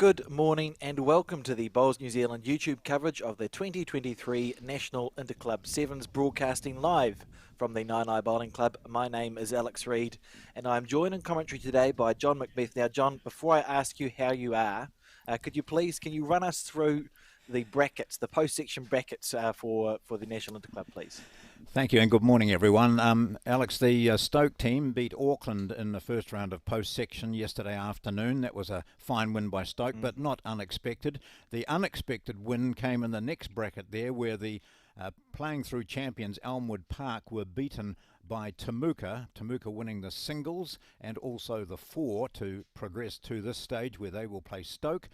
Good morning and welcome to the Bowls New Zealand YouTube coverage of the 2023 National Interclub Sevens, broadcasting live from the Naenae Bowling Club. My name is Alex Reid and I'm joined in commentary today by John McBeath. Now John, before I ask you how you are, can you run us through the brackets, the post-section brackets for the National Interclub, please? Thank you and good morning everyone. Alex, the Stoke team beat Auckland in the first round of post-section yesterday afternoon. That was a fine win by Stoke, but not unexpected. The unexpected win came in the next bracket there, where the playing through champions Elmwood Park were beaten by Temuka winning the singles and also the four to progress to this stage where they will play Stoke.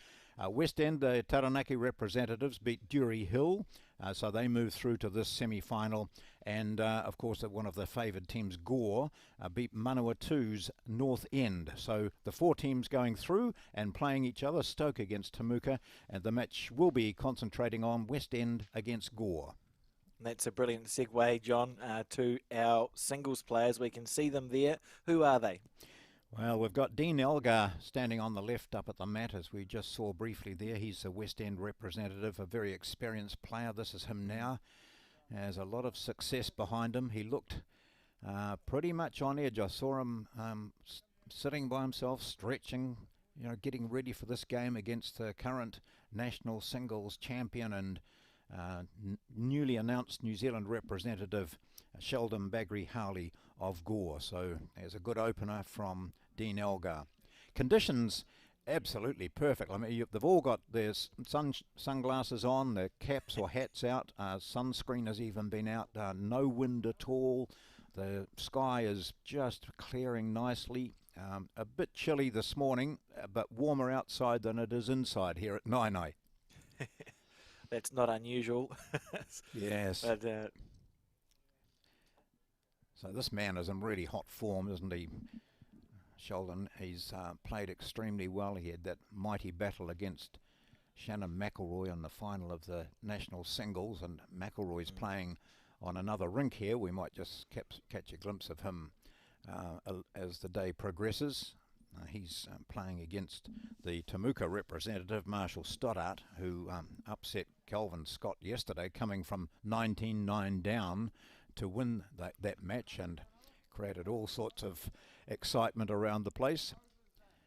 West End, the Taranaki representatives, beat Dury Hill, so they move through to this semi-final. And of course, one of the favoured teams, Gore, beat Manawatu's North End. So the four teams going through and playing each other, Stoke against Temuka, and the match will be concentrating on West End against Gore. That's a brilliant segue, John, to our singles players. We can see them there. Who are they? Well, we've got Dean Elgar standing on the left up at the mat, as we just saw briefly there. He's a West End representative, a very experienced player. This is him now. Has a lot of success behind him. He looked pretty much on edge. I saw him sitting by himself, stretching, getting ready for this game against the current national singles champion and newly announced New Zealand representative Sheldon Bagri-Harley of Gore. So there's a good opener from Dean Elgar. Conditions absolutely perfect. I mean, they've all got their sunglasses on, their caps or hats out. Sunscreen has even been out. No wind at all. The sky is just clearing nicely. A bit chilly this morning, but warmer outside than it is inside here at Naenae. That's not unusual. Yes. But, so this man is in really hot form, isn't he, Sheldon? He's played extremely well. He had that mighty battle against Shannon McElroy in the final of the national singles, and McElroy's playing on another rink here. We might just catch a glimpse of him as the day progresses. He's playing against the Temuka representative, Marshall Stoddart, who upset Kelvin Scott yesterday, coming from 19-9 down to win that match and created all sorts of excitement around the place.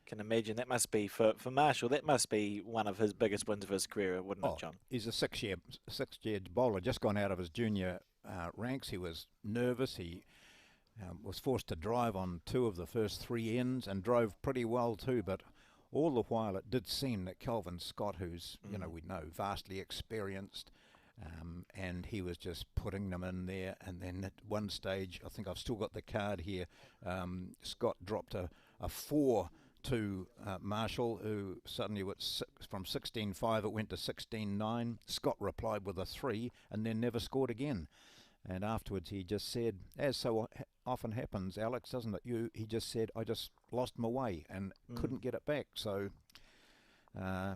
Can imagine that must be, for Marshall, that must be one of his biggest wins of his career, wouldn't it, John? He's a six-year bowler, just gone out of his junior ranks. He was nervous. He was forced to drive on two of the first three ends and drove pretty well too, but all the while it did seem that Kelvin Scott, who's, we know, vastly experienced, and he was just putting them in there. And then at one stage, I think I've still got the card here, Scott dropped a 4 to Marshall, who suddenly went from 16-5 it went to 16-9. Scott replied with a 3 and then never scored again. And afterwards he just said, as so often happens, Alex, doesn't it? He just said, I just lost my way and couldn't get it back. So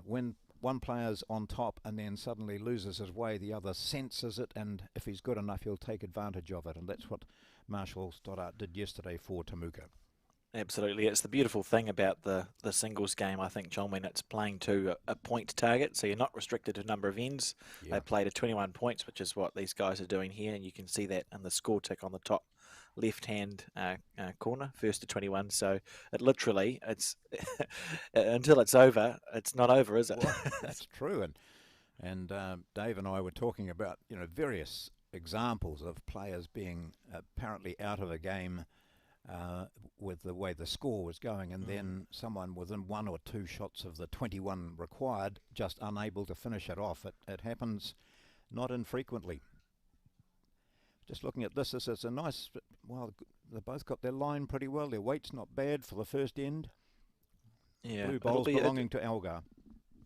when one player's on top and then suddenly loses his way, the other senses it, and if he's good enough, he'll take advantage of it. And that's what Marshall Stoddart did yesterday for Temuka. Absolutely. It's the beautiful thing about the singles game, I think, John, when it's playing to a point target, so you're not restricted to a number of ends. Yeah. They play to 21 points, which is what these guys are doing here, and you can see that in the score tick on the top left-hand corner, first to 21. So it literally, it's until it's over, it's not over, is it? Well, that's true. And Dave and I were talking about, various examples of players being apparently out of a game with the way the score was going, and then someone within one or two shots of the 21 required just unable to finish it off. It happens not infrequently. Just looking at this is a nice, well, they both got their line pretty well. Their weight's not bad for the first end. Yeah, blue bowls belonging to Elgar.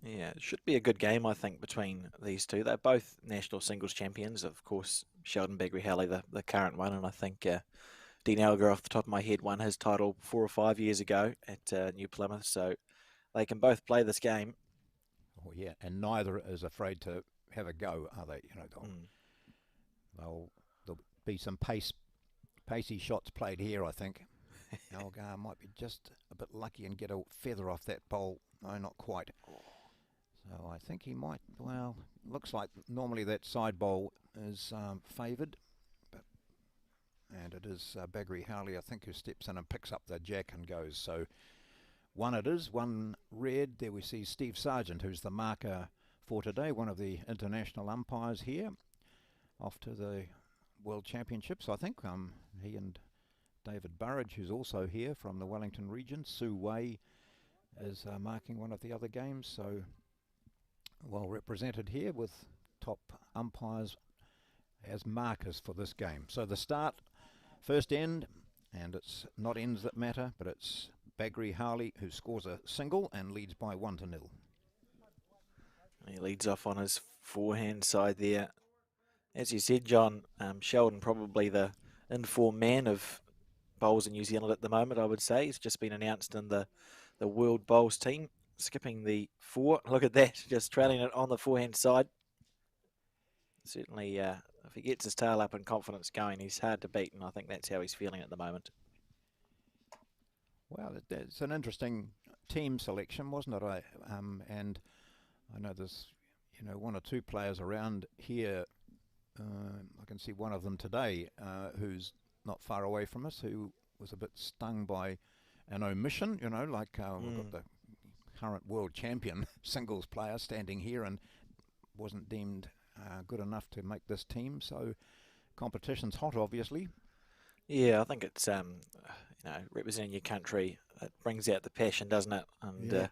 Yeah, it should be a good game, I think, between these two. They're both national singles champions. Of course, Sheldon Bagri-Harley, the current one, and I think Dean Elgar, off the top of my head, won his title 4 or 5 years ago at New Plymouth, so they can both play this game. Oh yeah, and neither is afraid to have a go, are they? There'll be some pacey shots played here, I think. Elgar might be just a bit lucky and get a feather off that bowl. No, not quite. I think he might, well, looks like normally that side bowl is favoured. And it is Baggery Howley, I think, who steps in and picks up the jack and goes. So one it is, one red. There we see Steve Sargent, who's the marker for today, one of the international umpires here, off to the World Championships, I think. He and David Burridge, who's also here from the Wellington region. Sue Way is marking one of the other games, so well represented here with top umpires as markers for this game. So the start, first end, and it's not ends that matter, but it's Baggery Howley who scores a single and leads by 1-0. He leads off on his forehand side there. As you said, John, Sheldon probably the informed man of bowls in New Zealand at the moment, I would say. He's just been announced in the World Bowls team, skipping the 4. Look at that, just trailing it on the forehand side. Certainly, if he gets his tail up and confidence going, he's hard to beat, and I think that's how he's feeling at the moment. Well, it's an interesting team selection, wasn't it? And I know there's, one or two players around here. I can see one of them today, who's not far away from us, who was a bit stung by an omission. We've got the current world champion singles player standing here and wasn't deemed good enough to make this team. So competition's hot, obviously. Yeah, I think it's representing your country. It brings out the passion, doesn't it? And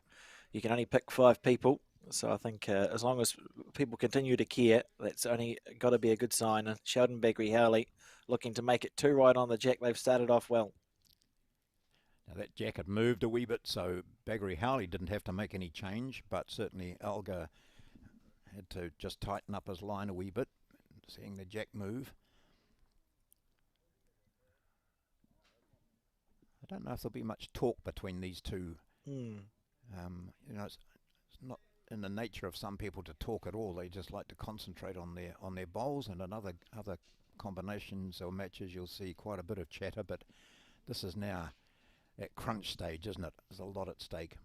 you can only pick 5 people. So I think as long as people continue to care, that's only got to be a good sign. And Sheldon Baggery Howley looking to make it 2 right on the jack. They've started off well. Now that jack had moved a wee bit, so Baggery Howley didn't have to make any change, but certainly Elgar had to just tighten up his line a wee bit, seeing the jack move. I don't know if there'll be much talk between these two. It's not in the nature of some people to talk at all. They just like to concentrate on their bowls, and in other combinations or matches you'll see quite a bit of chatter, but this is now at crunch stage, isn't it? There's a lot at stake.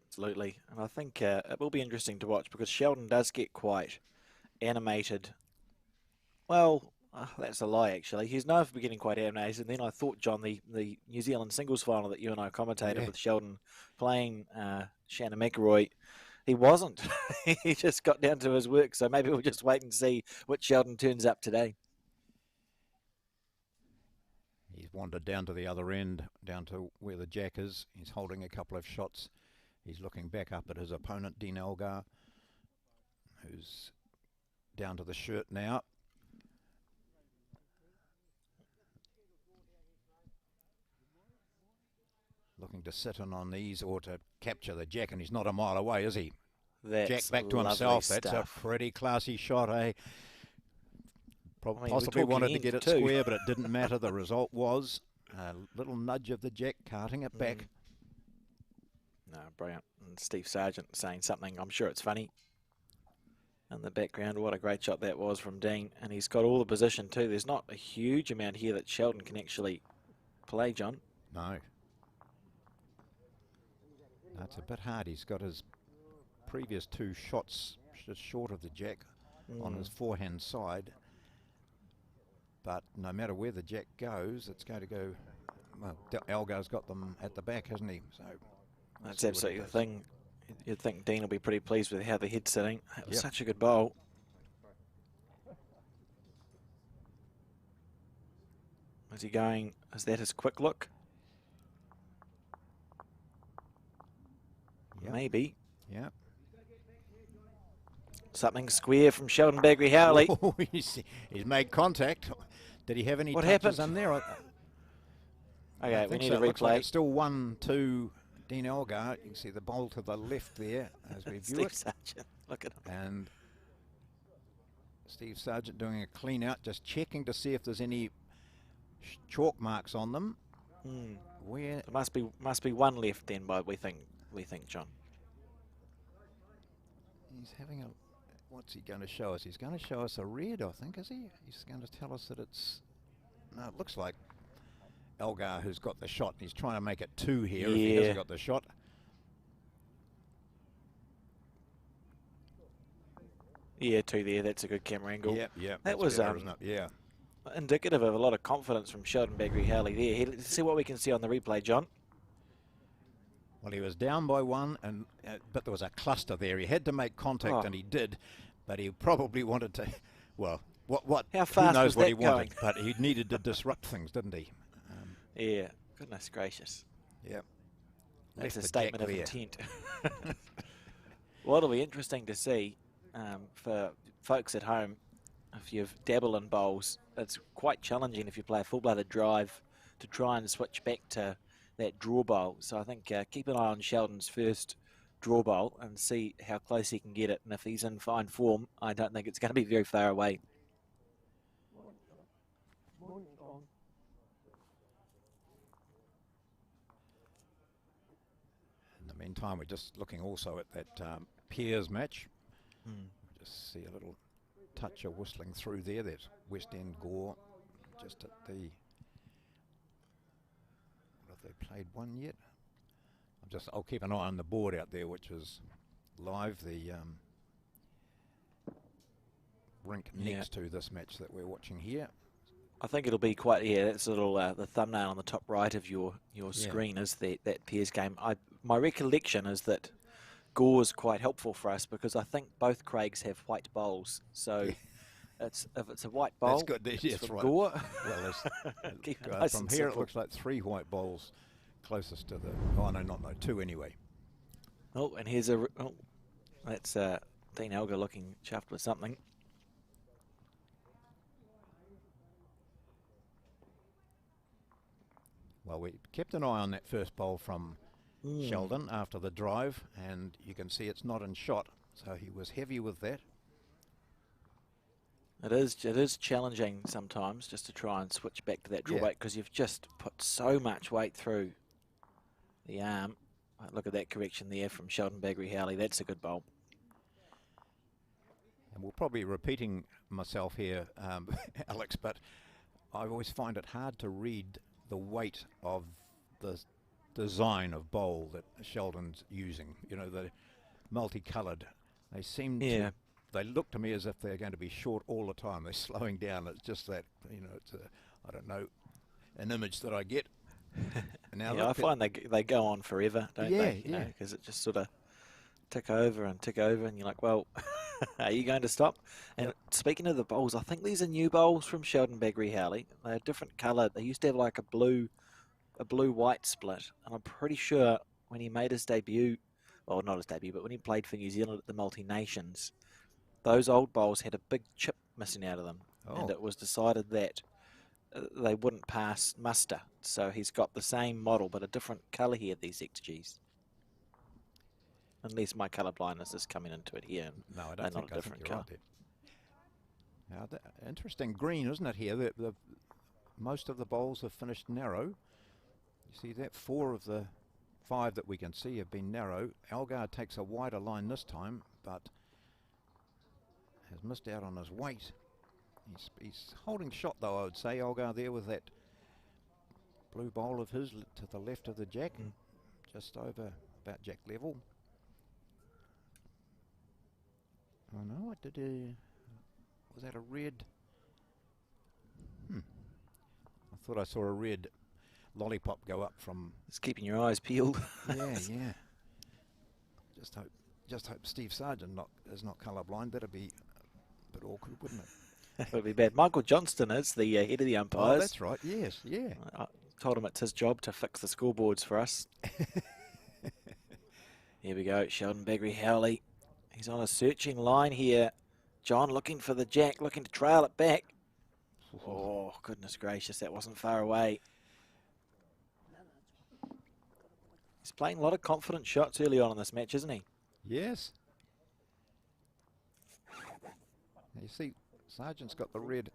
Absolutely, and I think it will be interesting to watch because Sheldon does get quite animated. Well, that's a lie, actually. He's known for getting quite animated. And then I thought, John, the New Zealand singles final that you and I commentated with Sheldon playing Shannon McElroy, he wasn't. He just got down to his work. So maybe we'll just wait and see what Sheldon turns up today. He's wandered down to the other end, down to where the jack is. He's holding a couple of shots. He's looking back up at his opponent, Dean Elgar, who's down to the shirt now. Looking to sit in on these or to capture the jack, and he's not a mile away, is he? That's jack back to himself. Stuff. That's a pretty classy shot, eh? Possibly we're wanted to get it too. square, but it didn't matter. The result was a little nudge of the jack, carting it back. No, brilliant. And Steve Sargent saying something, I'm sure it's funny, in the background. What a great shot that was from Dean. And he's got all the position too. There's not a huge amount here that Sheldon can actually play, John. No. That's a bit hard. He's got his previous 2 shots just short of the jack on his forehand side. But no matter where the jack goes, it's going to go. Well, Elgar's got them at the back, hasn't he? So that's absolutely the thing. You'd think Dean will be pretty pleased with how the head's sitting. That was such a good bowl. Is he going? Is that his quick look? Maybe. Yeah. Something square from Sheldon Baggery Howley. Oh, he's made contact. Did he have any what touches happened? in there? Okay, we need a It looks like replay. it's still 1-2 Dean Elgar. You can see the bowl to the left there as we view it. Sargent. Look at him. And Steve Sargent doing a clean out, just checking to see if there's any chalk marks on them. Where There must be one left then, but we think John. He's having a. What's he going to show us? He's going to show us a red, I think, is he? He's going to tell us that it's. No, it looks like Elgar who's got the shot. He's trying to make it 2 here if he hasn't got the shot. Yeah, two there. That's a good camera angle. Yep, yep. That That's was better, isn't it? Yeah. indicative of a lot of confidence from Sheldon Bagri-Howley there. Let's see what we can see on the replay, John. Well, he was down by one, but there was a cluster there. He had to make contact, and he did, but he probably wanted to. Well, How who fast knows was what that he wanted? going? But he needed to disrupt things, didn't he? Yeah. Goodness gracious. Yep. That's a Left the statement jack of there. intent. Well, it'll be interesting to see for folks at home. If you've dabbled in bowls, it's quite challenging if you play a full-blooded drive to try and switch back to that draw bowl. So I think keep an eye on Sheldon's first draw bowl and see how close he can get it. And if he's in fine form, I don't think it's going to be very far away. In the meantime, we're just looking also at that Piers match. Just see a little touch of whistling through there. There's West End Gore just at the. Have they played one yet? I'll keep an eye on the board out there, which is live. The rink next to this match that we're watching here. I think it'll be quite, that's a little, the thumbnail on the top right of your screen is that Piers game. My recollection is that Gore's quite helpful for us because I think both Craigs have white bowls. So if it's a white bowl, that's good. That's right. Gore. Well, nice from and here simple. it looks like 3 white bowls closest to the. Oh no, not no 2 anyway. Oh, and here's that's Dean Elgar looking chuffed with something. Well, we kept an eye on that first bowl from Sheldon after the drive, and you can see it's not in shot, so he was heavy with that. It is challenging sometimes just to try and switch back to that draw weight because you've just put so much weight through the arm. Look at that correction there from Sheldon Bagri-Howley. That's a good bowl. And we'll probably be repeating myself here, Alex, but I always find it hard to read the weight of the design of bowl that Sheldon's using. You know, the multicoloured. They seem to. They look to me as if they're going to be short all the time. They're slowing down. It's just that, you know, it's I don't know, an image that I get. Now I find they go on forever, don't they? You know, because it just sort of tick over, and you're like, well, are you going to stop? And speaking of the bowls, I think these are new bowls from Sheldon Bagri-Howley. They're different colour. They used to have like a blue-white split, and I'm pretty sure when he made his debut, well, not his debut, but when he played for New Zealand at the Multi-Nations, those old bowls had a big chip missing out of them, and it was decided that they wouldn't pass muster. So he's got the same model, but a different colour here, these XGs. Unless my colour blindness is coming into it here. No, I don't think. Not a different colour. Now, interesting green, isn't it? Here, most of the bowls have finished narrow. You see that 4 of the 5 that we can see have been narrow. Elgar takes a wider line this time, but has missed out on his weight. He's holding shot, though, I would say, Elgar there with that blue bowl of his to the left of the jack, just over about jack level. Oh no, what did was that a red? I thought I saw a red lollipop go up from. It's keeping your eyes peeled. Yeah. Just hope Steve Sargent is not colourblind. That'd be a bit awkward, wouldn't it? That would be bad. Michael Johnston is the head of the umpires. Oh, that's right. Yes, yeah. I told him it's his job to fix the scoreboards for us. Here we go, Sheldon Bagri-Howley. He's on a searching line here. John looking for the jack, looking to trail it back. Oh, goodness gracious, that wasn't far away. He's playing a lot of confident shots early on in this match, isn't he? Yes. You see, Sargent's got the red.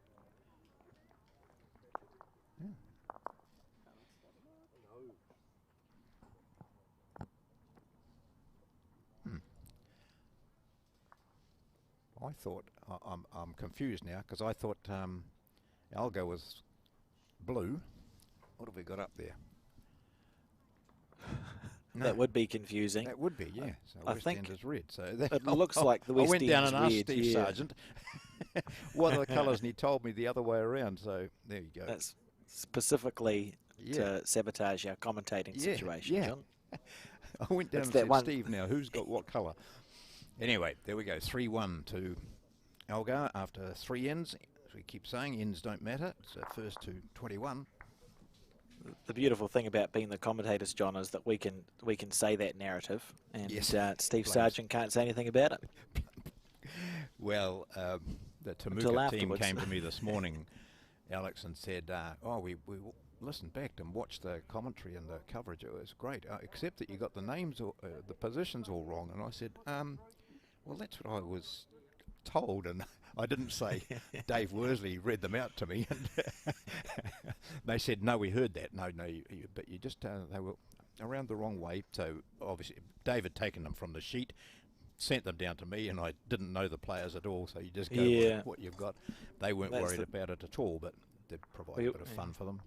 I thought, I'm confused now, because I thought Algo was blue. What have we got up there? No. That would be confusing. That would be, yeah. So I West think End is red. So it looks like the West I went down End's and asked red, Steve yeah. Sargent what are the colours, and he told me the other way around. So there you go. That's specifically to sabotage our commentating situation, yeah. John. I went down It's and that said, one. Steve, now who's got what colour? Anyway, there we go. 3-1 to Algar after 3 ends. As we keep saying, ends don't matter. It's first to 21. The beautiful thing about being the commentators, John, is that we can say that narrative, and Steve Sargent can't say anything about it. Well, the Temuka team came to me this morning, Alex, and said, we listened back and watched the commentary and the coverage. It was great, except that you got the names, the positions all wrong. And I said, well, that's what I was told, and I didn't say. Dave Worsley read them out to me, and they said, no, we heard that. No, but you just, they were around the wrong way. So obviously Dave had taken them from the sheet, sent them down to me, and I didn't know the players at all, so you just go with what you've got. They weren't worried about it at all, but they provide a bit of fun for them.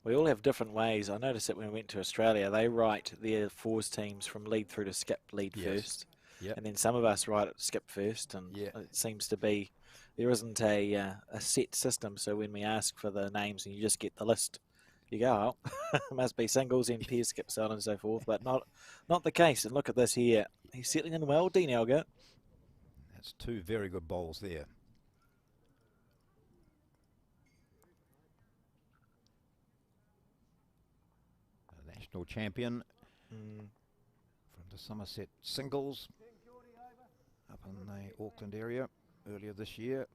We all have different ways. I noticed that when we went to Australia, they write their fours teams from lead through to skip lead first. Yep. And then some of us write it skip first, and it seems to be, there isn't a set system, so when we ask for the names and you just get the list, you go, it must be singles and pairs, skip, so on and so forth, but not the case. And look at this here. He's settling in well, Dean Algar. That's 2 very good bowls there. A national champion from the Somerset singles up in the Auckland area earlier this year.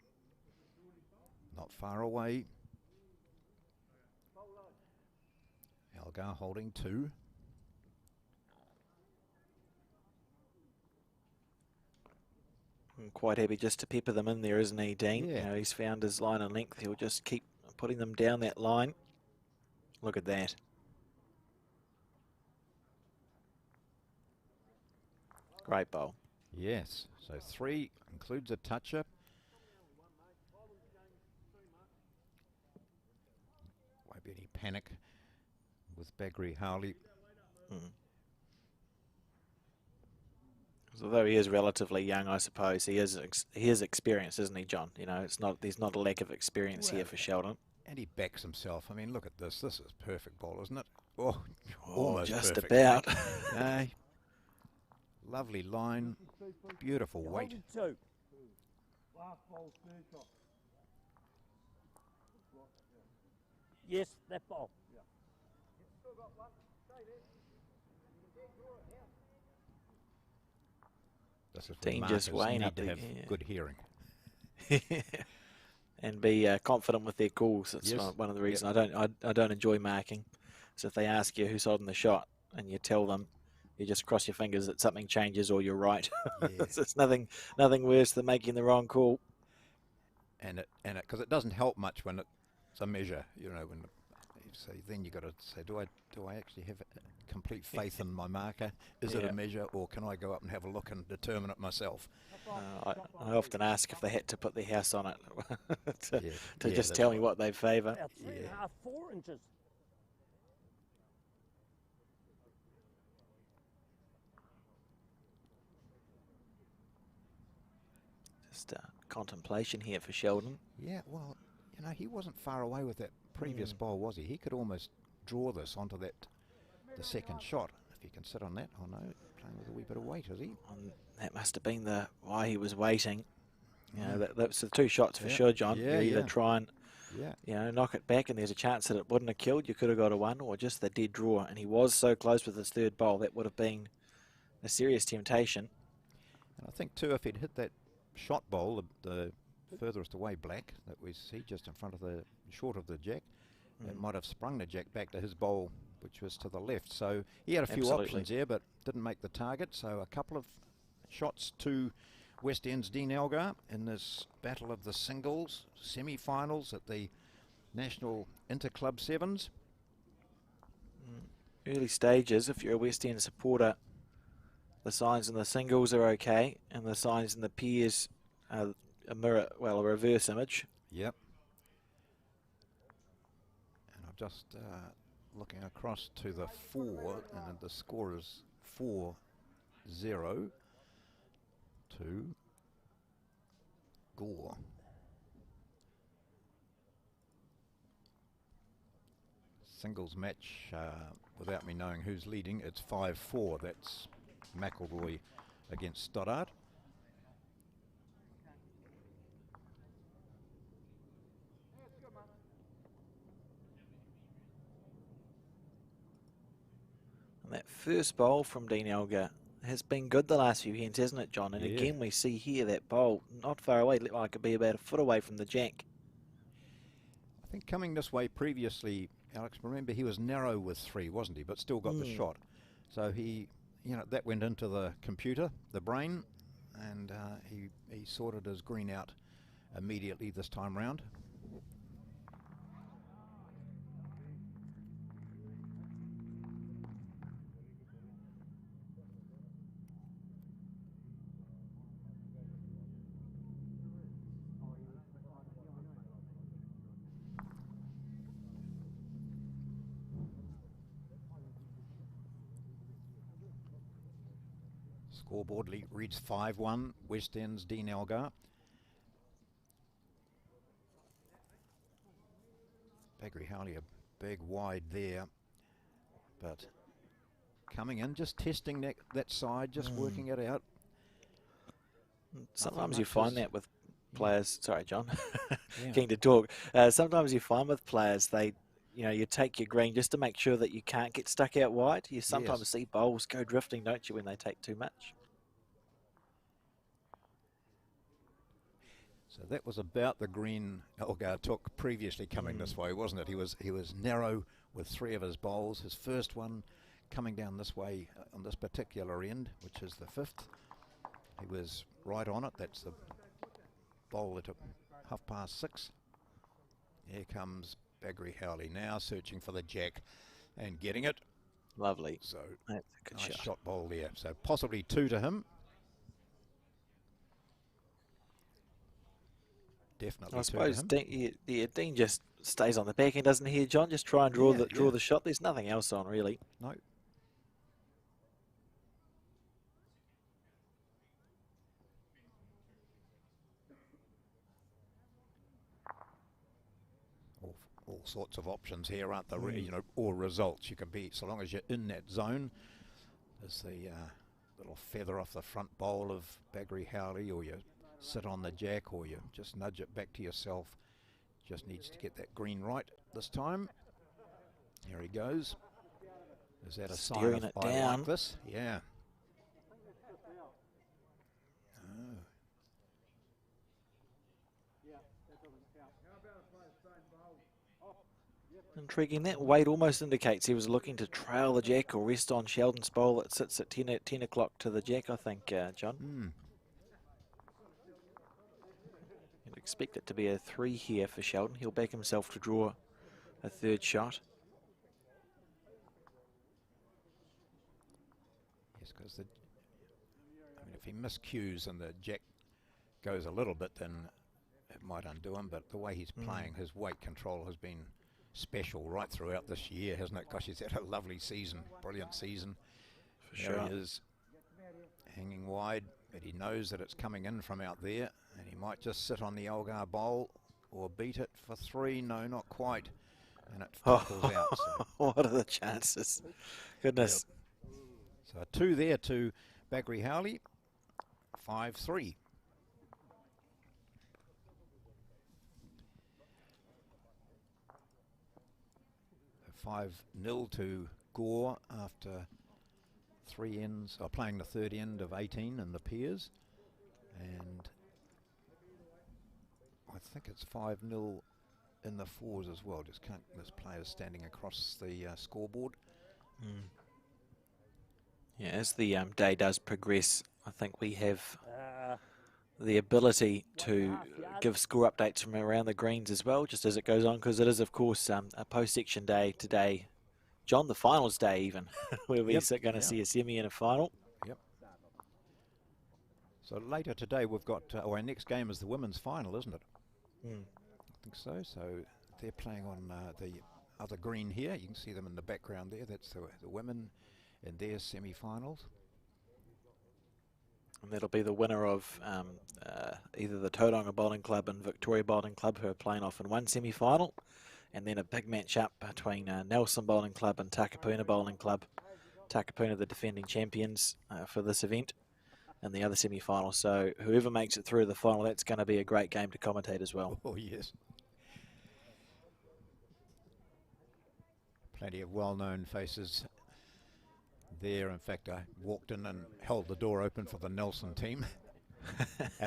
Not far away. Algar holding 2. I'm quite happy just to pepper them in there, isn't he, Dean? Yeah. You know, he's found his line and length. He'll just keep putting them down that line. Look at that. Great bowl. Yes. So 3 includes a toucher. Won't be any panic with Bagri Howley. Although he is relatively young, I suppose he is experienced, isn't he, John? You know, there's not a lack of experience here for Sheldon. And he backs himself. I mean, look at this. This is perfect ball, isn't it? Oh, almost just perfect. about. No. Lovely line. Beautiful weight. Yes, that ball. This is Dean where just markers weighing need up to have good hearing. And be confident with their calls. That's Yes. one of the reasons I don't enjoy marking. So if they ask you who's holding the shot and you tell them, you just cross your fingers that something changes or you're right. Yeah. It's nothing worse than making the wrong call. And because it doesn't help much when it's a measure, you know. So then you got to say, do I actually have complete faith in my marker? Is it a measure, or can I go up and have a look and determine it myself? I often ask if they had to put their house on it to just that's tell me right. what they favour. About 3.5, 4 inches. Just contemplation here for Sheldon. Yeah, well, you know, he wasn't far away with that previous bowl, was he? He could almost draw this onto the second shot. If you can sit on that, oh no, playing with a wee bit of weight, is he? That must have been why he was waiting. You know, that's the 2 shots for sure, John. Yeah, you either try and Yeah. knock it back, and there's a chance that it wouldn't have killed. You could have got a 1, or just the dead draw. And he was so close with his third bowl, that would have been a serious temptation. And I think too, if he'd hit that shot bowl, the furthest away black that we see just in front of short of the jack, it might have sprung the jack back to his bowl, which was to the left. So he had a few options there, but didn't make the target. So a couple of shots to West End's Dean Algar in this battle of the singles semi-finals at the National Interclub Sevens. Early stages, if you're a West End supporter, the signs in the singles are okay, and the signs in the pairs are a reverse image. Yep. And I've just looking across to the 4, and the score is 4-0 to Gore. Singles match, without me knowing who's leading, it's 5-4. That's McElroy against Stoddart. And that first bowl from Dean Elgar has been good the last few hens, hasn't it, John? And Yeah. again, we see here that bowl not far away, looked like it'd be about a foot away from the jack. I think coming this way previously, Alex, remember he was narrow with 3, wasn't he? But still got the shot. So he, that went into the computer, the brain, and he sorted his green out immediately this time round. Scoreboard reads 5-1, West End's Dean Elgar. Bagri Howley a big wide there, but coming in, just testing that side, just working it out. Sometimes you find that with players. Sorry, John. Yeah. Keen to talk. Sometimes you find with players, they, you take your green just to make sure that you can't get stuck out wide. You sometimes see bowls go drifting, don't you, when they take too much? So that was about the green Elgar took previously coming this way, wasn't it? He was narrow with 3 of his bowls. His first one coming down this way on this particular end, which is the 5th. He was right on it. That's the bowl at 6:30. Here comes Bagri Howley now searching for the jack and getting it. Lovely. So that's a good nice shot. shot bowl there. So possibly 2 to him. Definitely. I suppose Dean just stays on the back end, doesn't he, John? Just try and draw the shot. There's nothing else on, really. No. All sorts of options here, aren't there? Or results. You can be, so long as you're in that zone. There's the little feather off the front bowl of Bagri Howley, or you sit on the jack, or you just nudge it back to yourself. Just needs to get that green right this time. Here he goes. Is that a sign of I like this? Yeah. Oh. Intriguing. That weight almost indicates he was looking to trail the jack or rest on Sheldon's bowl that sits at 10 o'clock to the jack, I think, John. You'd expect it to be a 3 here for Sheldon. He'll back himself to draw a 3rd shot. Yes, because if he miscues and the jack goes a little bit, then it might undo him. But the way he's playing, his weight control has been special right throughout this year, hasn't it? Gosh, he's had a lovely season, brilliant season. For sure. He is hanging wide, but he knows that it's coming in from out there, and he might just sit on the Elgar bowl or beat it for 3. No, not quite. And it falls out. So. What are the chances? Goodness. Yep. So 2 there to Bagri Howley, 5-3. 5-0 to Gore after 3 ends, or playing the 3rd end of 18 in the pairs. And I think it's 5-0 in the 4s as well. Just can't, this player's standing across the scoreboard. Yeah, as the day does progress, I think we have the ability to give score updates from around the greens as well, just as it goes on, because it is, of course, a post-section day today. John, the finals day even, where we're going to see a semi and a final. Yep. So later today we've got, our next game is the women's final, isn't it? I think so. So they're playing on the other green here. You can see them in the background there. That's the women in their semi-finals. And that'll be the winner of either the Tauranga Bowling Club and Victoria Bowling Club, who are playing off in one semi-final, and then a big match-up between Nelson Bowling Club and Takapuna Bowling Club. Takapuna, the defending champions for this event, in the other semi-final. So whoever makes it through the final, that's going to be a great game to commentate as well. Oh, yes. Plenty of well-known faces there. In fact, I walked in and held the door open for the Nelson team,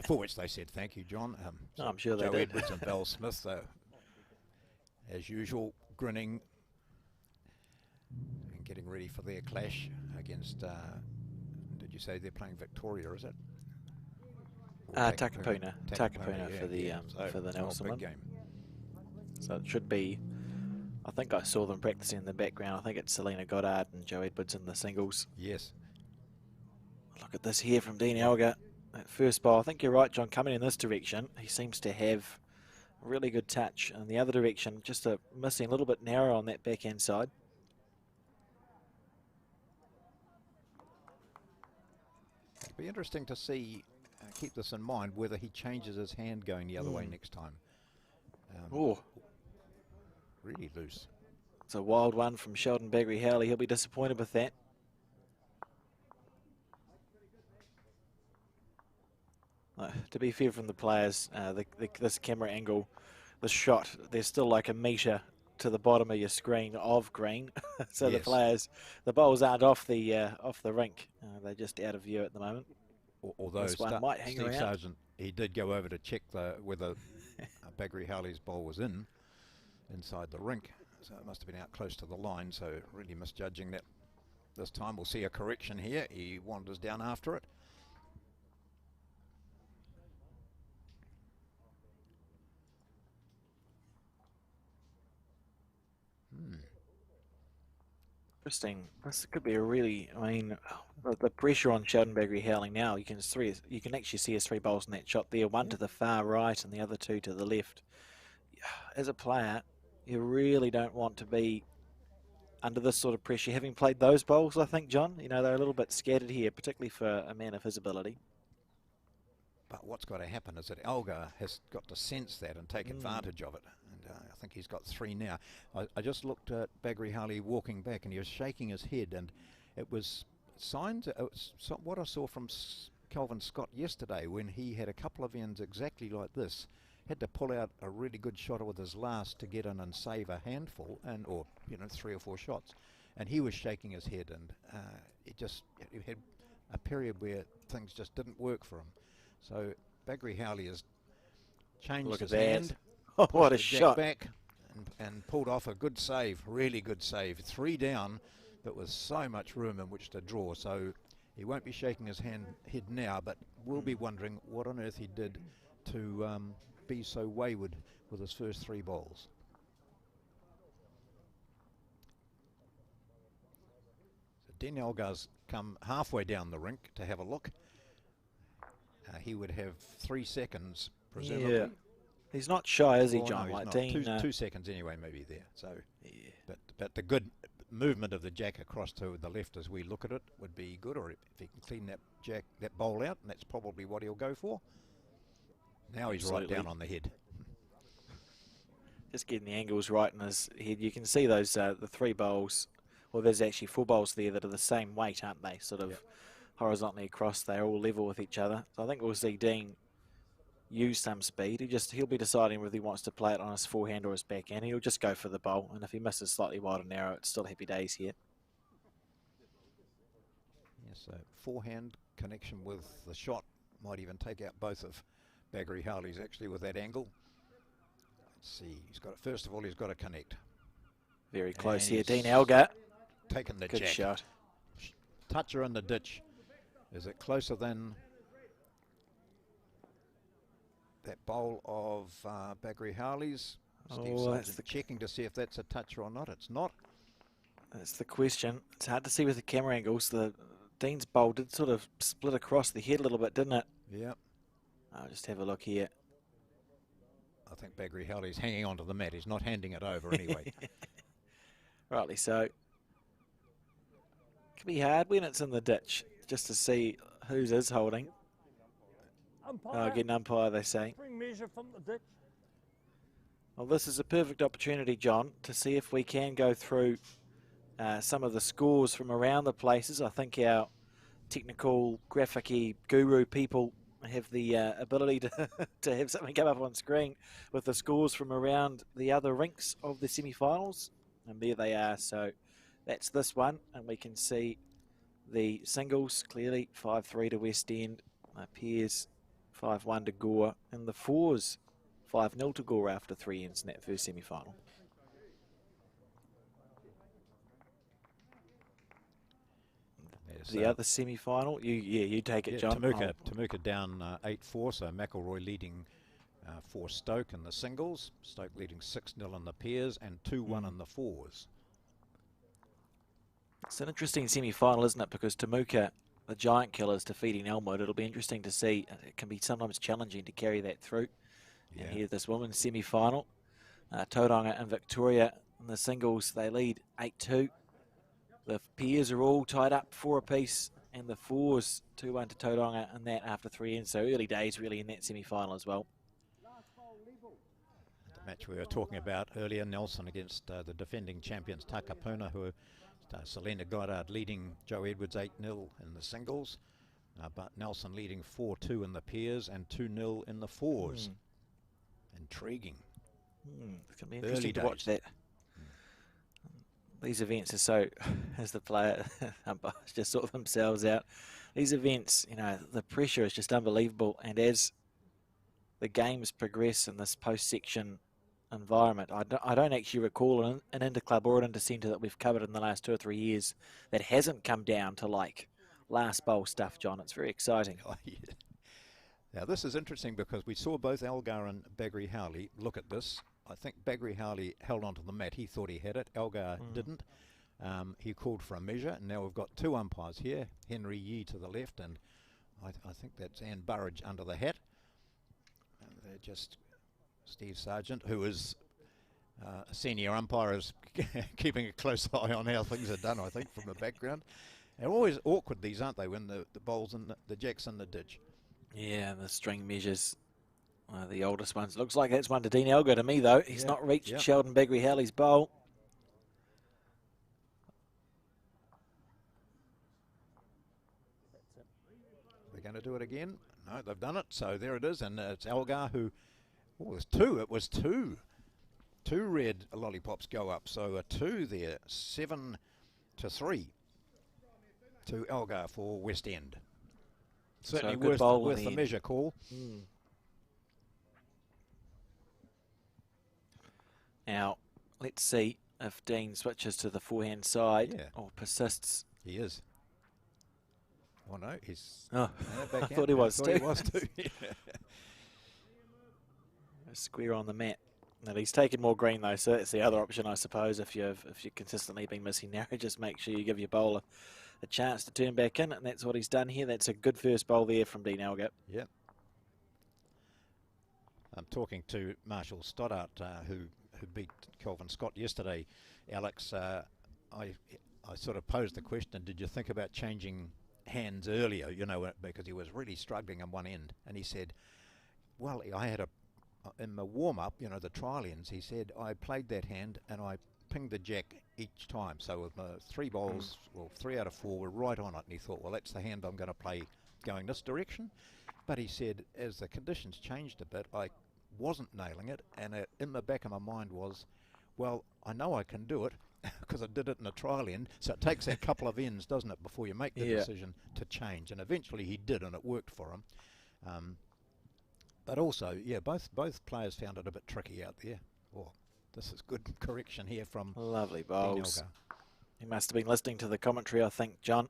for which they said thank you, John. I'm sure they Joe did. Edwards and Val Smith, as usual, grinning and getting ready for their clash against, did you say they're playing Victoria, is it? Takapuna. Takapuna yeah, for the Nelson one. Big game. So it should be, I think I saw them practicing in the background. I think it's Selena Goddard and Joe Edwards in the singles. Yes. Look at this here from Dean Elgar. That first ball, I think you're right, John, coming in this direction. He seems to have a really good touch. In the other direction, just missing a little bit narrow on that backhand side. It'll be interesting to see, keep this in mind, whether he changes his hand going the other way next time. Oh, really loose. it's a wild one from Sheldon Bagri-Howley. He'll be disappointed with that. To be fair from the players, this camera angle, the shot, there's still like a metre to the bottom of your screen of green. So Yes. the players, the bowls aren't off the rink. They're just out of view at the moment. Although This one might hang Steve around. Sargent, he did go over to check whether Bagri-Howley's ball was inside the rink. So it must have been out close to the line, so really misjudging that. This time we'll see a correction here. He wanders down after it. Interesting. This could be a really, I mean, the pressure on Sheldon Bagri-Howley now, you can actually see his three bowls in that shot there, one to the far right and the other two to the left. As a player, you really don't want to be under this sort of pressure, having played those bowls, I think, John. You know, they're a little bit scattered here, particularly for a man of his ability. But what's got to happen is that Elgar has got to sense that and take advantage of it. And I think he's got three now. I just looked at Bagri-Howley walking back, and he was shaking his head, and it was signs. What I saw from Kelvin Scott yesterday, when he had a couple of ends exactly like this, had to pull out a really good shot with his last to get in and save a handful, or 3 or 4 shots, and he was shaking his head, and it had a period where things just didn't work for him. So Bagri-Howley has changed his hand. Oh, what a pushed the jack shot. back and pulled off a good save, really good save. 3 down, but with so much room in which to draw. So he won't be shaking his head now, but will be wondering what on earth he did to be so wayward with his first 3 balls. So Dean Elgar's come halfway down the rink to have a look. He would have 3 seconds, presumably. Yeah. He's not shy, is he, Oh, John? no, Like he's Dean, not. 2 seconds anyway, maybe there. So, yeah. but the good movement of the jack across to the left as we look at it would be good. Or if he can clean that bowl out, and that's probably what he'll go for. Now he's Absolutely. right down on the head. Just getting the angles right in his head. You can see those the 3 bowls. Well, there's actually 4 bowls there that are the same weight, aren't they? Sort of horizontally across. They're all level with each other. So I think we'll see Dean use some speed. He'll be deciding whether he wants to play it on his forehand or his backhand. He'll just go for the bowl, and if he misses slightly wide and narrow, it's still happy days here. Yes, so forehand connection with the shot might even take out both of Bagri-Howley's actually with that angle. Let's see. First of all, he's got to connect. Very close And here. he's Dean Elgar. Taking the Good jack. shot. Toucher in the ditch. Is it closer than that bowl of Bagri-Howley's? Steve Sargent checking to see if that's a toucher or not. It's not. That's the question. It's hard to see with the camera angles. The Dean's bowl did sort of split across the head a little bit, didn't it? Yeah. I'll just have a look here. I think Bagri-Howley's hanging onto the mat. He's not handing it over anyway. Rightly so. Can be hard when it's in the ditch, just to see whose is holding. Umpire, Get an umpire, they say. bring measure from the ditch. Well, this is a perfect opportunity, John, to see if we can go through some of the scores from around the places. I think our technical, graphic-y guru people have the ability to, to have something come up on screen with the scores from around the other rinks of the semi-finals. And there they are. So that's this one. And we can see the singles clearly 5-3 to West End. Pairs 5-1 to Gore. And the fours 5-0 to Gore after 3 ends in that first semi-final. The other semi-final, you take it, John. Temuka down 8-4, so McElroy leading for Stoke in the singles, Stoke leading 6-0 in the pairs and 2-1 in the fours. It's an interesting semi-final, isn't it? Because Temuka, the giant killers, defeating Elmwood. It'll be interesting to see. It can be sometimes challenging to carry that through. Yeah. And here, this women's semi-final, Tauranga and Victoria in the singles, they lead 8-2. The pairs are all tied up 4 apiece, and the fours 2-1 to Tauranga, and that after 3 ends. So early days really in that semi-final as well. The match we were talking about earlier, Nelson against the defending champions Takapuna, who Selena Goddard leading Joe Edwards 8-0 in the singles, but Nelson leading 4-2 in the pairs and 2-0 in the fours. Intriguing. It's going to be interesting to watch that. These events are so, as the player umpires just sort themselves out, these events, you know, the pressure is just unbelievable. And as the games progress in this post-section environment, I don't actually recall an interclub or an intercentre that we've covered in the last 2 or 3 years that hasn't come down to like last bowl stuff, John. It's very exciting. Oh, yeah. Now this is interesting because we saw both Elgar and Bagri Howley look at this. I think Bagri Howley held onto the mat. He thought he had it. Elgar didn't. He called for a measure. And now we've got 2 umpires here. Henry Yee to the left, and I think that's Anne Burridge under the hat. And they're just Steve Sargent, who is a senior umpire, is keeping a close eye on how things are done, I think, from the background. They're always awkward, these, aren't they, when the bowl's in the jack's in the ditch. Yeah, the string measures. The oldest ones. Looks like that's one to Dean Elgar to me, though. He's not reached Sheldon Bagri Howley's bowl. They're going to do it again. No, they've done it. So there it is. And it's Elgar who... Oh, there's 2. It was 2. 2 red lollipops go up. So a 2 there. 7-3 to Elgar for West End. Certainly worth the measure call. Now, let's see if Dean switches to the forehand side or persists. He is. Oh, no, he's... Oh, I thought he was too. He was too. Square on the mat. And he's taken more green, though, so that's the other option, I suppose. If you've consistently been missing narrow, just make sure you give your bowler a chance to turn back in, and that's what he's done here. That's a good first bowl there from Dean Elgar. Yep. I'm talking to Marshall Stoddart, who beat Kelvin Scott yesterday. Alex, I sort of posed the question, did you think about changing hands earlier, you know, because he was really struggling on one end? And he said, well, I had in the warm-up, you know, the trial ends, he said, I played that hand and I pinged the jack each time. So with my 3 bowls, well, 3 out of 4 were right on it. And he thought, well, that's the hand I'm going to play going this direction. But he said, as the conditions changed a bit, I wasn't nailing it, and in the back of my mind was, well, I know I can do it because I did it in a trial end, so it takes a couple of ends, doesn't it, before you make the decision to change. And eventually he did, and it worked for him. But also, yeah, both players found it a bit tricky out there. Oh, this is good correction here from lovely bowls. He must have been listening to the commentary, I think, John.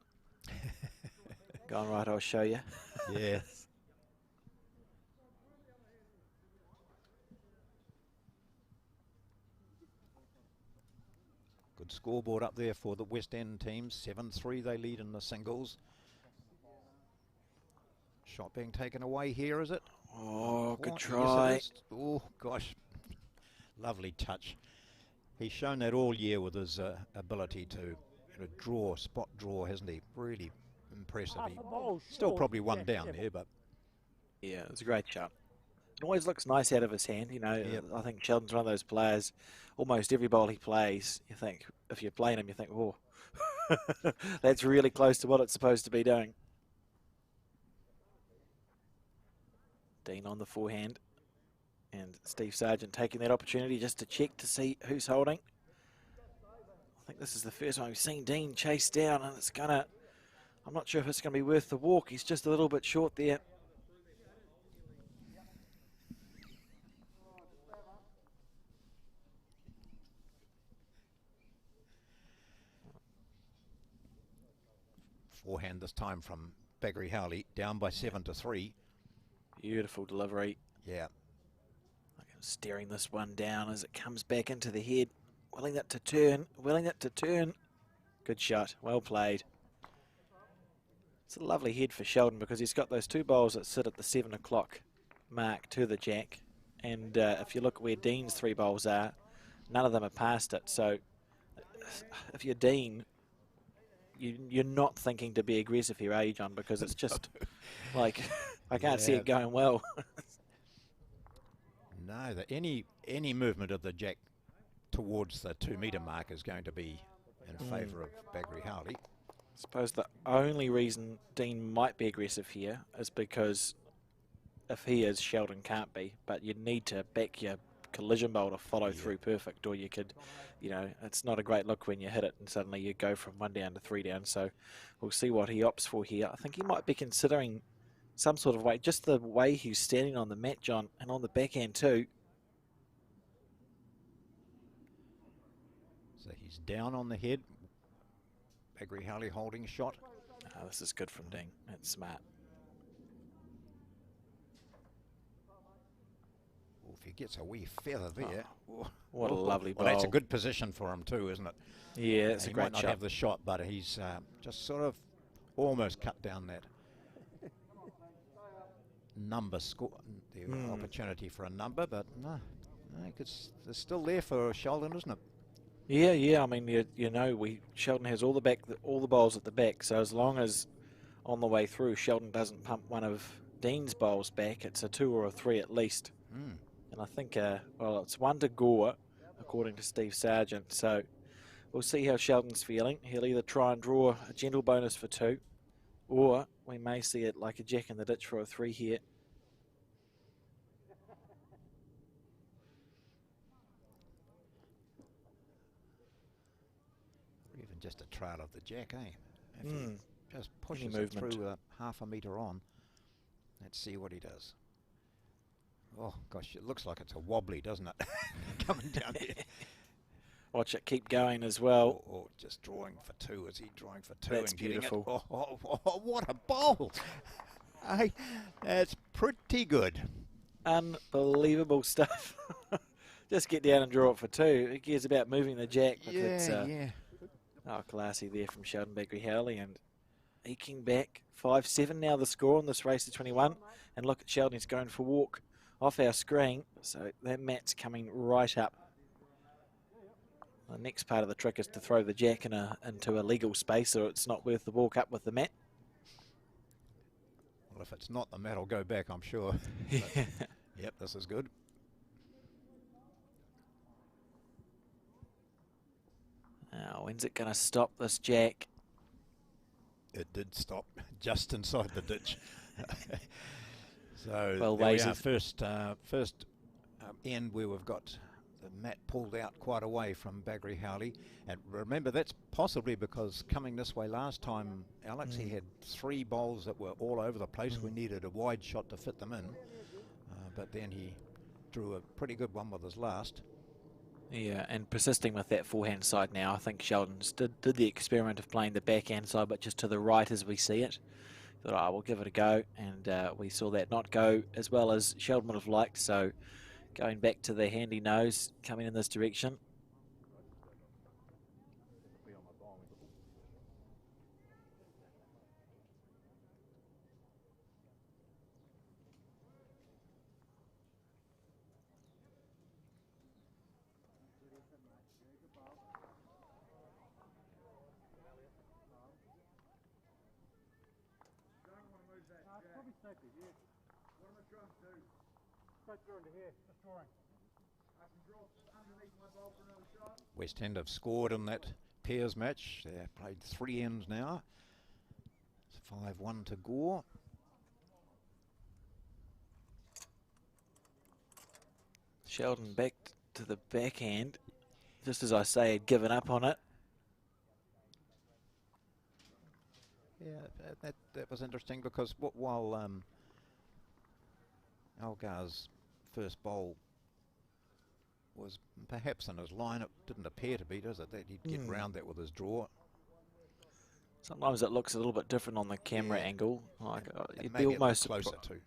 Go on, right, I'll show you. Yeah. Good scoreboard up there for the West End teams. 7-3 they lead in the singles. Shot being taken away here, is it? Oh, good try. Yes, oh, gosh. Lovely touch. He's shown that all year with his ability to draw, spot draw, hasn't he? Really impressive. Half He a ball still short. probably one Jack down Neville. there, but Yeah, it was a great shot. It always looks nice out of his hand. You know, Yep. I think Sheldon's one of those players. Almost every bowl he plays, you think, if you're playing him, you think, oh, that's really close to what it's supposed to be doing. Dean on the forehand. And Steve Sargent taking that opportunity just to check to see who's holding. I think this is the first time we've seen Dean chase down, and it's going to, I'm not sure if it's going to be worth the walk. He's just a little bit short there. forehand this time from Baggery Howley, down by 7-3. Beautiful delivery. Yeah. Steering this one down as it comes back into the head. Willing it to turn, willing it to turn. Good shot, well played. It's a lovely head for Sheldon because he's got those two bowls that sit at the 7 o'clock mark to the jack. And if you look where Dean's three bowls are, none of them are past it. So if you're Dean, you're not thinking to be aggressive here, are you, John? Because it's just like, I can't see it going well. No, any movement of the jack towards the 2 metre mark is going to be in favour of Baggery Howley. I suppose the only reason Dean might be aggressive here is because if he is, Sheldon can't be. But you need to back your collision bowl to follow through perfect, or you could, you know, it's not a great look when you hit it and suddenly you go from 1 down to 3 down. So we'll see what he opts for here. I think he might be considering some sort of way, just the way he's standing on the mat, John, and on the backhand too. So he's down on the head. Baggery Howley holding a shot. Oh, this is good from Dean. That's smart. Well, if he gets a wee feather there. What a lovely bowl. Well, that's a good position for him too, isn't it? Yeah, it's a he great might not shot. have the shot, but he's just sort of almost cut down that number score, the opportunity for a number, but no, it's still there for Sheldon, isn't it? Yeah. I mean, you know, Sheldon has all the bowls at the back. So as long as on the way through, Sheldon doesn't pump one of Dean's bowls back, it's a 2 or a 3 at least. And I think, well, it's 1 to Gore, according to Steve Sargent. So we'll see how Sheldon's feeling. He'll either try and draw a gentle bonus for 2, or we may see it like a jack in the ditch for a 3 here. Even just a trail of the jack, eh? If he just pushes Any it movement. through half a metre on. Let's see what he does. Oh, gosh, it looks like it's a wobbly, doesn't it? Coming down here. Watch it keep going as well. Or just drawing for 2. Is he drawing for 2 That's and getting beautiful. it? Oh, what a bowl. Hey, that's pretty good. Unbelievable stuff. Just get down and draw it for 2. Who cares about moving the jack? But Yeah. Oh, classy there from Sheldon Baggery Howley, and eking back 5-7 now the score on this race to 21. And look at Sheldon, he's going for walk off our screen, so that mat's coming right up. The next part of the trick is to throw the jack into a legal space, or it's not worth the walk up with the mat. Well, if it's not, the mat will go back, I'm sure. Yep, this is good. Now, when's it going to stop this jack? It did stop just inside the ditch. So Well there we are, weighted. first end where we've got the mat pulled out quite away from Baggery Howley. And remember, that's possibly because coming this way last time, Alex, he had 3 bowls that were all over the place. We needed a wide shot to fit them in. But then he drew a pretty good one with his last. Yeah, and persisting with that forehand side now. I think Sheldon's did the experiment of playing the backhand side, but just to the right as we see it. Thought, we'll give it a go, and we saw that not go as well as Sheldon would have liked, so going back to the handy nose, coming in this direction. Probably safety, yeah. What am I trying to do? Straight through into here, just drawing. I can draw underneath my bowl for another shot. West End have scored in that pairs match. They've played 3 ends now. It's 5-1 to Gore. Sheldon back to the backhand. Just as I say, had given up on it. Yeah, that was interesting because while Algar's first bowl was perhaps in his line, it didn't appear to be, does it? That he'd get round that with his draw. Sometimes it looks a little bit different on the camera Yeah. angle. Like it'd be Maybe almost closer to.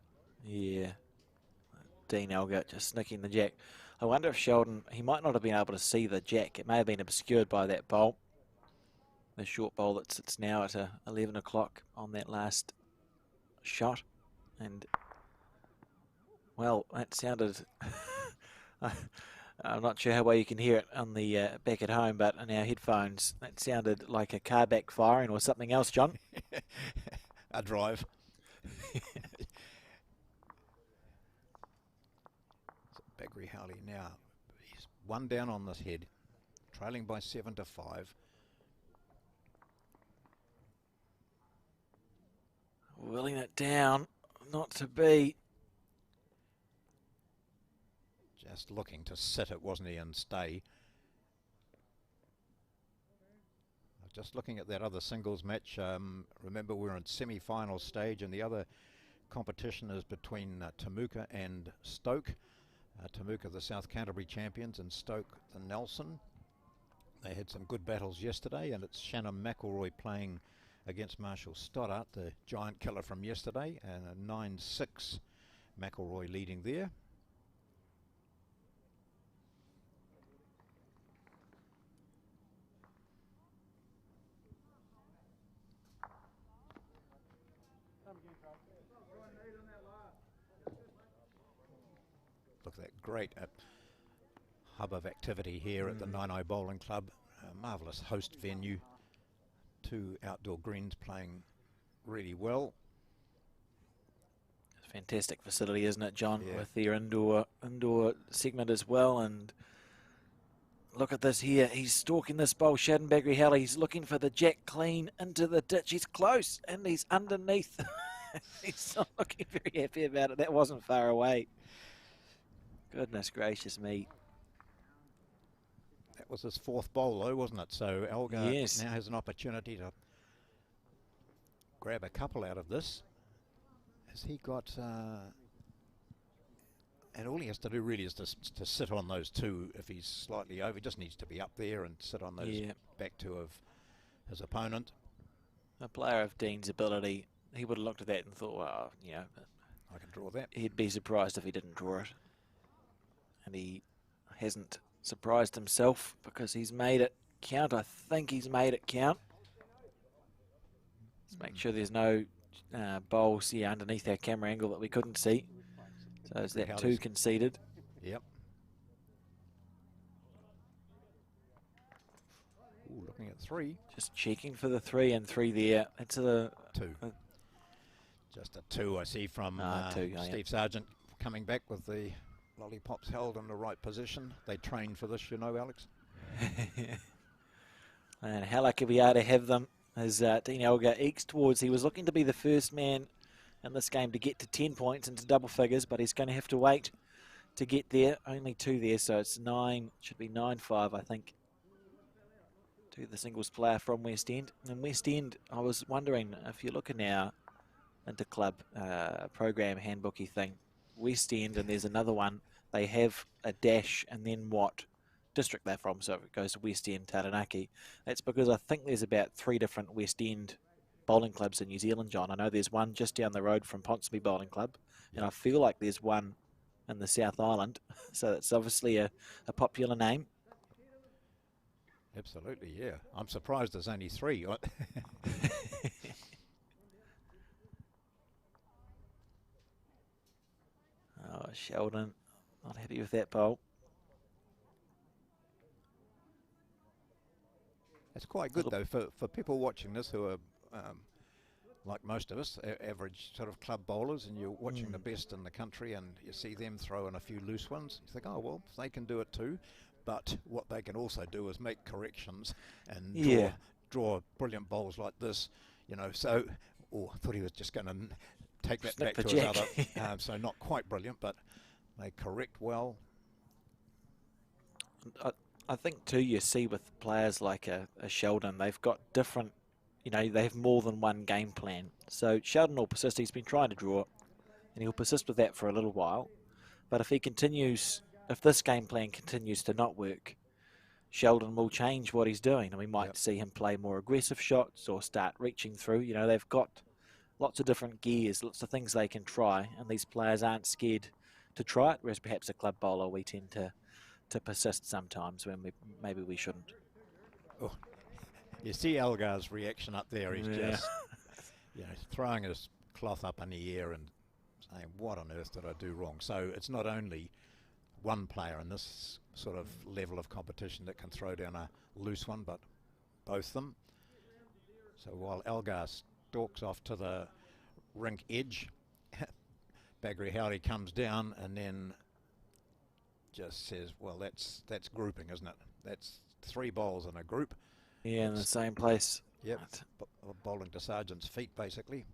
Yeah. Dean Elgar just snicking the jack. I wonder if Sheldon, he might not have been able to see the jack. It may have been obscured by that bowl. The short bowl that sits now at 11 o'clock on that last shot. And, well, that sounded... I'm not sure how well you can hear it on the back at home, but in our headphones, that sounded like a car backfiring or something else, John. A drive. Bagri Howley now. He's 1 down on this head, trailing by 7-5. Willing it down, not to be. Just looking to sit it, wasn't he, and stay. Just looking at that other singles match, remember we're in semi-final stage and the other competition is between Temuka and Stoke. Temuka, the South Canterbury champions, and Stoke, the Nelson. They had some good battles yesterday, and it's Shannon McElroy playing against Marshall Stoddart, the giant killer from yesterday, and a 9-6 McElroy leading there. Look at that great hub of activity here at the Naenae Bowling Club. A marvellous host venue. 2 outdoor greens playing really well. Fantastic facility, isn't it, John? Yeah. With their indoor segment as well. And look at this here. He's stalking this bowl, Shadden Bagri Halley. He's looking for the jack clean into the ditch. He's close and he's underneath. He's not looking very happy about it. That wasn't far away. Goodness gracious me. That was his 4th bowl though, wasn't it? So Elgar Yes. now has an opportunity to grab a couple out of this. Has he got... and all he has to do really is to sit on those 2. If he's slightly over, he just needs to be up there and sit on those back 2 of his opponent. A player of Dean's ability, he would have looked at that and thought, well, you know, I can draw that. he'd be surprised if he didn't draw it. And he hasn't surprised himself because he's made it count. I think he's made it count. Let's make sure there's no bowls here underneath our camera angle that we couldn't see. So is that 2 conceded? Yep. Ooh, looking at 3. Just checking for the 3 and 3 there. It's a 2. Just a 2 I see from 2, Steve Sargent coming back with the lollipops held in the right position. They trained for this, you know, Alex. And how lucky we are to have them as Dean Elgar ekes towards. He was looking to be the first man in this game to get to 10 points into double figures, but he's going to have to wait to get there. Only 2 there, so it's 9, should be 9-5, I think, to the singles player from West End. And West End, I was wondering if you look in our Interclub program handbooky thing, West End, and there's another one, they have a dash and then what district they're from, so it goes to West End, Taranaki. That's because I think there's about 3 different West End bowling clubs in New Zealand, John. I know there's one just down the road from Ponsonby Bowling Club, and I feel like there's one in the South Island, so it's obviously a popular name. Absolutely, yeah. I'm surprised there's only 3. Oh, Sheldon, not happy with that bowl. It's quite good though for people watching this who are like most of us, average sort of club bowlers, and you're watching the best in the country, and you see them throw in a few loose ones. You think, oh well, they can do it too. But what they can also do is make corrections and draw brilliant bowls like this. You know, so I thought he was just going to take that back to his other. So not quite brilliant, but they correct well. I think too, you see with players like a Sheldon, they've got different, you know, they have more than one game plan. So Sheldon will persist. He's been trying to draw, and he'll persist with that for a little while. But if he continues, if this game plan continues to not work, Sheldon will change what he's doing, and we might see him play more aggressive shots or start reaching through. You know, they've got lots of different gears, lots of things they can try, and these players aren't scared to try it, whereas perhaps a club bowler, we tend to persist sometimes when maybe we shouldn't. Oh, you see Elgar's reaction up there. He's just, you know, throwing his cloth up in the air and saying, what on earth did I do wrong? So it's not only one player in this sort of level of competition that can throw down a loose one, but both of them. So while Elgar stalks off to the rink edge, Bagri Howley comes down and then just says, well, that's grouping, isn't it? That's 3 bowls in a group. Yeah, in the same place. Yep, bowling to Sargent's feet, basically.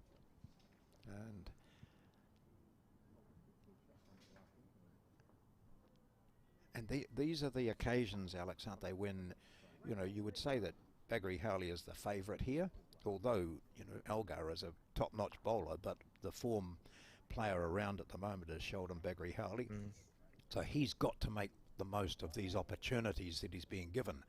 And these are the occasions, Alex, aren't they, when, you know, you would say that Bagri Howley is the favourite here, although, you know, Elgar is a top-notch bowler, but the form player around at the moment is Sheldon Bagri Howley. So he's got to make the most of these opportunities that he's being given.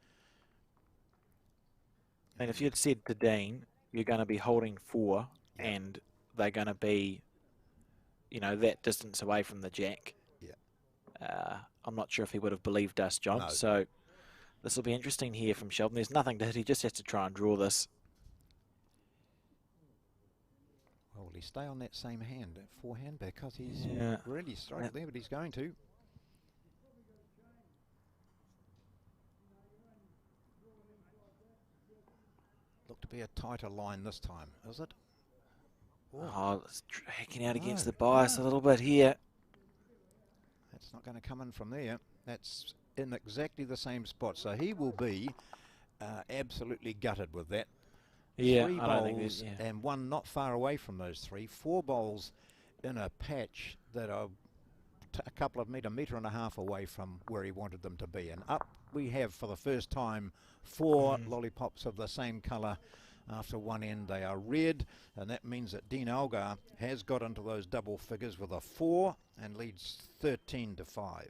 And if you'd said to Dean, you're going to be holding 4 and they're going to be, you know, that distance away from the jack, I'm not sure if he would have believed us, John. No. So this will be interesting here from Sheldon. There's nothing to hit. He just has to try and draw this. Well, will he stay on that same hand, that forehand? Because he's really struggled there, but he's going to. Look to be a tighter line this time, is it? Oh, it's dragging out against the bias a little bit here. That's not going to come in from there. That's in exactly the same spot. So he will be absolutely gutted with that. Yeah, 3 I don't think bowls and one not far away from those 3. 4 bowls in a patch that are a couple of metre and a half away from where he wanted them to be. And up we have, for the first time, 4 lollipops of the same colour. After one end they are red, and that means that Dean Elgar has got into those double figures with a 4 and leads 13-5.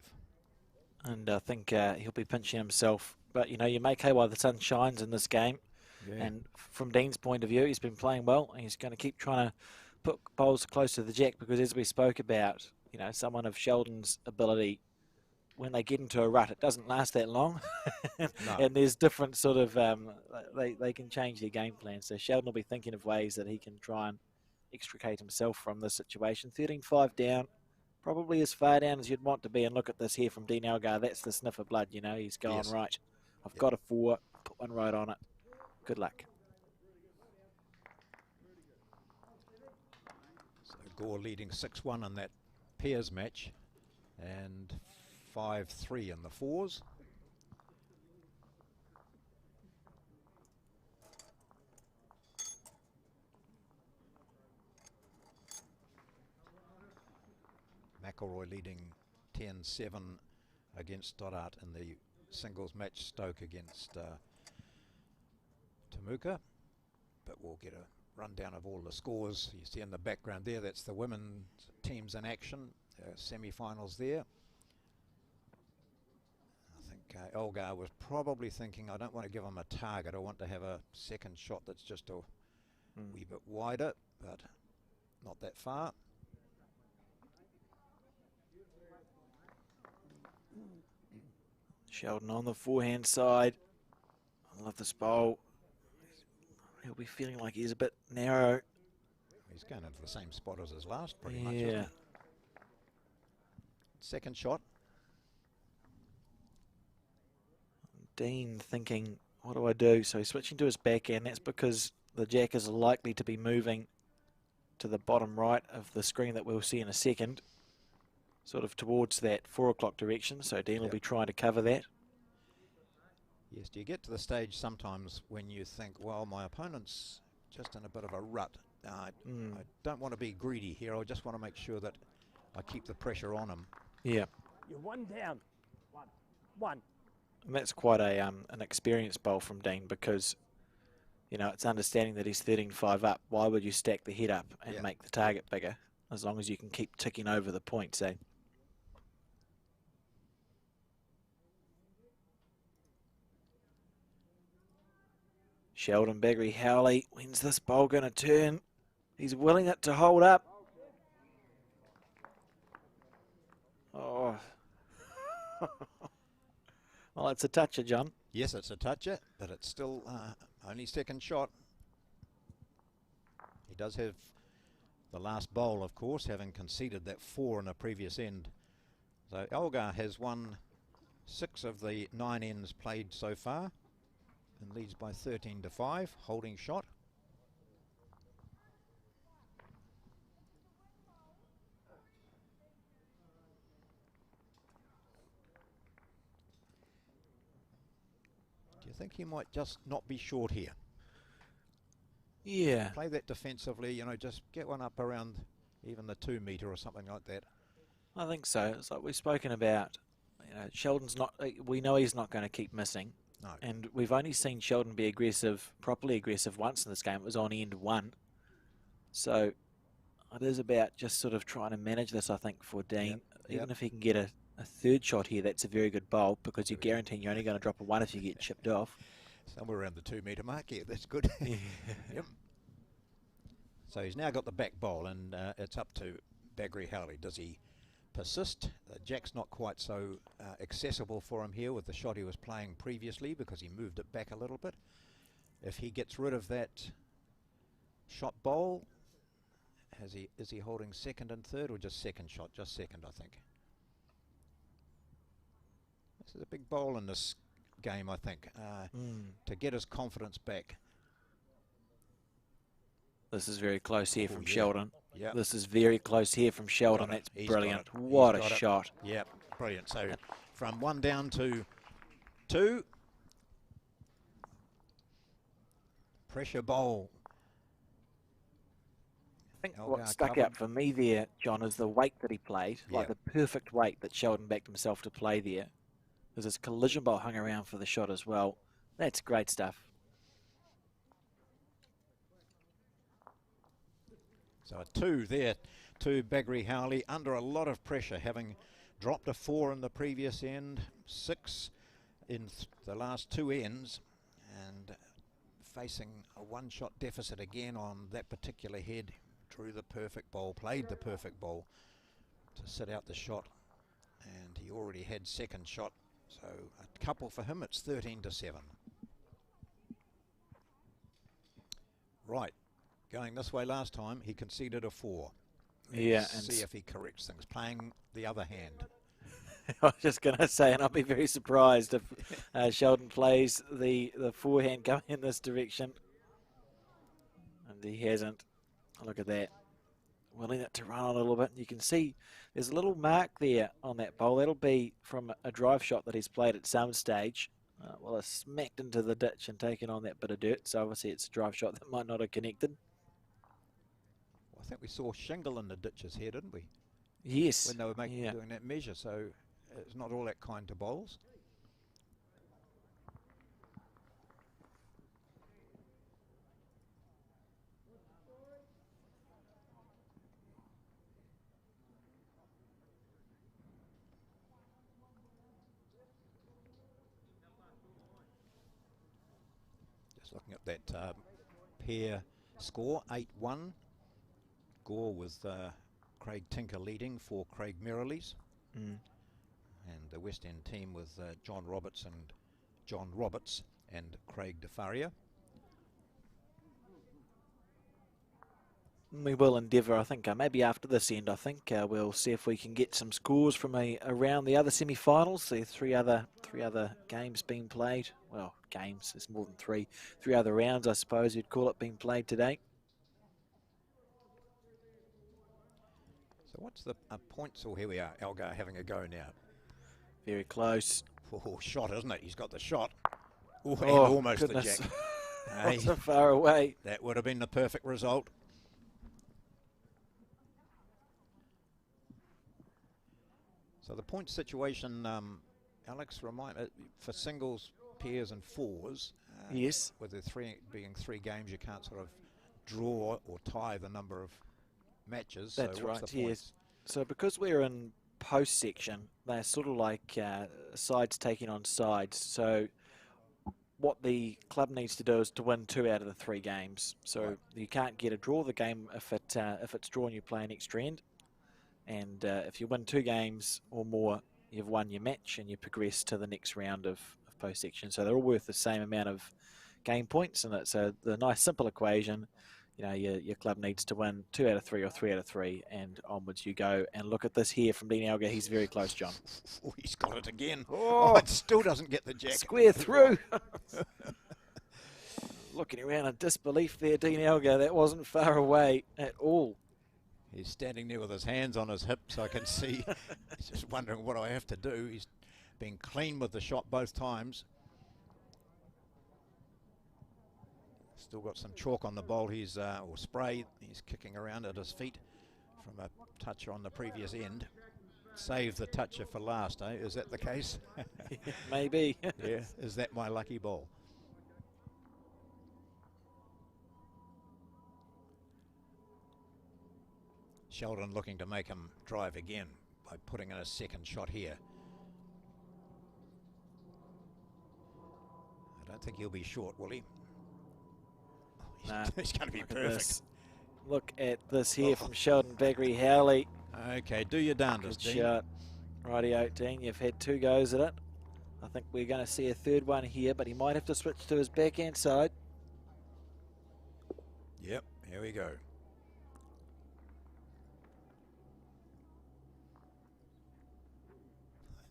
And I think he'll be pinching himself. But, you know, you make hay while the sun shines in this game. Yeah. And from Dean's point of view, he's been playing well. And he's going to keep trying to put bowls close to the jack because, as we spoke about, you know, someone of Sheldon's ability, when they get into a rut, it doesn't last that long. And there's different sort of, they can change their game plan. So Sheldon will be thinking of ways that he can try and extricate himself from this situation. 13-5 down, probably as far down as you'd want to be. And look at this here from Dean Elgar. That's the sniff of blood, you know. He's going, right, I've got a 4, put one right on it. Good luck. So Gore leading 6-1 in that pairs match and 5-3 in the 4s. McElroy leading 10-7 against Stoddart in the singles match. Stoke against Temuka. But we'll get a rundown of all the scores. You see in the background there, that's the women's teams in action. Semi-finals there. I think Elgar was probably thinking, I don't want to give him a target. I want to have a second shot that's just a wee bit wider, but not that far. Sheldon on the forehand side. I love this bowl. He'll be feeling like he's a bit narrow. He's going into the same spot as his last, pretty much, isn't he? Second shot. Dean thinking, what do I do? So he's switching to his backhand. That's because the jack is likely to be moving to the bottom right of the screen that we'll see in a second, sort of towards that 4 o'clock direction. So Dean will be trying to cover that. Yes, do you get to the stage sometimes when you think, well, my opponent's just in a bit of a rut. I don't want to be greedy here. I just want to make sure that I keep the pressure on him. Yeah. You're one down. One. And that's quite a an experienced bowl from Dean, because, you know, it's understanding that he's 13-5 up. Why would you stack the head up and make the target bigger, as long as you can keep ticking over the points, eh? Sheldon Baggery Howley, when's this bowl going to turn? He's willing it to hold up. Oh. Well, it's a toucher, John. Yes, it's a toucher, but it's still only second shot. He does have the last bowl, of course, having conceded that 4 in the previous end. So Elgar has won 6 of the 9 ends played so far and leads by 13-5, holding shot. Do you think he might just not be short here? Yeah. Play that defensively, you know, just get one up around even the 2 metre or something like that. I think so. It's like we've spoken about. You know, Sheldon's not. We know he's not going to keep missing. No. And we've only seen Sheldon be aggressive, properly aggressive, once in this game. It was on end 1. So it is about just sort of trying to manage this, I think, for Dean. Even if he can get a third shot here, that's a very good bowl, because you're guaranteeing you're only going to drop a 1 if you get chipped off. Somewhere around the 2 metre mark, yeah, that's good. Yep. So he's now got the back bowl, and it's up to Baggery Howley. Does he persist? Jack's not quite so accessible for him here with the shot he was playing previously, because he moved it back a little bit. If he gets rid of that shot bowl, is he holding second and third, or just second shot? Just second, I think. This is a big bowl in this game, I think, to get his confidence back. This is very close here from Sheldon. Yeah. This is very close here from Sheldon. That's brilliant. What a shot. Yeah, brilliant. So from 1 down to 2. Pressure bowl. I think what stuck out for me there, John, is the weight that he played, like the perfect weight that Sheldon backed himself to play there. There's this collision bowl hung around for the shot as well. That's great stuff. So a 2 there to Baggery Howley, under a lot of pressure, having dropped a 4 in the previous end, 6 in the last 2 ends, and facing a 1-shot deficit again on that particular head. Drew the perfect bowl, played the perfect bowl to sit out the shot, and he already had second shot, so a couple for him. It's 13-7. Right, going this way last time, he conceded a 4. Let's see if he corrects things, playing the other hand. I was just going to say, and I'll be very surprised if Sheldon plays the forehand going in this direction. And he hasn't. Look at that. Willing it to run on a little bit. You can see there's a little mark there on that bowl. That'll be from a drive shot that he's played at some stage. Well, it's smacked into the ditch and taken on that bit of dirt. So obviously it's a drive shot that might not have connected. Well, I think we saw shingle in the ditches here, didn't we? Yes. When they were doing that measure. So it's not all that kind to bowls. Looking at that pair score, 8-1. Gore with Craig Tinker leading for Craig Merrilies. And the West End team with John Roberts and Craig DeFaria. We will endeavour, I think, maybe after this end, I think we'll see if we can get some scores from around the other semi-finals. There are three other games being played. Well, games, there's more than three. 3 other rounds, I suppose you'd call it, being played today. So what's the points? Oh, here we are. Elgar having a go now. Very close. Oh, shot, isn't it? He's got the shot. Oh, and Oh, almost goodness. the jack. Not so far away. That would have been the perfect result. So the point situation, Alex, remind for singles, pairs and fours. Yes. With the being three games, you can't sort of draw or tie the number of matches. That's so what's right, the points? yes. So because we're in post section, they're sort of like sides taking on sides. So what the club needs to do is to win 2 out of the 3 games. So Right. you can't get a draw the game if it's drawn, you play an extra end. And if you win 2 games or more, you've won your match and you progress to the next round of post section. So they're all worth the same amount of game points, and it's the nice simple equation. You know, your club needs to win 2 out of 3 or 3 out of 3, and onwards you go. And look at this here from Dean Elgar. He's very close, John. Oh, he's got it again. Oh, Oh, it still doesn't get the jack. Square through. Looking around in disbelief there, Dean Elgar. That wasn't far away at all. He's standing there with his hands on his hips. I can see. He's just wondering what I have to do. He's been clean with the shot both times. Still got some chalk on the bowl. He's or spray. He's kicking around at his feet from a toucher on the previous end. Save the toucher for last, eh? Is that the case? Maybe. Yeah. Is that my lucky ball? Sheldon looking to make him drive again by putting in a second shot here. I don't think he'll be short, will he? Oh, Nah, he's going to be look at perfect. this. Look at this here from Sheldon Baggery Howley. Okay, do your darndest, Good Dean. shot. Rightio, Dean. You've had 2 goes at it. I think we're going to see a third one here, but he might have to switch to his backhand side. Yep, here we go.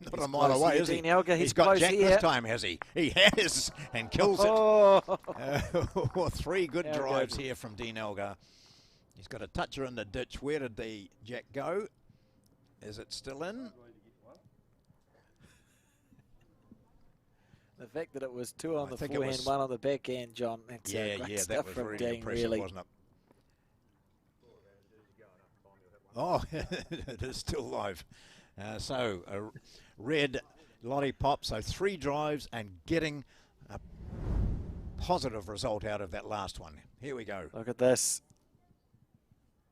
Not He's a mile close away, here, is he? Dean Elgar. He's He's got close jack here. this time, has he? He has, and kills it. Oh. 3 good Elgar. drives here from Dean Elgar. He's got a toucher in the ditch. Where did the jack go? Is it still in? The fact that it was 2 on I the think it forehand, was- 1 on the backhand, John. That's Yeah, great yeah, stuff that was from really Dean, impressive, really. wasn't it? Oh, it is still live. So a red lollipop. So 3 drives and getting a positive result out of that last one. Here we go. Look at this.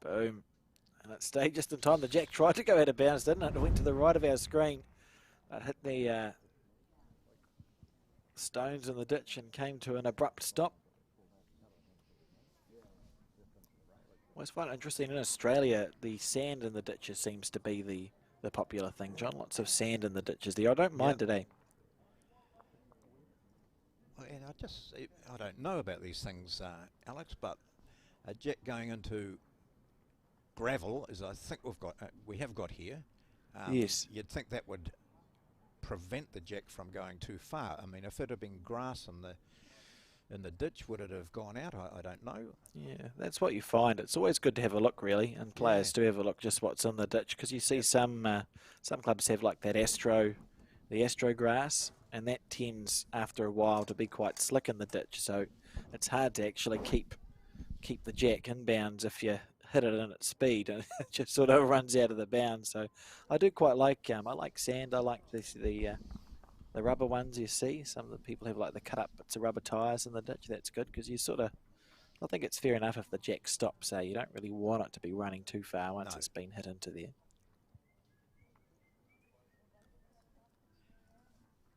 Boom. And it stayed just in time. The jack tried to go out of bounds, didn't it? It went to the right of our screen. It hit the stones in the ditch and came to an abrupt stop. Always find it interesting in Australia, the sand in the ditches seems to be the popular thing, John. Lots of sand in the ditches there. I don't mind today. Well, and I don't know about these things, Alex, but a jack going into gravel, as I think we have got here. Yes. You'd think that would prevent the jack from going too far. I mean, if it had been grass in the ditch, would it have gone out? I don't know. Yeah, that's what you find. It's always good to have a look, really, and players do have a look just what's in the ditch, because you see some clubs have like that the astro grass, and that tends after a while to be quite slick in the ditch. So it's hard to actually keep the jack in bounds if you hit it in its speed, and it just sort of runs out of the bounds. So I do quite like I like sand. I like the rubber ones you see. Some of the people have like the cut up bits of rubber tyres in the ditch. That's good because you sort of, I think it's fair enough if the jack stops. You don't really want it to be running too far once it's been hit into there.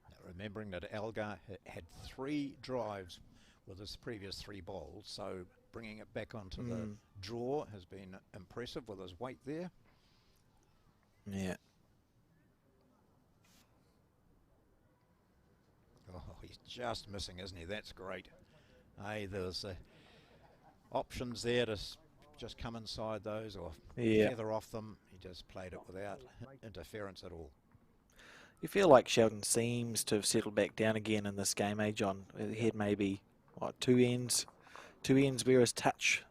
Now, remembering that Elgar had 3 drives with his previous 3 bowls, so bringing it back onto the draw has been impressive with his weight there. Yeah. Oh, he's just missing, isn't he? That's great. Hey, there's options there to just come inside those or feather off them. He just played it without interference at all. You feel like Sheldon seems to have settled back down again in this game, eh, John? He had maybe, what, two ends where his touch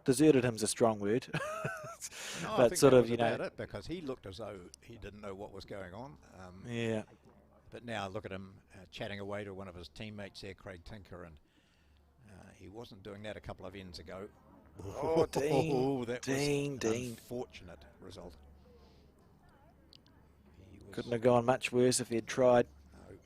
deserted him's a strong word. No, I but think sort that of, was you know, about it, because he looked as though he didn't know what was going on. yeah. But now look at him chatting away to one of his teammates there, Craig Tinker, and he wasn't doing that a couple of ends ago. Oh, Dean, That Dean, was an Dean. unfortunate result. Couldn't have gone much worse if he had tried. No.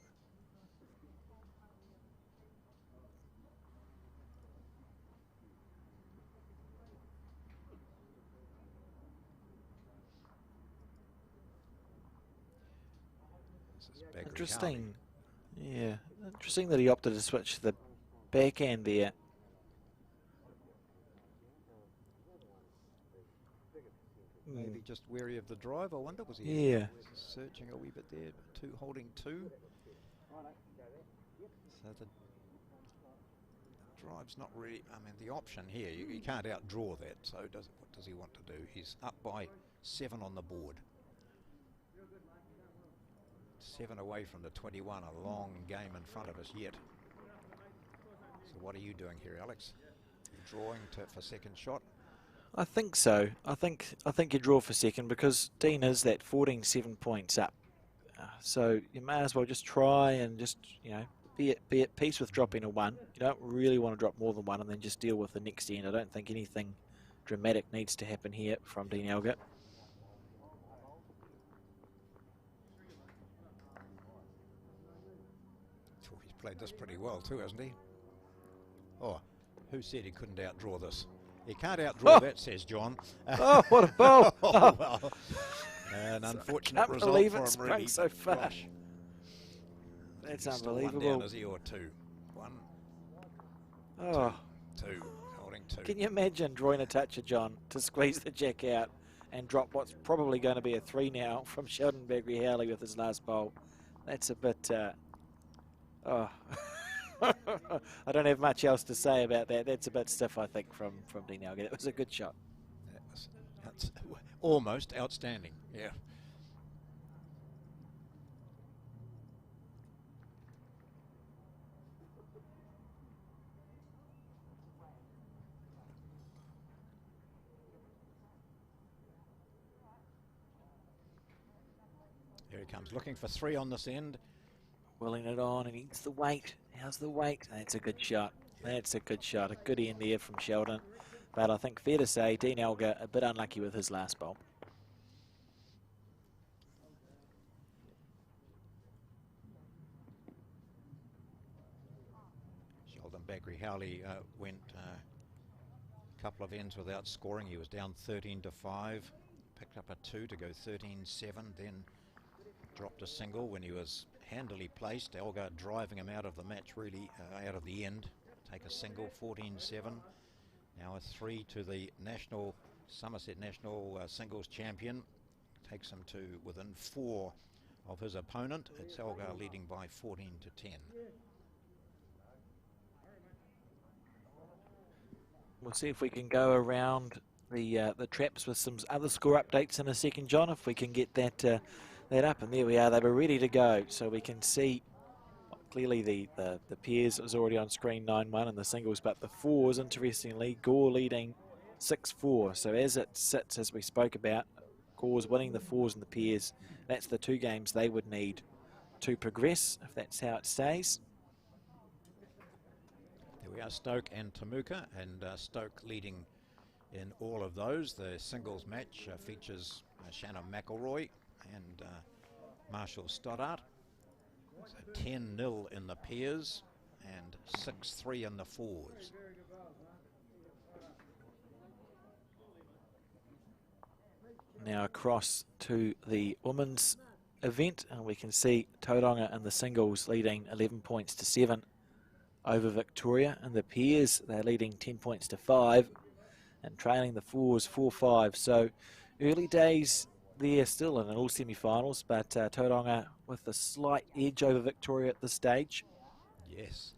This is Bagri Interesting. Yeah, interesting that he opted to switch to the backhand there. Maybe just wary of the drive, I wonder. Was he Yeah. searching a wee bit there? Holding two. So the drive's not really, I mean, the option here, you can't outdraw that. So what does he want to do? He's up by 7 on the board. 7 away from the 21, a long game in front of us yet. So what are you doing here, Alex? You're drawing for second shot? I think so. I think you draw for second because Dean is that 14-7 points up. So you may as well just try and just, you know, be at peace with dropping a 1. You don't really want to drop more than 1 and then just deal with the next end. I don't think anything dramatic needs to happen here from Dean Elgar. Oh, he's played this pretty well too, hasn't he? Oh, who said he couldn't outdraw this? He can't outdraw that, says John. Oh, what a bowl! Oh, well. An unfortunate result believe for it him, sprang really. so far. Gosh. That's He's still unbelievable. one down, is he, or 2? 1, Oh, 2, holding 2. can you imagine drawing a touch of John to squeeze the jack out and drop what's probably going to be a 3 now from Sheldon Bagri Howley with his last bowl? That's a bit. Oh. I don't have much else to say about that. That's a bit stiff, I think, from Dean Elgar. It was a good shot. That's almost outstanding, yeah. Here he comes, looking for 3 on this end. Willing it on, and he's the weight. How's the weight? That's a good shot. That's a good shot. A good end there from Sheldon. But I think fair to say, Dean Elgar a bit unlucky with his last bowl. Sheldon Bagri Howley went a couple of ends without scoring. He was down 13-5, picked up a 2 to go 13-7, then dropped a single when he was handily placed. Elgar driving him out of the match, really out of the end. Take a single, 14-7. Now a 3 to the Somerset National Singles Champion. Takes him to within 4 of his opponent. It's Elgar leading by 14-10. We'll see if we can go around the traps with some other score updates in a second, John, if we can get that up. And there we are. They were ready to go. So we can see clearly the pairs was already on screen 9-1 and the singles, but the fours, interestingly, Gore leading 6-4. So as it sits, as we spoke about, Gore's winning the fours and the pairs. That's the 2 games they would need to progress, if that's how it stays. There we are, Stoke and Temuka, and Stoke leading in all of those. The singles match features Shannon McElroy and Marshall Stoddart. So 10-0 in the pairs and 6-3 in the fours. Now across to the women's event, and we can see Tauranga in the singles leading 11 points to 7 over Victoria. And the pairs, they're leading 10 points to 5 and trailing the fours 4-5. So early days there still in all semi-finals, but Tauranga with a slight edge over Victoria at this stage. Yes.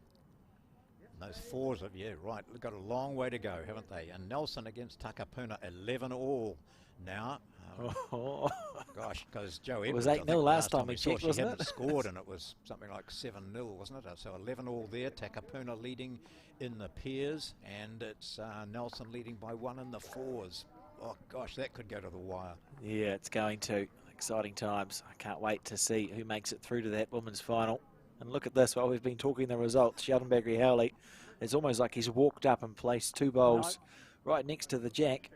And those fours have, yeah, right, they've got a long way to go, haven't they? And Nelson against Takapuna, 11-all now. Oh. Gosh, because Joe Edwards, It was 8-0 last time we checked, she wasn't hadn't it? scored, and it was something like 7-0, wasn't it? So 11-all there. Takapuna leading in the pairs, and it's Nelson leading by 1 in the fours. Oh gosh, that could go to the wire. Yeah, it's going to. Exciting times. I can't wait to see who makes it through to that women's final. And look at this, while we've been talking the results, Sheldon Bagri-Howley, it's almost like he's walked up and placed two bowls right next to the jack.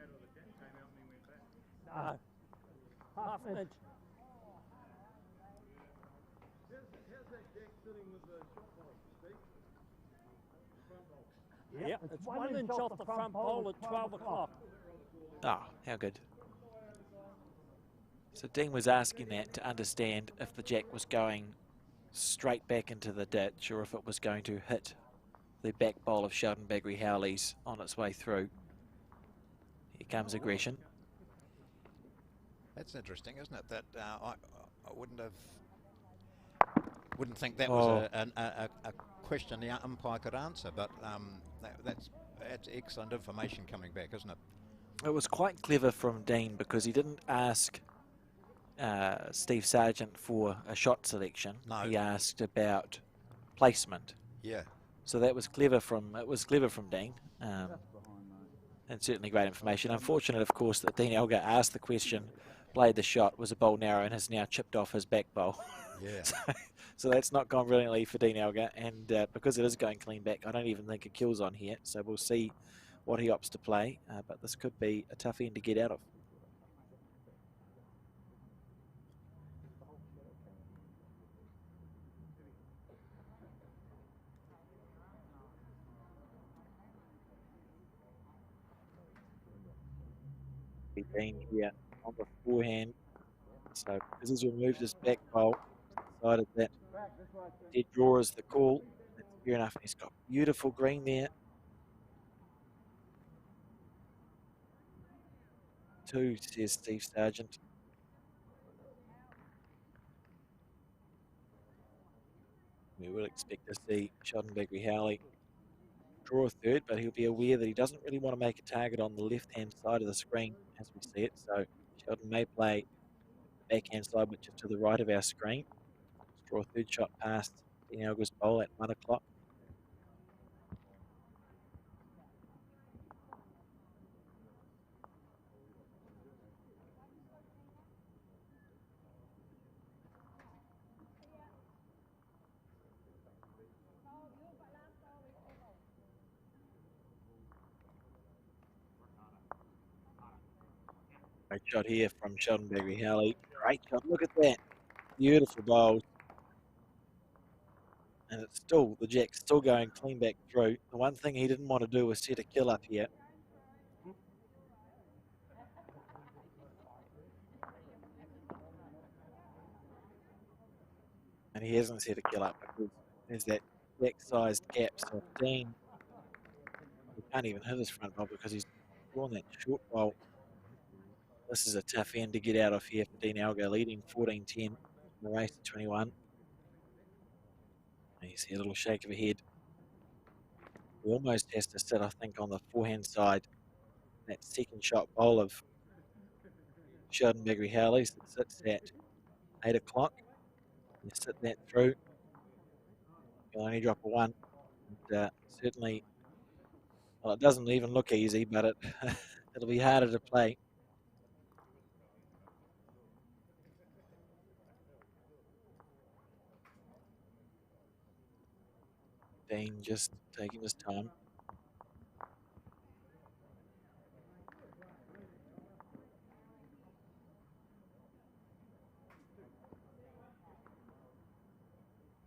No. Half an inch. Yep, it's 1 inch off the front pole at 12 o'clock. Oh, how good. So Dean was asking that to understand if the jack was going straight back into the ditch or if it was going to hit the back bowl of Sheldon Bagri-Howley's on its way through. Here comes aggression. That's interesting, isn't it? That I wouldn't think that was a question the umpire could answer, but that's excellent information coming back, isn't it? It was quite clever from Dean because he didn't ask Steve Sargent for a shot selection. No. He asked about placement. Yeah. So that was clever from Dean, and certainly great information. Unfortunate, of course, that Dean Elgar asked the question, played the shot, was a bowl narrow, and has now chipped off his back bowl. Yeah. So that's not gone brilliantly for Dean Elgar, and because it is going clean back, I don't even think a kill's on here. So we'll see what he opts to play, but this could be a tough end to get out of. Dean here on the forehand. So because he's removed his back bowl, decided that dead draw is the call. That's fair enough. He's got beautiful green there. Two, says Steve Sargent. We will expect to see Sheldon Bagri-Howley draw a third, but he'll be aware that he doesn't really want to make a target on the left-hand side of the screen as we see it. So Sheldon may play the backhand side, which is to the right of our screen. Draw a third shot past Dean Elgar's bowl at 1 o'clock. Great shot here from Sheldon Bagri-Howley. Great shot. Look at that. Beautiful bowls. And it's still, the jack's still going clean back through. The one thing he didn't want to do was set a kill up here. And he hasn't set a kill up because there's that jack-sized gap. So Dean, he can't even hit his front bowl because he's drawn that short bowl. This is a tough end to get out of here for Dean Elgar, leading 14-10 in the race to 21. You see a little shake of a head. He almost has to sit, I think, on the forehand side. That second shot bowl of Sheldon Bagri-Howley that sits at 8 o'clock. You sit that through, you'll only drop a one. And, certainly, well, it doesn't even look easy, but it'll be harder to play. Dean just taking his time.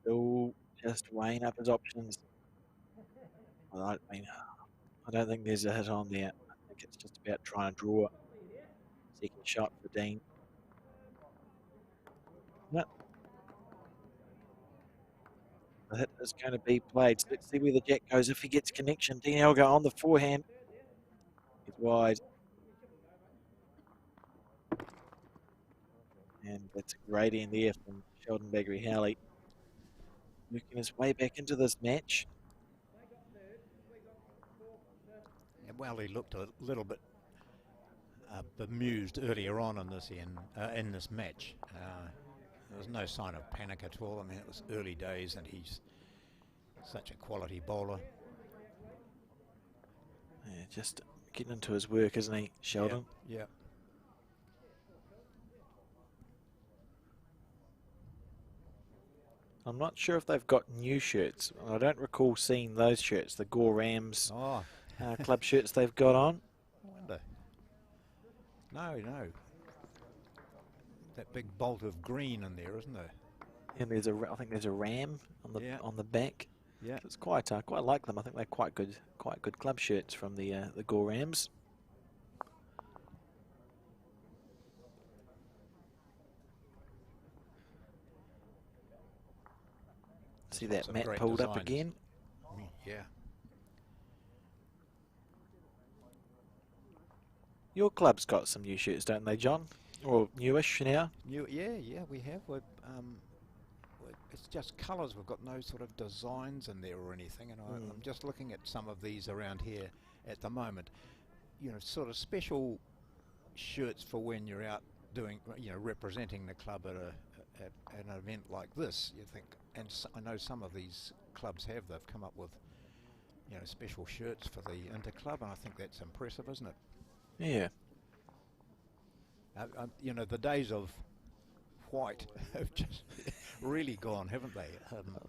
Still just weighing up his options. Well, I don't think there's a hit on there. I think it's just about trying to draw. Second shot for Dean. Yep. The hit is going to be played. So let's see where the jack goes if he gets connection. Dean Elgar on the forehand. He's wide. And that's a great end there from Sheldon Bagri-Howley. Working his way back into this match. Yeah, well, he looked a little bit bemused earlier on in this match. There was no sign of panic at all. I mean, it was early days, and he's such a quality bowler. Yeah, just Getting into his work, isn't he, Sheldon? Yeah. I'm not sure if they've got new shirts. I don't recall seeing those shirts, the Gore Rams club shirts they've got on. I wonder. No. That big bolt of green in there, isn't there? And I think there's a ram on the back. Yeah. It's quite like them. I think they're quite good club shirts from the Gore Rams. See that mat pulled up again. Yeah. Your club's got some new shirts, don't they, John? Or newish now? Yeah, we have. It's just colours. We've got no sort of designs in there or anything. And I'm just looking at some of these around here at the moment. You know, sort of special shirts for when you're out doing, representing the club at an event like this. You think, and I know some of these clubs have. They've come up with, special shirts for the Interclub, and I think that's impressive, isn't it? Yeah. The days of white have just really gone, haven't they?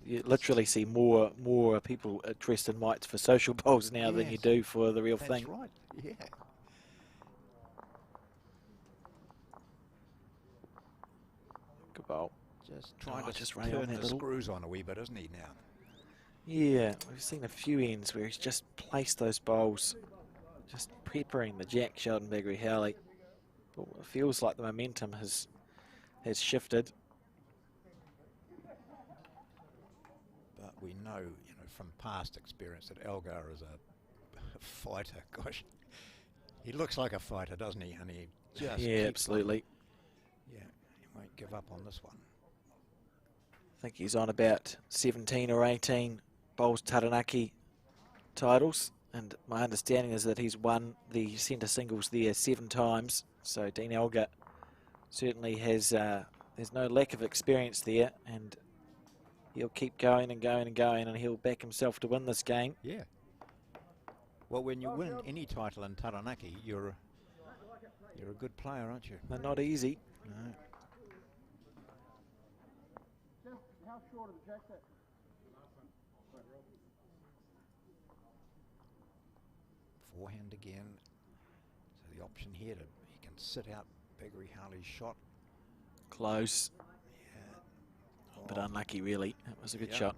You literally see more people dressed in whites for social bowls now than you do for the real thing. That's right, yeah. Good bowl. Just trying to just turn the screws on a wee bit, isn't he, now? Yeah, we've seen a few ends where he's just placed those bowls, just peppering the jack, Sheldon Baggery-Howley. It feels like the momentum has shifted. But we know, from past experience that Elgar is a fighter. Gosh, he looks like a fighter, doesn't he? And he just absolutely. Yeah, he won't give up on this one. I think he's on about 17 or 18 bowls Taranaki titles, and my understanding is that he's won the centre singles there 7 times. So Dean Elgar certainly has, there's no lack of experience there, and he'll keep going and going and going, and he'll back himself to win this game. Yeah. Well, when you win any title in Taranaki, you're a good player, aren't you? They're not easy. No. How short of the jack set? Forehand again. So the option here he can sit out Baggery-Howley's shot. Close. Yeah. But unlucky, really. That was a good shot.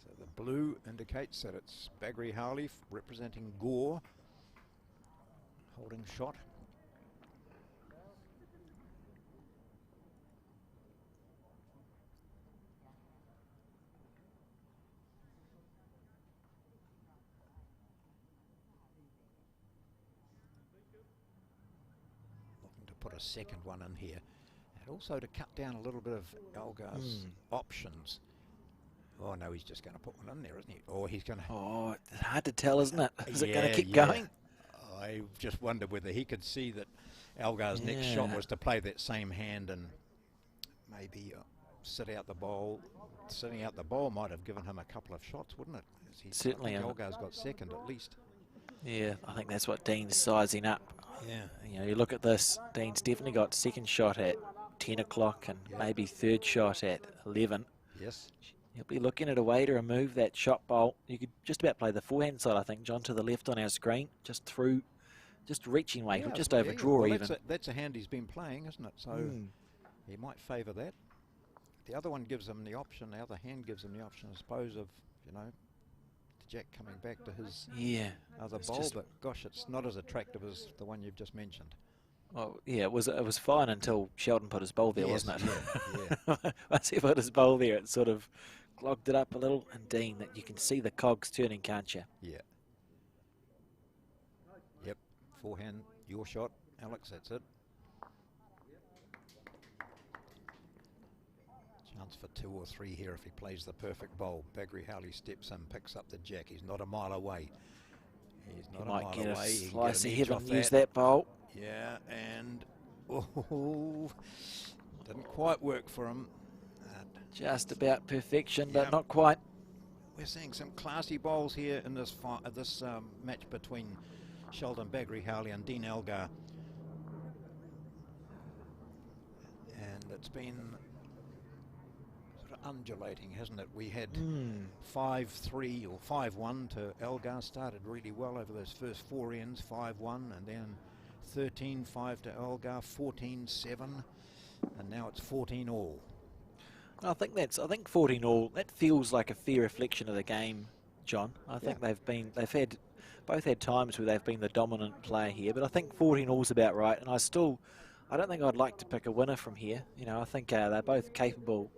So the blue indicates that it's Baggery-Howley representing Gore. Holding shot. Looking to put a second one in here. And also to cut down a little bit of Elgar's options. Oh no, he's just going to put one in there, isn't he? Or he's going to... Oh, it's hard to tell, isn't it? Is it going to keep going? I just wondered whether he could see that Elgar's next shot was to play that same hand and maybe sit out the bowl. Sitting out the bowl might have given him a couple of shots, wouldn't it? Certainly. Elgar's got second at least. Yeah, I think that's what Dean's sizing up. Yeah. You look at this, Dean's definitely got second shot at 10 o'clock and maybe third shot at 11. Yes. He'll be looking at a way to remove that shot bowl. You could just about play the forehand side, I think, John, to the left on our screen, just reaching way, just overdraw even. That's a hand he's been playing, isn't it? So he might favour that. The other one gives him the option, the other hand gives him the option, I suppose, of, the jack coming back to his other bowl, but gosh, it's not as attractive as the one you've just mentioned. Oh, yeah, it was fine until Sheldon put his bowl there, wasn't it? Yeah. Once he put his bowl there, it sort of clogged it up a little. And Dean, that you can see the cogs turning, can't you? Yeah. Yep. Forehand, your shot, Alex, that's it. Chance for 2 or 3 here if he plays the perfect bowl. Baggery-Howley steps in, picks up the jack. He's not a mile away. He's not a mile away. He might get a He can slice get an ahead edge and off use that bowl. Yeah, and didn't quite work for him. Just about perfection, Yeah. but not quite. We're seeing some classy bowls here in this match between Sheldon Bagri-Howley and Dean Elgar. And it's been sort of undulating, hasn't it? We had 5-3 or 5-1 to Elgar. Started really well over those first 4 ends, 5-1, and then 13-5 to Elgar, 14-7, and now it's 14-all. I think 14 all. That feels like a fair reflection of the game, John. I think they've had both had times where they've been the dominant player here, but I think 14 all's about right. And I don't think I'd like to pick a winner from here. You know, I think they're both capable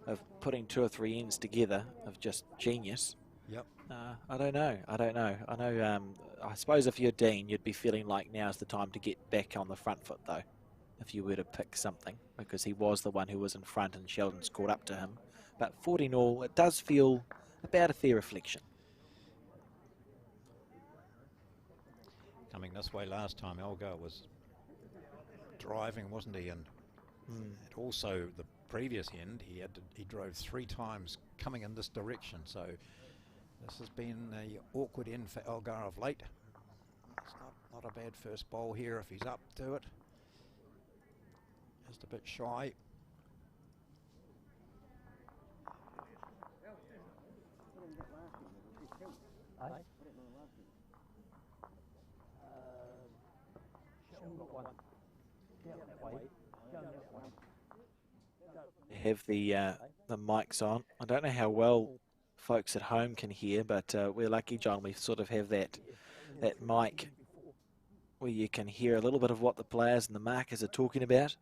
of putting 2 or 3 ends together of just genius. Yep. I don't know. I know. I suppose if you're Dean, you'd be feeling like now's the time to get back on the front foot, though. If you were to pick something, because he was the one who was in front and Sheldon scored up to him. But 14 all, it does feel about a fair reflection. Coming this way last time, Elgar was driving, wasn't he? And also the previous end, he drove 3 times coming in this direction. So this has been an awkward end for Elgar of late. It's not a bad first bowl here if he's up to it. Just a bit shy. Have the mics on. I don't know how well folks at home can hear, but we're lucky, John. We sort of have that mic where you can hear a little bit of what the players and the markers are talking about.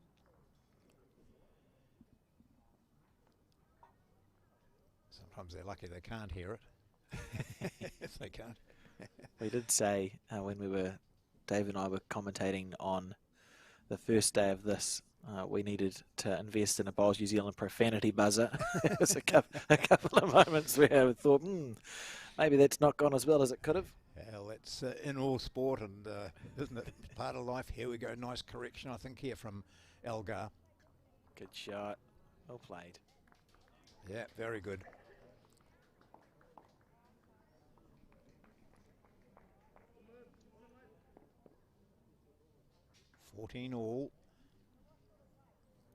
Sometimes they're lucky they can't hear it. If they can't. We did say when Dave and I were commentating on the first day of this, we needed to invest in a Bowls New Zealand profanity buzzer. There was a couple of moments where I thought, maybe that's not gone as well as it could have. Well, it's in all sport, and isn't it part of life? Here we go. Nice correction, I think, here from Elgar. Good shot. Well played. Yeah, very good. all.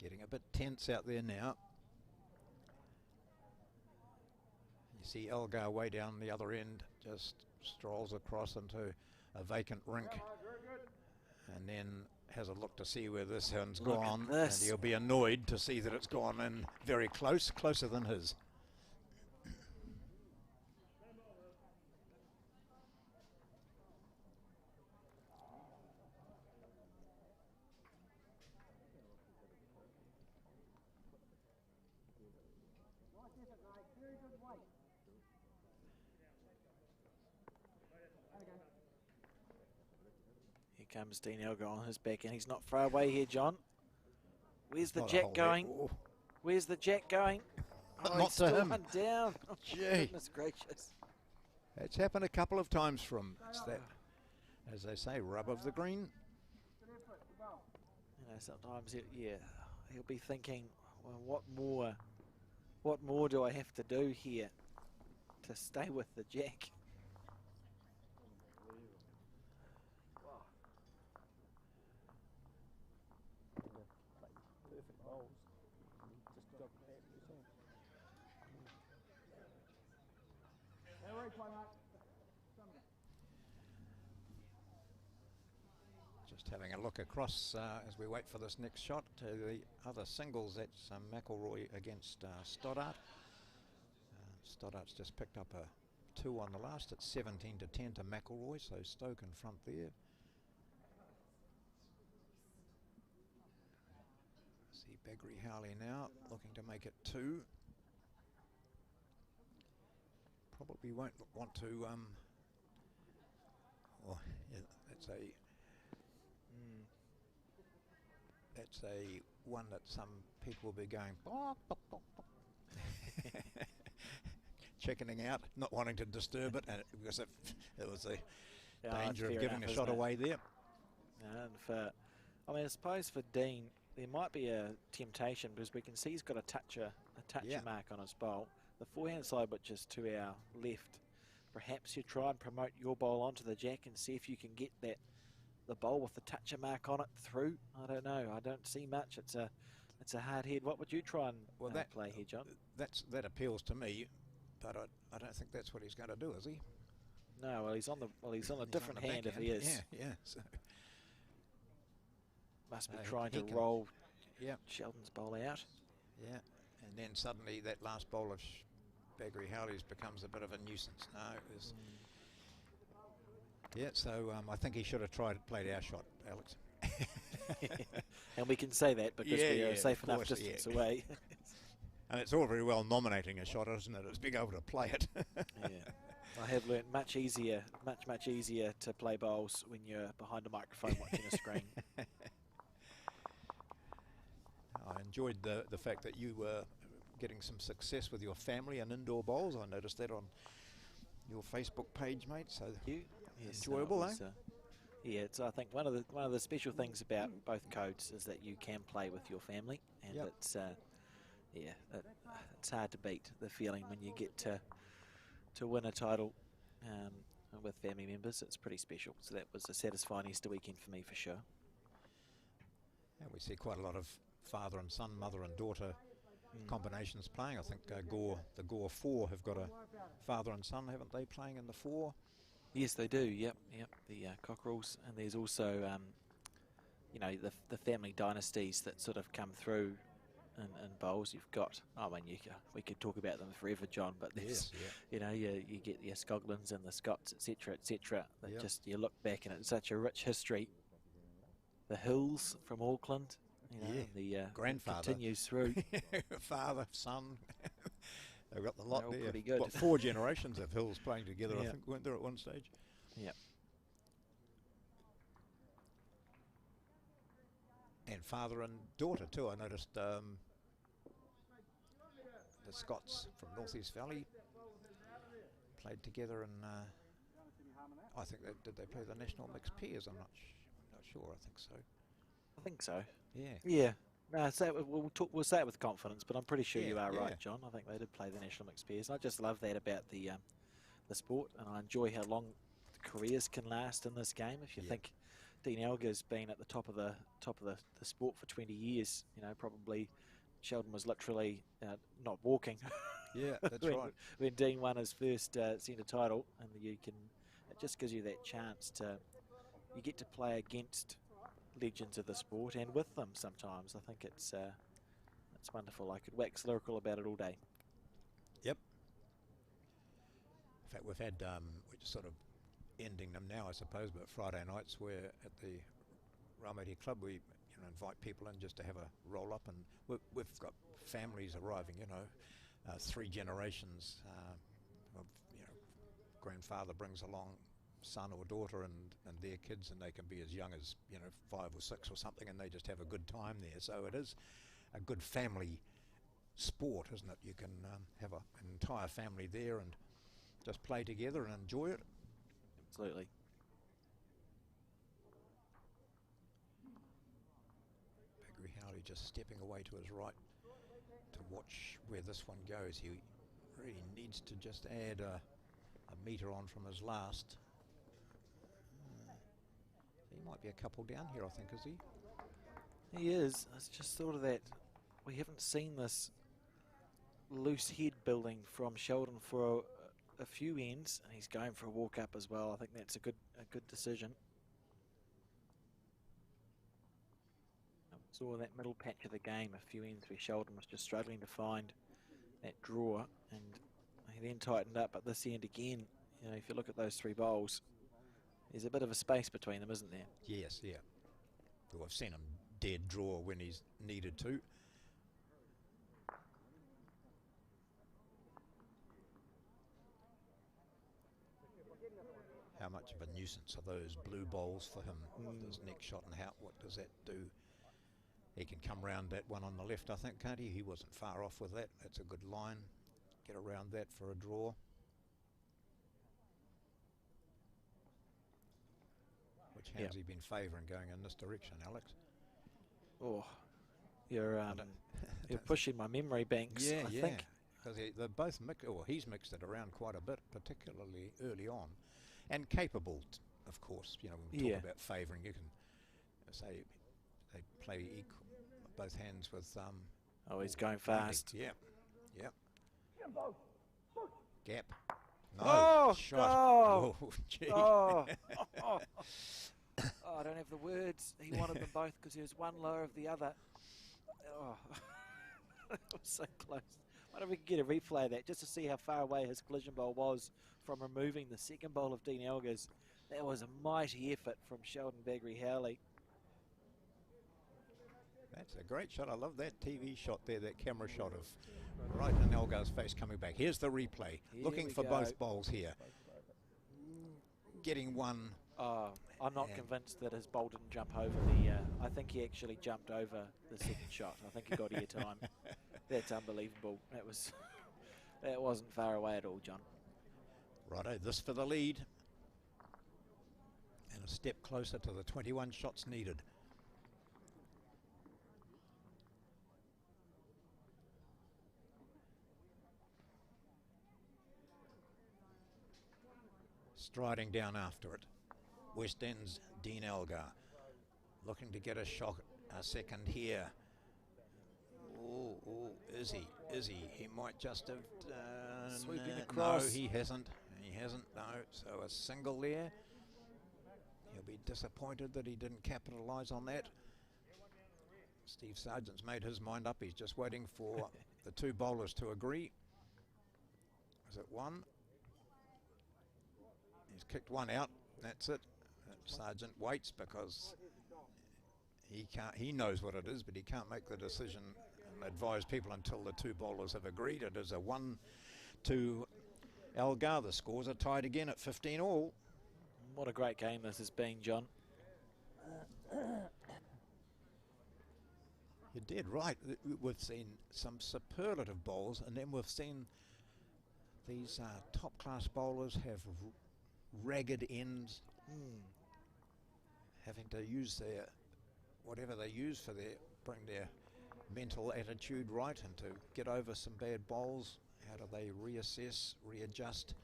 Getting a bit tense out there now. You see Elgar way down the other end, just strolls across into a vacant rink and then has a look to see where this one's gone, and he'll be annoyed to see that it's gone in very close, closer than his. Here comes Dean Elgar on his back, and he's not far away here, John. Where's the jack going? Where's the jack going? Oh, not to him. One down. Oh, gee. Goodness gracious. It's happened a couple of times from that, as they say, rub of the green. You know, sometimes, he'll be thinking, well, what more do I have to do here to stay with the jack? Just having a look across as we wait for this next shot to the other singles. That's McElroy against Stoddart. Stoddart's just picked up a 2 on the last. It's 17-10 to McElroy, so Stoke in front there. See Bagri-Howley now looking to make it 2. Probably won't want to. Well, yeah, that's a one that some people will be going chickening out, not wanting to disturb it, and because it was a danger of giving a shot away there. And I suppose for Dean, there might be a temptation because we can see he's got a toucher mark on his bowl. The forehand side, which is to our left, perhaps you try and promote your bowl onto the jack and see if you can get the bowl with the toucher mark on it through. I don't know. I don't see much. It's a hard head. What would you try and play here, John? That appeals to me, but I don't think that's what he's going to do, is he? No. Well, he's on a different hand if he is. Yeah. So must be trying to roll Sheldon's bowl out. Yeah, and then suddenly that last bowl of Baggery Howley's becomes a bit of a nuisance. No, it was. Yeah, so I think he should have played our shot, Alex. And we can say that because we are a safe enough distance away. And it's all very well nominating a shot, isn't it? It's being able to play it. Yeah. I have learnt much easier to play bowls when you're behind a microphone watching a screen. I enjoyed the fact that you were getting some success with your family and indoor bowls. I noticed that on your Facebook page, mate. So enjoyable, eh? Yeah, it's I think one of the special things about both codes is that you can play with your family, and it's it's hard to beat the feeling when you get to win a title with family members. It's pretty special. So that was a satisfying Easter weekend for me for sure. And we see quite a lot of father and son, mother and daughter combinations playing. I think the Gore 4 have got a father and son, haven't they, playing in the 4? Yes, they do. Yep. The Cockerells, and there's also the family dynasties that sort of come through in bowls. You've got we could talk about them forever, John. But there's you get the Scoglins and the Scots, etc. That just you look back and it's such a rich history. The Hills from Auckland. The grandfather continues through. Father, son. They've got the lot there. Pretty good. What, 4 generations of Hills playing together, I think, weren't there at one stage? Yeah. And father and daughter too. I noticed the Scots from North East Valley played together, and I think did they play the national mixed pairs? I'm not sure. I think so. I think so. Yeah. Yeah. No, we'll say it with confidence, but I'm pretty sure you are right, yeah. John. I think they did play the national mixed pairs. I just love that about the sport, and I enjoy how long the careers can last in this game. If you think Dean Elgar's been at the top of the sport for 20 years, probably Sheldon was literally not walking. Yeah, that's right. When Dean won his first centre title, and it just gives you that chance you get to play against legends of the sport and with them sometimes. I think it's wonderful. I could wax lyrical about it all day. Yep. In fact, we've had we're just sort of ending them now, I suppose, but Friday nights we're at the Raumati Club. We invite people in just to have a roll up, and we've got families arriving. 3 generations of grandfather brings along son or daughter and their kids, and they can be as young as 5 or 6 or something, and they just have a good time there. So it is a good family sport, isn't it? You can have an entire family there and just play together and enjoy it. Absolutely. Baggery Howley just stepping away to his right to watch where this one goes. He really needs to just add a metre on from his last. He might be a couple down here, I think, is he? He is. I just thought of that. We haven't seen this loose head building from Sheldon for a few ends, and he's going for a walk up as well. I think that's a good decision. I saw that middle patch of the game, a few ends where Sheldon was just struggling to find that draw, and he then tightened up at this end again. If you look at those 3 bowls, there's a bit of a space between them, isn't there? Yes, yeah. Well, I've seen him dead draw when he's needed to. How much of a nuisance are those blue bowls for him? His next shot, and what does that do? He can come round that one on the left, I think, can't he? He wasn't far off with that. That's a good line. Get around that for a draw. Which hands he been favouring going in this direction, Alex? Oh, You're pushing my memory banks. Yeah, I yeah. think. Because they're both he's mixed it around quite a bit, particularly early on, and capable, of course. You know, when we talk about favouring, you can say they play both hands with. Oh, he's going fast. Yep, yep. Gap. No. Oh, shot. oh, gee. oh, oh. Oh, I don't have the words. He wanted them both because he was one lower of the other. Oh, it was so close. I wonder if we could get a replay of that just to see how far away his collision bowl was from removing the second bowl of Dean Elgar's. That was a mighty effort from Sheldon Bagri-Howley. That's a great shot. I love that TV shot there, that camera shot of right in Elgar's face coming back. Here's the replay. Looking for both bowls here. Getting one. Oh, I'm not convinced that his bowl didn't jump over the... I think he actually jumped over the second shot. I think he got air time. That's unbelievable. That wasn't far away at all, John. Righto, this for the lead. And a step closer to the 21 shots needed. Striding down after it. West End's Dean Elgar. Looking to get a shot, a second here. Oh, is he? Is he? He might just have done... Swooping across. No, he hasn't. He hasn't, no. So a single there. He'll be disappointed that he didn't capitalise on that. Steve Sargent's made his mind up. He's just waiting for the two bowlers to agree. Is it one? He's kicked one out. That's it. Sargent waits because he can't. He knows what it is, but he can't make the decision and advise people until the two bowlers have agreed. It is a 1-2 Elgar. The scores are tied again at 15 all. What a great game this has been, John. You did right. We've seen some superlative bowls, and then we've seen these top-class bowlers have ragged ends, having to use their whatever they use for bring their mental attitude right and to get over some bad bowls. How do they reassess, readjust?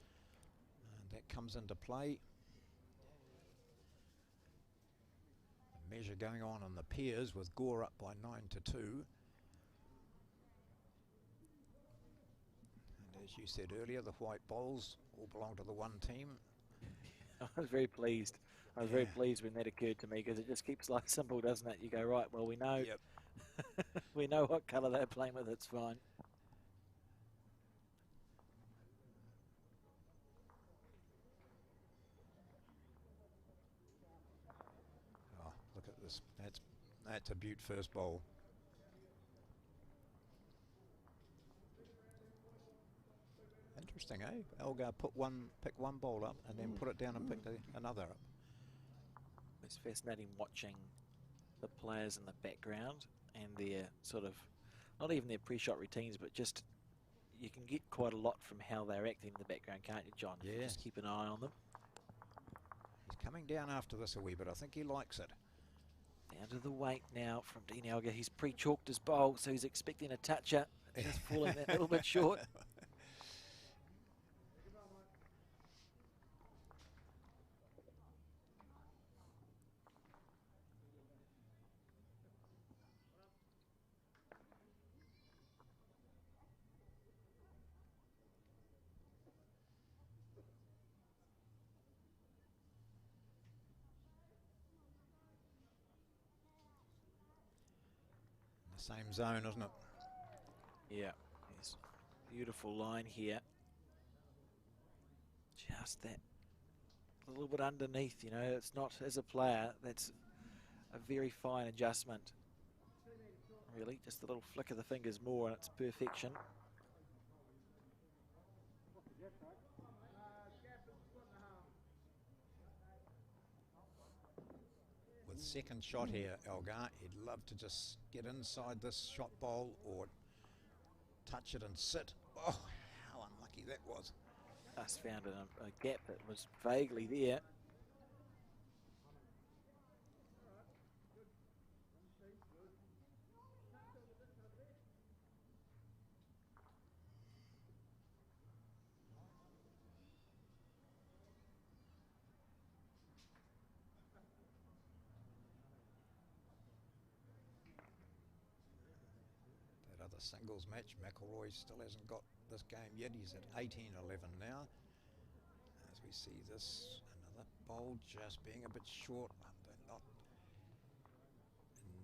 And that comes into play. The measure going on the Piers with Gore up by 9-2. And as you said earlier, the white bowls all belong to the one team. I was very pleased. I was very pleased when that occurred to me because it just keeps life simple, doesn't it? You go, right, well, we know we know what colour they're playing with, it's fine. Oh, look at this. That's a beaut first bowl. Interesting, eh? Elgar picked one bowl up and then put it down and picked another up. It's fascinating watching the players in the background and their sort of, not even their pre-shot routines, but just, you can get quite a lot from how they're acting in the background, can't you, John? Yeah. Just keep an eye on them. He's coming down after this a wee bit. I think he likes it. Down to the weight now from Dean Elgar. He's pre-chalked his bowl, so he's expecting a toucher. Just falling that little bit short. Same zone, isn't it? Yeah, it's a beautiful line here. Just that a little bit underneath, you know, it's not, as a player, that's a very fine adjustment. Really, just a little flick of the fingers more and it's perfection. Second shot here, Elgar. He'd love to just get inside this shot bowl or touch it and sit. Oh, how unlucky that was. Just found a gap that was vaguely there. the singles match. McElroy still hasn't got this game yet. He's at 18-11 now. As we see this, another bowl just being a bit short.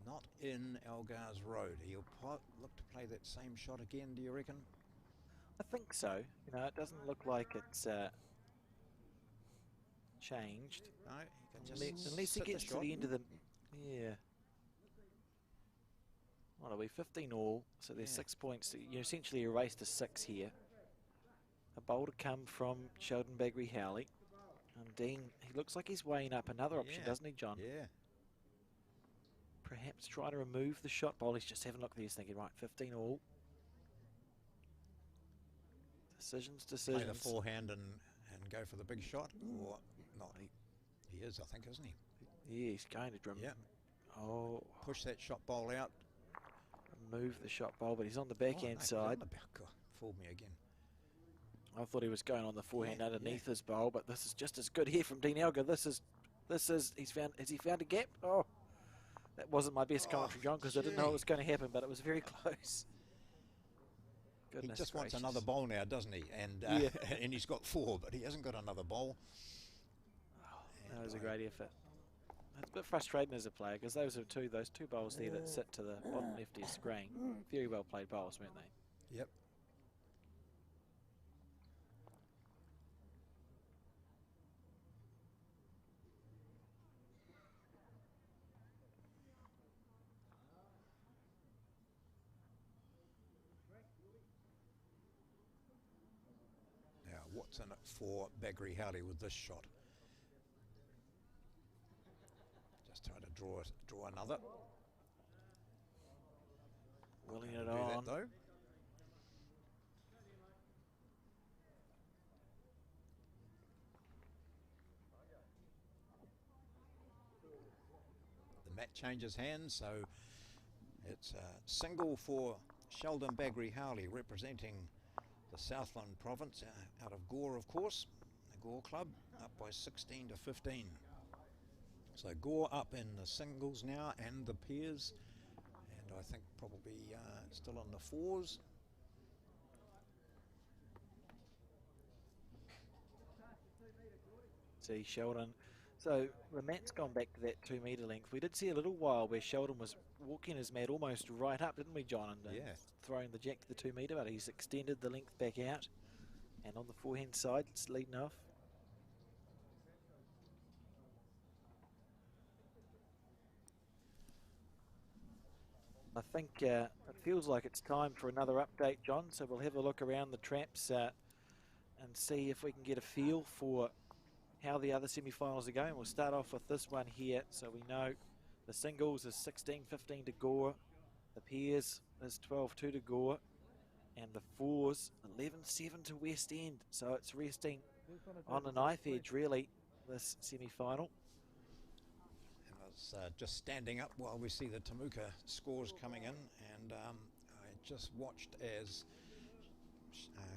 Not in Algar's Road. He'll look to play that same shot again, do you reckon? I think so. You know, it doesn't look like it's changed. No, he can just unless he sit gets the to shot. the end of the... Yeah. What are we, 15 all? So there's 6 points. You essentially erased a 6 here. A bowl to come from Sheldon Bagri-Howley. And Dean, he looks like he's weighing up another option, doesn't he, John? Yeah. Perhaps try to remove the shot bowl. He's just having a look there. He's thinking, right, 15 all. Decisions. Play the forehand and go for the big shot, or not? He is, I think, isn't he? Yeah, he's going to drum. Yeah. Oh. Push that shot bowl out. Remove the shot bowl, but he's on the backhand side. Fooled me again. I thought he was going on the forehand underneath his bowl, but this is just as good here from Dean Elgar. Has he found a gap? Oh, that wasn't my best commentary, John, because I didn't know it was going to happen, but it was very close. Goodness he just gracious. wants another bowl now, doesn't he? And and he's got 4, but he hasn't got another bowl. Oh, that was a great effort. It's a bit frustrating as a player, because those two bowls there that sit to the bottom left of your screen, very well played bowls, weren't they? Yep. What's in it for Bagri-Howley with this shot? Just try to draw another. Willing it do on. That, though. The mat changes hands, so it's a single for Sheldon Bagri-Howley, representing the Southland province, out of Gore, of course. The Gore club up by 16 to 15. So Gore up in the singles now and the pairs, and I think probably still on the 4s. See Sheldon. So the mat's gone back to that 2 metre length. We did see a little while where Sheldon was walking his mat almost right up, didn't we, John? And throwing the jack to the 2 metre, but he's extended the length back out. And on the forehand side, it's leading off. I think it feels like it's time for another update, John. So we'll have a look around the traps and see if we can get a feel for how the other semi-finals are going. We'll start off with this one here. So we know the singles is 16-15 to Gore. The pairs is 12-2 to Gore. And the 4s, 11-7 to West End. So it's resting on a knife edge, really, this semi-final. And I was just standing up while we see the Temuka scores coming in. And I just watched as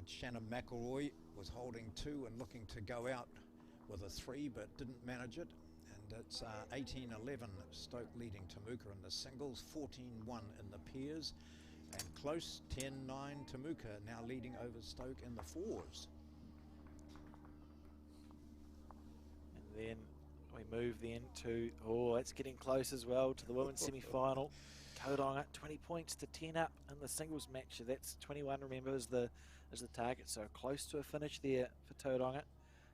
Shannon McElroy was holding 2 and looking to go out with a 3, but didn't manage it. And it's 18-11 Stoke leading Temuka in the singles, 14-1 in the pairs. And close, 10-9 Temuka now leading over Stoke in the 4s. And then we move then to, it's getting close as well to the women's semi-final. Tauranga 20 points to 10 up in the singles match. So that's 21, remember, is the target. So close to a finish there for Tauranga.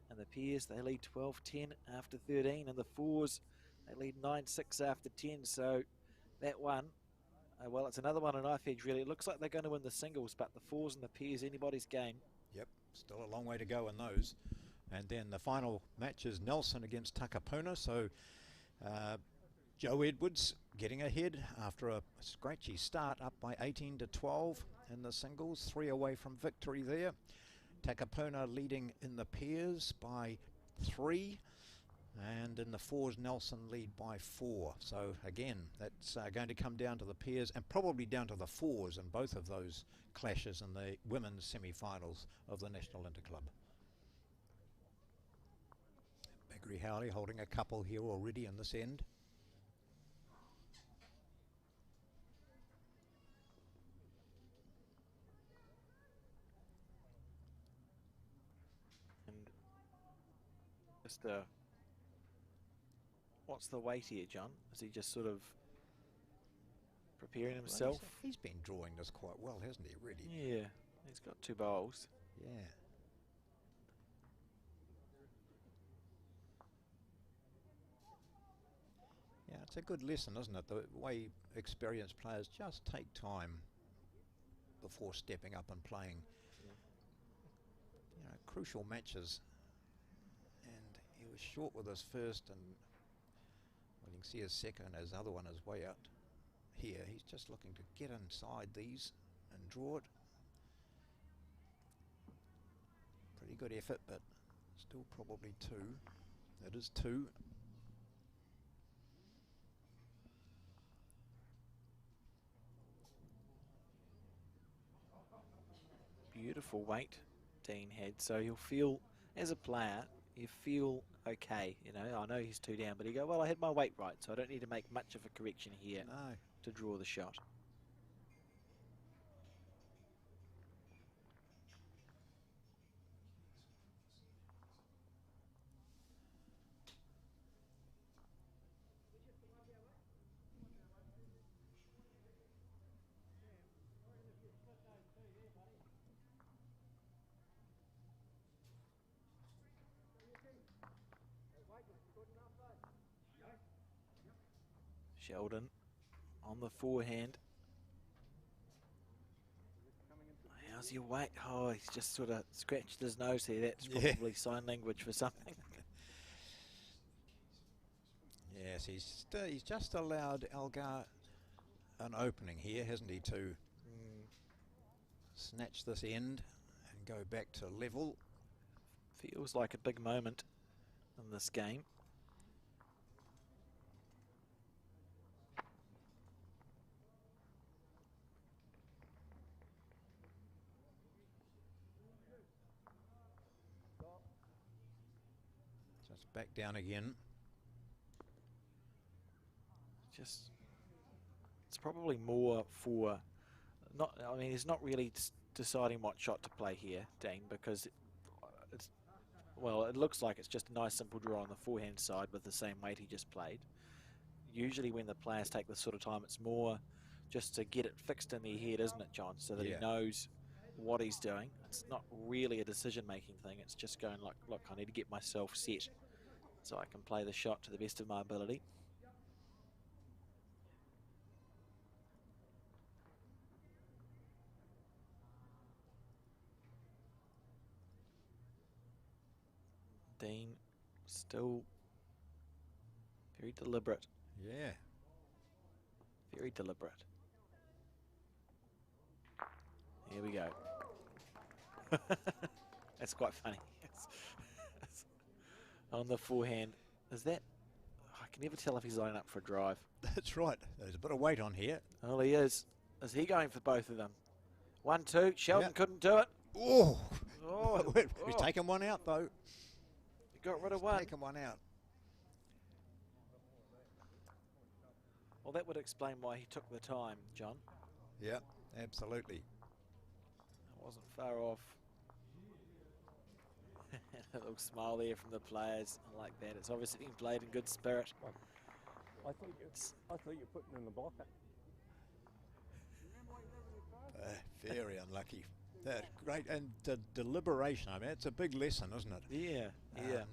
And the pairs, they lead 12-10 after 13. And the 4s, they lead 9-6 after 10. So that one, well, it's another one on knife edge, really. It looks like they're going to win the singles, but the 4s and the pairs, anybody's game. Yep, still a long way to go in those. And then the final match is Nelson against Takapuna. So Joe Edwards getting ahead after a scratchy start, up by 18-12 in the singles, 3 away from victory there. Takapuna leading in the pairs by 3. And in the 4s, Nelson lead by 4. So again, that's going to come down to the pairs and probably down to the 4s in both of those clashes in the women's semi-finals of the National Interclub. Bagri-Howley holding a couple here already in this end. Just what's the weight here, John? Is he just sort of preparing Well, himself? he's been drawing this quite well, hasn't he, really? Yeah, he's got 2 bowls. Yeah. Yeah, it's a good lesson, isn't it? The way experienced players just take time before stepping up and playing, you know, crucial matches. And he was short with his first, and well, you can see his second, his other one is way out here. He's just looking to get inside these and draw it. Pretty good effort, but still probably 2. It is 2. Beautiful weight Dean had, so he'll feel, as a player, you feel okay. You know, I know he's 2 down, but he go, well, I had my weight right, so I don't need to make much of a correction here No. to draw the shot. Sheldon on the forehand. How's your weight? Oh, he's just sort of scratched his nose here. That's probably sign language for something. Yes, he's just allowed Algar an opening here, hasn't he, to snatch this end and go back to level. Feels like a big moment in this game. Just back down again. It's probably more for not. I mean, he's not really deciding what shot to play here, Dean, because it looks like it's just a nice simple draw on the forehand side with the same weight he just played. Usually, when the players take this sort of time, it's more just to get it fixed in their head, isn't it, John? So that he knows what he's doing. It's not really a decision-making thing. It's just going like, look, I need to get myself set so I can play the shot to the best of my ability. Dean still very deliberate. Yeah. Very deliberate. Here we go. That's quite funny. On the forehand. Is that... I can never tell if he's lining up for a drive. That's right. There's a bit of weight on here. Well, he is. Is he going for both of them? 1-2. Sheldon couldn't do it. Oh! Oh, He's taken one out, though. He got rid of one. Taken one out. Well, that would explain why he took the time, John. Yeah, absolutely. It wasn't far off. A little smile there from the players. I like that. It's obviously being played in good spirit. I thought you put it in the bucket. Very unlucky. Great, and the deliberation, I mean, it's a big lesson, isn't it? Yeah.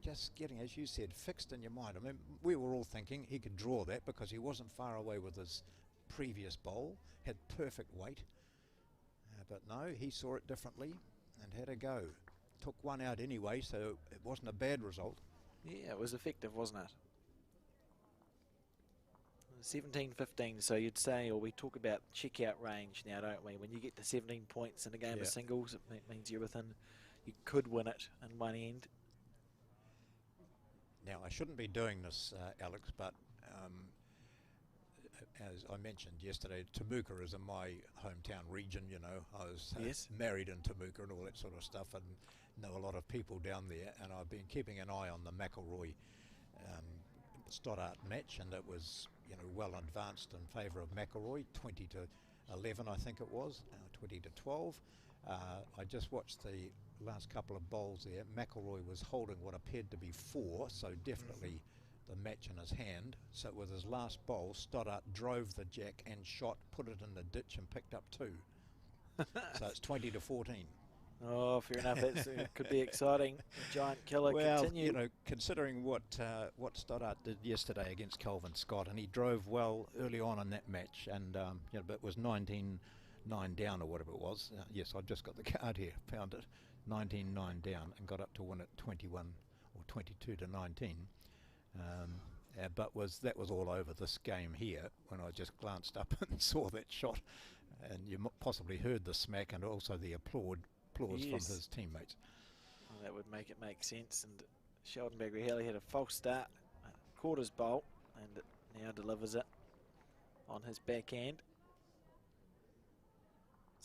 Just getting, as you said, fixed in your mind. I mean, we were all thinking he could draw that because he wasn't far away with his previous bowl, had perfect weight. But no, he saw it differently and had a go. Took one out anyway, so it wasn't a bad result. Yeah, it was effective, wasn't it? 17-15, so you'd say, or we talk about checkout range now, don't we? When you get to 17 points in a game of singles, it means you could win it in one end. Now, I shouldn't be doing this, Alex, but as I mentioned yesterday, Temuka is in my hometown region, you know. I was married in Temuka and all that sort of stuff, and know a lot of people down there, and I've been keeping an eye on the McElroy Stoddart match, and it was, you know, well advanced in favour of McElroy, 20-11 I think it was, 20-12. I just watched the last couple of bowls there, McElroy was holding what appeared to be 4, so definitely the match in his hand. So with his last bowl, Stoddart drove the jack and shot, put it in the ditch and picked up 2. So it's 20 to 14. Oh, fair enough. That could be exciting. Giant killer continue. You know, considering what Stoddart did yesterday against Kelvin Scott, and he drove well early on in that match, and you know, but it was 19-9 down or whatever it was. Yes, I've just got the card here. Found it. 19-9 down and got up to win at 21 or 22 to 19. But that was all over this game here when I just glanced up and saw that shot, and you possibly heard the smack and also the applause from his teammates. Well, that would make it make sense. And Sheldon Bagrihelli had a false start, caught his bowl, and now delivers it on his backhand.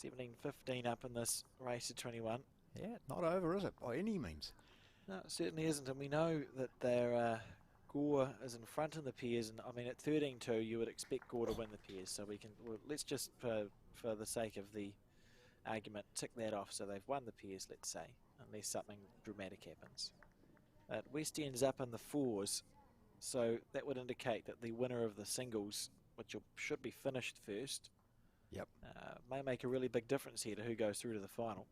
17-15 up in this race to 21. Yeah, not over, is it, by any means? No, it certainly isn't, and we know that they're Gore is in front in the pairs, and I mean at 13-2 you would expect Gore to win the pairs, so let's just for the sake of the argument tick that off. So they've won the pairs, let's say, unless something dramatic happens. West End's up in the 4s, so that would indicate that the winner of the singles, which should be finished first, yep, may make a really big difference here to who goes through to the final.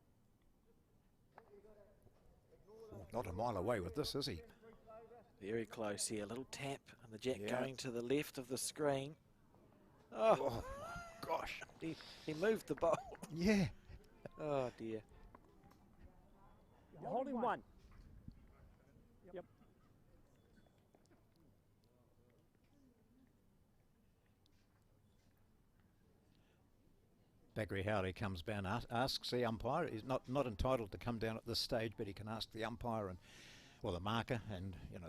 Not a mile away with this, is he? Very close here. A little tap and the jack going to the left of the screen. Oh gosh. He moved the bowl. Yeah. Oh dear. You're holding 1. Yep. Bagri Howley comes down, asks the umpire. He's not entitled to come down at this stage, but he can ask the umpire or the marker, and you know,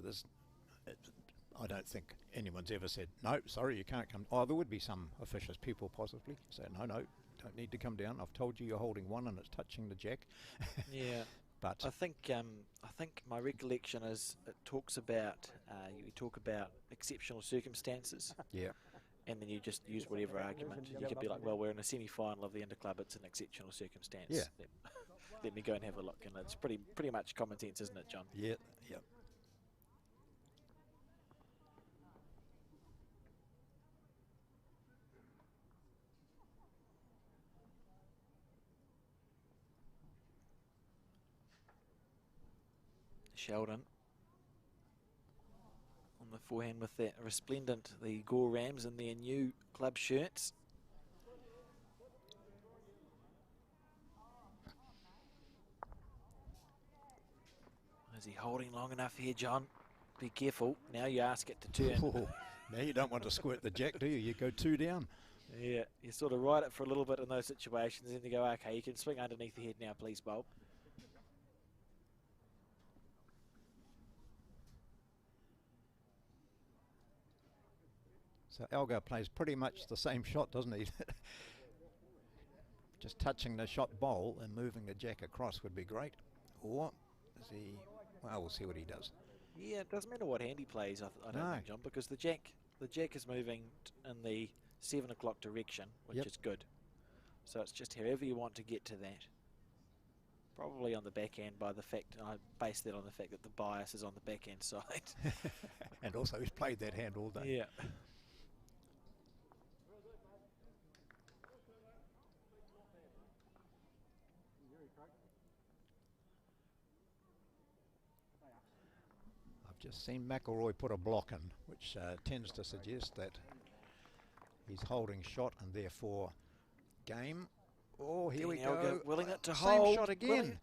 I don't think anyone's ever said no, sorry, you can't come. Oh, there would be some officious people possibly say no, don't need to come down. I've told you you're holding 1 and it's touching the jack. Yeah, but I think my recollection is it talks about you talk about exceptional circumstances. Yeah. And then you just use whatever argument. You could be like, well, we're in a semi-final of the Interclub. It's an exceptional circumstance. Yeah. Let me go and have a look. And it's pretty much common sense, isn't it, John? Yeah. Yep. Sheldon on the forehand with that resplendent, the Gore Rams in their new club shirts. Is he holding long enough here, John? Be careful. Now you ask it to turn. Oh, now you don't want to squirt the jack, do you? You go 2 down. Yeah, you sort of ride it for a little bit in those situations, and then you go, okay, you can swing underneath the head now, please, Bob. So Elgar plays pretty much the same shot, doesn't he? Just touching the shot bowl and moving the jack across would be great. Or is he? Well, we'll see what he does. Yeah, it doesn't matter what hand he plays, I don't think, John, because the jack is moving in the 7 o'clock direction, which is good. So it's just however you want to get to that. Probably on the backhand by the fact, I base that on the fact that the bias is on the backhand side. And also he's played that hand all day. Yeah. Just seen McElroy put a block in, which tends to suggest that he's holding shot and therefore game. Oh, here we go. Willing it to Same hold. shot again.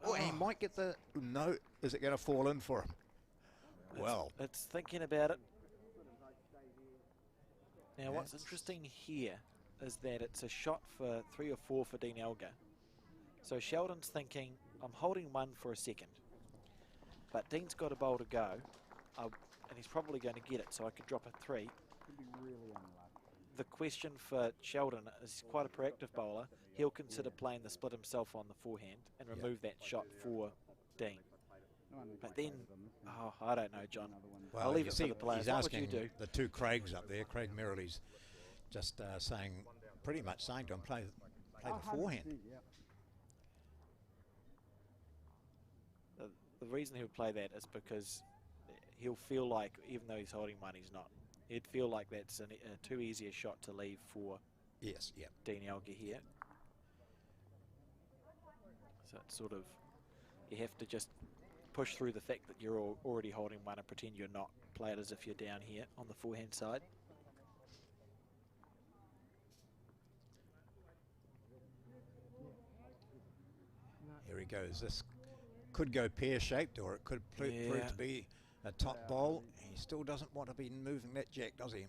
Oh, he might get the... No, is it going to fall in for him? Well. It's thinking about it. Now, what's interesting here is that it's a shot for 3 or 4 for Dean Elgar. So Sheldon's thinking, I'm holding 1 for a second. But Dean's got a bowl to go, and he's probably going to get it, so I could drop a 3. The question for Sheldon is he's quite a proactive bowler. He'll consider playing the split himself on the forehand and remove that shot for Dean. But then, I don't know, John. Well, I'll leave it for the players. He's asking the 2 Craigs up there, Craig Merrill's just pretty much saying to him, play the forehand. the reason he would play that is because he'll feel like, even though he's holding one, he's not. He'd feel like that's a too easy a shot to leave for Yes, yeah. Dean Elgar here. So it's sort of, you have to just push through the fact that you're already holding one and pretend you're not. Play it as if you're down here on the forehand side. Here he goes. This could go pear-shaped, or it could prove to be a top bowl. He still doesn't want to be moving that jack, does he?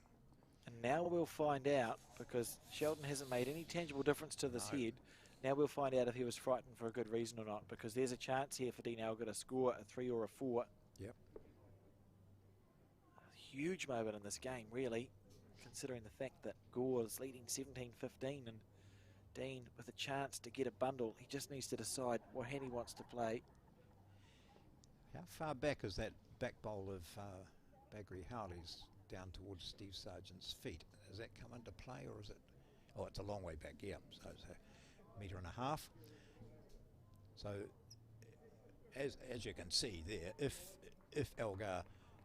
And now we'll find out, because Sheldon hasn't made any tangible difference to this head. Now we'll find out if he was frightened for a good reason or not, because there's a chance here for Dean Elgar to score a 3 or a 4. Yep. A huge moment in this game, really, considering the fact that Gore is leading 17-15 and Dean with a chance to get a bundle. He just needs to decide what hand he wants to play. How far back is that back bowl of Baggery Howley's down towards Steve Sargent's feet? Does that come into play, or is it? Oh, it's a long way back, yeah. So it's a metre and a half. So as you can see there, if Elgar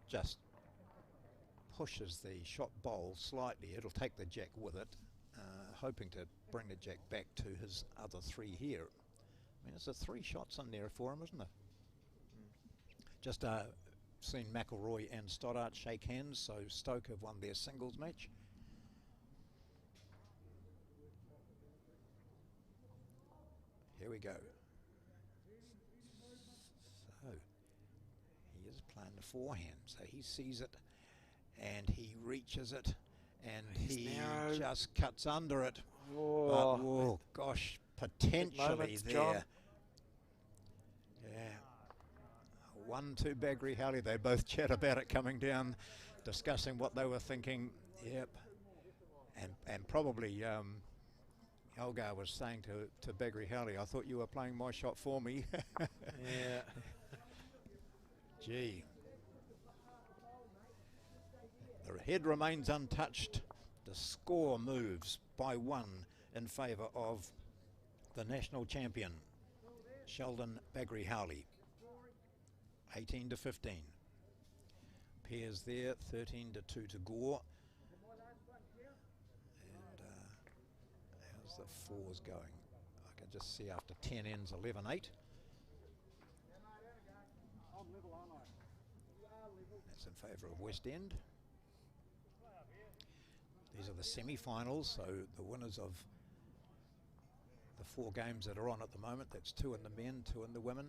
just pushes the shot bowl slightly, it'll take the jack with it, hoping to bring the jack back to his other 3 here. I mean, there's 3 shots in there for him, isn't there? Just seen McElroy and Stoddart shake hands, so Stoke have won their singles match. Here we go. So he is playing the forehand, so he sees it and he reaches it and he just cuts under it. Whoa. But, oh gosh, potentially there. John. Yeah. 1-2 Baggery Howley. They both chat about it coming down, discussing what they were thinking. Yep. And probably Elgar was saying to Baggery Howley, I thought you were playing my shot for me. Yeah. Gee. The head remains untouched. The score moves by 1 in favour of the national champion, Sheldon Baggery Howley. 18-15. Pairs there, 13-2 to Gore. And how's the 4s going? I can just see after 10 ends, 11-8. That's in favour of West End. These are the semi-finals, so the winners of the 4 games that are on at the moment, that's 2 in the men, 2 in the women,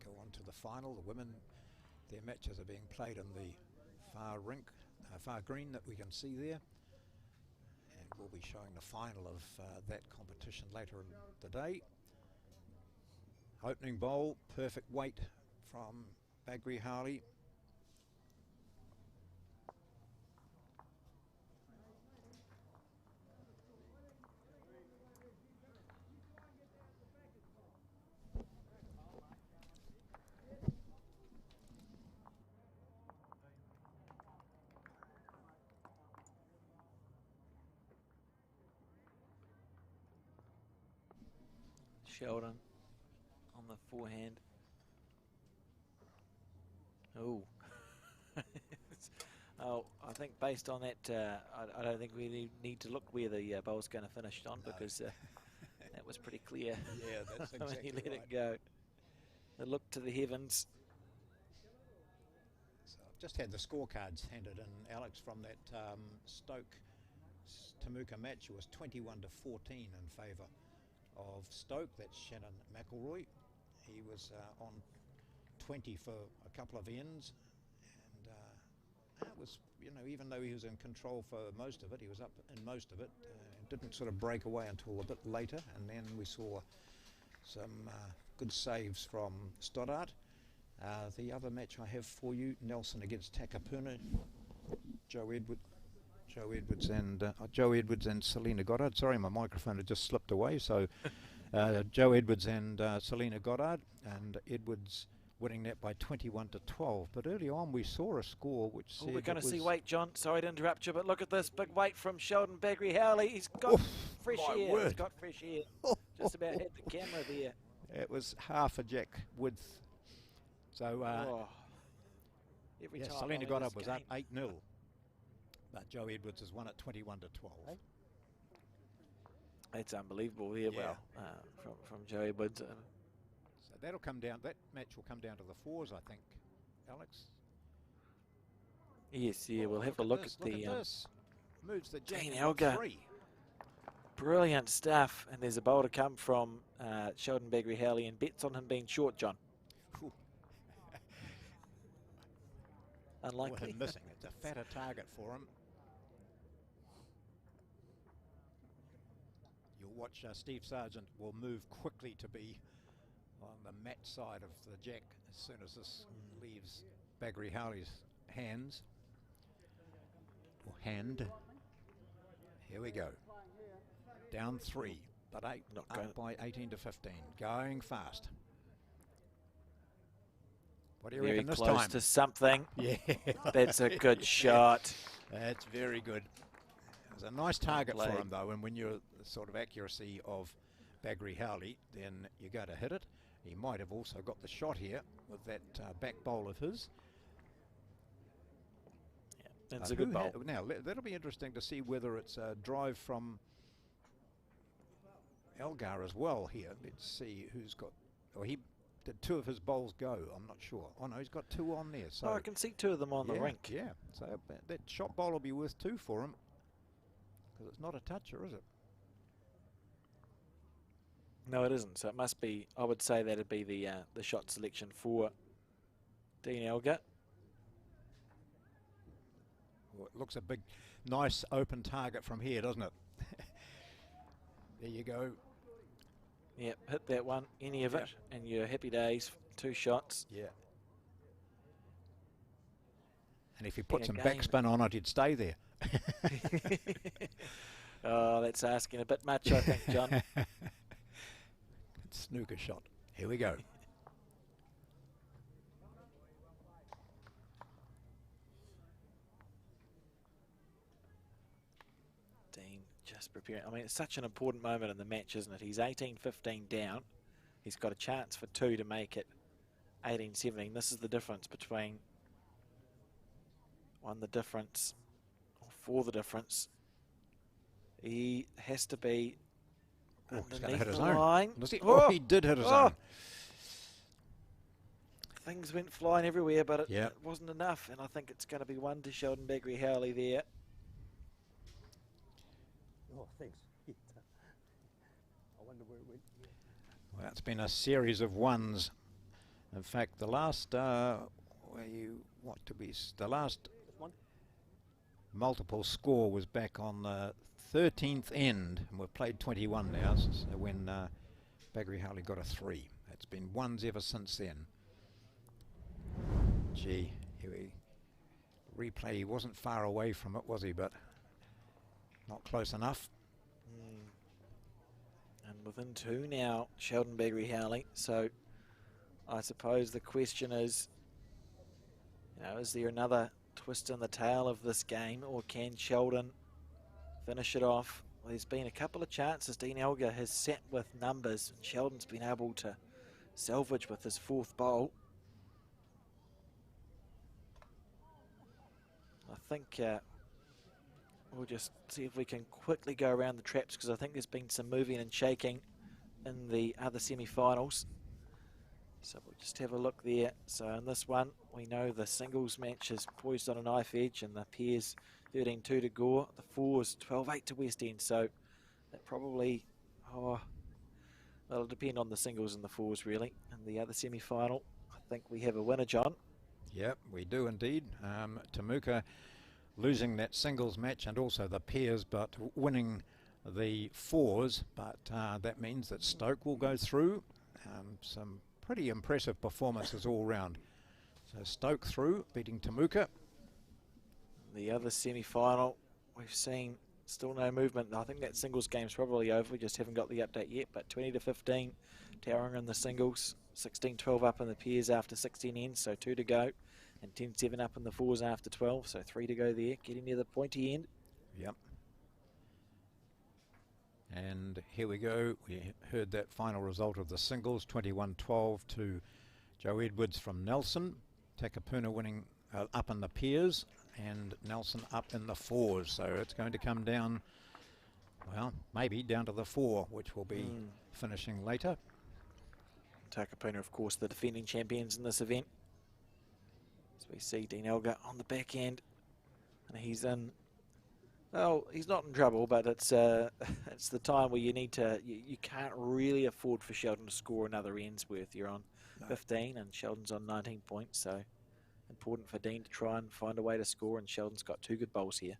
go on to the final. The women, their matches are being played in the far green that we can see there, and we'll be showing the final of that competition later in the day. Opening bowl, perfect weight from Baggery Howley. Sheldon on the forehand. Oh. Oh, I think based on that, I don't think we need to look where the bowl's going to finish on, because that was pretty clear. Yeah, that's exactly when he let right. it go. The look to the heavens. So I've just had the scorecards handed in, Alex, from that Stoke Temuka match. It was 21-14 in favour of Stoke. That's Shannon McElroy. He was on 20 for a couple of ends, and it was, you know, even though he was in control for most of it, he was up in most of it. Didn't sort of break away until a bit later, and then we saw some good saves from Stoddart. The other match I have for you, Nelson against Takapuna. Joe Edwards and Selena Goddard. Sorry, my microphone had just slipped away. So Joe Edwards and Selena Goddard, and Edwards winning that by 21-12. But early on we saw a score which said we're going to see weight, John. Sorry to interrupt you, but look at this big weight from Sheldon Baggery Howley. He's got fresh air. He's got fresh air. Just about hit the camera there. It was half a jack width So Every yes, time Selena I'm in got this up was game. up 8-0, but Joe Edwards has won at 21-12. It's unbelievable there. Yeah. Well, from Joe Edwards. So that'll come down. That match will come down to the fours, I think. Alex. Yes, yeah. Oh, We'll have a look this, at the this. Moves the jack Dean and Elgar. 3. Brilliant stuff. And there's a bowl to come from Sheldon Bagri-Howley, and bets on him being short, John. Ooh. Unlikely. Or him missing. It's a fatter target for him. You'll watch Steve Sargent will move quickly to be on the mat side of the jack as soon as this leaves Bagri-Howley's hands. Or hand. Here we go. Down 3, but 8, Not going. up by 18 to 15. Going fast. What do you Very reckon this close time? to something. Yeah. That's a good shot. That's very good. It's a nice target for him, though, and when you're the sort of accuracy of Bagri-Howley, then you go to hit it. He might have also got the shot here with that back bowl of his. Yeah, it's a good bowl. Now, that'll be interesting to see whether it's a drive from Elgar as well here. Let's see who's got... Or he did 2 of his bowls go? I'm not sure. Oh, no, he's got 2 on there. So Oh, I can see 2 of them on the rink. Yeah, so that shot bowl will be worth 2 for him. Because it's not a toucher, is it? No, it isn't. So it must be, I would say that'd be the shot selection for Dean Elgar. Well, it looks a big, nice open target from here, doesn't it? There you go. Yep, hit that one, any of it, and you're happy days. 2 shots. Yeah. And if you put some Again. backspin on it, he'd stay there. Oh, that's asking a bit much, I think, John. Snooker shot. Here we go. Dean just preparing. I mean, it's such an important moment in the match, isn't it? He's 18-15 down. He's got a chance for 2 to make it 18-17. This is the difference between the difference, or for the difference. He has to be Oh, he's going to underneath hit his the own. line. Does he? Oh, he did hit his own. Things went flying everywhere, but it Yep. wasn't enough. And I think it's going to be 1 to Sheldon Bagri-Howley there. Oh, thanks. I wonder where it went. Well, it's been a series of 1s. In fact, the last, the last One. multiple score was back on the 13th end, and we've played 21 now, so when Bagri-Howley got a 3. It's been 1s ever since then. Gee, here we replay. He wasn't far away from it, was he? But not close enough. And within 2 now, Sheldon Bagri-Howley. So I suppose the question is, is there another twist in the tail of this game, or can Sheldon finish it off? Well, there's been a couple of chances. Dean Elgar has sat with numbers, and Sheldon's been able to salvage with his 4th bowl. I think we'll just see if we can quickly go around the traps, because I think there's been some moving and shaking in the other semi-finals. So we'll just have a look there. So in this one, we know the singles match is poised on a knife edge, and the pairs 13-2 to Gore. The fours 12-8 to West End. So that probably, well, it'll depend on the singles and the fours really. In the other semi-final, I think we have a winner, John. Yep, we do indeed. Temuka losing that singles match and also the pairs, but winning the fours. But that means that Stoke will go through. Some pretty impressive performances all round. So Stoke through, beating Temuka. The other semi-final, we've seen still no movement. I think that singles game's probably over. We just haven't got the update yet. But 20-15, Tauranga in the singles, 16-12 up in the pairs after 16 ends, so 2 to go, and 10-7 up in the fours after 12, so 3 to go there, getting near the pointy end. Yep. And here we go. We heard that final result of the singles, 21-12 to Joe Edwards from Nelson. Takapuna winning up in the pairs, and Nelson up in the fours. So it's going to come down, well, maybe down to the 4, which will be finishing later. Takapuna, of course, the defending champions in this event. So we see Dean Elgar on the back end, and he's in. Well, he's not in trouble, but it's it's the time where you need to. You can't really afford for Sheldon to score another ends worth. You're on 15, and Sheldon's on 19 points. So important for Dean to try and find a way to score. And Sheldon's got 2 good bowls here.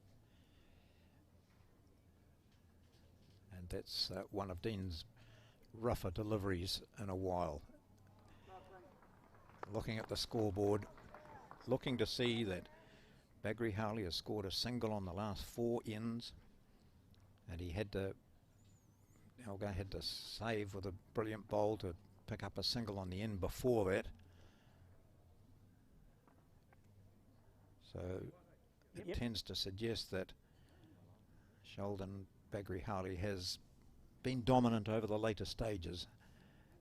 And that's one of Dean's rougher deliveries in a while. Looking at the scoreboard, looking to see that Bagri Harley has scored a single on the last 4 ends, and he had to, Elgar had to save with a brilliant bowl to pick up a single on the end before that. So it tends to suggest that Sheldon Bagri Harley has been dominant over the later stages.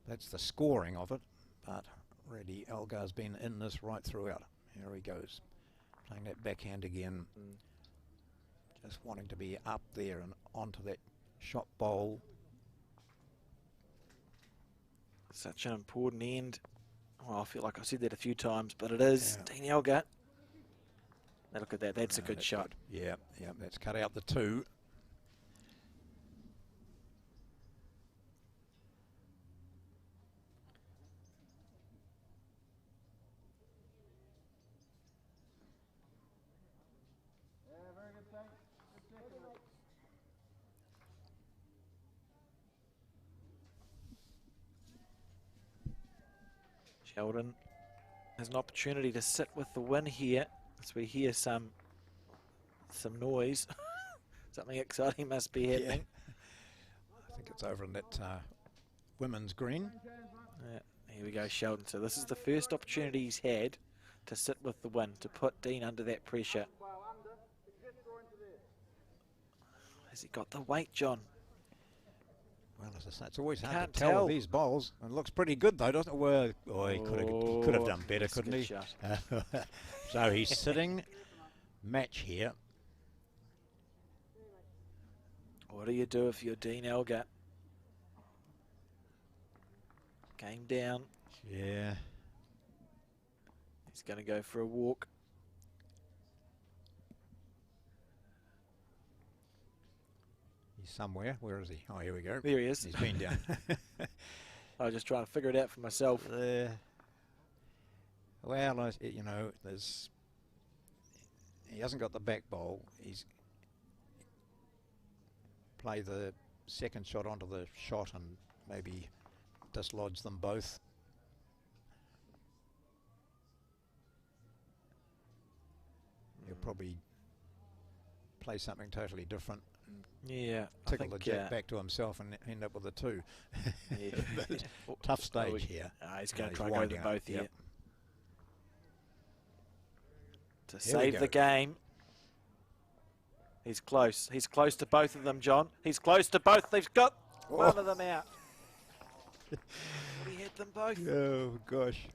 That's the scoring of it, but really Elgar's been in this right throughout. Here he goes, playing that backhand again, just wanting to be up there and onto that shot bowl. Such an important end. Well, I feel like I've said that a few times, but it is Dean Elgar. Now look at that, that's a good shot. Good. Yeah, yeah, that's cut out the 2. Sheldon has an opportunity to sit with the win here, as we hear some noise. Something exciting must be happening. Yeah. I think it's over in that women's green. Yeah, here we go, Sheldon. So this is the first opportunity he's had to sit with the win, to put Dean under that pressure. Has he got the weight, John? Well, as I say, it's always hard Can't to tell tell. with these bowls. It looks pretty good though, doesn't it? Well, he could have done better, couldn't he? So he's sitting match here. What do you do if you're Dean Elgar? Game down. Yeah. He's going to go for a walk. He's somewhere. Where is he? Oh, here we go. There he is. He's been down. I was just trying to figure it out for myself. Well, you know, he hasn't got the back bowl. He's play the second shot onto the shot and maybe dislodge them both. He'll probably play something totally different. Yeah, Tickle the jack back to himself and end up with a 2. Yeah. Tough stage here. He's going to try to go with both here. Yep. To save the game. He's close. He's close to both of them, John. He's close to both. They've got one of them out. He hit them both. Oh, gosh.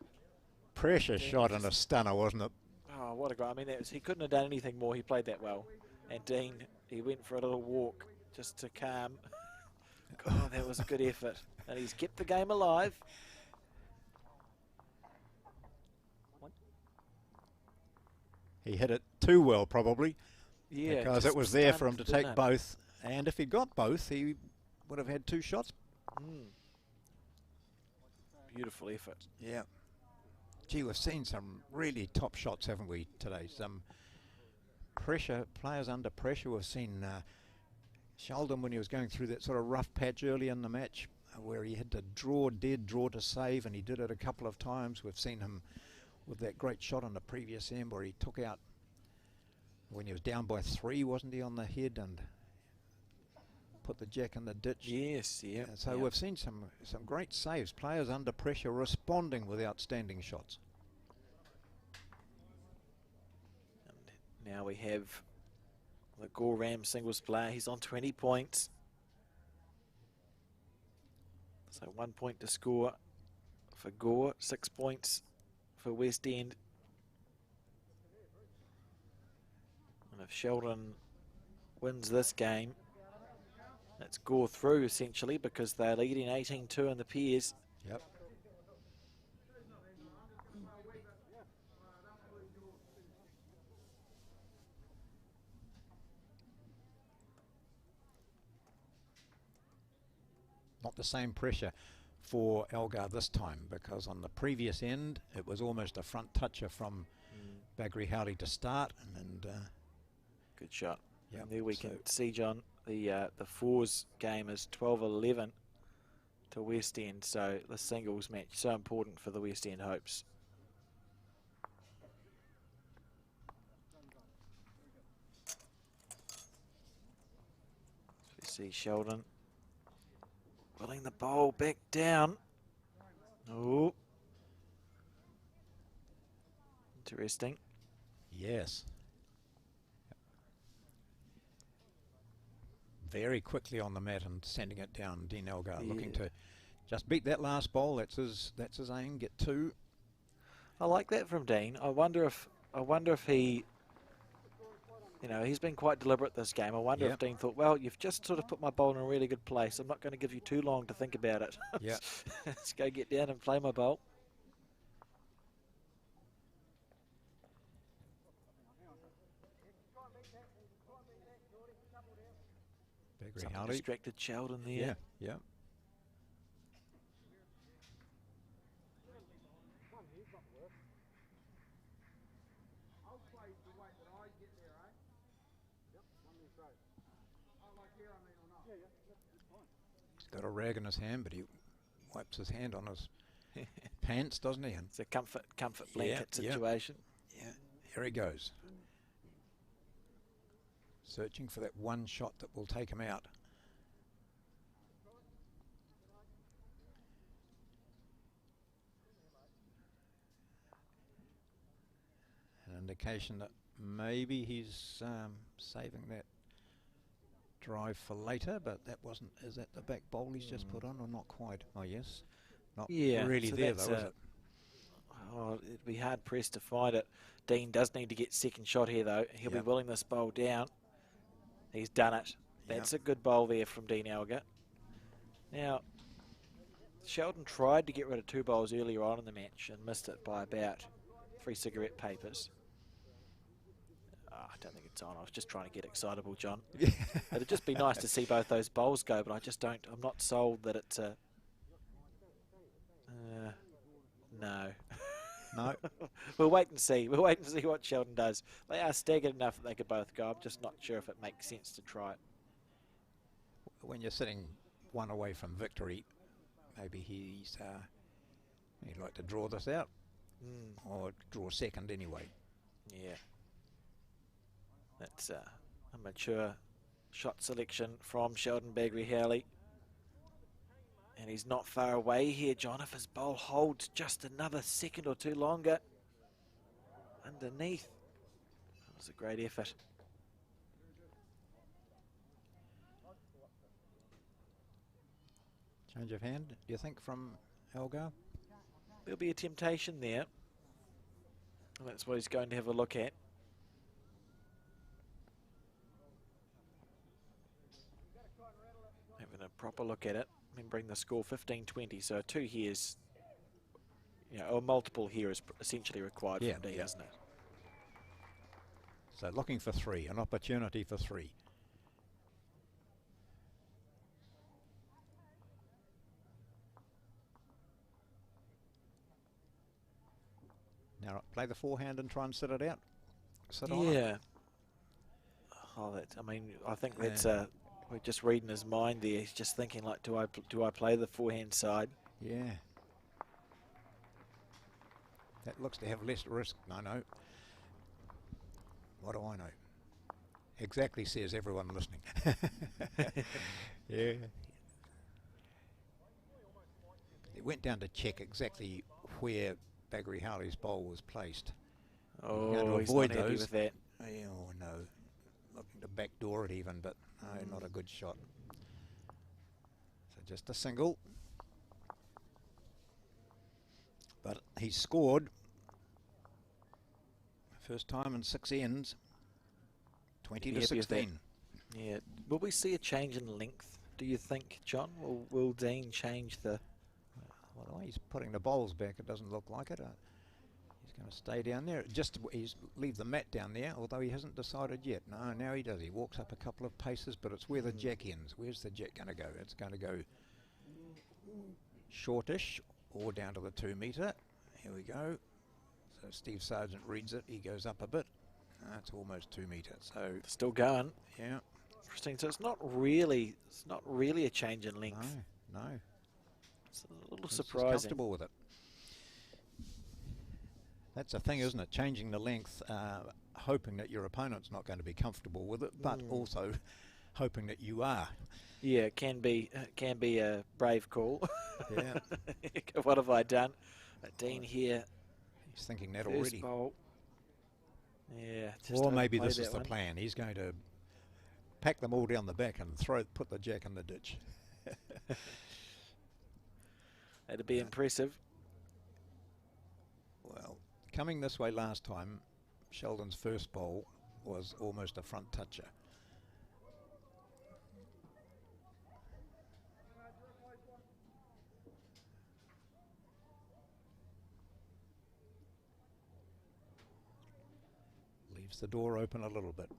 Pressure shot and a stunner, wasn't it? Oh, what a guy. I mean, he couldn't have done anything more. He played that well. And Dean, he went for a little walk just to calm. God, that was a good effort. And he's kept the game alive. He hit it too well, probably. Yeah. Because it was there for him to take both. And if he got both, he would have had 2 shots. Beautiful effort. Yeah. Gee, we've seen some really top shots, haven't we, today? Some pressure, players under pressure. We've seen Sheldon when he was going through that sort of rough patch early in the match where he had to draw to save, and he did it a couple of times. We've seen him with that great shot on the previous end where he took out when he was down by 3, wasn't he, on the head and put the jack in the ditch. Yes, yeah. And so we've seen some great saves, players under pressure responding with outstanding shots. And now we have the Goram singles player. He's on 20 points. So 1 point to score for Gore, 6 points for West End. And if Sheldon wins this game, that's Gore through essentially, because they're leading 18-2 in the pairs. Yep. Not the same pressure for Elgar this time, because on the previous end it was almost a front toucher from Bagri Howley to start, and good shot. Yep. And there we can see, John, the fours game is 12-11 to West End, so the singles match so important for the West End hopes. We see Sheldon pulling the bowl back down. Oh, interesting. yes, very quickly on the mat and sending it down. Dean Elgar looking to just beat that last bowl. That's his aim. Get 2. I like that from Dean. I wonder if he, you know, he's been quite deliberate this game. I wonder if Dean thought, well, you've just sort of put my bowl in a really good place. I'm not going to give you too long to think about it. Yeah. Let's go get down and play my bowl. Bagri Howley Distracted Sheldon there. Yeah, yeah. He's got a rag in his hand, but he wipes his hand on his pants, doesn't he? And It's a comfort blanket situation. yeah, here he goes. Searching for that one shot that will take him out. An indication that maybe he's saving that drive for later, but that wasn't. Is that the back bowl he's just put on, or not quite? Oh yes, not really so there though, is it? Oh, it'd be hard pressed to find it. Dean does need to get second shot here though. He'll be willing this bowl down. He's done it. That's a good bowl there from Dean Elgar. Now, Sheldon tried to get rid of 2 bowls earlier on in the match and missed it by about 3 cigarette papers. I don't think it's on. I was just trying to get excitable, John. It'd just be nice to see both those bowls go, but I just don't. I'm not sold that it's a. No. No. We'll wait and see. We'll wait and see what Sheldon does. They are staggered enough that they could both go. I'm just not sure if it makes sense to try it. When you're sitting 1 away from victory, maybe he'd like to draw this out, or draw second anyway. Yeah. That's a mature shot selection from Sheldon Bagri Howley. And he's not far away here, John. If his bowl holds just another second or 2 longer underneath. That was a great effort. Change of hand, do you think, from Elgar? There'll be a temptation there. And that's what he's going to have a look at. Having a proper look at it. And bring the score 15-20. So 2 heres, or multiple here is essentially required from Dean, isn't it? So looking for 3, an opportunity for 3. Now play the forehand and try and sit it out. Sit on it. Oh, I think that's we're just reading his mind there. He's just thinking, like, do I play the forehand side? Yeah. That looks to have less risk. No. What do I know? Exactly, says everyone listening. Yeah. It went down to check exactly where Bagri Howley's bowl was placed. Oh, he's not happy with that. Oh, no. Looking to backdoor it even, but no, not a good shot. So just a single. But he scored. First time in 6 ends. 20 to 16. Yeah. Will we see a change in length, do you think, John? Will Dean change the... Well, the way he's putting the bowls back, it doesn't look like it. He's going to stay down there. He's leave the mat down there, although he hasn't decided yet. No, now he does. He walks up a couple of paces, but it's where the jack ends. Where's the jack going to go? It's going to go shortish or down to the 2 metre. Here we go. So Steve Sargent reads it. He goes up a bit. It's almost 2 metre. So Still going. yeah. Interesting. So it's not really a change in length. No. It's a little He's surprising. comfortable with it. That's the thing, isn't it? Changing the length, hoping that your opponent's not going to be comfortable with it, but also hoping that you are. Yeah, it can be a brave call. Yeah. What have I done? Dean here. He's thinking that First already. bowl. Yeah. just Or maybe overplayed this is that the one. plan. He's going to pack them all down the back and put the jack in the ditch. That'd be impressive. Well, coming this way last time, Sheldon's first bowl was almost a front toucher. Leaves the door open a little bit.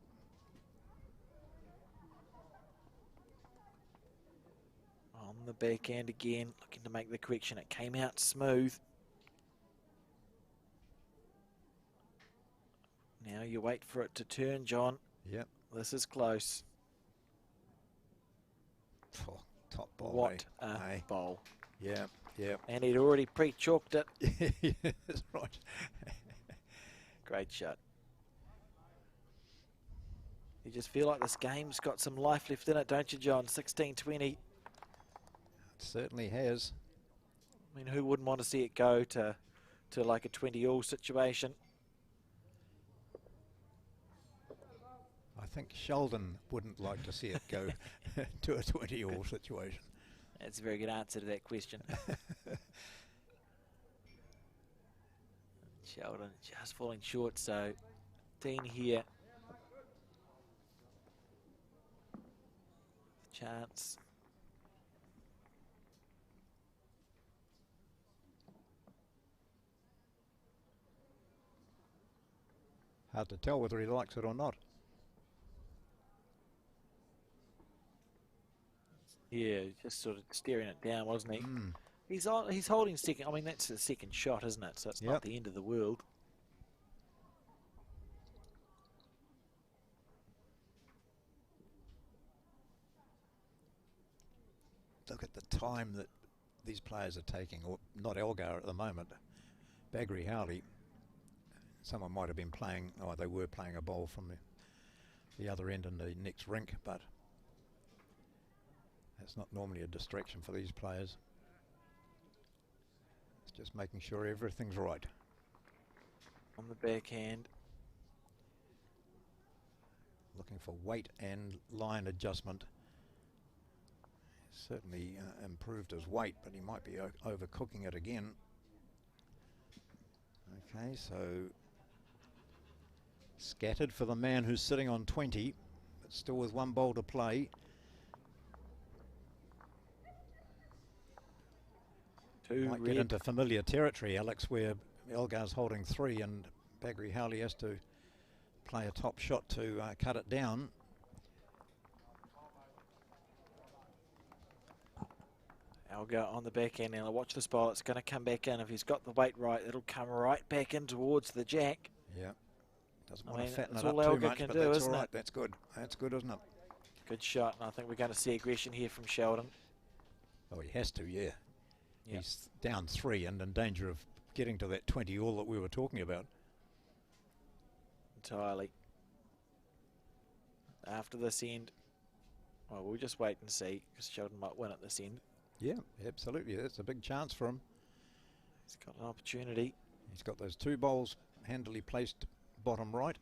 On the backhand again, looking to make the correction. It came out smooth. Now you wait for it to turn, John. Yep. This is close. Oh, top bowl. What eh? a Aye. bowl. Yeah, yeah. And he'd already pre-chalked it. That's right. Great shot. You just feel like this game's got some life left in it, don't you, John? 16-20. It certainly has. I mean, who wouldn't want to see it go to like a 20-all situation? I think Sheldon wouldn't like to see it go to a 20-all situation. That's a very good answer to that question. Sheldon just falling short, so Dean here. Chance. Hard to tell whether he likes it or not. Yeah, just sort of staring it down, wasn't he? He's holding second. I mean, that's the second shot, isn't it? So it's not the end of the world. Look at the time that these players are taking, or not Elgar at the moment. Bagri Howley, someone might have been playing, they were playing a bowl from the other end in the next rink, but that's not normally a distraction for these players. It's just making sure everything's right. On the backhand. Looking for weight and line adjustment. Certainly improved his weight, but he might be overcooking it again. Okay, so scattered for the man who's sitting on 20, but still with one bowl to play. Might get into familiar territory, Alex, where Elgar's holding 3 and Bagri Howley has to play a top shot to cut it down. Elgar on the back end now. Watch this ball. It's going to come back in. If he's got the weight right, it'll come right back in towards the jack. Yeah. Doesn't I want mean, to fatten that's it up all too Elgar much, can but do, that's isn't all right. it? That's good. That's good, isn't it? Good shot, and I think we're going to see aggression here from Sheldon. Oh, he has to, yeah. Yep. He's down 3 and in danger of getting to that 20-all that we were talking about. Entirely. After this end, well, we'll just wait and see, because Sheldon might win at this end. Yeah, absolutely. That's a big chance for him. He's got an opportunity. He's got those 2 bowls handily placed bottom right.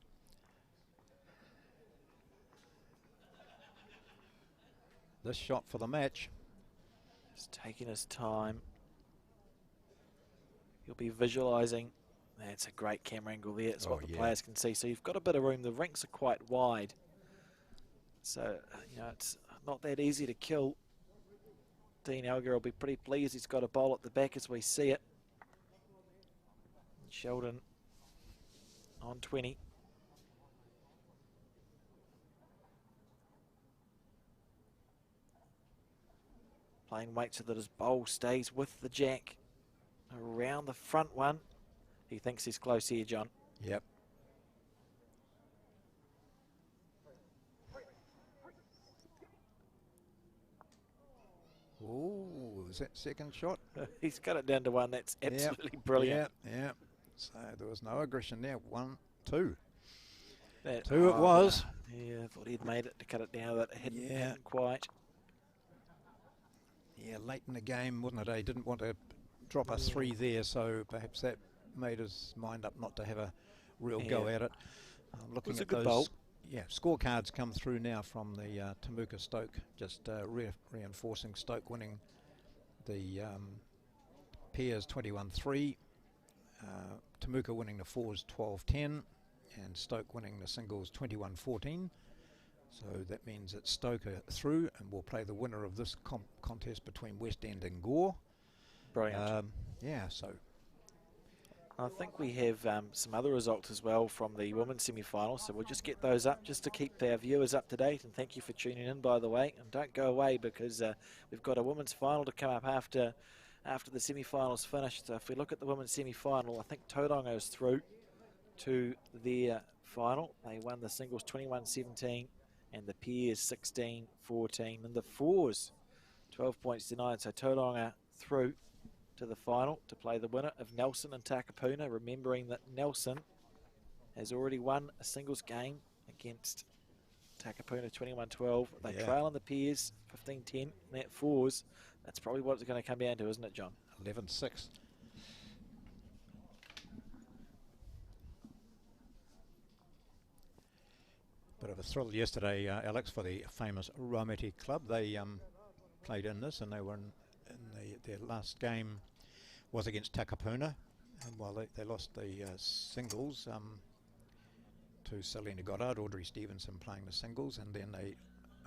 This shot for the match. Just taking his time. You'll be visualising. That's a great camera angle there. It's what the yeah. players can see. So you've got a bit of room. The rinks are quite wide. So, it's not that easy to kill. Dean Elgar will be pretty pleased. He's got a bowl at the back as we see it. Sheldon on 20. Playing weight so that his bowl stays with the jack. Around the front one. He thinks he's close here, John. Yep. Oh, is that second shot? He's got it down to one. That's absolutely brilliant. Yeah. So there was no aggression there. 1, 2. That, 2 it was. Yeah, I thought he'd made it to cut it down, but it hadn't, Yeah. hadn't quite. Yeah, late in the game, wasn't it? He didn't want to drop a 3 there, so perhaps that made his mind up not to have a real go at it. Looking was a at good those, bowl. yeah, scorecards come through now from the Temuka Stoke, just reinforcing Stoke winning the pairs 21-3, Temuka winning the fours 12-10, and Stoke winning the singles 21-14. So that means that Stoke are through and will play the winner of this contest between West End and Gore. Brilliant. Yeah, so I think we have some other results as well from the women's semi-final, so we'll just get those up just to keep our viewers up to date. And thank you for tuning in, by the way. And don't go away because we've got a women's final to come up after the semi-finals finished. So if we look at the women's semi-final, I think Tauranga is through to their final. They won the singles 21-17 and the pairs 16-14 and the fours 12 points to 9. So Tauranga through to the final to play the winner of Nelson and Takapuna, remembering that Nelson has already won a singles game against Takapuna 21-12. They trail in the pairs 15-10 and that fours. That's probably what it's going to come down to, isn't it, John? 11-6. Bit of a thrill yesterday, Alex, for the famous Raumeti Club. They played in this, and they were in their last game was against Takapuna, and while they lost the singles to Selena Goddard, Audrey Stevenson playing the singles, and then they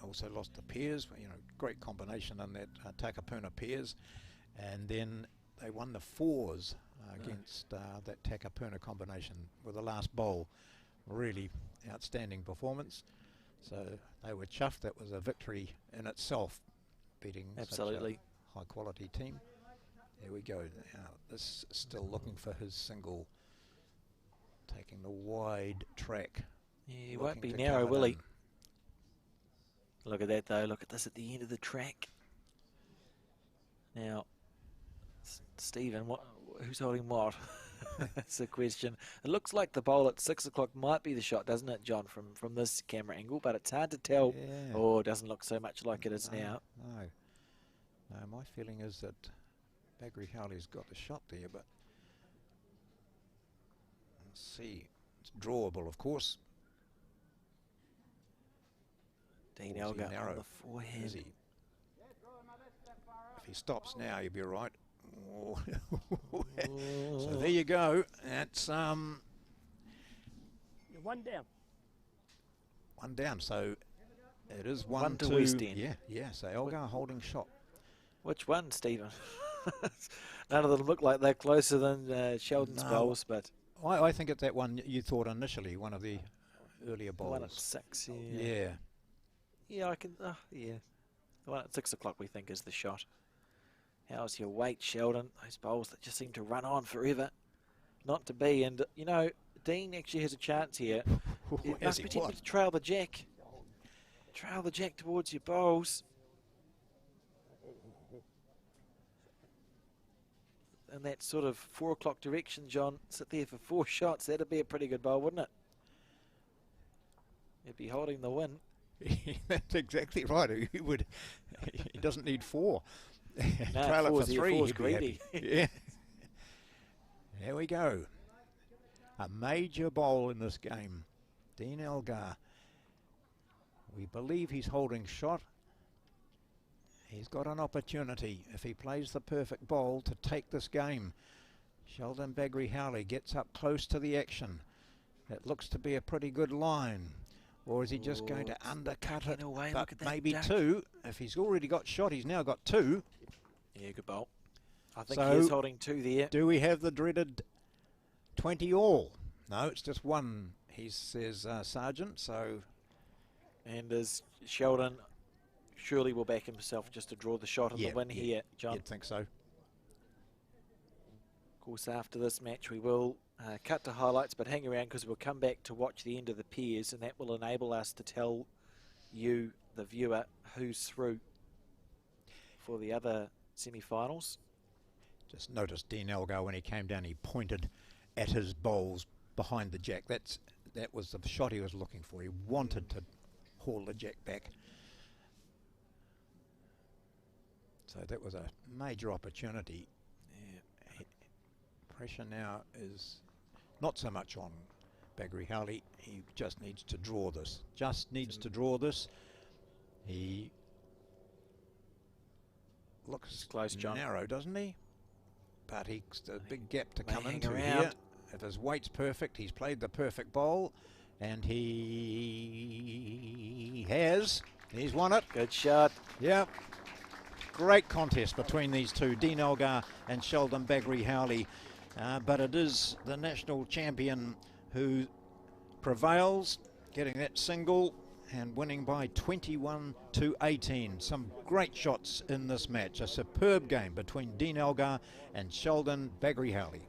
also lost the pairs. Great combination in that Takapuna pairs, and then they won the fours against that Takapuna combination with the last bowl. Really outstanding performance. So they were chuffed. That was a victory in itself, beating Absolutely such a high quality team. There we go. Now, this is still looking for his single, taking the wide track. Yeah, he won't be narrow, will he? Look at that, though. Look at this at the end of the track. Now, Stephen, who's holding what? That's the question. It looks like the bowl at 6 o'clock might be the shot, doesn't it, John, from this camera angle? But it's hard to tell. Yeah. Oh, it doesn't look so much like it is now. No, my feeling is that Bagri Howley's got the shot there, but let's see. It's drawable, of course. Dean Elgar on the forehand. If he stops now, he'll be right. Oh. So there you go. That's You're one down. one down. So it is One to 1-2. West End. Yeah. So Elgar holding shot. Which one, Stephen? None of them look like they're closer than Sheldon's bowls, but I think it's that one you thought initially, one of the earlier the one at bowls. 6. Yeah. Yeah, I can. Yeah, the one at 6 o'clock we think is the shot. How's your weight, Sheldon? Those bowls that just seem to run on forever, not to be. And Dean actually has a chance here. It must be tempted to trail the jack. Trail the jack towards your bowls. In that sort of 4 o'clock direction, John. Sit there for 4 shots. That'd be a pretty good bowl, wouldn't it? You'd be holding the win. That's exactly right. He doesn't need 4. No, Trail it for 3. Four's He'd be greedy. happy. Yeah. There we go. A major bowl in this game. Dean Elgar. We believe he's holding shot. He's got an opportunity, if he plays the perfect bowl, to take this game. Sheldon Bagri-Howley gets up close to the action. That looks to be a pretty good line. Or is he just going to undercut it? Away. But Look at that maybe duck. 2. If he's already got shot, he's now got 2. Yeah, good bowl. I think So, he is holding 2 there. Do we have the dreaded 20 all? No, it's just 1, he says, Sergeant. So, And as Sheldon surely will back himself just to draw the shot and the win here, John. You'd think so. Of course, after this match, we will cut to highlights, but hang around because we'll come back to watch the end of the pairs, and that will enable us to tell you, the viewer, who's through for the other semi-finals. Just noticed Dean Elgar when he came down, he pointed at his bowls behind the jack. That was the shot he was looking for. He wanted to haul the jack back. So that was a major opportunity. Yeah. Pressure now is not so much on Bagri-Howley. He just needs to draw this. To draw this. He looks close, John. Narrow, doesn't he? But he's a big gap to come into around here. If his weight's perfect, he's played the perfect bowl, and he's won it. Good shot. Yeah. Great contest between these two, Dean Elgar and Sheldon Bagri-Howley. But it is the national champion who prevails, getting that single and winning by 21-18. Some great shots in this match. A superb game between Dean Elgar and Sheldon Bagri-Howley.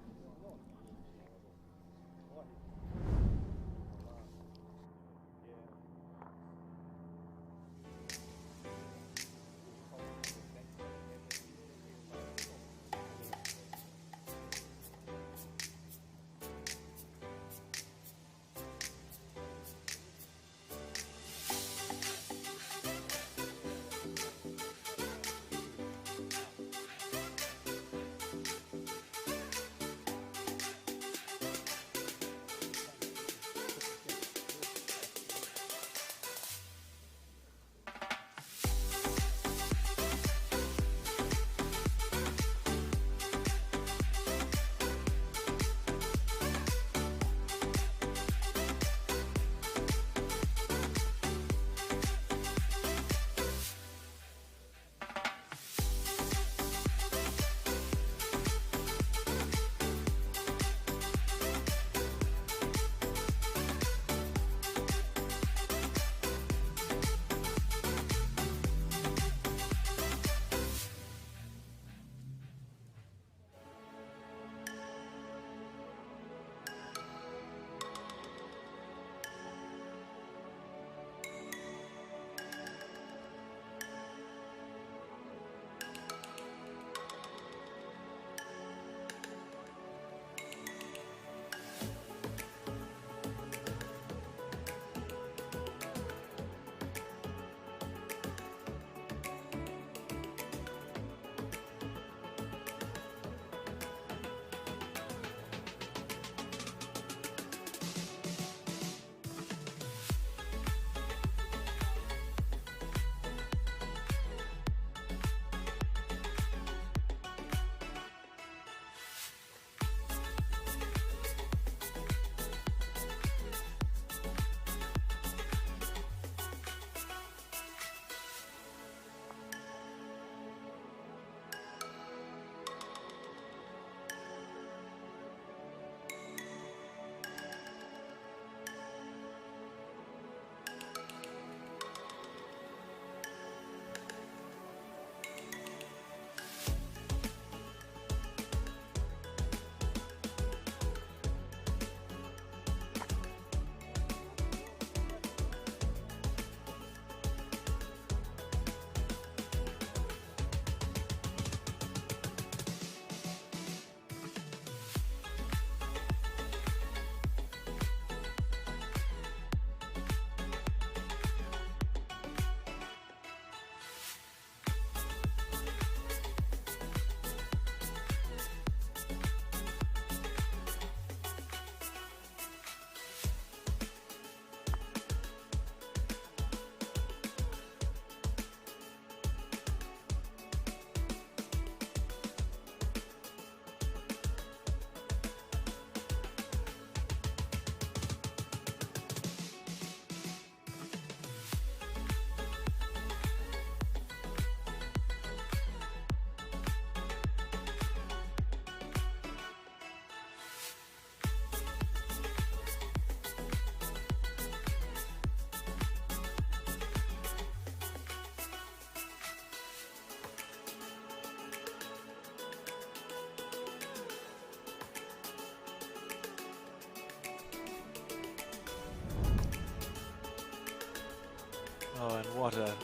Oh, and what a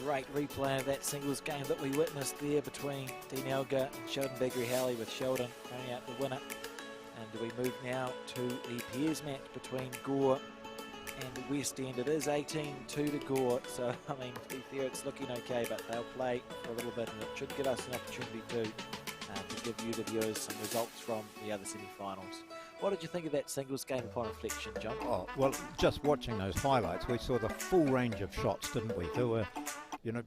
great replay of that singles game that we witnessed there between Dean Elgar and Sheldon Begri-Howley, with Sheldon running out the winner. And we move now to the pairs match between Gore and West End. It is 18-2 to Gore, so I mean, to be fair, it's looking okay, but they'll play for a little bit, and it should give us an opportunity to give you, the viewers, some results from the other semi-finals. What did you think of that singles game upon reflection, John? Oh, well, just watching those highlights, we saw the full range of shots, didn't we? There were,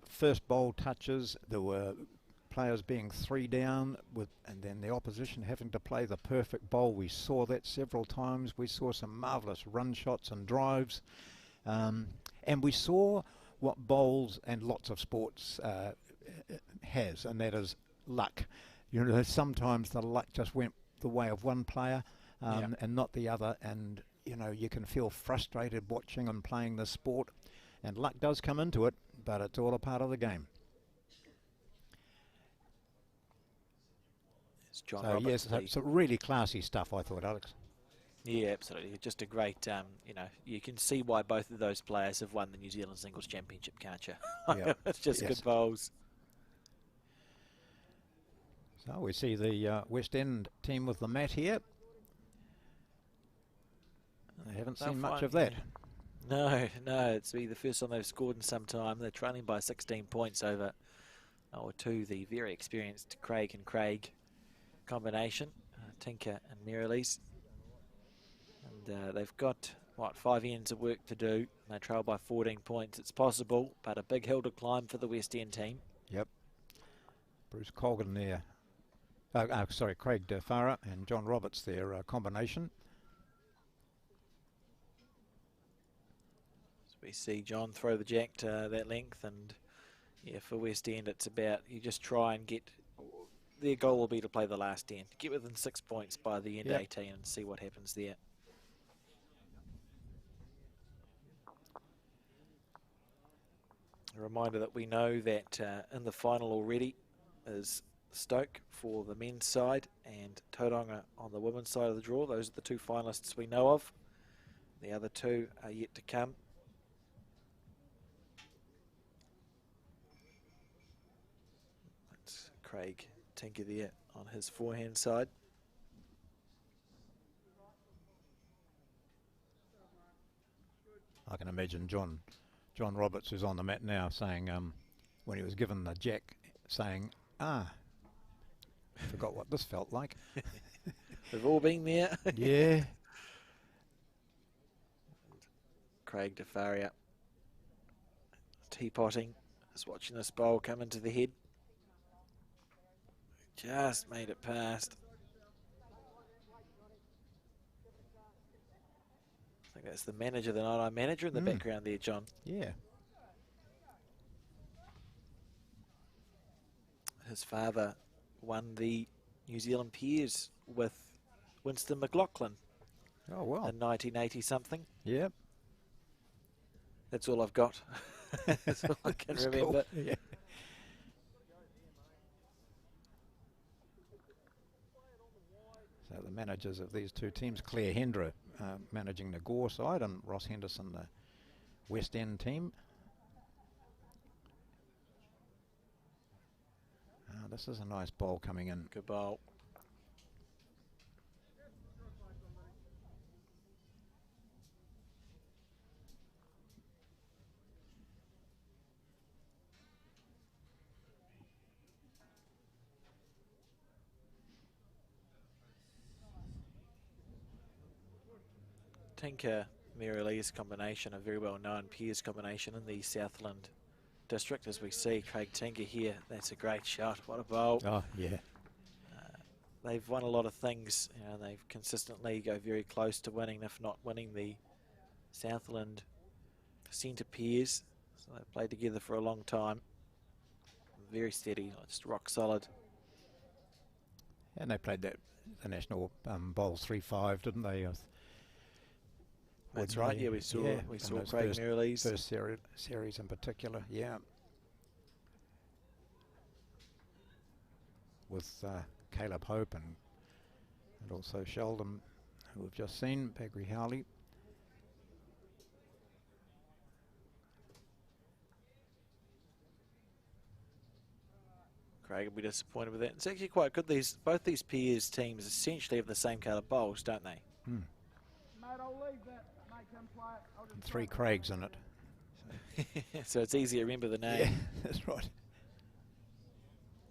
first bowl touches, there were players being 3 down, and then the opposition having to play the perfect bowl. We saw that several times. We saw some marvellous run shots and drives. And we saw what bowls and lots of sports has, and that is luck. Sometimes the luck just went the way of one player and not the other, and you can feel frustrated watching and playing the sport, and luck does come into it, but it's all a part of the game. It's John So Roberts, yes, some really classy stuff, I thought, Alex. Yeah, absolutely. Just a great, you can see why both of those players have won the New Zealand Singles Championship, can't you? Yep. It's just good bowls. So we see the West End team with the mat here. I haven't seen much of that. No, it's the first time they've scored in some time. They're trailing by 16 points over to the very experienced Craig and Craig combination, Tinker and Merrilees. And they've got, 5 ends of work to do. And they trail by 14 points. It's possible, but a big hill to climb for the West End team. Yep. Bruce Colgan there. Craig DeFara and John Roberts, their combination. So we see John throw the jack to that length, and for West End it's about, you just try and get, their goal will be to play the last end, get within 6 points by the end 18 and see what happens there. A reminder that we know that in the final already is Stoke for the men's side and Tauranga on the women's side of the draw. Those are the 2 finalists we know of. The other 2 are yet to come. That's Craig Tinker there on his forehand side. I can imagine John Roberts, who's on the mat now, saying, when he was given the jack, saying, forgot what this felt like. We've all been there. Yeah. Craig DeFaria teapotting, just watching this bowl come into the head. Just made it past. I think that's the manager, the Naenae manager in the background there, John. Yeah. His father won the New Zealand Peers with Winston McLaughlin Oh, well. in 1980 something. Yep. That's all I've got. That's all I can That's remember. cool. Yeah. So the managers of these 2 teams, Claire Hendra managing the Gore side, and Ross Henderson, the West End team. This is a nice bowl coming in. Good bowl. Tinker Merrilees combination, a very well known peers combination in the Southland district, as we see Craig Tinker here. That's a great shot. What a bowl. Oh, yeah. They've won a lot of things. They've consistently go very close to winning, if not winning, the Southland centre peers. So they've played together for a long time. Very steady, just rock solid. And they played the national bowls 3-5, didn't they? That's right. Yeah, we saw Craig Merrilees. First series in particular, yeah. With Caleb Hope and also Sheldon, who we've just seen, Begri-Howley. Craig will be disappointed with that. It's actually quite good. Both these peers teams essentially have the same colour bowls, don't they? Hmm. Mate, I'll leave that. Make him play it. I'll just 3 Craigs in it. So it's easy to remember the name. Yeah, that's right.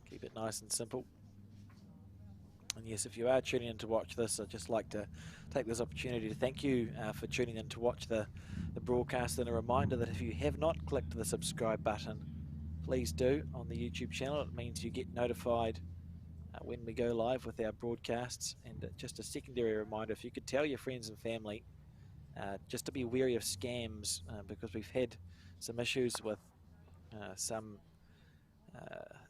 Keep it nice and simple. And yes, if you are tuning in to watch this, I'd just like to take this opportunity to thank you for tuning in to watch the broadcast, and a reminder that if you have not clicked the subscribe button, please do on the YouTube channel. It means you get notified when we go live with our broadcasts. And just a secondary reminder, if you could tell your friends and family just to be wary of scams, because we've had some issues with some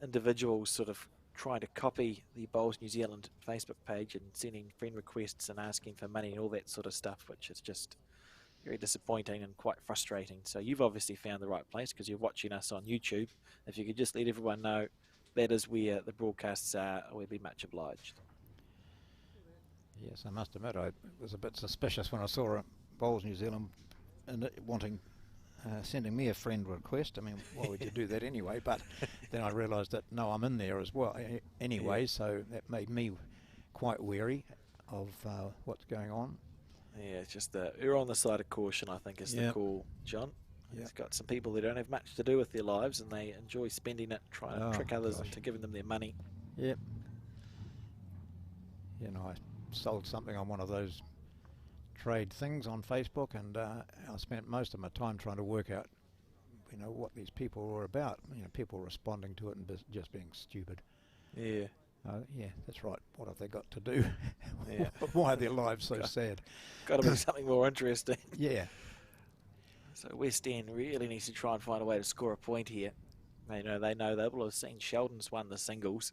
individuals sort of trying to copy the Bowls New Zealand Facebook page and sending friend requests and asking for money and all that sort of stuff, which is just very disappointing and quite frustrating. So you've obviously found the right place because you're watching us on YouTube. If you could just let everyone know that is where the broadcasts are, we'd be much obliged. Yes, I must admit I was a bit suspicious when I saw Bowls New Zealand and wanting sending me a friend request. I mean, why would you do that anyway? But then I realised that no, I'm in there as well anyway, yeah. So that made me quite wary of what's going on. Yeah, it's just you're on the side of caution, I think, is the call, John. He's got some people who don't have much to do with their lives and they enjoy spending it trying to trick others into giving them their money. Yep. You know, I sold something on one of those trade things on Facebook, and I spent most of my time trying to work out, you know, what these people were about. You know, people responding to it and just being stupid. Yeah. Yeah, that's right. What have they got to do? Yeah. Why are their lives so sad? Got to be something more interesting. Yeah. So West End really needs to try and find a way to score a point here. They know they will have seen Sheldon's won the singles.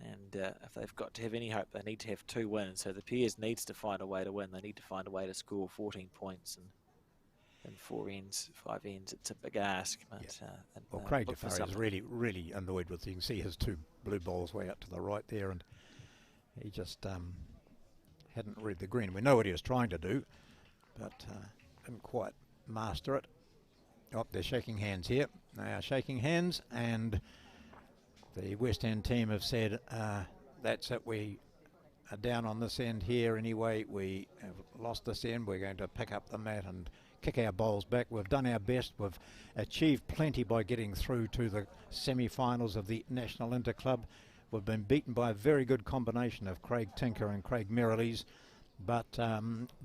And if they've got to have any hope, they need to have 2 wins. So the Peers needs to find a way to win. They need to find a way to score 14 points and 4 ends, 5 ends. It's a big ask. But, well, Craig DeFari is really, really annoyed with. You can see his 2 blue balls way out to the right there, and he just hadn't read the green. We know what he was trying to do, but didn't quite master it. Oh, they're shaking hands here. They are shaking hands, and the West End team have said, that's it, we are down on this end here anyway. We have lost this end. We're going to pick up the mat and kick our bowls back. We've done our best. We've achieved plenty by getting through to the semi-finals of the National Interclub. We've been beaten by a very good combination of Craig Tinker and Craig Merrilees. But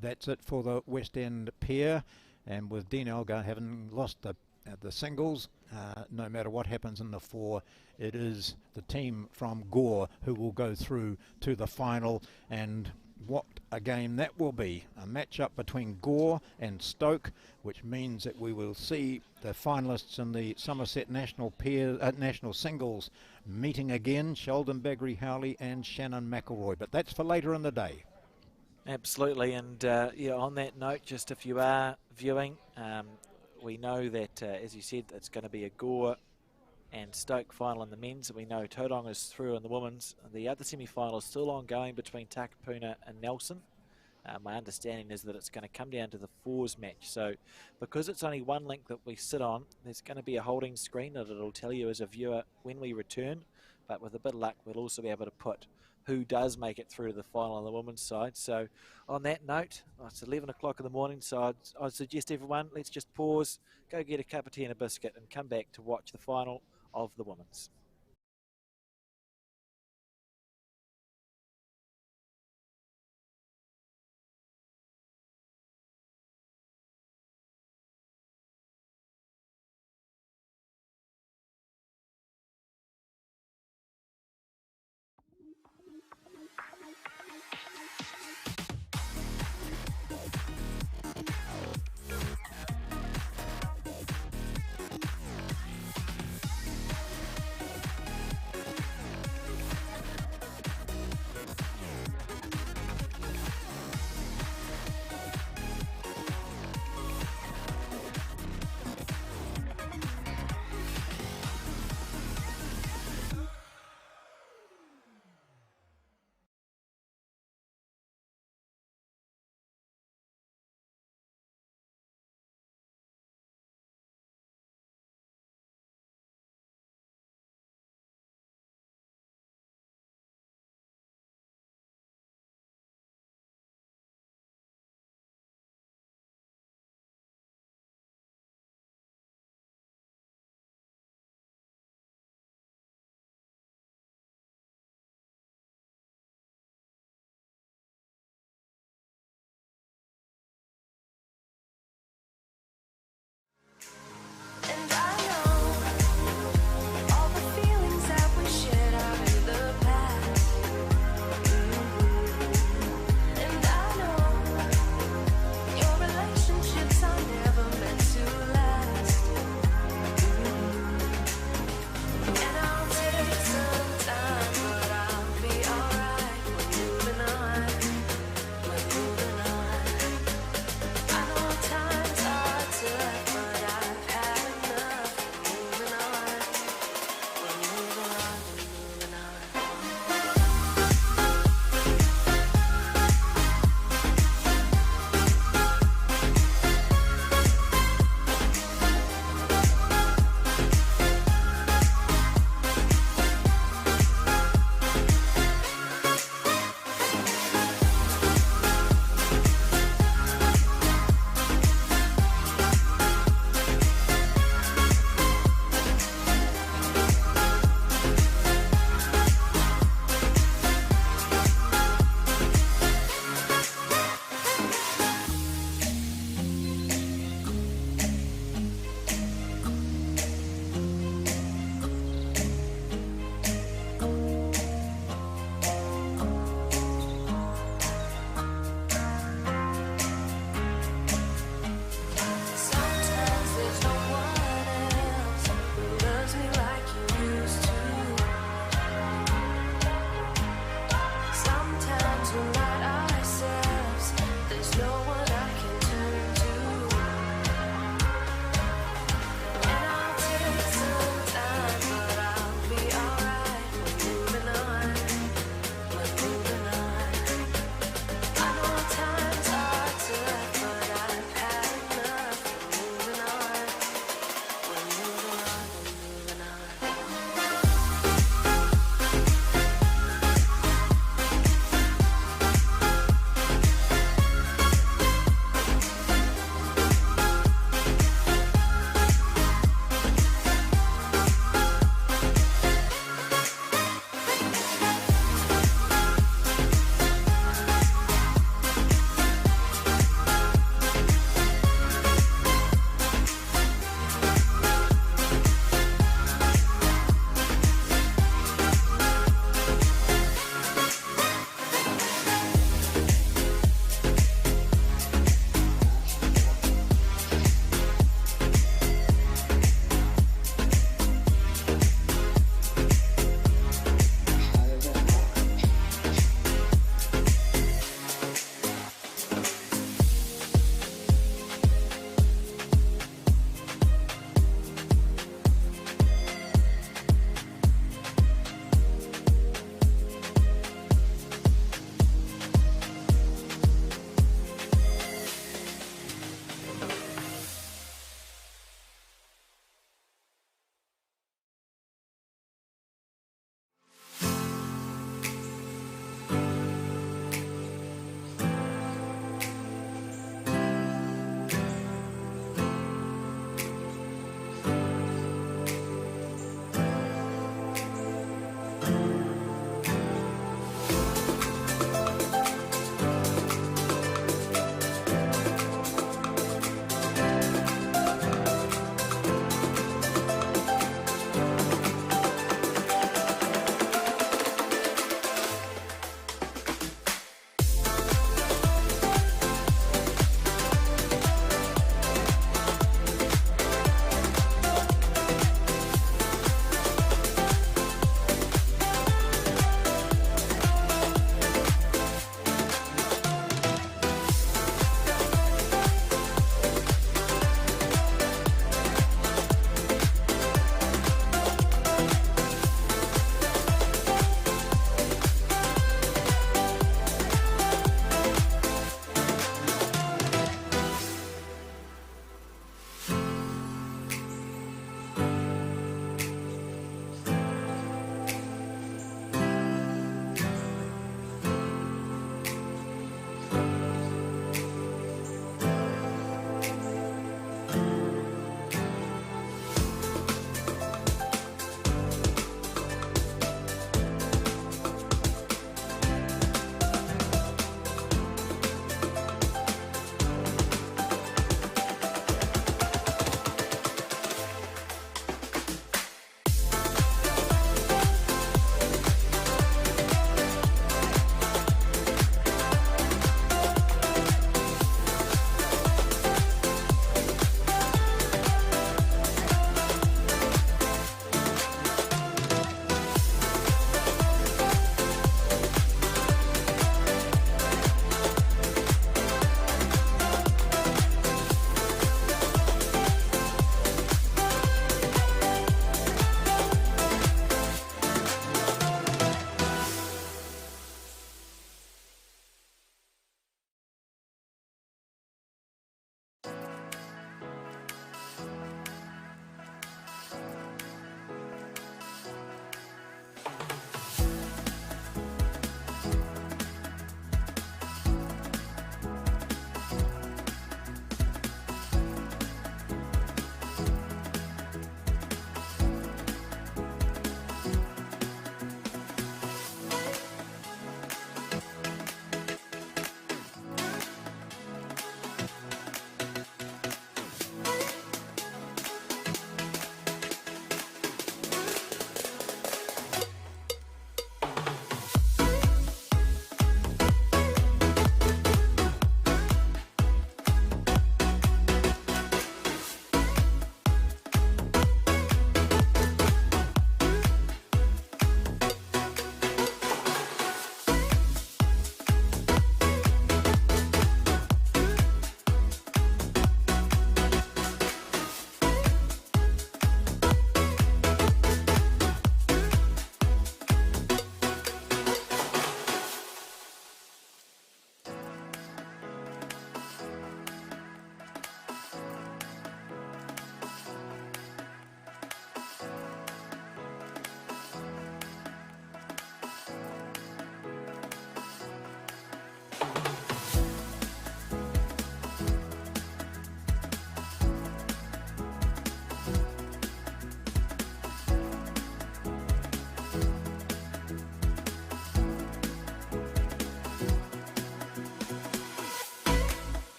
that's it for the West End pair. And with Dean Elgar having lost the singles, no matter what happens in the 4, it is the team from Gore who will go through to the final. And what a game that will be. A match-up between Gore and Stoke, which means that we will see the finalists in the Somerset National National Singles meeting again, Sheldon Baggery Howley and Shannon McElroy. But that's for later in the day. Absolutely, and yeah, on that note, just if you are viewing, we know that, as you said, it's going to be a Gore and Stoke final in the men's. We know Tauranga is through in the women's. The other semi-final is still ongoing between Takapuna and Nelson. My understanding is that it's going to come down to the 4s match. So because it's only one link that we sit on, there's going to be a holding screen that it'll tell you as a viewer when we return. But with a bit of luck, we'll also be able to put who does make it through to the final on the women's side. So on that note, it's 11 o'clock in the morning, so I'd suggest everyone, let's just pause, go get a cup of tea and a biscuit and come back to watch the final of the women's.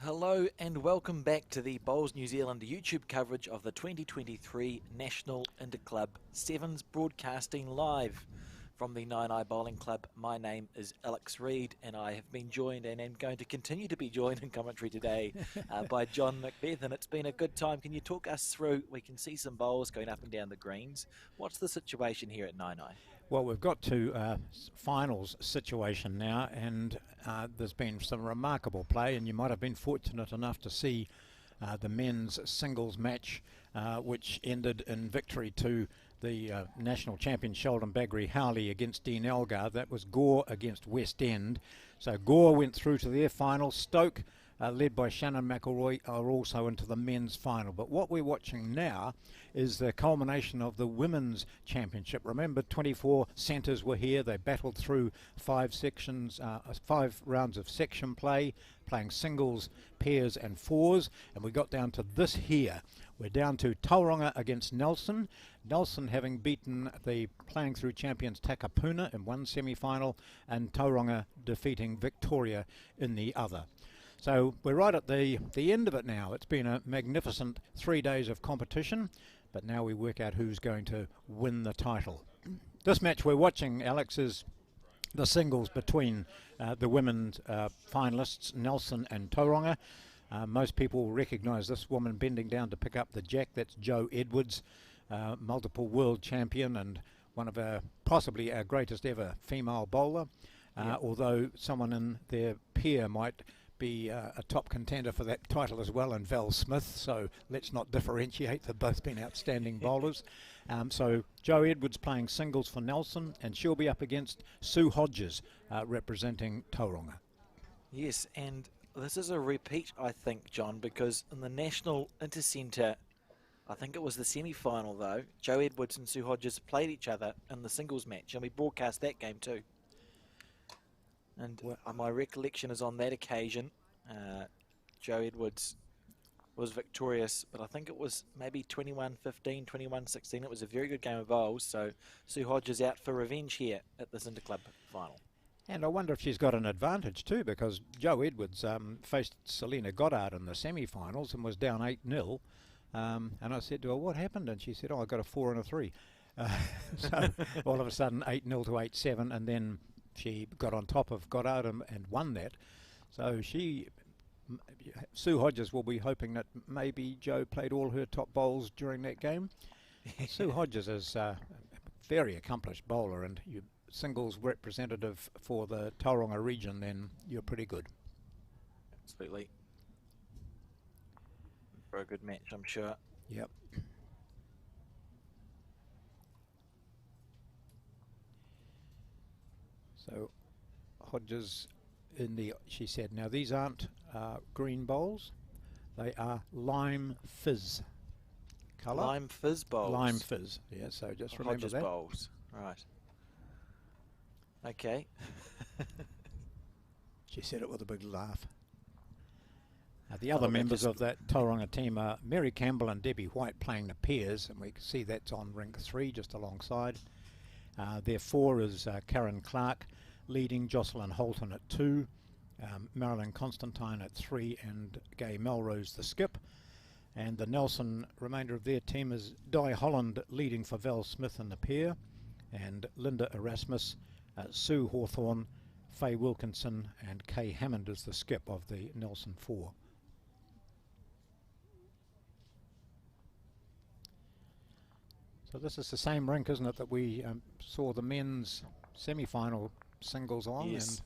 Hello and welcome back to the Bowls New Zealand YouTube coverage of the 2023 National Interclub Sevens, broadcasting live from the Naenae Bowling Club. My name is Alex Reid and I have been joined and am going to continue to be joined in commentary today by John Macbeth, and it's been a good time. Can you talk us through, we can see some bowls going up and down the greens. What's the situation here at Naenae? Well, we've got to finals situation now, and there's been some remarkable play, and you might have been fortunate enough to see the men's singles match, which ended in victory to the national champion Sheldon Baggery Howley against Dean Elgar. That was Gore against West End. So Gore went through to their final. Stoke, led by Shannon McElroy, are also into the men's final. But what we're watching now is the culmination of the women's championship. Remember, 24 centres were here. They battled through 5 rounds of section play, playing singles, pairs and fours, and we got down to this here. We're down to Tauranga against Nelson. Nelson having beaten the playing through champions Takapuna in one semi-final, and Tauranga defeating Victoria in the other. So we're right at the end of it now. It's been a magnificent 3 days of competition, but now we work out who's going to win the title. This match we're watching, Alex, is the singles between the women's finalists, Nelson and Tauranga. Most people recognise this woman bending down to pick up the jack. That's Jo Edwards, multiple world champion and one of our, possibly our greatest ever female bowler. Although someone in their peer might be a top contender for that title as well, and Val Smith, so let's not differentiate. They've both been outstanding bowlers. So Jo Edwards playing singles for Nelson, and she'll be up against Sue Hodges representing Tauranga. Yes, and this is a repeat, I think, John, because in the National Intercentre, I think it was the semi-final though, Jo Edwards and Sue Hodges played each other in the singles match, and we broadcast that game too. And my recollection is on that occasion, Jo Edwards was victorious, but I think it was maybe 21-15, 21-16. It was a very good game of bowls, so Sue Hodges out for revenge here at this Interclub final. And I wonder if she's got an advantage too, because Jo Edwards faced Selena Goddard in the semi-finals and was down 8-0. And I said to her, what happened? And she said, oh, I got a 4 and a 3. So all of a sudden 8-0 to 8-7, and then she got on top of Goddard and won that. So Sue Hodges will be hoping that maybe Jo played all her top bowls during that game. Sue Hodges is a very accomplished bowler, and you singles representative for the Tauranga region, then you're pretty good. Absolutely. For a good match, I'm sure. Yep. So Hodges she said, now these aren't green bowls, they are lime fizz colour. Lime fizz bowls. Lime fizz, yeah, so just remember Hodges that. bowls, right. Okay. She said it with a big laugh. The other members of that Tauranga team are Mary Campbell and Debbie White playing the pairs, and we can see that's on rink 3 just alongside. Their 4 is Karen Clark leading, Jocelyn Holton at 2, Marilyn Constantine at 3, and Gay Melrose the skip. And the Nelson remainder of their team is Di Holland leading for Val Smith in the pair, and Linda Erasmus, Sue Hawthorne, Faye Wilkinson and Kay Hammond is the skip of the Nelson 4. So this is the same rink, isn't it, that we saw the men's semi-final singles on? Yes.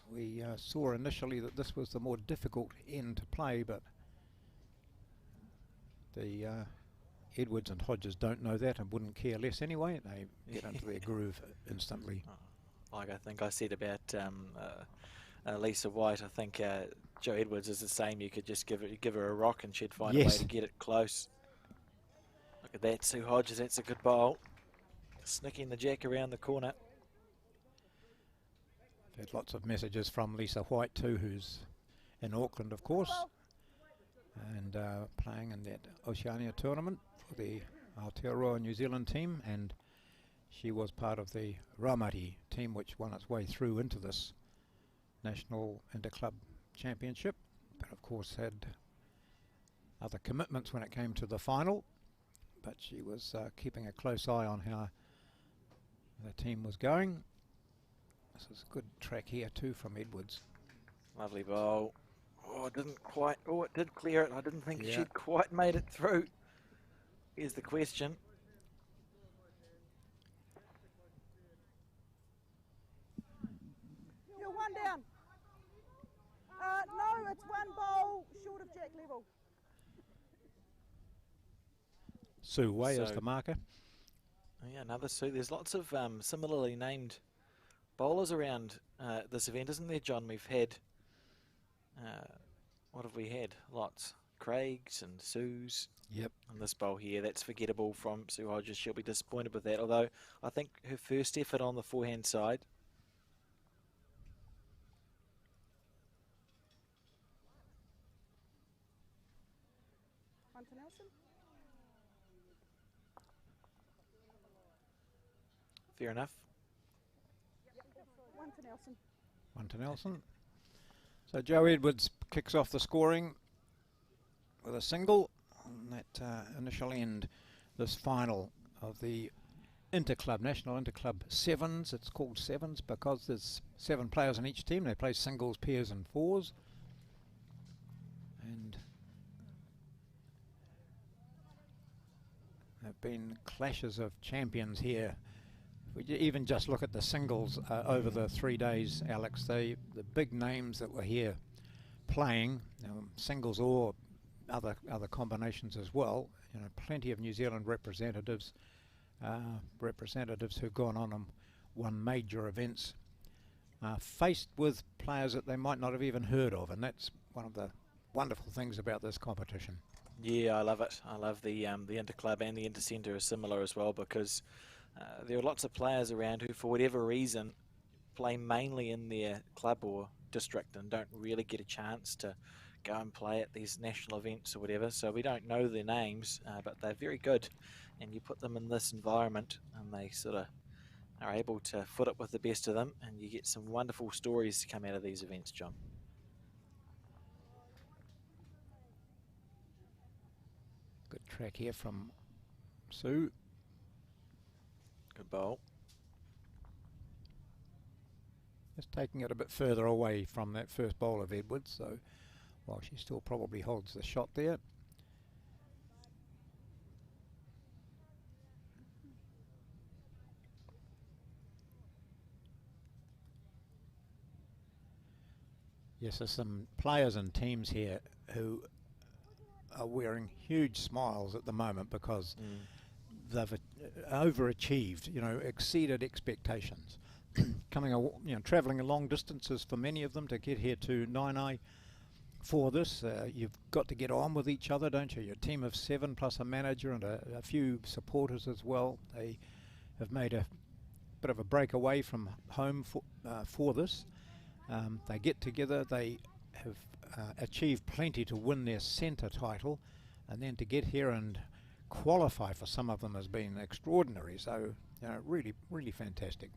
And we saw initially that this was the more difficult end to play, but the Edwards and Hodges don't know that and wouldn't care less anyway. They get into their groove instantly. Like I think I said about Lisa White, I think Jo Edwards is the same. You could just give her a rock and she'd find a way to get it close. Look at that, Sue Hodges, that's a good bowl. Snicking the jack around the corner. Had lots of messages from Lisa White too, who's in Auckland, of course, and playing in that Oceania tournament for the Aotearoa New Zealand team, and she was part of the Raumati team which won its way through into this National Interclub Championship. but of course had other commitments when it came to the final. But she was keeping a close eye on how the team was going. This is a good track here too from Edwards. Lovely bowl. Oh, it didn't quite. Oh, it did clear it. I didn't think Yeah. she'd quite made it through. Here's the question. You're one down. No, it's one bowl short of jack level. Sue Way is So- the marker. Yeah, another Sue. There's lots of similarly named bowlers around this event, isn't there, John? We've had, what have we had? Lots. Craigs and Sues. Yep. And this bowl here, that's forgettable from Sue Hodges. She'll be disappointed with that, although I think her first effort on the forehand side. One to Nelson. Fair enough. One to Nelson. One to Nelson. So Joe Edwards kicks off the scoring with a single on that initial end. This final of the Interclub, National Interclub Sevens. It's called Sevens because there's 7 players in each team. They play singles, pairs and fours. And there have been clashes of champions here. If we even just look at the singles over the 3 days, Alex, the big names that were here playing, singles or other combinations as well. You know, plenty of New Zealand representatives who've gone on and won major events, faced with players that they might not have even heard of, and that's one of the wonderful things about this competition. Yeah, I love it. I love the Interclub and the Intercentre are similar as well, because there are lots of players around who, for whatever reason, play mainly in their club or district and don't really get a chance to go and play at these national events or whatever. So we don't know their names, but they're very good. And you put them in this environment and they sort of are able to foot it with the best of them, and you get some wonderful stories to come out of these events, John. Good track here from Sue. Good bowl. Just taking it a bit further away from that first bowl of Edwards, so while she still probably holds the shot there. Yes, there's some players and teams here who are wearing huge smiles at the moment because they've overachieved, you know, exceeded expectations. Travelling long distances for many of them to get here to Naenae for this. You've got to get on with each other, don't you? You're a team of 7 plus a manager and a few supporters as well. They have made a bit of a break away from home for this. They get together, they have achieved plenty to win their centre title, and then to get here and qualify for some of them has been extraordinary. So, you know, really, really fantastic.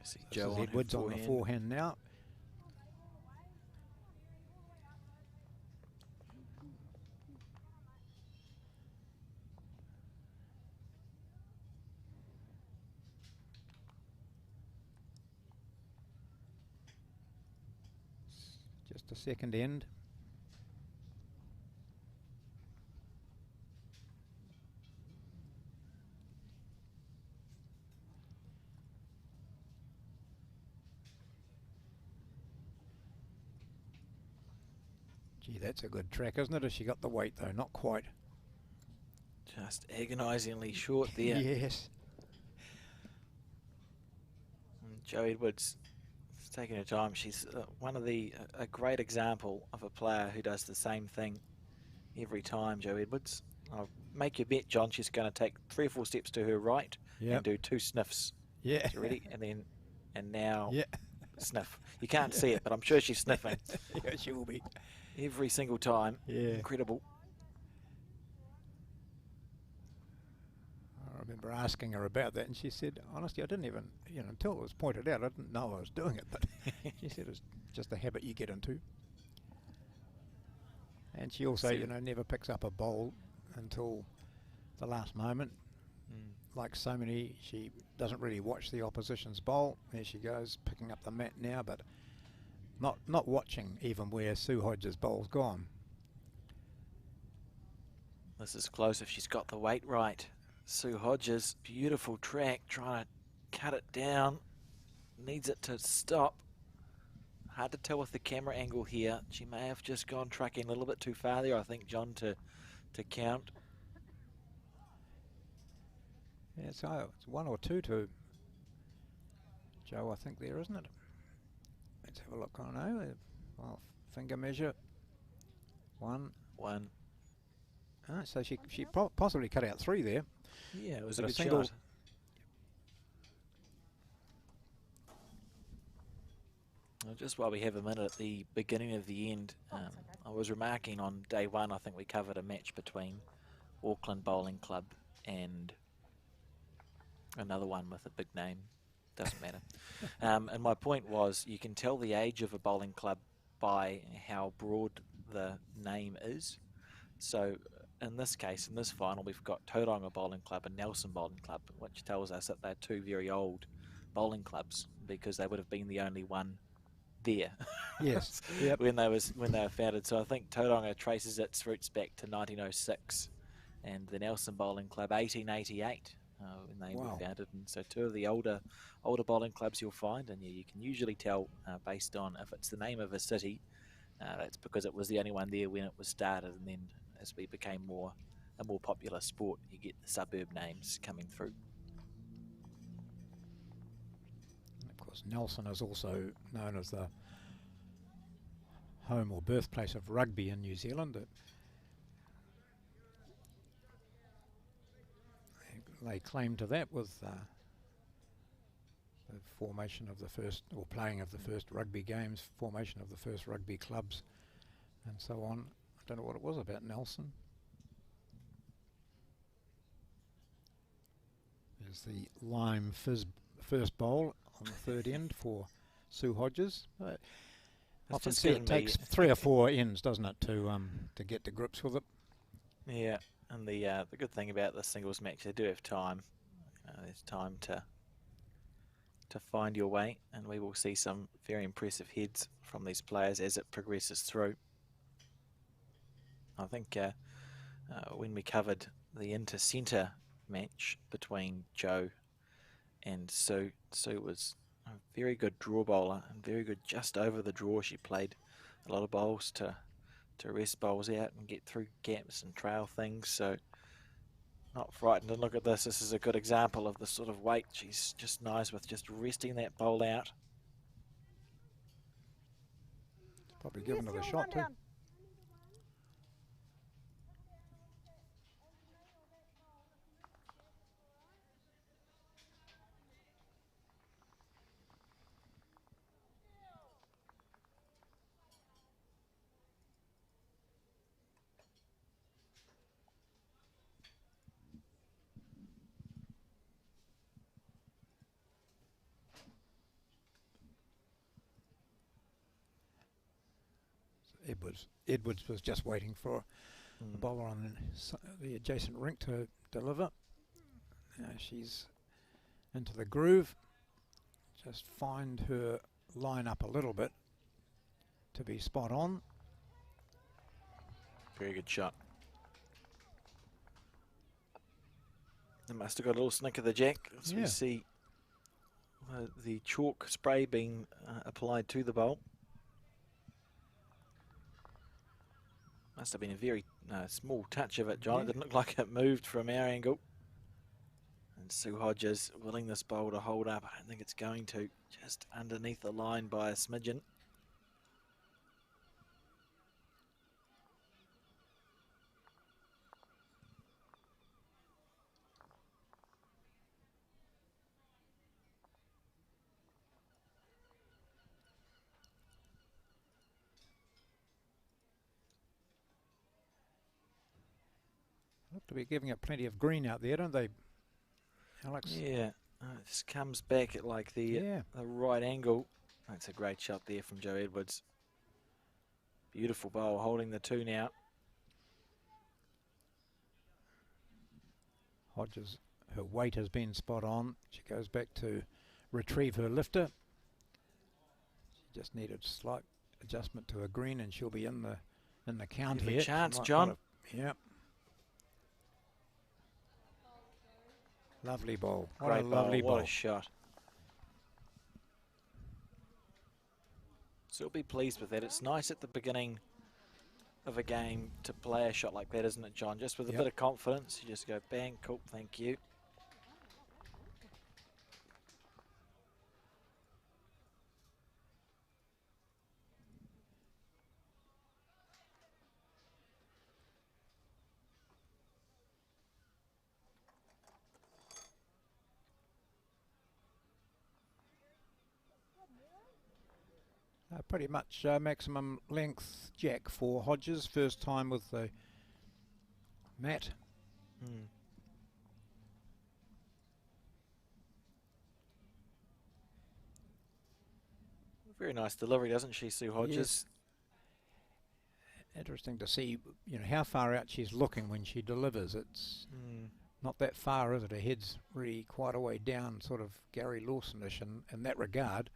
See This Joe is on Edwards on the forehand now. Just a second end. Gee, that's a good track, isn't it? Has she got the weight though? Not quite. Just agonisingly short there. Yes. And Joe Edwards is taking her time. She's one of a great example of a player who does the same thing every time, Joe Edwards. I'll make your bet, John, she's going to take 3 or 4 steps to her right and do 2 sniffs. Yeah. Is ready? And now Yeah. sniff. You can't see it, but I'm sure she's sniffing Yeah, she will be. every single time. Yeah. Incredible. I remember asking her about that, and she said, honestly, I didn't even, until it was pointed out, I didn't know I was doing it, but she said it's just a habit you get into. And she also, never picks up a bowl until the last moment. Like so many, she doesn't really watch the opposition's bowl. There she goes, picking up the mat now, but not watching even where Sue Hodges' bowl's gone. This is close if she's got the weight right. Sue Hodges, beautiful track, trying to cut it down. Needs it to stop. Hard to tell with the camera angle here. She may have just gone trucking a little bit too far there, I think, John, to count. Yeah, so it's 1 or 2 to Joe, I think there, isn't it? Let's have a look. I know. Well, finger measure. 1. Ah, so she possibly cut out 3 there. Yeah, it was But a good single shot. Well, just while we have a minute at the beginning of the end, I was remarking on day 1, I think we covered a match between Auckland Bowling Club and another one with a big name. Doesn't matter. And my point was, you can tell the age of a bowling club by how broad the name is. So in this case, in this final, we've got Tauranga Bowling Club and Nelson Bowling Club, which tells us that they're 2 very old bowling clubs because they would have been the only one there. Yes. Yep. when they were founded. So I think Tauranga traces its roots back to 1906, and the Nelson Bowling Club 1888 when they were founded. And so 2 of the older bowling clubs you'll find, and you can usually tell based on if it's the name of a city. That's because it was the only one there when it was started, and then as we became a more popular sport, you get the suburb names coming through. Of course, Nelson is also known as the home or birthplace of rugby in New Zealand. They lay claim to that with the formation of the first, or playing of the first rugby games, formation of the first rugby clubs, and so on. I don't know what it was about Nelson. There's the lime fizz first bowl on the 3rd end for Sue Hodges. Often see it takes 3 or 4 ends, doesn't it, to get to grips with it. Yeah, and the good thing about the singles match, they do have time. There's time to find your way, and we will see some very impressive heads from these players as it progresses through. I think when we covered the inter-centre match between Joe and Sue, Sue was a very good draw bowler and very good just over the draw. She played a lot of bowls to rest bowls out and get through gaps and trail things, so not frightened. And look at this, this is a good example of the sort of weight. She's just nice with just resting that bowl out. Probably giving her the shot too. Edwards was just waiting for the bowler on the adjacent rink to deliver. She's into the groove. Just find her line up a little bit to be spot on. Very good shot. They must have got a little snick of the jack as we see the chalk spray being applied to the bowl. Must have been a very small touch of it, John. It didn't look like it moved from our angle. And Sue Hodges willing this bowl to hold up. I don't think it's going to. Just underneath the line by a smidgen. Look to be giving it plenty of green out there, don't they, Alex. Yeah, it just comes back at like the right angle. That's a great shot there from Joe Edwards. Beautiful bowl, holding the 2 now. Hodges, her weight has been spot on. She goes back to retrieve her lifter. She just needed slight adjustment to her green, and she'll be in the count Every here. chance, John. Yep. Lovely ball. Great What a lovely bowl. ball. What a shot. So we'll be pleased with that. It's nice at the beginning of a game to play a shot like that, isn't it, John? Just with a bit of confidence. You just go, bang, cool, thank you. Pretty much maximum length jack for Hodges. First time with the mat. Very nice delivery, doesn't she, Sue Hodges? Yes. Interesting to see, how far out she's looking when she delivers. It's not that far, is it? Her head's really quite a way down, sort of Gary Lawson-ish in that regard,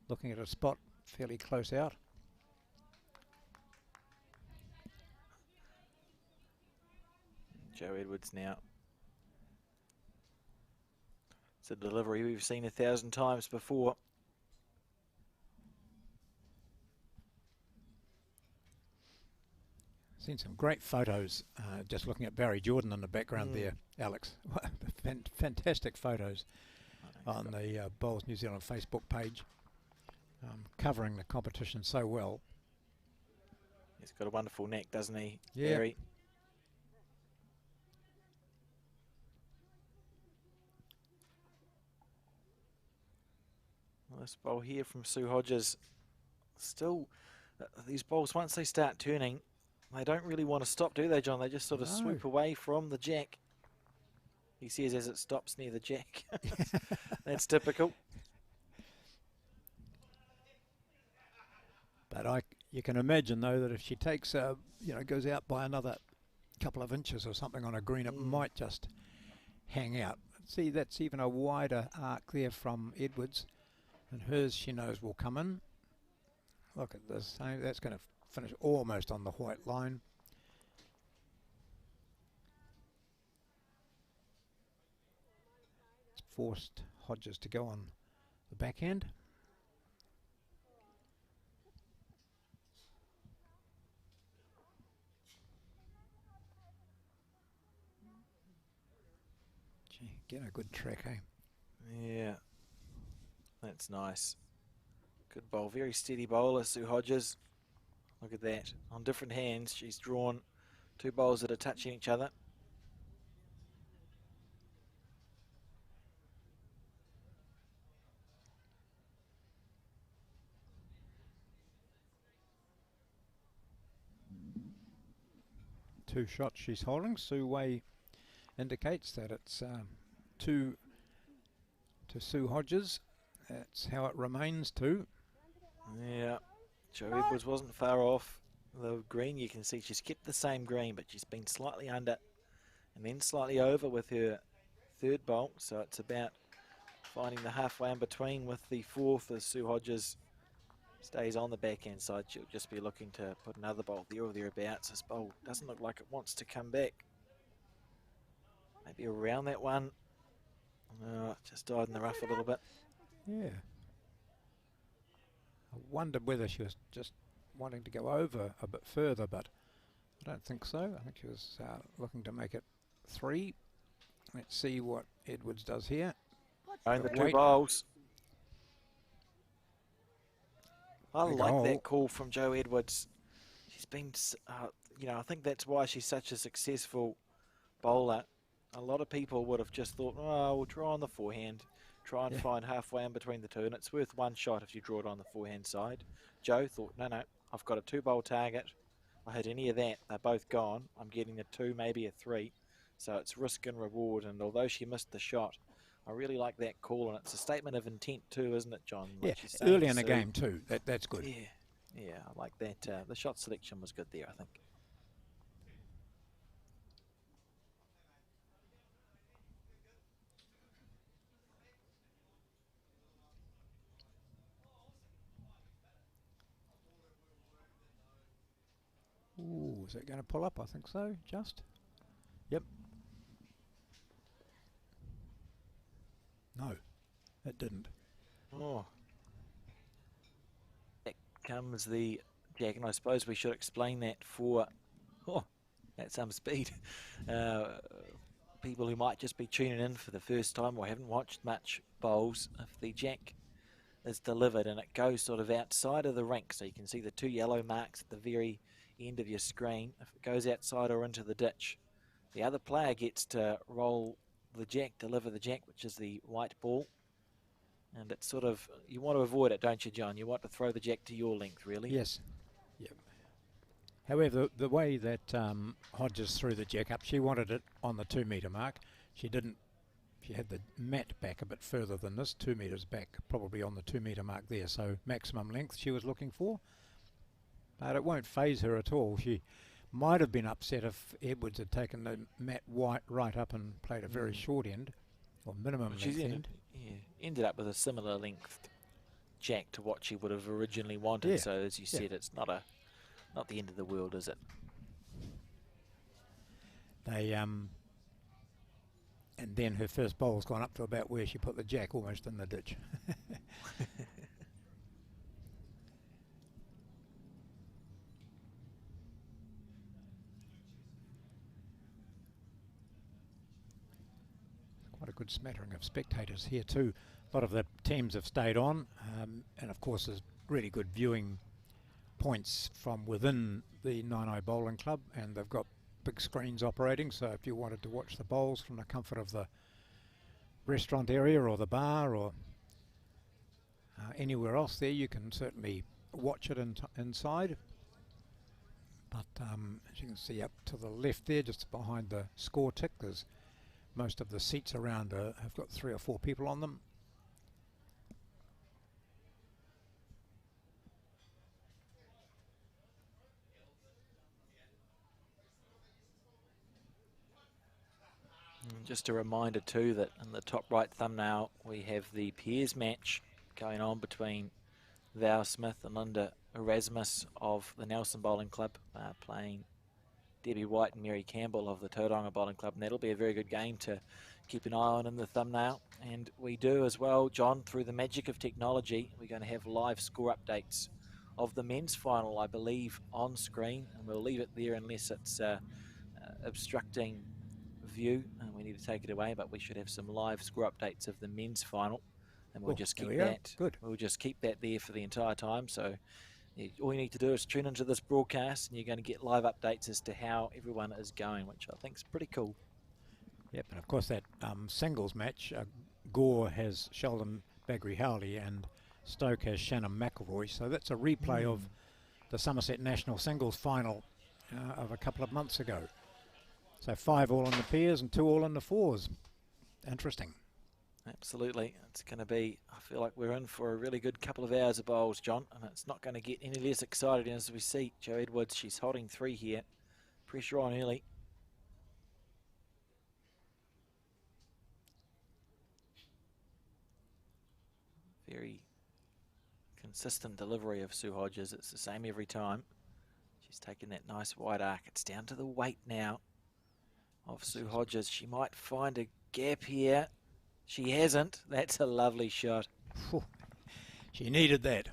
looking at a spot fairly close out. Joe Edwards now. It's a delivery we've seen 1,000 times before. Seen some great photos, just looking at Barry Jordan in the background there, Alex. Fantastic photos on the Bowls New Zealand Facebook page, covering the competition so well. He's got a wonderful neck, doesn't he, Yeah. Barry? Well, this bowl here from Sue Hodges, still, these bowls, once they start turning, they don't really want to stop, do they, John? They just sort of swoop away from the jack. He says as it stops near the jack. That's typical. But you can imagine, though, that if she takes, goes out by another couple of inches or something on a green, it might just hang out. See, that's even a wider arc there from Edwards. And hers, she knows, will come in. Look at this. That's going to finish almost on the white line. It's forced Hodges to go on the backhand. Gee, get a good track, eh? Yeah, that's nice. Good bowl, very steady bowler, Sue Hodges. Look at that. On different hands, she's drawn 2 bowls that are touching each other. Two shots she's holding. Sue Wei indicates that it's 2 to Sue Hodges. That's how it remains, 2. Yeah, Joe Edwards wasn't far off. The green, you can see she's kept the same green, but she's been slightly under and then slightly over with her 3rd bowl. So it's about finding the halfway in between with the 4th as Sue Hodges stays on the backhand side. She'll just be looking to put another bowl there or thereabouts. This bowl doesn't look like it wants to come back. Maybe around that one. Oh, just died in the rough a little bit. Yeah. I wondered whether she was just wanting to go over a bit further, but I don't think so. I think she was looking to make it 3. Let's see what Edwards does here. Own the 2 bowls. I like that call from Joe Edwards. She's been, I think that's why she's such a successful bowler. A lot of people would have just thought, oh, we'll draw on the forehand, try and find halfway in between the 2, and it's worth 1 shot if you draw it on the forehand side. Joe thought, no, I've got a 2-bowl target. I hit any of that, they're both gone. I'm getting a 2, maybe a 3. So it's risk and reward, and although she missed the shot, I really like that call, and it's a statement of intent too, isn't it, John? Yeah, Like she's saying early to in the Sue, game too. That's good. Yeah, yeah, I like that. The shot selection was good there, I think. Ooh, is it going to pull up? I think so. Just. Yep. No, it didn't. Oh, that comes the jack, and I suppose we should explain that for, at some speed. Uh, People who might just be tuning in for the first time or haven't watched much bowls, if the jack is delivered and it goes sort of outside of the rink, so you can see the 2 yellow marks at the very end of your screen. If it goes outside or into the ditch, the other player gets to roll the jack, deliver the jack, which is the white ball. And it's sort of, you want to avoid it, don't you, John? You want to throw the jack to your length, really. Yes. Yep. However, the way that Hodges threw the jack up, she wanted it on the 2 metre mark. She didn't. She had the mat back a bit further than this, 2 metres back, probably on the 2 metre mark there. So maximum length she was looking for. But it won't phase her at all. She might have been upset if Edwards had taken the mat right up and played a very short end, or minimum length end. Ended up with a similar length jack to what she would have originally wanted. Yeah. So as you said, it's not the end of the world, is it? They and then her first bowl's gone up to about where she put the jack, almost in the ditch. Quite a good smattering of spectators here too. A lot of the teams have stayed on, and of course there's really good viewing points from within the Naenae Bowling Club, and they've got big screens operating, so if you wanted to watch the bowls from the comfort of the restaurant area or the bar or anywhere else there, you can certainly watch it inside. But as you can see up to the left there, just behind the score tick, there's most of the seats around have got 3 or 4 people on them. And just a reminder too that in the top right thumbnail we have the pairs match going on between Val Smith and Linda Erasmus of the Nelson Bowling Club playing Debbie White and Mary Campbell of the Tauranga Bowling Club, and that'll be a very good game to keep an eye on in the thumbnail. And we do as well, John, through the magic of technology, we're going to have live score updates of the men's final, I believe, on screen, and we'll leave it there unless it's obstructing view and we need to take it away, but we should have some live score updates of the men's final, and we'll just keep that. Good. We'll just keep that there for the entire time. So all you need to do is tune into this broadcast and you're going to get live updates as to how everyone is going, which I think is pretty cool. Yep, and of course that singles match, Gore has Sheldon Bagri-Howley and Stoke has Shannon McElroy, so that's a replay of the Somerset National Singles final of a couple of months ago. So 5 all in the pairs and 2 all in the fours. Interesting. Absolutely. It's going to be, I feel like we're in for a really good couple of hours of bowls, John, and it's not going to get any less exciting as we see Jo Edwards. She's holding 3 here. Pressure on early. Very consistent delivery of Sue Hodges. It's the same every time. She's taking that nice wide arc. It's down to the weight now of Sue Hodges. She might find a gap here. She hasn't. That's a lovely shot. She needed that.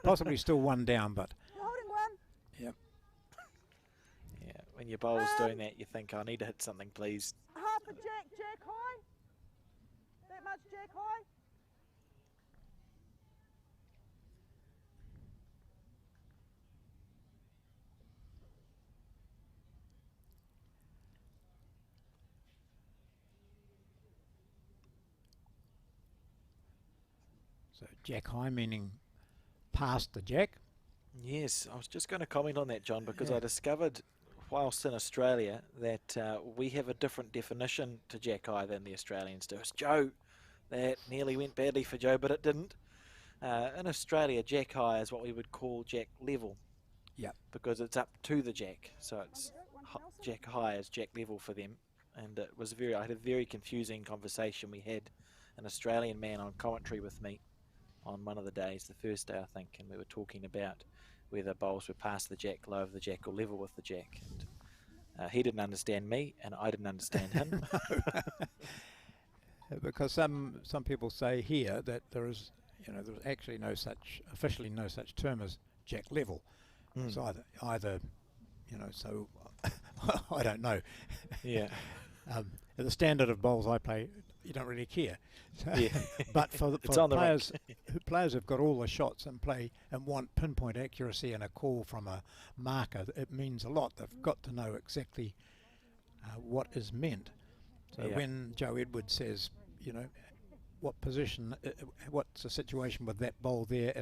Possibly still 1 down, but... You're holding 1. Yep. Yeah, when your bowl's doing that, you think, I need to hit something, please. Half a jack high. That much jack high. So jack high meaning past the jack. Yes, I was just going to comment on that, John, because I discovered whilst in Australia, that we have a different definition to jack high than the Australians do. It's Joe. That nearly went badly for Joe, but it didn't. In Australia, jack high is what we would call jack level. Yeah. Because it's up to the jack, so it's jack high is jack level for them. And it was I had a very confusing conversation. We had an Australian man on commentary with me on one of the days, the first day I think, and we were talking about whether bowls were past the jack, low of the jack, or level with the jack. And he didn't understand me, and I didn't understand him. Because some people say here that there's actually officially no such term as jack level. It's either so I don't know. Yeah. At the standard of bowls I play, you don't really care. Yeah. But for players who've got all the shots and play and want pinpoint accuracy and a call from a marker, it means a lot. They've got to know exactly what is meant. So when Joe Edwards says, what position, what's the situation with that bowl there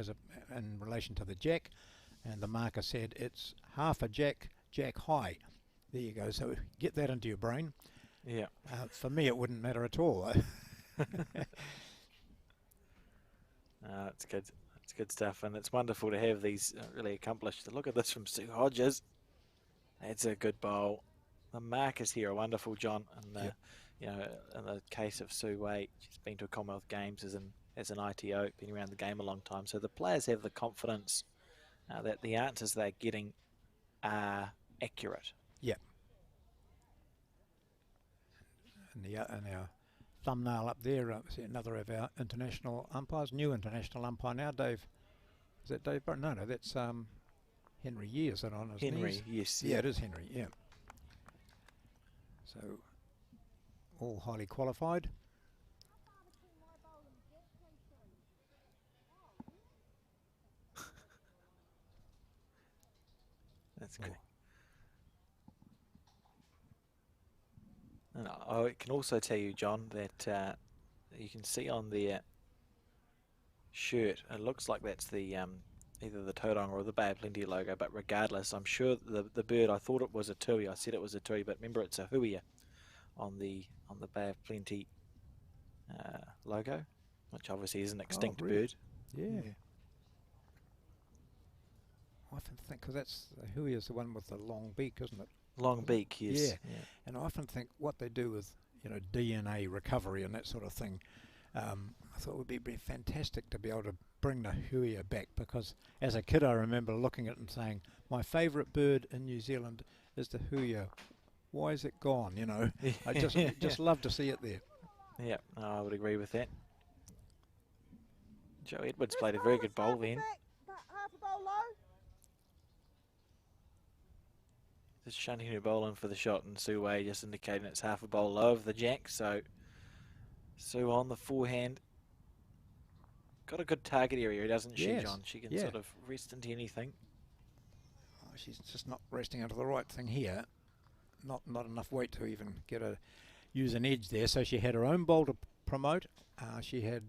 in relation to the jack, and the marker said it's half a jack high. There you go. So get that into your brain. Yeah. For me, it wouldn't matter at all. It's good. It's good stuff, and it's wonderful to have these really accomplished. Look at this from Sue Hodges. That's a good bowl. The markers here are wonderful, John. And in the case of Sue Wei, she's been to a Commonwealth Games as an ITO, been around the game a long time. So the players have the confidence that the answers they're getting are accurate. Yeah. And our thumbnail up there, see another of our international umpires, new international umpire now, Dave. Is that Dave? No, that's Henry Yee, is it on his Henry, knees? yes. Yeah, it is Henry, yeah. So, all highly qualified. That's great. And I can also tell you, John, that you can see on their shirt, it looks like that's the either the Tauranga or the Bay of Plenty logo, but regardless, I'm sure the bird, I thought it was a tui. I said it was a tui, but remember it's a huia on the Bay of Plenty logo, which obviously is an extinct bird. Yeah. I often think, because that's the huia is the one with the long beak, isn't it? Long beak, yes. Yeah. And I often think what they do with DNA recovery and that sort of thing, I thought it would be fantastic to be able to bring the huia back, because as a kid I remember looking at it and saying, my favourite bird in New Zealand is the huia. Why is it gone? I just love to see it there. Yeah, I would agree with that. Joe Edwards played a very good bowl then. Half a bowl low. Just shunting her bowl in for the shot, and Sue Wei just indicating it's half a bowl low of the jack. So Sue on the forehand. Got a good target area, doesn't she, Yes. John? She can sort of rest into anything. Oh, she's just not resting into the right thing here. Not enough weight to even use an edge there. So she had her own bowl to promote. She had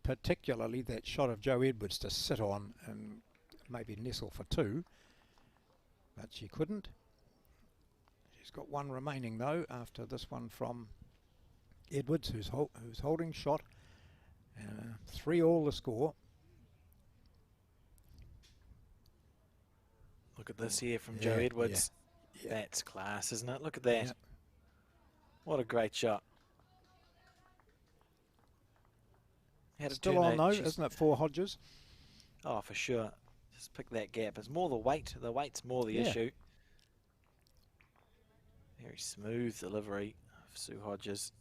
particularly that shot of Joe Edwards to sit on and maybe nestle for two, but she couldn't. She's got one remaining though after this one from Edwards, who's holding shot. 3-all the score. Look at this here from Joe Edwards. Yeah. That's class, isn't it? Look at that. Yeah. What a great shot. Still on though, isn't it, for Hodges? Oh, for sure. Just pick that gap. It's more the weight. The weight's more the issue. Very smooth delivery of Sue Hodges.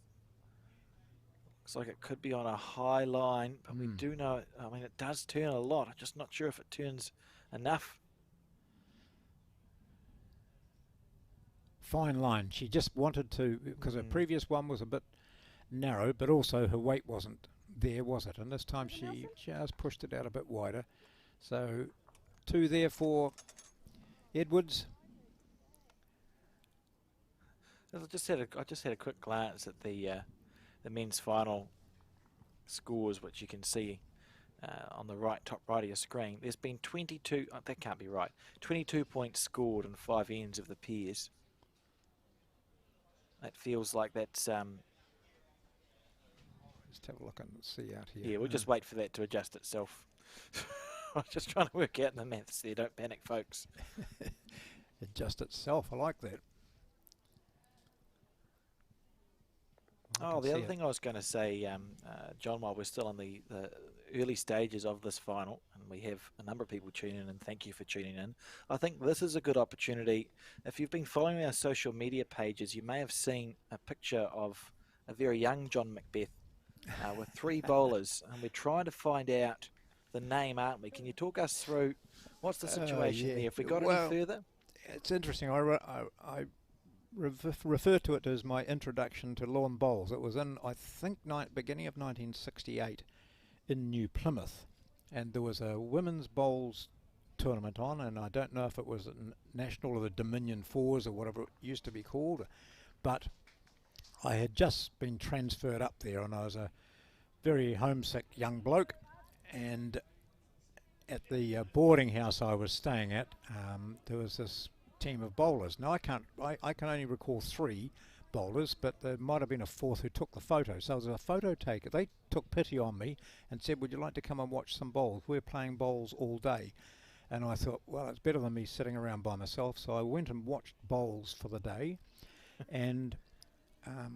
Looks like it could be on a high line, but we do know it. I mean, it does turn a lot. I'm just not sure if it turns enough. Fine line. She just wanted to, because her previous one was a bit narrow, but also her weight wasn't there, was it? And this time she just pushed it out a bit wider. So 2 there for Edwards. I just had a quick glance at the men's final scores, which you can see on the right, top right of your screen, there's been 22, oh, that can't be right, 22 points scored in 5 ends of the pairs. That feels like that's, Just have a look and see out here. yeah, we'll just wait for that to adjust itself. I was just trying to work out the maths there, don't panic, folks. Adjust itself, I like that. Oh, the other thing I was going to say, John, while we're still in the early stages of this final, and we have a number of people tuning in, and thank you for tuning in, I think this is a good opportunity. If you've been following our social media pages, you may have seen a picture of a very young John Macbeth with 3 bowlers, and we're trying to find out the name, aren't we? Can you talk us through what's the situation there? Have we got any further? It's interesting. I refer to it as my introduction to lawn bowls. It was in, I think, beginning of 1968 in New Plymouth, and there was a women's bowls tournament on, and I don't know if it was a national or the Dominion Fours or whatever it used to be called, but I had just been transferred up there, and I was a very homesick young bloke, and at the boarding house I was staying at, there was this team of bowlers. Now I can only recall 3 bowlers, but there might have been a 4th who took the photo. So as a photo taker, they took pity on me and said, "Would you like to come and watch some bowls? We're playing bowls all day." And I thought, well, it's better than me sitting around by myself. So I went and watched bowls for the day, and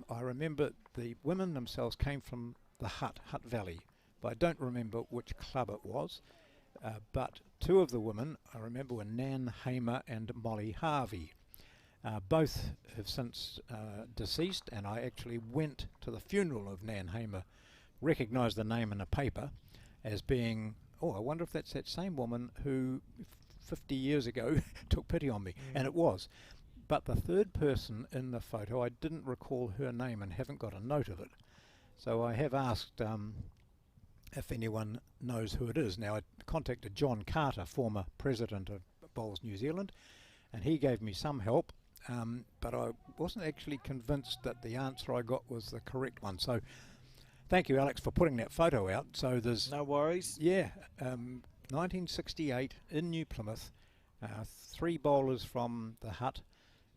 I remember the women themselves came from the Hutt Valley, but I don't remember which club it was. But 2 of the women I remember were Naenae and Molly Harvey. Both have since deceased, and I actually went to the funeral of Naenae, recognised the name in a paper as being, oh, I wonder if that's that same woman who 50 years ago took pity on me. And it was. But the 3rd person in the photo, I didn't recall her name and haven't got a note of it. So I have asked if anyone knows who it is. Now, I contacted John Carter, former president of Bowls New Zealand, and he gave me some help, but I wasn't actually convinced that the answer I got was the correct one. So thank you, Alex, for putting that photo out. So there's... No worries. Yeah, 1968 in New Plymouth, 3 bowlers from the Hutt,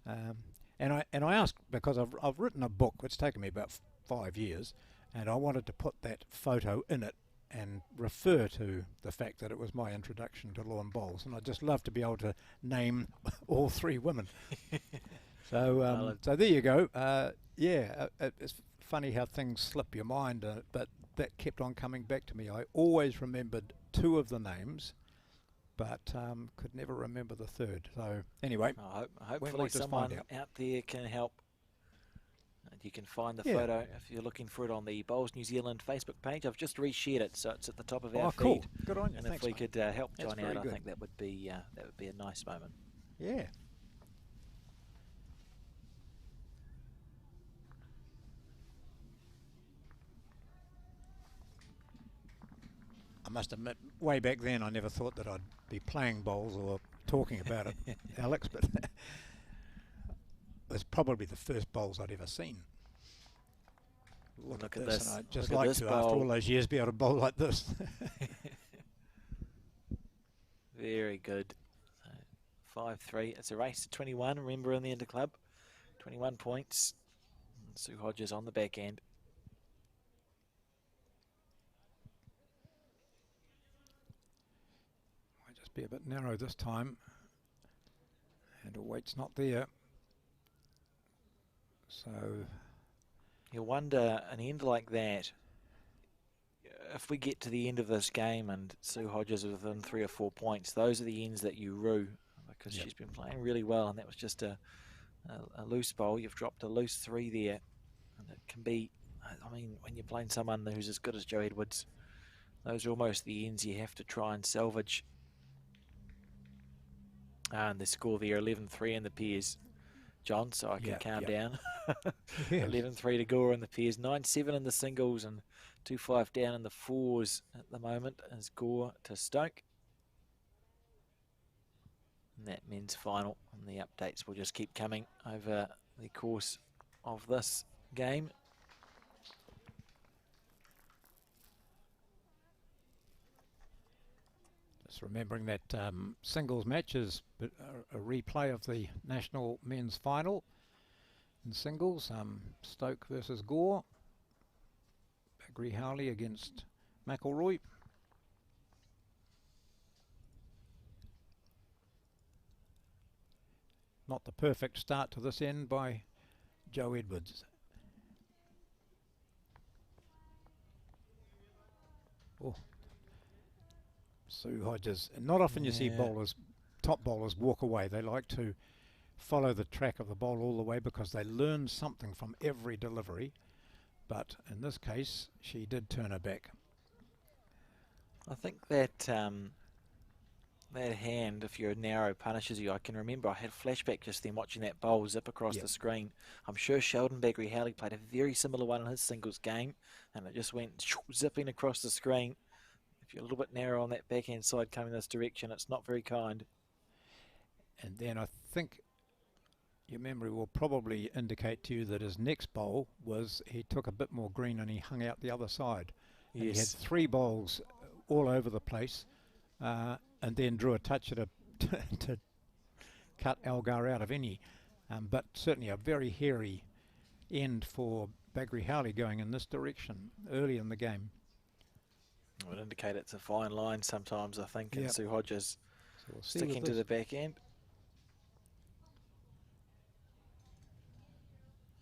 and I asked, because I've written a book, it's taken me about 5 years, and I wanted to put that photo in it and refer to the fact that it was my introduction to lawn bowls, and I'd just love to be able to name all 3 women. So so there you go. It's funny how things slip your mind, but that kept on coming back to me. I always remembered 2 of the names, but could never remember the 3rd. So anyway, hopefully someone out there can help. You can find the photo if you're looking for it on the Bowls New Zealand Facebook page. I've just reshared it, so it's at the top of our feed. Cool. Good on you. And Thanks, if we could help John out, good. I think that would be a nice moment. Yeah. I must admit, way back then, I never thought that I'd be playing bowls or talking about it, Alex, but it was probably the first bowls I'd ever seen. Look at this. And I'd just like to, after all those years, be able to bowl like this. Very good. 5-3. It's a race to 21, remember, in the Interclub. 21 points. And Sue Hodges on the back end. Might just be a bit narrow this time. And a weight's not there. So... You wonder, an end like that, if we get to the end of this game and Sue Hodges is within 3 or 4 points, those are the ends that you rue, because she's been playing really well, and that was just a loose bowl. You've dropped a loose 3 there, and it can be, I mean, when you're playing someone who's as good as Joe Edwards, those are almost the ends you have to try and salvage. And the score there, 11-3 in the pairs, John, so I can calm down. 11-3 to Gore in the pairs, 9-7 in the singles, and 2-5 down in the fours at the moment as Gore to Stoke. And that men's final, and the updates will just keep coming over the course of this game. Just remembering that singles match is a replay of the national men's final in singles. Stoke versus Gore. Bagri Howley against McElroy. Not the perfect start to this end by Joe Edwards. Oh. Sue Hodges. Not often you see bowlers, top bowlers, walk away. They like to follow the track of the bowl all the way because they learn something from every delivery. But in this case, she did turn her back. I think that that hand, if you're narrow, punishes you. I can remember I had a flashback just then watching that bowl zip across the screen. I'm sure Sheldon Bagri Howley played a very similar one in his singles game, and it just went zipping across the screen. If you're a little bit narrow on that backhand side coming this direction, it's not very kind. And then I think your memory will probably indicate to you that his next bowl was he took a bit more green and he hung out the other side. And he had 3 bowls all over the place, and then drew a touch at to cut Algar out of any. But certainly a very hairy end for Bagri Howley going in this direction early in the game. It would indicate it's a fine line sometimes, I think, and Sue Hodges So we'll see sticking to the back end.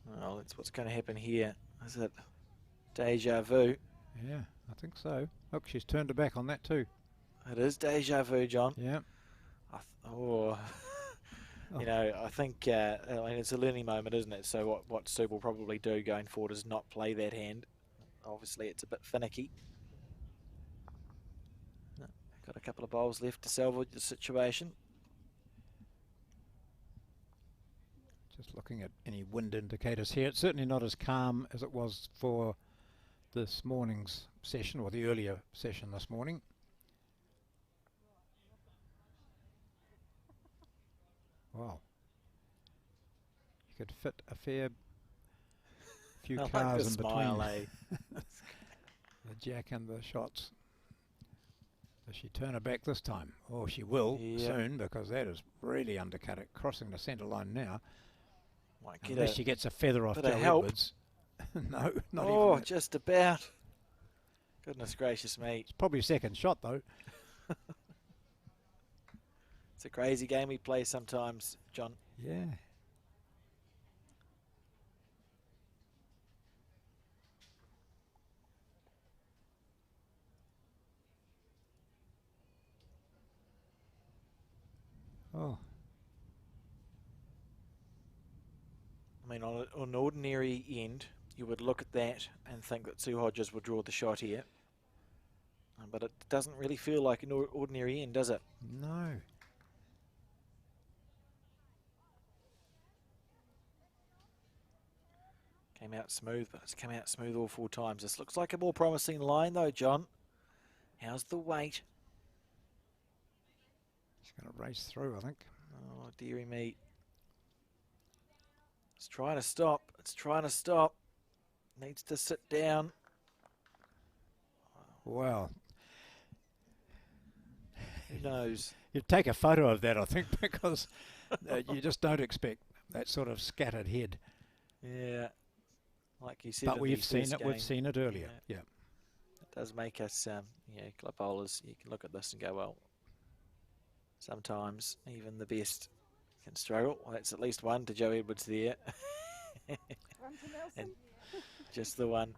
Well, that's what's going to happen here. Is it deja vu? Yeah, I think so. Look, she's turned her back on that too. It is deja vu, John. Yeah. You know, I think I mean, it's a learning moment, isn't it? So what Sue will probably do going forward is not play that hand. Obviously, it's a bit finicky. Got a couple of bowls left to salvage the situation. Just looking at any wind indicators here. It's certainly not as calm as it was for this morning's session, or the earlier session this morning. Wow. You could fit a fair few cars in between the jack and the shots. Does she turn her back this time? Oh, she will soon, because that is really undercut it, crossing the centre line now. Unless she gets a feather off Joe Edwards. No, not even. Oh, just about. Goodness gracious me. It's probably second shot, though. It's a crazy game we play sometimes, John. Yeah. Oh. I mean, on an ordinary end, you would look at that and think that Sue Hodges would draw the shot here. But it doesn't really feel like an ordinary end, does it? No. Came out smooth, but it's come out smooth all 4 times. This looks like a more promising line, though, John. How's the weight? It's going to race through, I think. Oh, dearie me. It's trying to stop. It's trying to stop. Needs to sit down. Wow. Who knows? You'd take a photo of that, I think, because you just don't expect that sort of scattered head. Yeah. Like you said, but we've seen it. We've seen it earlier. Yeah. It does make us, club bowlers. You can look at this and go, well, sometimes even the best can struggle. Well, that's at least one to Joe Edwards there. And just the one.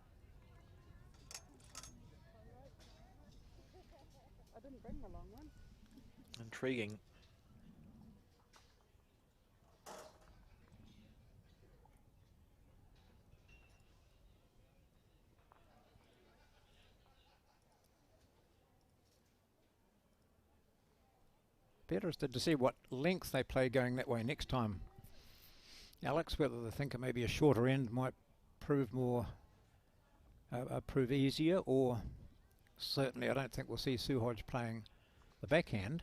I didn't bring the long one. Intriguing. Be interested to see what length they play going that way next time, Alex. Whether they think maybe a shorter end might prove prove easier, or certainly I don't think we'll see Sue Hodge playing the backhand.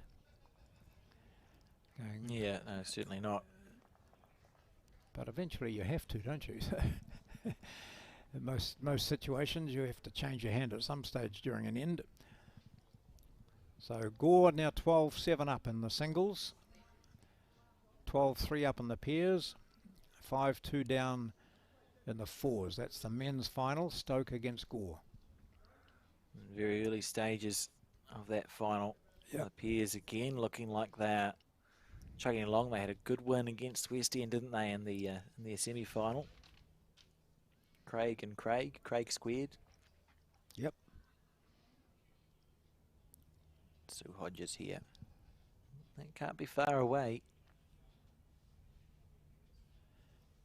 Yeah, no, certainly not. But eventually you have to, don't you? In most situations you have to change your hand at some stage during an end. So Gore now 12-7 up in the singles, 12-3 up in the pairs, 5-2 down in the fours. That's the men's final, Stoke against Gore. Very early stages of that final. Yep. The pairs again looking like they're chugging along. They had a good win against West End, didn't they, in their semi-final? Craig and Craig squared. Yep. Sue Hodges here. That can't be far away.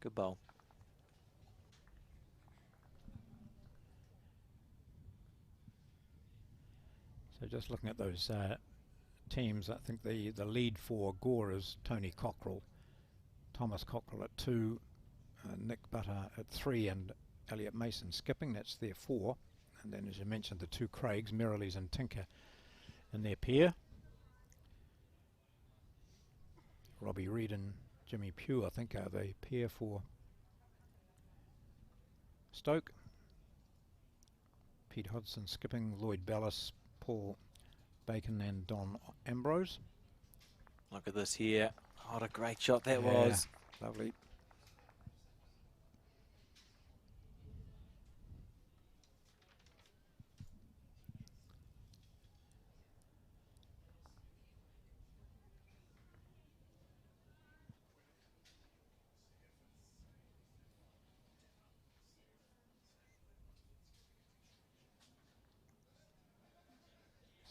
Good bowl. So just looking at those teams, I think the lead for Gore is Tony Cockrell, Thomas Cockrell at 2, Nick Butter at 3, and Elliot Mason skipping. That's their 4. And then, as you mentioned, the 2 Craigs, Merrilees and Tinker, in their pair. Robbie Reid and Jimmy Pugh, I think, are the pair for Stoke. Pete Hodgson skipping, Lloyd Bellis, Paul Bacon and Don Ambrose. Look at this here. What a great shot that was. Lovely.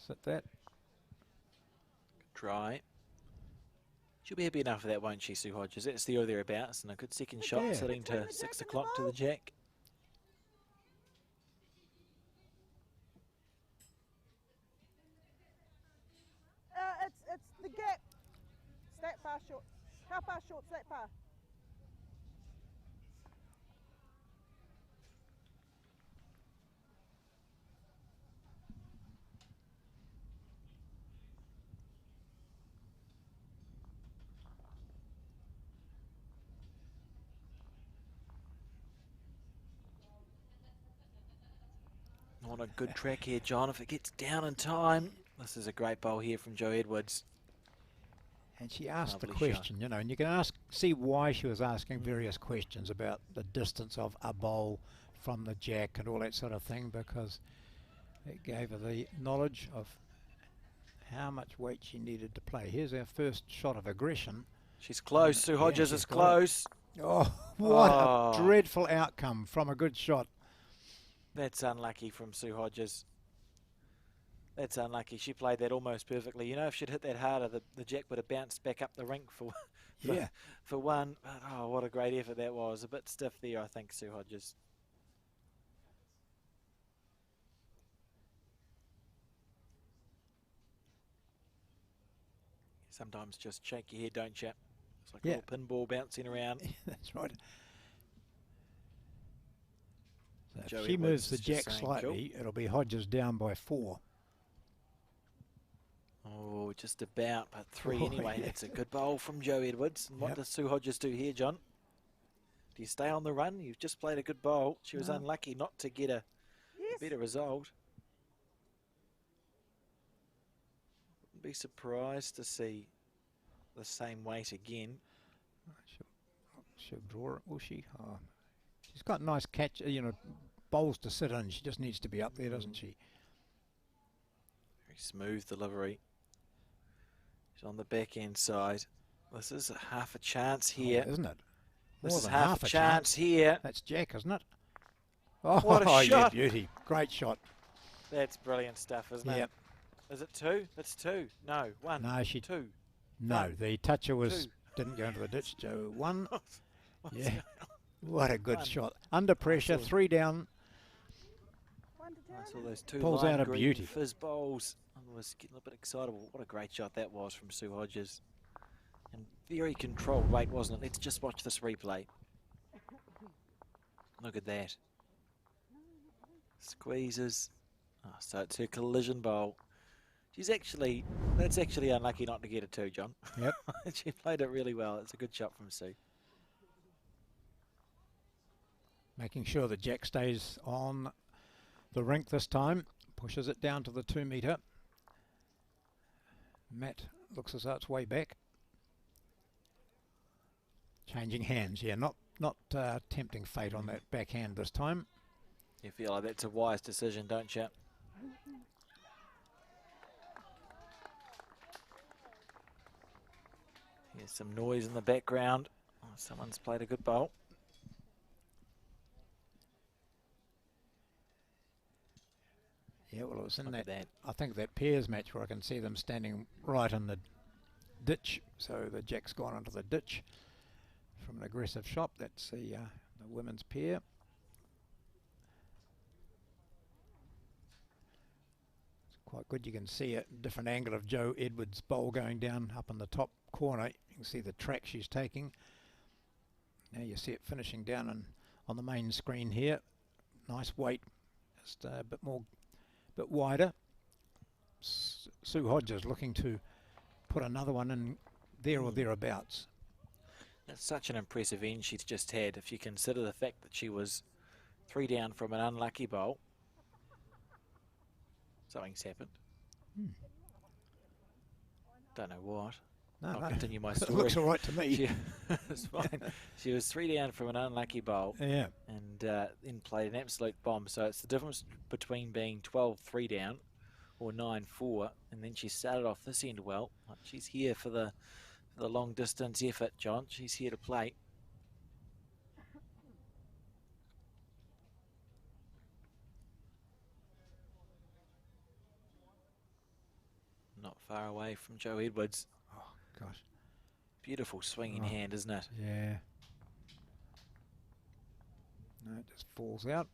Sit that. Try. She'll be happy enough for that, won't she, Sue Hodges? That's there or thereabouts, and a good second shot, Yeah. sitting to 6 o'clock to the jack. It's the gap. It's that far short. How far short's that far? On a good track here, John. If it gets down in time, this is a great bowl here from Joe Edwards. And she asked the Lovely question, you know, and you can see why she was asking various questions about the distance of a bowl from the jack and all that sort of thing, because it gave her the knowledge of how much weight she needed to play. Here's our first shot of aggression. She's close. Sue Hodges is close. Oh, what a dreadful outcome from a good shot. That's unlucky from Sue Hodges. That's unlucky. She played that almost perfectly. You know, if she'd hit that harder, the jack would have bounced back up the rink for one. But, oh, what a great effort that was. A bit stiff there, I think, Sue Hodges. Sometimes just shake your head, don't you? It's like a little pinball bouncing around. That's right. So Joe if she Edwards moves the is just jack saying, slightly, it'll be Hodges down by 4. Oh, just about, but 3 Oh, anyway. yeah. That's a good bowl from Joe Edwards. And what does Sue Hodges do here, John? Do you stay on the run? You've just played a good bowl. She was unlucky not to get a better result. Wouldn't be surprised to see the same weight again. She'll draw it, will she? Oh. She's got nice catch, you know, bowls to sit in. She just needs to be up there, doesn't she? Very smooth delivery. She's on the back end side. This is half a chance here. Oh, isn't it? This More is than half a chance here. That's Jack, isn't it? Oh, What a yeah, shot. beauty. Great shot. That's brilliant stuff, isn't it? Yep. Is it 2? It's 2. No, 1. No, 2. No, the toucher was 2. didn't go into the ditch, Joe. 1. What's Yeah. going on? What a good 1. shot. Under pressure, 3 down. 1 to 2. I saw those 2 Pulls lime out a green beauty. fizz bowls. I was getting a bit excitable. What a great shot that was from Sue Hodges. And very controlled weight, wasn't it? Let's just watch this replay. Look at that. Squeezes. Oh, so it's her collision bowl. That's actually unlucky not to get a 2, John. Yep. She played it really well. It's a good shot from Sue. Making sure that Jack stays on the rink this time. Pushes it down to the 2 metre. Matt looks as though it's way back. Changing hands, yeah, not tempting fate on that backhand this time. You feel like that's a wise decision, don't you? Here's some noise in the background. Oh, someone's played a good bowl. Yeah, well, it was in Look at that. I think that pairs match where I can see them standing right in the ditch. So the jack's gone into the ditch from an aggressive shot. That's the women's pair. It's quite good. You can see a different angle of Jo Edwards' bowl going down up in the top corner. You can see the track she's taking. Now you see it finishing down on the main screen here. Nice weight, just a bit wider. Sue Hodges looking to put another one in there or thereabouts. That's such an impressive end she's just had, if you consider the fact that she was 3 down from an unlucky bowl. Something's happened. Don't know what. No, I'll continue my it story. looks all right to me. It's fine. She was 3 down from an unlucky bowl. Yeah. And then played an absolute bomb. So it's the difference between being 12-3 down or 9-4, and then she started off this end well. She's here for the long distance effort, John. She's here to play. Not far away from Jo Edwards. Oh, gosh. Beautiful swinging hand, isn't it? Yeah. No, it just falls out.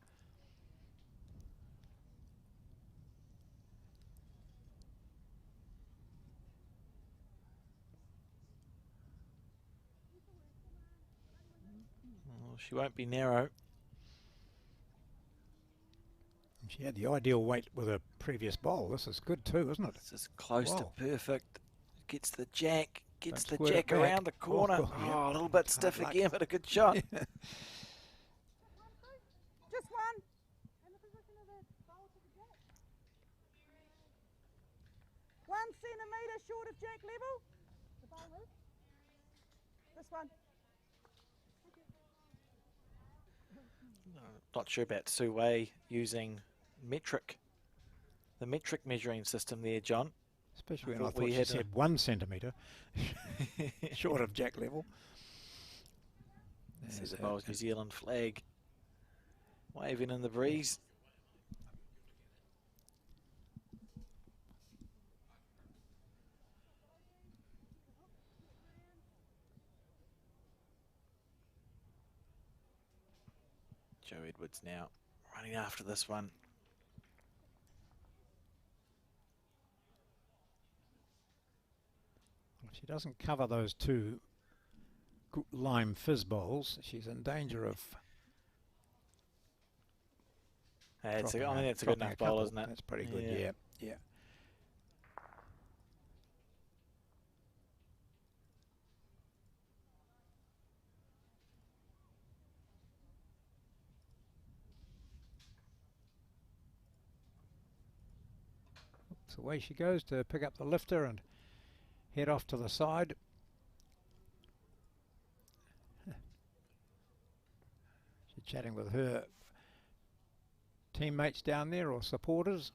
Well, she won't be narrow. She had the ideal weight with her previous bowl. This is good too, isn't it? This is close to perfect. Gets the jack. Gets Don't the squirt it jack back. around the corner. Oh, yeah. Oh, a little bit stiff luck. again, but a good shot. Just one. And the position of the bowl to the jack. 1 centimetre short of jack level. The bowl is. This one. Not sure about Sue Wei using the metric measuring system there, John. Especially I when I thought thought we she had said 1 centimetre short of jack level. This is a Bowls New Zealand flag waving in the breeze. Jo Edwards now running after this one. If she doesn't cover those 2 lime fizz bowls, she's in danger of I mean, dropping that's a good dropping enough bowl, couple. isn't it? That's pretty good, Yeah. yeah. So away she goes to pick up the lifter and head off to the side. She's chatting with her teammates down there or supporters,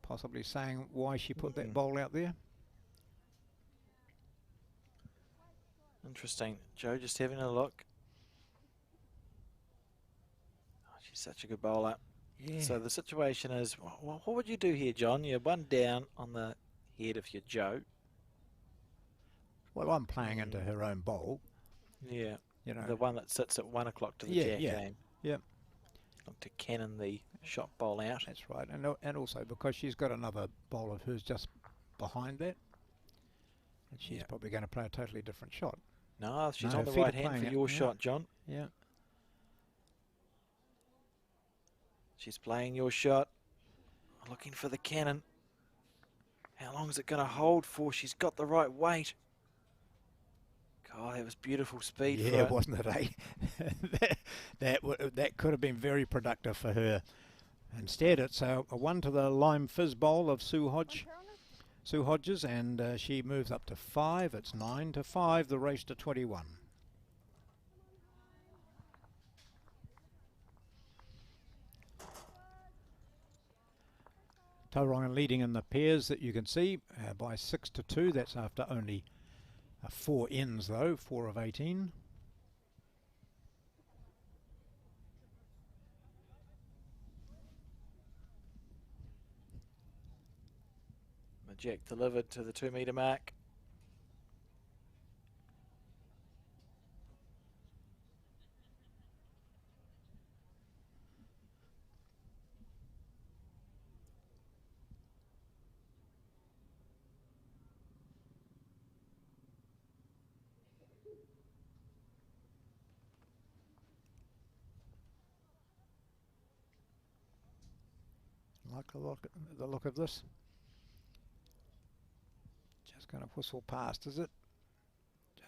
possibly saying why she put that bowl out there. Interesting. Jo just having a look. Oh, she's such a good bowler. Yeah. So the situation is, what would you do here, John? You're 1 down on the head if you're Jo. Well, I'm playing into her own bowl. Yeah. You know. The one that sits at 1 o'clock to the jack game. Yeah. Look to cannon the shot bowl out. That's right, and also because she's got another bowl of hers just behind that, and she's probably going to play a totally different shot. No, she's No, on the feet are right hand playing for it, your yeah. shot, John. Yeah. She's playing your shot. Looking for the cannon. How long is it going to hold for? She's got the right weight. God, that was beautiful speed for Yeah, her. wasn't it, eh? that could have been very productive for her. Instead, it's a 1 to the lime fizz bowl of Sue Hodges, and she moves up to 5. It's 9 to 5, the race to 21. Tauranga leading in the pairs that you can see by 6 to 2. That's after only 4 ends though, 4 of 18. Jack delivered to the 2 metre mark. Like the look of this. Just going to whistle past, is it?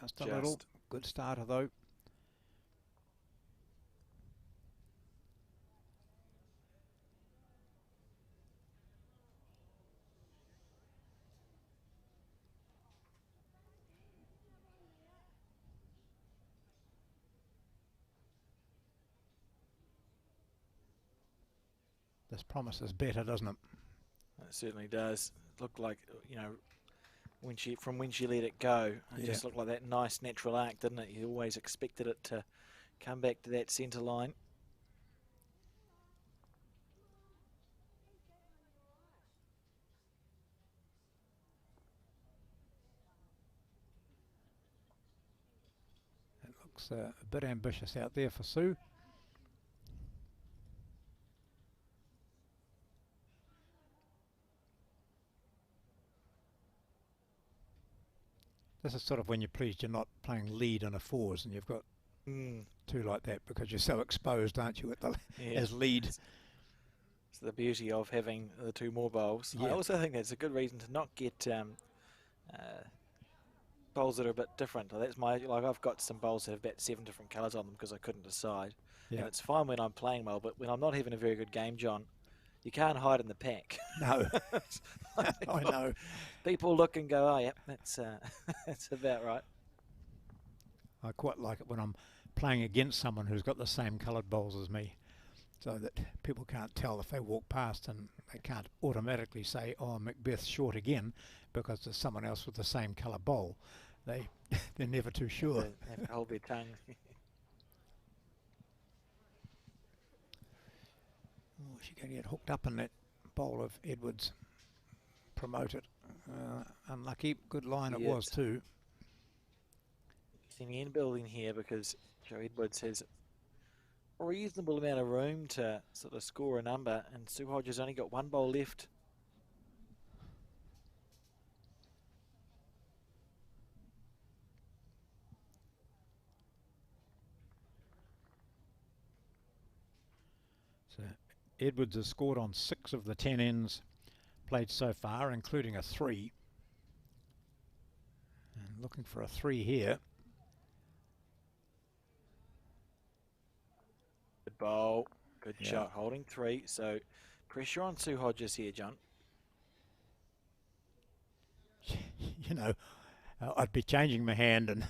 Just a little. Good starter though. This promises better, doesn't it? It certainly does. It looked like, you know, when she let it go, it just looked like that nice natural arc, didn't it? You always expected it to come back to that centre line. It looks a bit ambitious out there for Sue. This is sort of when you're pleased you're not playing lead in a 4s and you've got 2 like that, because you're so exposed, aren't you, at the as lead. It's the beauty of having the 2 more bowls. I also think that's a good reason to not get bowls that are a bit different. That's like I've got some bowls that have about 7 different colours on them because I couldn't decide. And it's fine when I'm playing well, but when I'm not having a very good game, John, you can't hide in the pack. No. I know. People look and go, oh, yep, that's about right. I quite like it when I'm playing against someone who's got the same coloured bowls as me, so that people can't tell if they walk past, and they can't automatically say, oh, Macbeth's short again, because there's someone else with the same colour bowl. They're never too sure. They have to hold their tongue. Oh, she's going to get hooked up in that bowl of Edwards. Promote it. Unlucky. Good line it was too. Seeing the end building here because Joe Edwards has a reasonable amount of room to sort of score a number, and Sue Hodges only got 1 bowl left. So Edwards has scored on 6 of the 10 ends played so far, including a 3. And looking for a 3 here. Good bowl, good shot, holding 3. So pressure on Sue Hodges here, John. You know, I'd be changing my hand and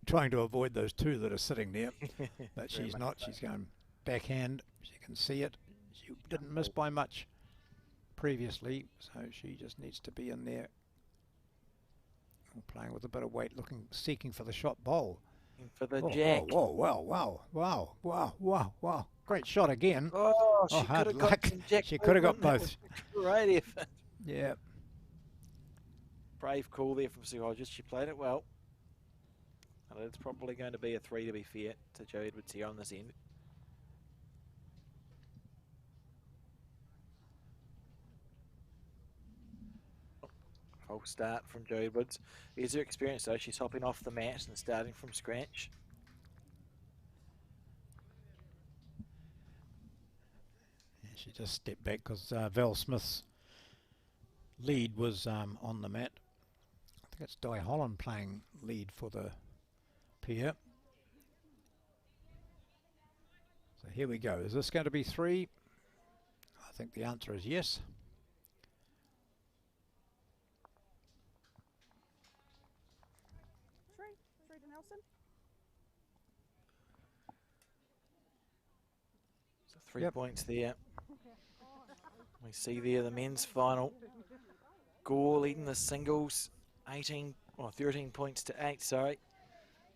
trying to avoid those 2 that are sitting there, but she's not. She's going backhand. She can see it. She didn't miss by much previously, so she just needs to be in there, playing with a bit of weight, seeking for the shot bowl. For the jack. Oh, wow. Great shot again. Oh, she could have got some jack. She could have got both. Great effort. Yeah. Brave call there from Sue Hodges. She played it well. And it's probably going to be a 3 to be fair to Joe Edwards here on this end. False start from Joe Edwards. Here's her experience though. She's hopping off the mat and starting from scratch. Yeah, she just stepped back because Val Smith's lead was on the mat. I think it's Di Holland playing lead for the pair. So here we go. Is this going to be 3? think the answer is yes. Three to Nelson. So 3 points there. We see there the men's final. Gore leading the singles, 13 points to 8, sorry.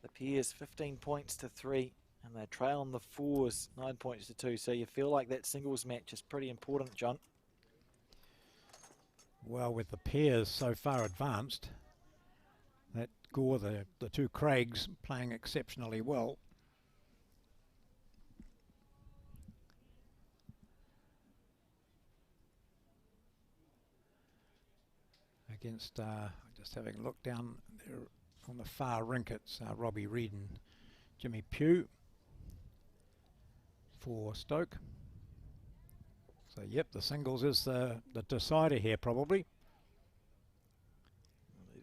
The pairs 15 points to 3, and they trail on the fours 9 points to 2. So you feel like that singles match is pretty important, John. Well, with the pairs so far advanced, that Gore, the two Craigs, playing exceptionally well. Against, just having a look down there on the far rink, it's Robbie Reed and Jimmy Pugh for Stoke. So, yep, the singles is the decider here, probably.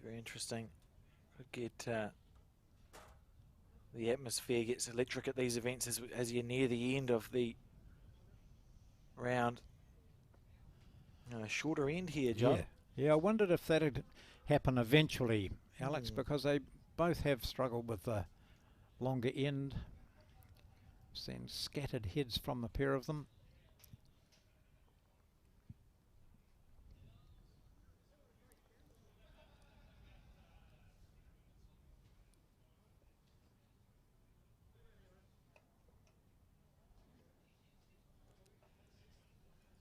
Very interesting. Could get the atmosphere gets electric at these events as you near the end of the round. Shorter end here, John. Yeah, I wondered if that'd happen eventually, Alex, because they both have struggled with the longer end. Seen scattered heads from the pair of them.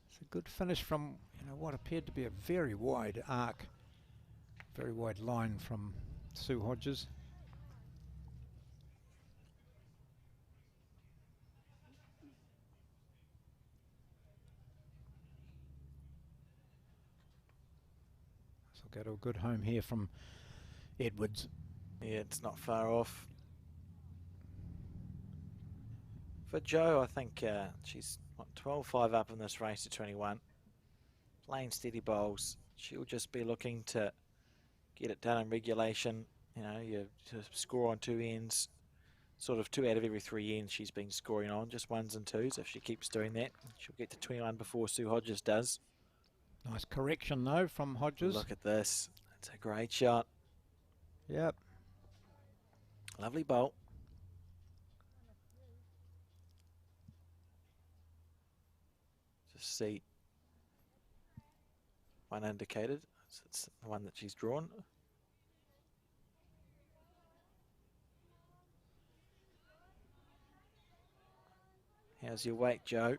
It's a good finish from what appeared to be a very wide arc, very wide line from Sue Hodges. So go to a good home here from Edwards. Yeah, it's not far off. For Jo, I think she's 12-5 up in this race to 21. Playing steady bowls. She'll just be looking to get it done in regulation. You to score on two ends. Sort of 2 out of every 3 ends she's been scoring on, just 1s and 2s. If she keeps doing that, she'll get to 21 before Sue Hodges does. Nice correction though from Hodges. Look at this. It's a great shot. Yep. Lovely bowl. Just see one indicated. So it's the one that she's drawn. How's your weight, Jo?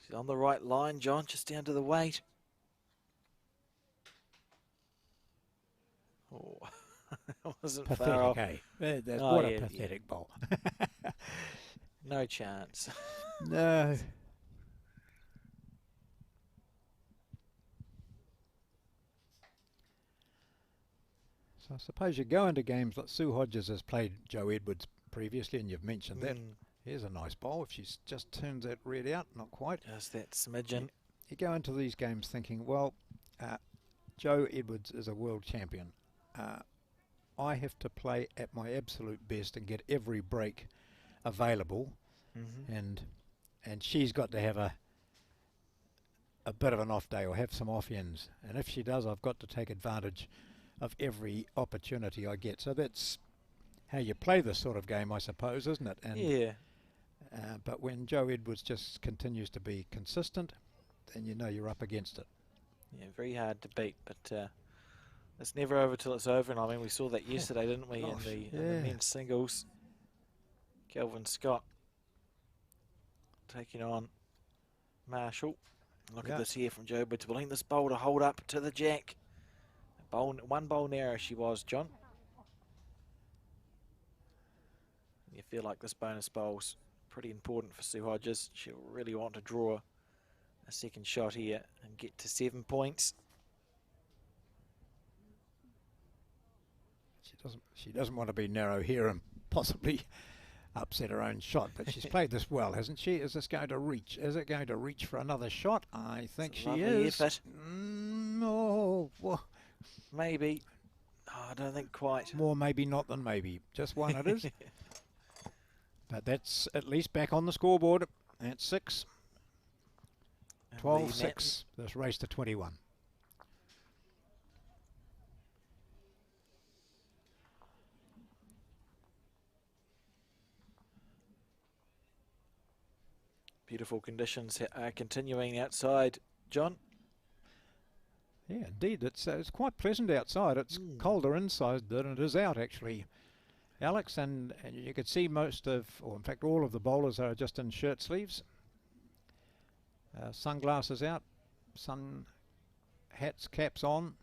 She's on the right line, John, just down to the weight. Oh, that wasn't pathetic, far off. What a pathetic bowl. No chance. No. So I suppose you go into games like Sue Hodges has played Jo Edwards previously, and you've mentioned that. Here's a nice bowl. If she just turns that red out, not quite. Just that smidgen. You go into these games thinking, well, Jo Edwards is a world champion. I have to play at my absolute best and get every break available, and she's got to have a bit of an off day or have some off ends. And if she does, I've got to take advantage of every opportunity I get. So that's how you play this sort of game, I suppose, isn't it? And yeah. But when Jo Edwards just continues to be consistent, then you know you're up against it. Yeah, very hard to beat, but it's never over till it's over. And I mean, we saw that yesterday, didn't we, in the men's singles. Kelvin Scott taking on Marshall. Look at this here from Jo Edwards. Willing this bowl to hold up to the jack. One bowl narrow she was, John. You feel like this bonus bowl's pretty important for Sue Hodges. She'll really want to draw a second shot here and get to 7 points. She doesn't want to be narrow here and possibly upset her own shot, but she's played this well, hasn't she? Is this going to reach? Is it going to reach for another shot? I think she is. Effort. Well, maybe. Oh, I don't think quite. More maybe not than maybe. Just one it is. But that's at least back on the scoreboard. That's 6. And 12-6. This race to 21. Beautiful conditions are continuing outside, John. Yeah, indeed. It's quite pleasant outside. It's colder inside than it is out, actually, Alex. And you could see most of, or in fact all of the bowlers are just in shirt sleeves. Sunglasses out, sun hats, caps on.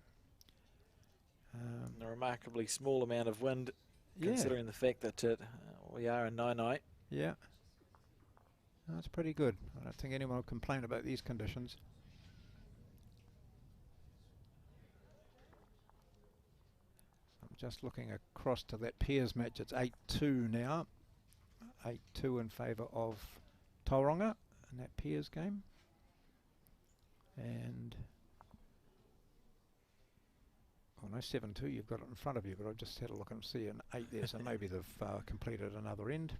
A remarkably small amount of wind, Yeah. considering the fact that we are in Naenae. Yeah. That's pretty good. I don't think anyone will complain about these conditions. I'm just looking across to that Peers match. It's 8-2 now. 8-2 in favour of Tauranga in that Peers game. And oh no, 7-2. You've got it in front of you, but I've just had a look and see an 8 there, so maybe they've completed another end.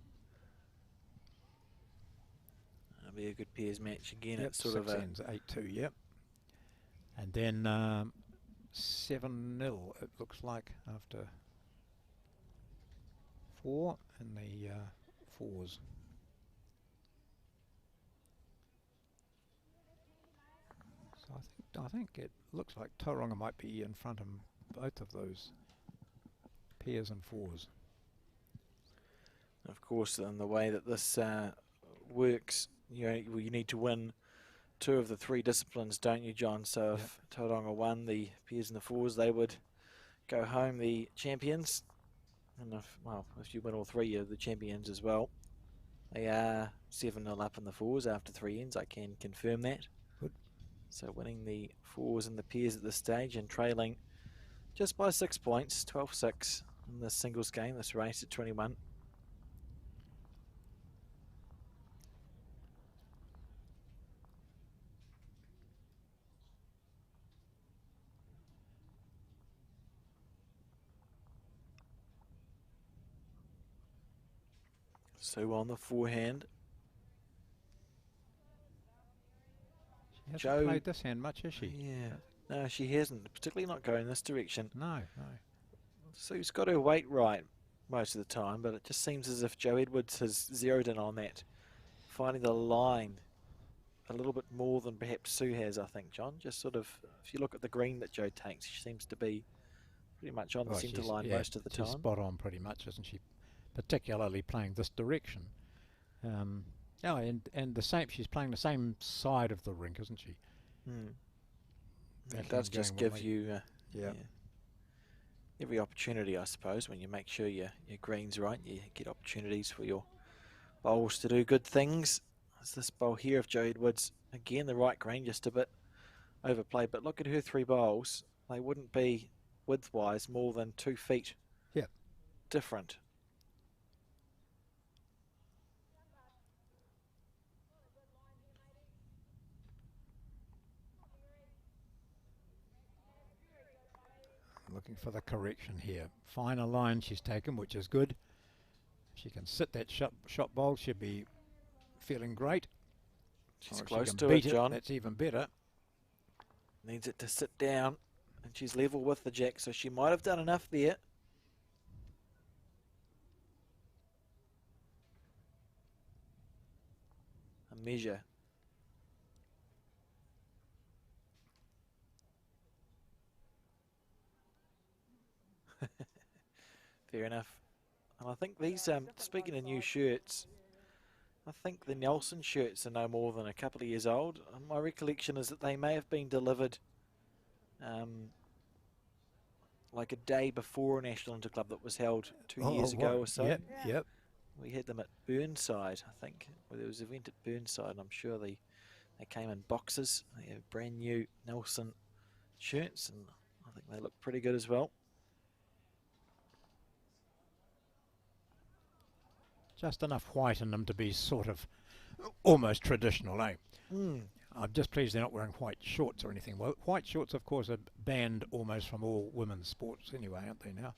It'll be a good pairs match again. Yep, It's sort 6 of a ends, 8-2. Yep. And then 7-0. It looks like after 4 in the fours. So I think it looks like Tauranga might be in front of both of those pairs and fours. Of course, in the way that this works, you need to win 2 of the 3 disciplines, don't you, John? So if Tauranga won the pairs and the fours, they would go home the champions. And if you win all 3, you're the champions as well. They are 7-0 up in the fours after 3 ends. I can confirm that. Good. So winning the fours and the pairs at this stage and trailing just by 6 points, 12-6 in this singles game, this race at 21. So on the forehand. She hasn't Jo played this hand much, has she? Yeah. No, she hasn't, particularly not going this direction. No, no. Sue's got her weight right most of the time, but it just seems as if Jo Edwards has zeroed in on that, finding the line a little bit more than perhaps Sue has, I think, John. Just sort of, if you look at the green that Jo takes, she seems to be pretty much on the centre line most of the time. She's spot on pretty much, isn't she? Particularly playing this direction. And the same, she's playing the same side of the rink, isn't she? It does just give you every opportunity, I suppose, when you make sure your green's right. You get opportunities for your bowls to do good things. There's this bowl here of Jo Edwards. Again, the right green just a bit overplayed, but look at her 3 bowls. They wouldn't be width-wise more than 2 feet different. Looking for the correction here. Finer line she's taken, which is good. She can sit that shot bowl. She'll be feeling great. She's Or if close she can to it, beat John. That's even better. Needs it to sit down, and she's level with the jack, so she might have done enough there. A measure. Fair enough. And I think these, speaking of new shirts, I think the Nelson shirts are no more than a couple of years old. My recollection is that they may have been delivered like a day before a National Interclub that was held 2 years ago or so. Yep. We had them at Burnside, I think, where there was an event at Burnside, and I'm sure they came in boxes. They have brand new Nelson shirts, and I think they look pretty good as well. Just enough white in them to be sort of almost traditional, eh? I'm just pleased they're not wearing white shorts or anything. Well, white shorts, of course, are banned almost from all women's sports anyway, aren't they now?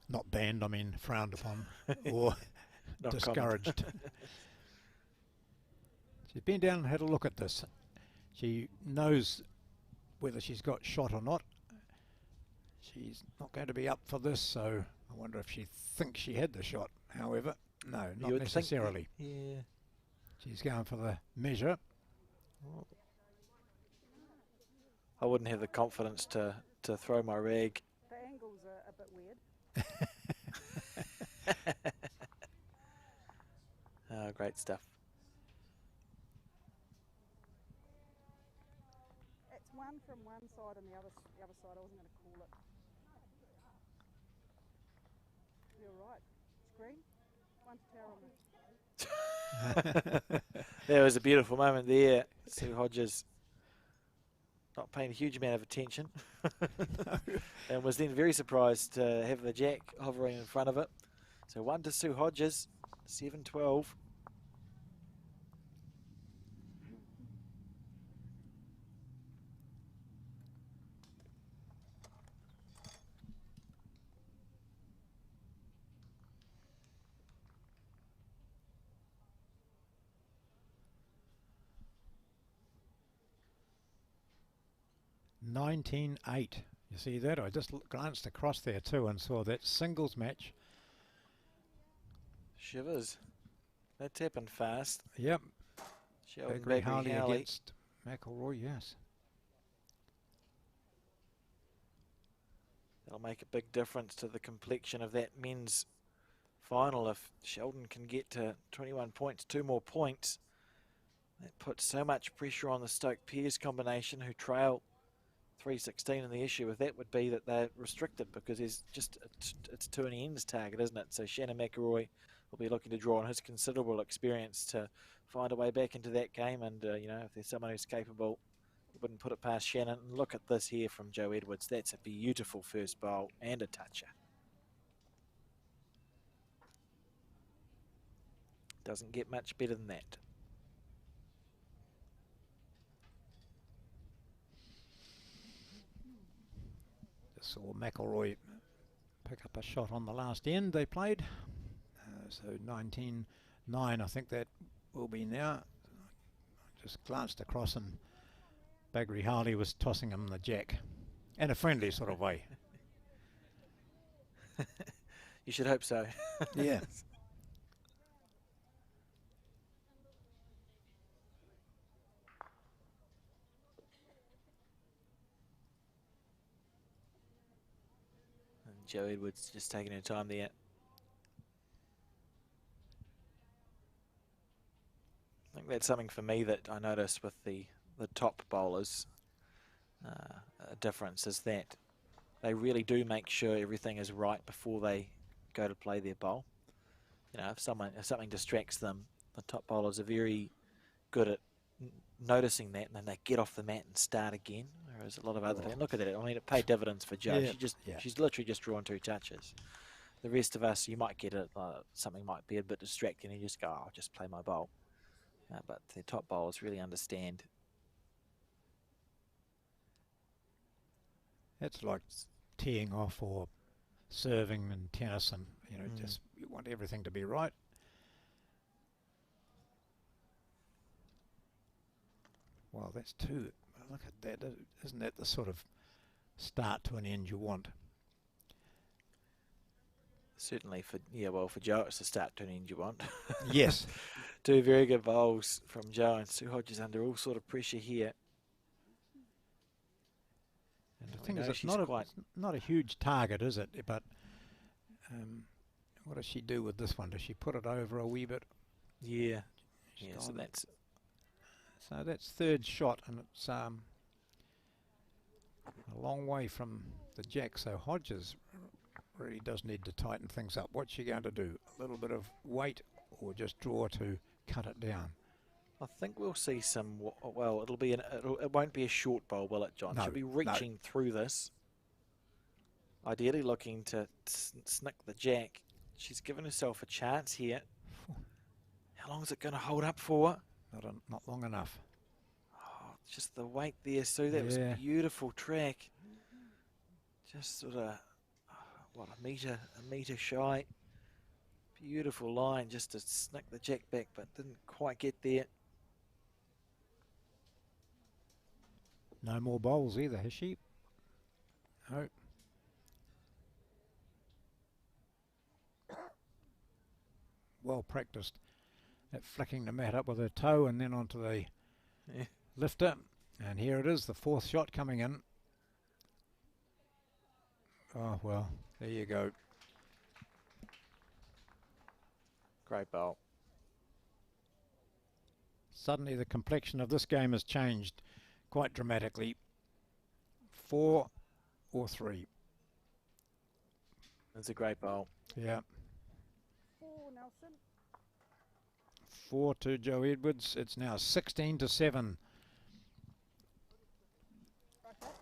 Not banned, I mean frowned upon or Not discouraged. She's been down and had a look at this. She knows whether she's got shot or not. She's not going to be up for this, so I wonder if she thinks she had the shot. However, no, not You would necessarily. think, yeah. She's going for the measure. I wouldn't have the confidence to throw my rag. The angles are a bit weird. Oh, great stuff. It's one from one side and the other side. I wasn't going to call it. You're right. Screen. One to tower on this. There was a beautiful moment there. Sue Hodges not paying a huge amount of attention. And was then very surprised to have the jack hovering in front of it. So 1 to Sue Hodges, 7-12. $19.8. You see that? I just glanced across there too and saw that singles match. Shivers. That's happened fast. Yep. Sheldon Gregory Baggery Harley Howley. against McElroy, yes. That'll make a big difference to the complexion of that men's final. If Sheldon can get to 21 points, 2 more points, that puts so much pressure on the Stoke-Pearce combination, who trail 316, and the issue with that would be that they're restricted because there's just it's 2 in the ends target, isn't it? So Shannon McElroy will be looking to draw on his considerable experience to find a way back into that game, and you know, if there's someone who's capable, he wouldn't put it past Shannon. And look at this here from Joe Edwards. That's a beautiful first bowl and a toucher. Doesn't get much better than that. Just saw McElroy pick up a shot on the last end they played. So 19-9, I think that will be now. I just glanced across and Baggery Harley was tossing him the jack in a friendly sort of way. You should hope so. Yeah. And Joe Edwards just taking her time there. I think that's something for me that I notice with the top bowlers. A difference is that they really do make sure everything is right before they go to play their bowl. You know, if something distracts them, the top bowlers are very good at noticing that, and then they get off the mat and start again. Whereas a lot of other, and look at that. I mean, it paid dividends for Jo. Yeah. She's literally just drawn 2 touches. The rest of us, you might get it. Something might be a bit distracting, and you just go, "Oh, I'll just play my bowl." But the top bowlers really understand. It's like teeing off or serving in tennis, and you know, just you want everything to be right. Well, that's 2. Look at that. Isn't that the sort of start to an end you want? Certainly for Jo, it's the start to an end you want. Yes. 2 very good bowls from Jo, and Sue Hodges under all sort of pressure here. And the thing is, it's not a huge target, is it? But what does she do with this one? Does she put it over a wee bit? Yeah. So that's 3rd shot, and it's a long way from the jack. So Hodges really does need to tighten things up. What's she going to do? A little bit of weight, or just draw to cut it down? I think we'll see some. Well, it won't be a short bowl, will it, John? No, She'll be reaching through this. Ideally looking to snick the jack. She's given herself a chance here. How long is it going to hold up for? Not long enough. Oh, just the weight there, Sue. That was a beautiful track. Just sort of, a metre shy. Beautiful line just to snick the jack back, but didn't quite get there. No more bowls either, has she? No. Well practiced at flicking the mat up with her toe and then onto the lifter. And here it is, the fourth shot coming in. Oh, well, there you go. Great bowl. Suddenly the complexion of this game has changed quite dramatically. 4 or 3. It's a great bowl. Yeah. 4, Nelson. 4 to Joe Edwards. It's now 16-7. Okay.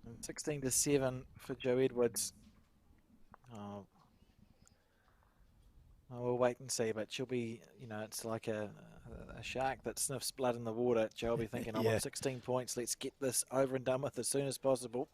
And 16-7 for Joe Edwards. Oh, we'll wait and see, but she'll be, you know, it's like a shark that sniffs blood in the water. Joe will be thinking, I'm Yeah. on 16 points. Let's get this over and done with as soon as possible.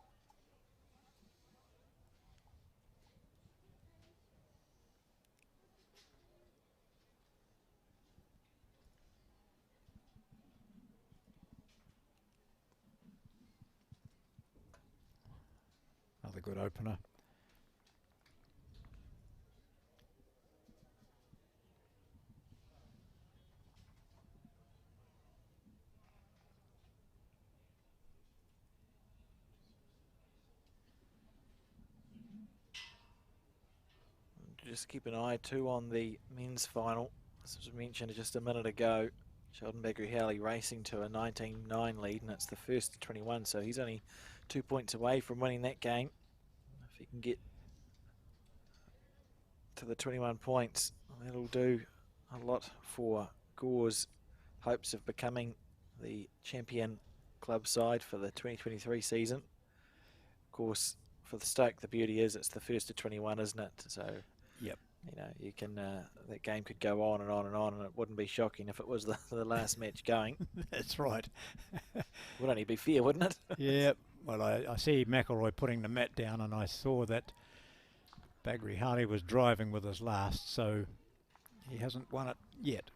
Another good opener. Just keep an eye too on the men's final. As was mentioned just a minute ago, Sheldon Bagri-Howley racing to a 19-9 lead, and it's the first to 21, so he's only 2 points away from winning that game. If he can get to the 21 points, that'll do a lot for Gore's hopes of becoming the champion club side for the 2023 season. Of course, for the Stoke, the beauty is it's the first to 21, isn't it? So, Yep. you know, you can that game could go on and on and on, and it wouldn't be shocking if it was the last match going. That's right. Would only be fair, wouldn't it? Yeah. Well, I see McElroy putting the mat down, and I saw that Bagri-Howley was driving with his last, so he hasn't won it yet.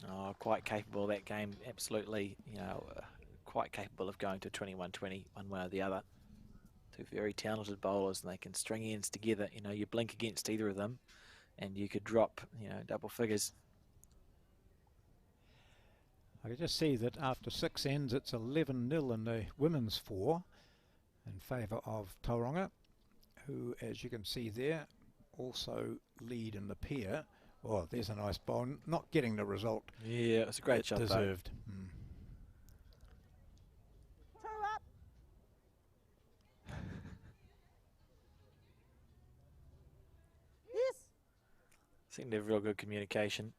Oh, quite capable of that game, absolutely. You know, quite capable of going to 21-20 one way or the other. Two very talented bowlers, and they can string ends together. You know, you blink against either of them, and you could drop, you know, double figures. I can just see that after 6 ends, it's 11-0 in the women's 4 in favour of Tauranga, who, as you can see there, also lead in the pair. Oh, there's a nice bowl. Not getting the result. Yeah, it's a great shot, deserved. Two up. Yes. Seemed to have real good communication.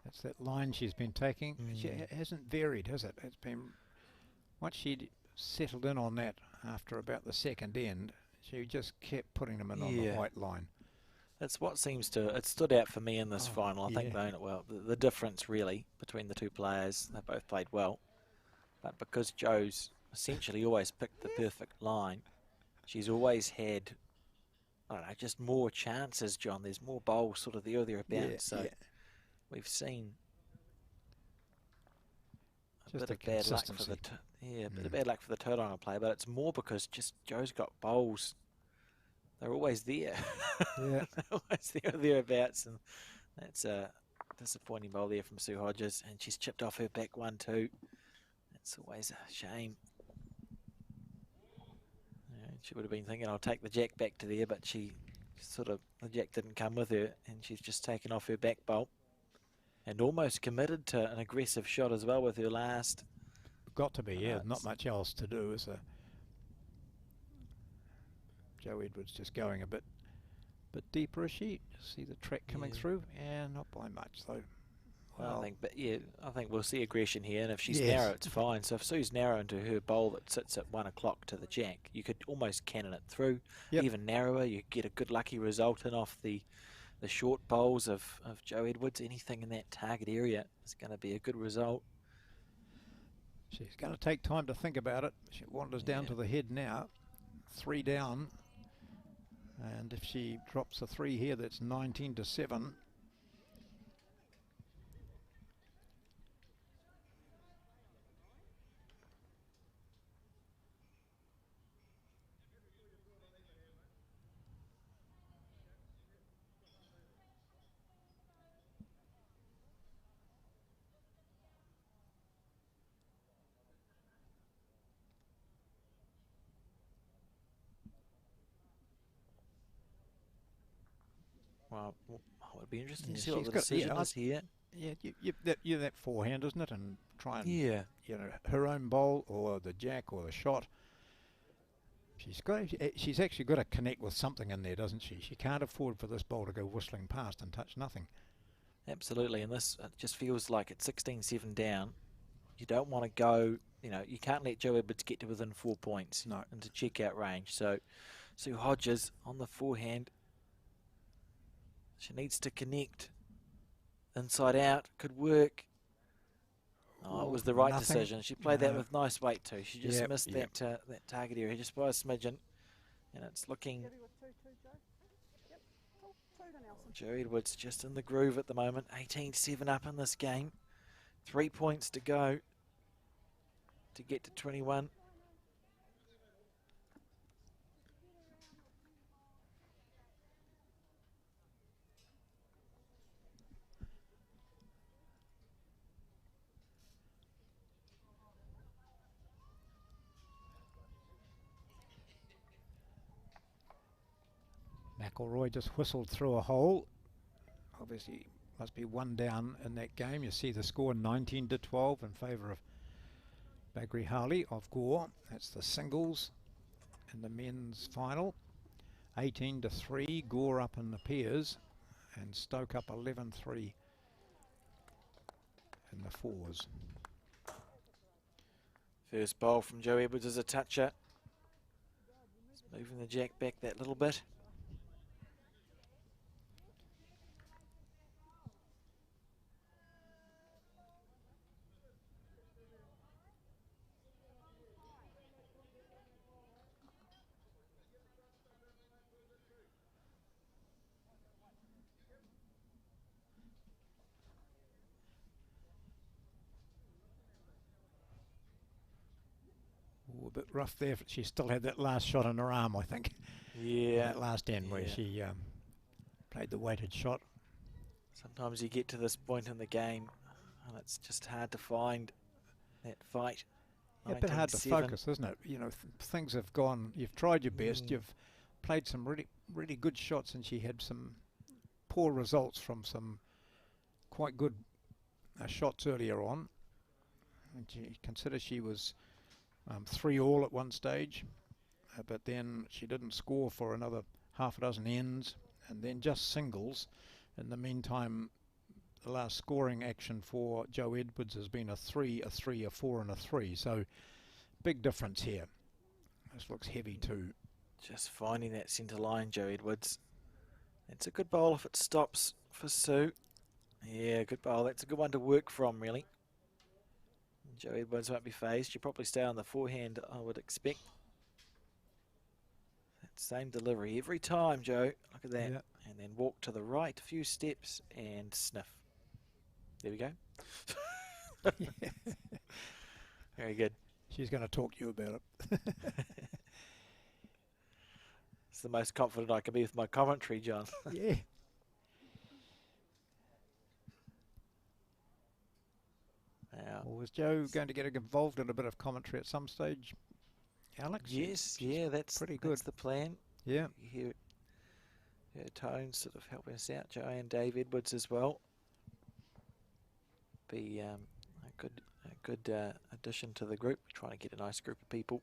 That's that line she's been taking. She hasn't varied, has it? It's been, once she'd settled in on that after about the second end, she just kept putting them in on the white line. That's what seems to, it stood out for me in this final. I think, yeah. well, the difference really between the two players, they both played well. But because Joe's essentially always picked the perfect line, she's always had, I don't know, just more chances, John. There's more bowls sort of there or thereabouts. So we've seen a Just bit of bad luck for the bit of bad luck for the Tauranga player, but it's more because just Joe's got bowls. They're always there. Yeah. They're always there or thereabouts, and that's a disappointing bowl there from Sue Hodges, and she's chipped off her back one too. That's always a shame. She would have been thinking, I'll take the jack back to there, but the jack didn't come with her, and she's just taken off her back bolt and almost committed to an aggressive shot as well with her last. Got to be, yeah. Not It's- much else to do. Is Joe Edwards just going a bit deeper as she. See the track coming through, and not by much though. Well, I think we'll see aggression here, and if she's Yes. narrow, it's fine. So if Sue's narrow into her bowl that sits at 1 o'clock to the jack, you could almost cannon it through. Yep. Even narrower, you get a good lucky result in off the short bowls of Joe Edwards. Anything in that target area is going to be a good result. she's going to take time to think about it. She wanders down to the head now, 3 down, and if she drops a 3 here, that's 19-7. Well, it would be interesting to Yeah, see what she's the got- decision yeah, is here. Yeah, that forehand, isn't it? And try and Yeah. her own bowl or the jack or the shot. She's actually got to connect with something in there, doesn't she? She can't afford for this bowl to go whistling past and touch nothing. Absolutely, and this it just feels like it's 16-7 down. You don't want to go, you can't let Joe Edwards get to within 4 points No. into check-out range. So Sue Hodges on the forehand. She needs to connect. Inside out, could work. Oh, it was the right Nothing. decision. She played that No. with nice weight too. She just Yep, missed yep. that target area just by a smidgen. And it's looking... Giddy with 2-2, Joe. Yep, cool. 2 to Nelson. Joe Edwards just in the groove at the moment. 18-7 up in this game. 3 points to go to get to 21. McIlroy just whistled through a hole. Obviously, must be 1 down in that game. You see the score 19-12 in favour of Bagri Harley of Gore. That's the singles in the men's final. 18-3, Gore up in the pairs, and Stoke up 11-3 in the fours. First bowl from Joe Edwards is a toucher. Just moving the jack back that little bit. Ooh, a bit rough there. She still had that last shot on her arm, I think. Yeah. That last end where Yeah. she played the weighted shot. Sometimes you get to this point in the game and it's just hard to find that fight. Yeah, a bit hard to 19-7. focus, isn't it? Things have gone. You've tried your best. Mm. You've played some really good shots, and she had some poor results from some quite good shots earlier on. And you consider she was 3-all at one stage, but then she didn't score for another half a dozen ends, and then just singles. In the meantime, the last scoring action for Joe Edwards has been a 3, a 3, a 4 and a 3. So big difference here. This looks heavy too. Just finding that centre line, Joe Edwards. It's a good bowl if it stops for Sue. Yeah, good bowl. That's a good one to work from, really. Joe Edwards won't be phased. She'll probably stay on the forehand, I would expect. That same delivery every time, Joe. Look at that. Yeah. And then walk to the right a few steps and sniff. There we go. Very good. She's going to talk to you about it. It's the most confident I can be with my commentary, John. Yeah. Now, Well, was Joe going to get involved in a bit of commentary at some stage? Alex? Yes, She's yeah, that's pretty good. That's the plan. Yeah. You hear her tones sort of helping us out. Joanne Dave Edwards as well. Be a good addition to the group. We're trying to get a nice group of people.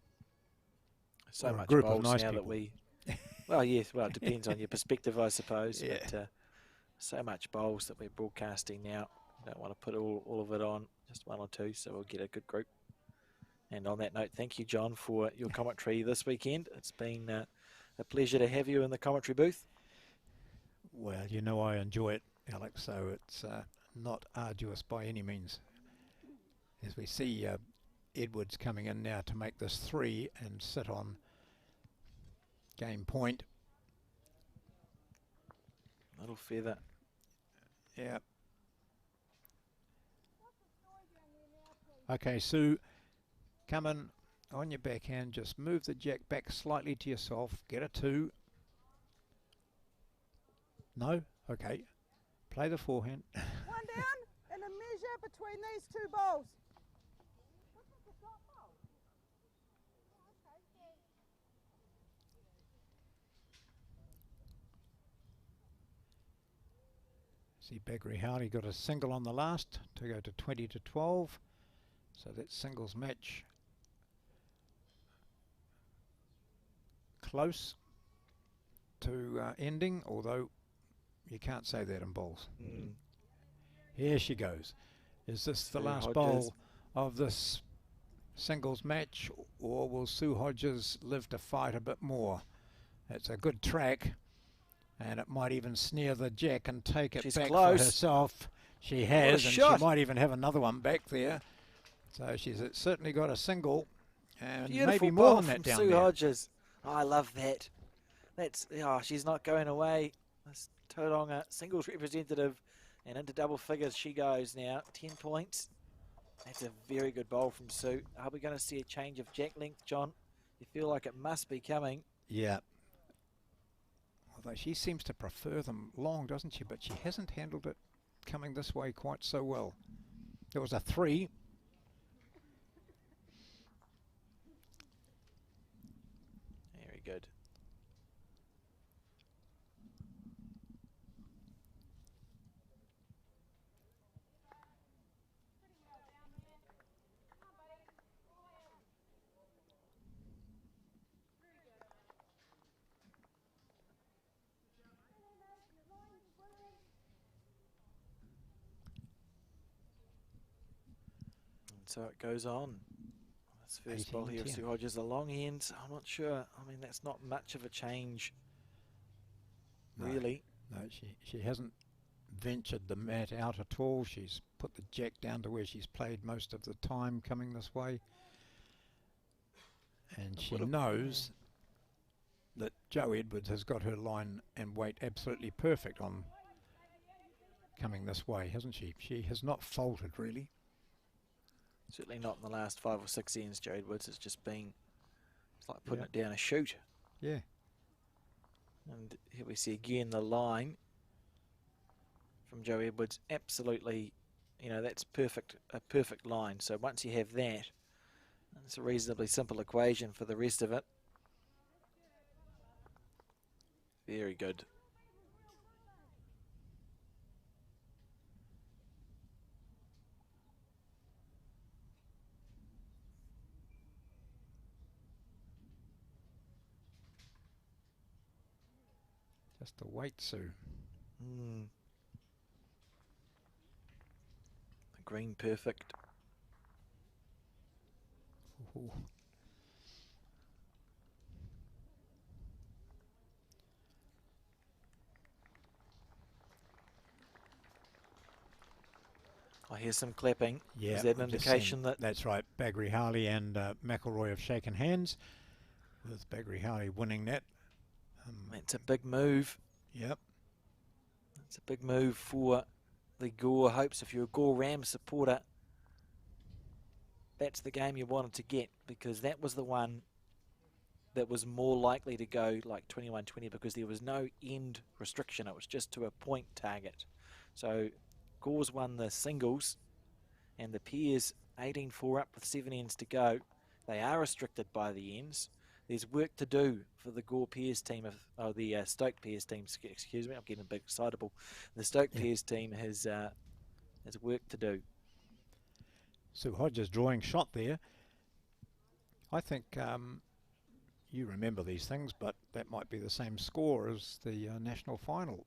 So Or a much group of bowls nice now people. that we. Well, yes. Well, it depends on your perspective, I suppose. Yeah. But so much bowls that we're broadcasting now. Don't want to put all of it on, just one or two, so we'll get a good group. And on that note, thank you, John, for your commentary this weekend. It's been a pleasure to have you in the commentary booth. Well, you know I enjoy it, Alex, so it's not arduous by any means. As we see Edwards coming in now to make this 3 and sit on game point. Little feather. Yeah. Okay, Sue, come in on your backhand. Just move the jack back slightly to yourself. Get a 2. No? Okay. Play the forehand. One down and a measure between these two bowls. See, Baggery Howley got a single on the last to go to 20-12. So that singles match close to ending, although you can't say that in bowls. Here she goes. Is this the Sue last Hodges. bowl of this singles match, or will Sue Hodges live to fight a bit more? It's a good track, and it might even snare the jack and take it She's back close. for herself. She has, and shot. she might even have another one back there. So she's certainly got a single, and Beautiful maybe more ball than from that down Sue there. Hodges. Oh, I love that. She's not going away. That's Tauranga singles representative, and into double figures she goes now. 10 points. That's a very good bowl from Sue. Are we going to see a change of jack length, John? You feel like it must be coming. Yeah. Although she seems to prefer them long, doesn't she? But she hasn't handled it coming this way quite so well. There was a 3. Very good. So it goes on. This first ball here of 18-10. Sue Hodges, the long end. I'm not sure. I mean, that's not much of a change, No. really. No, she hasn't ventured the mat out at all. She's put the jack down to where she's played most of the time coming this way. And she knows that Jo Edwards has got her line and weight absolutely perfect on coming this way, hasn't she? She has not faltered, really. Certainly not in the last 5 or 6 ends, Jo Edwards. It's just been, it's like putting Yeah. it down a chute. Yeah. And here we see again the line from Jo Edwards. Absolutely, you know, that's perfect, a perfect line. So once you have that, it's a reasonably simple equation for the rest of it. Very good. Just the weight, Sue. The green perfect. Ooh. I hear some clapping. Yeah, Is that an I've just indication seen- that that's right? Baggery Howley and McElroy have shaken hands, with Baggery Howley winning that. it's a big move? Yep. It's a big move for the Gore hopes. If you're a Gore Rams supporter, that's the game you wanted to get, because that was the one that was more likely to go like 21-20 because there was no end restriction. It was just to a point target. So Gore's won the singles and the pairs 18-4 up with 7 ends to go. They are restricted by the ends. There's work to do for the Gore Pears team, the Stoke Pears team, excuse me, I'm getting a bit excitable. The Stoke Pears team has work to do. Sue Hodges drawing shot there. I think you remember these things, but that might be the same score as the national final.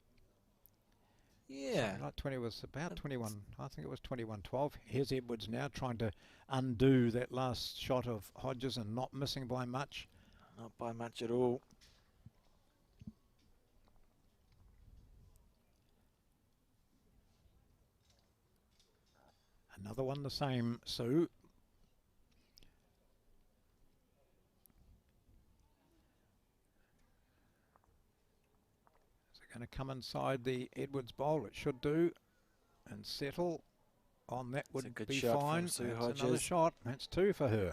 Yeah. Like 20 was about 21, I think it was 21-12. Here's Edwards now trying to undo that last shot of Hodges and not missing by much. Not by much at all. Another one the same, Sue. Is it going to come inside the Edwards bowl? It should do. And settle on that would be fine. That's another shot. That's 2 for her.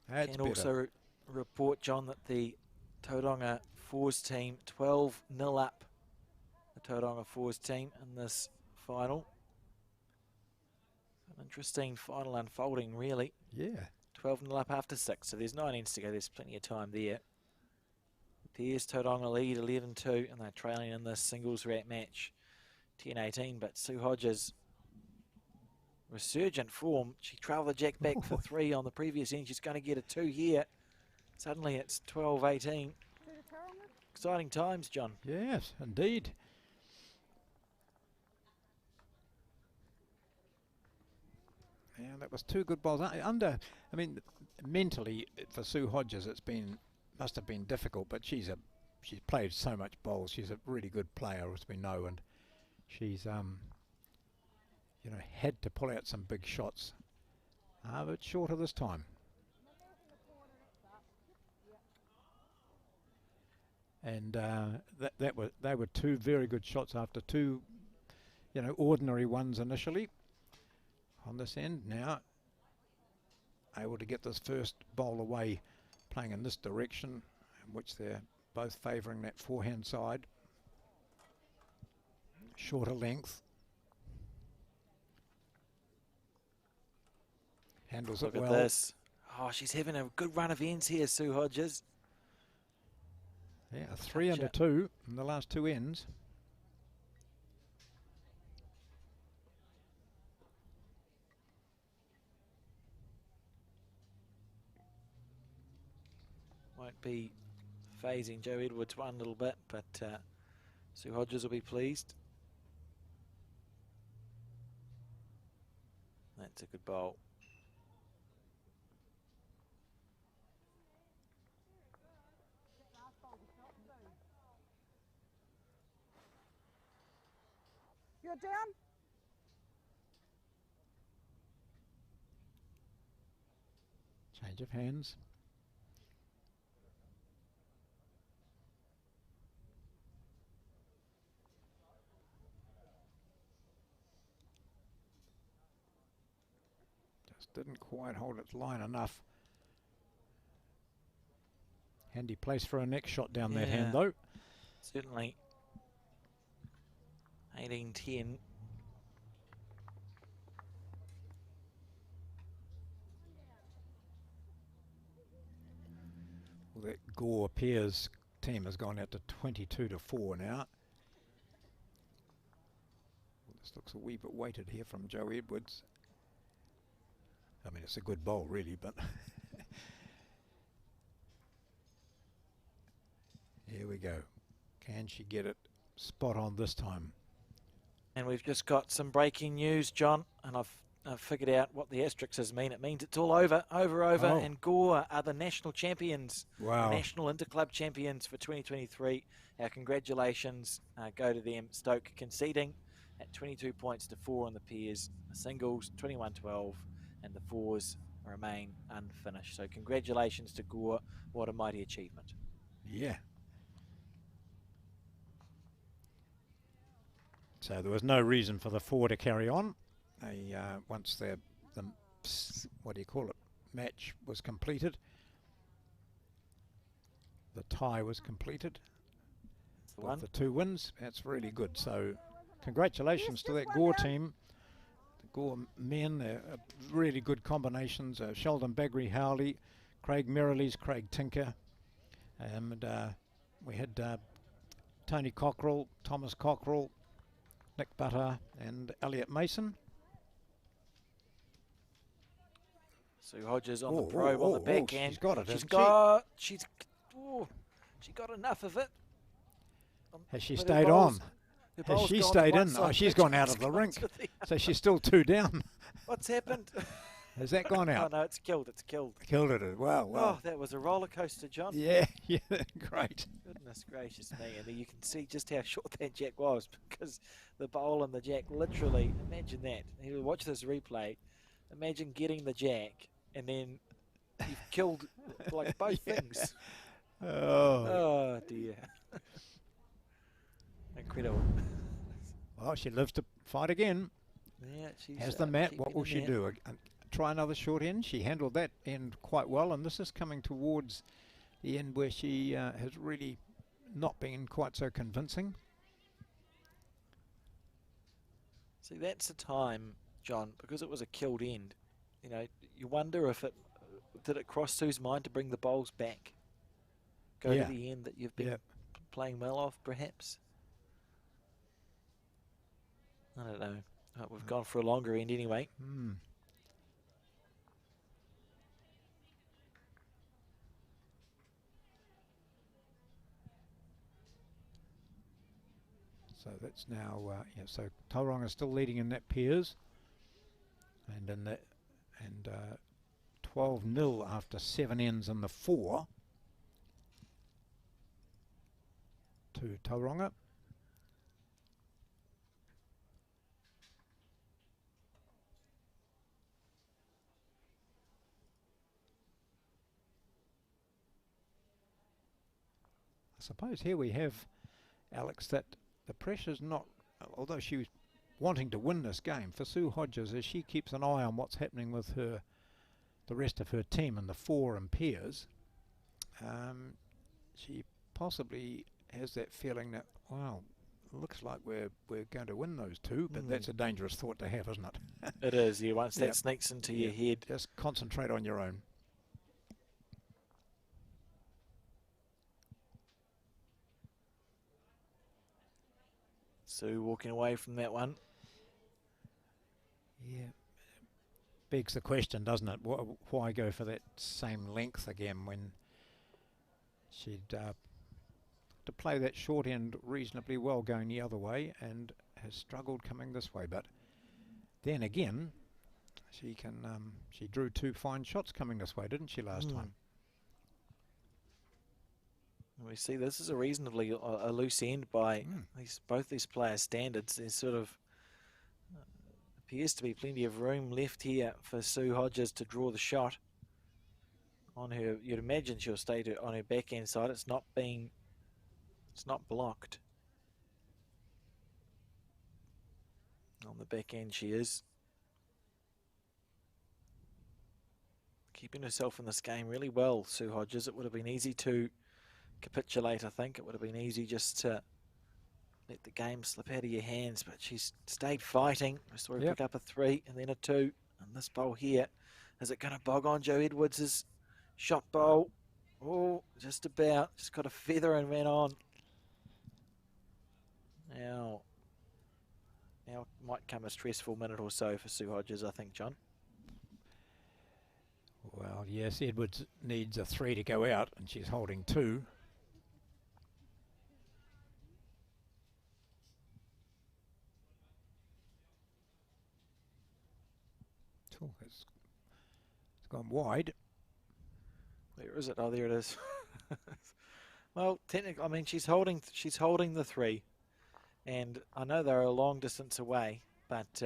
That's Can also report, John, that the Tauranga Fours team 12-0 up. The Tauranga Fours team in this final. An interesting final unfolding, really. Yeah. 12-0 up after 6, so there's 9 ends to go. There's plenty of time there. Pears Tauranga lead 11-2, and they're trailing in this singles wrap match 10-18. But Sue Hodges, resurgent form. She trailed the jack back for 3 on the previous end. She's going to get a 2 here. Suddenly it's 12-18. Exciting times, John. Yes, indeed. Yeah, that was 2 good balls. I mean, mentally for Sue Hodges, must have been difficult, but she's played so much bowls. She's a really good player, as we know, and she's you know, had to pull out some big shots. But shorter this time. And they were 2 very good shots after 2, you know, ordinary ones initially. On this end now, able to get this first bowl away, playing in this direction, in which they're both favouring that forehand side. Shorter length. Handles it well. Look at this. Oh, she's having a good run of ends here, Sue Hodges. Yeah, 3 under 2 in the last 2 ends. Might be phasing Joe Edwards one little bit, but Sue Hodges will be pleased. That's a good bowl. You're down. Change of hands. Just didn't quite hold its line enough. Handy place for a next shot down that hand, though. Certainly. 18-10. Well, that Gore Pears team has gone out to 22-4 now. Well, this looks a wee bit weighted here from Joe Edwards. I mean, it's a good bowl, really, but here we go. Can she get it spot on this time? And we've just got some breaking news, John, and I've figured out what the asterisks mean. It means it's all over, and Gore are the national champions. Wow. National Interclub champions for 2023. Our congratulations go to them. Stoke conceding at 22 points to 4 on the Pears. The singles, 21-12, and the fours remain unfinished. So congratulations to Gore. What a mighty achievement. Yeah. So there was no reason for the 4 to carry on. They, once the what do you call it, match was completed, the tie was completed with the 2 wins. That's really good. So congratulations to that Gore team. The Gore men, they're really good combinations. Sheldon Bagri Howley, Craig Merrilies, Craig Tinker, and we had Tony Cockrell, Thomas Cockrell, Nick Butter and Elliot Mason. Sue Hodges on the probe on the backhand. She's got it, she got enough of it. Has she stayed on? Has she stayed in? Oh, she's gone out of the rink. So she's still 2 down. What's happened? Has that gone out? Oh, no, it's killed. It's killed. Killed it. Wow. Oh, that was a roller coaster, John. Yeah, great. Goodness gracious me. And you can see just how short that jack was because the bowl and the jack literally, imagine that. You watch this replay. Imagine getting the jack and then you've killed like both things. Oh, dear. Incredible. Well, she lives to fight again. Yeah, she's has the mat. What will she do? Try another short end. She handled that end quite well, and this is coming towards the end where she has really not been quite so convincing. See, that's the time, John, because it was a killed end. You know, you wonder if it did it cross Sue's mind to bring the bowls back, go to the end that you've been playing well off, perhaps. I don't know. We've gone for a longer end anyway. So that's now, so Tauranga is still leading in that pairs, and in that, 12-0 after 7 ends in the 4 to Tauranga. I suppose here we have, Alex, that the pressure's not, although she was wanting to win this game, for Sue Hodges, as she keeps an eye on what's happening with the rest of her team in the 4 and pairs, she possibly has that feeling that, wow, looks like we're going to win those 2, but that's a dangerous thought to have, isn't it? It is, yeah, once that sneaks into your head. Just concentrate on your own. Sue walking away from that one. Yeah. Begs the question, doesn't it? Why go for that same length again when she'd to play that short end reasonably well going the other way and has struggled coming this way. But then again, she can she drew 2 fine shots coming this way, didn't she, last time? We see this is a reasonably a loose end by both these players' standards. There's sort of appears to be plenty of room left here for Sue Hodges to draw the shot on her. You'd imagine she'll stay on her backhand side. It's not blocked. On the backhand she is. Keeping herself in this game really well, Sue Hodges. It would have been easy to capitulate, I think. It would have been easy just to let the game slip out of your hands, but she's stayed fighting. We saw her pick up a 3 and then a 2. And this bowl here, is it going to bog on Joe Edwards' shot bowl? Oh, just about. Just got a feather and ran on. Now might come a stressful minute or so for Sue Hodges, I think, John. Well, yes, Edwards needs a 3 to go out, and she's holding 2. It's gone wide. Where is it? Oh, there it is. Well, technically, I mean, she's holding the 3, and I know they're a long distance away, but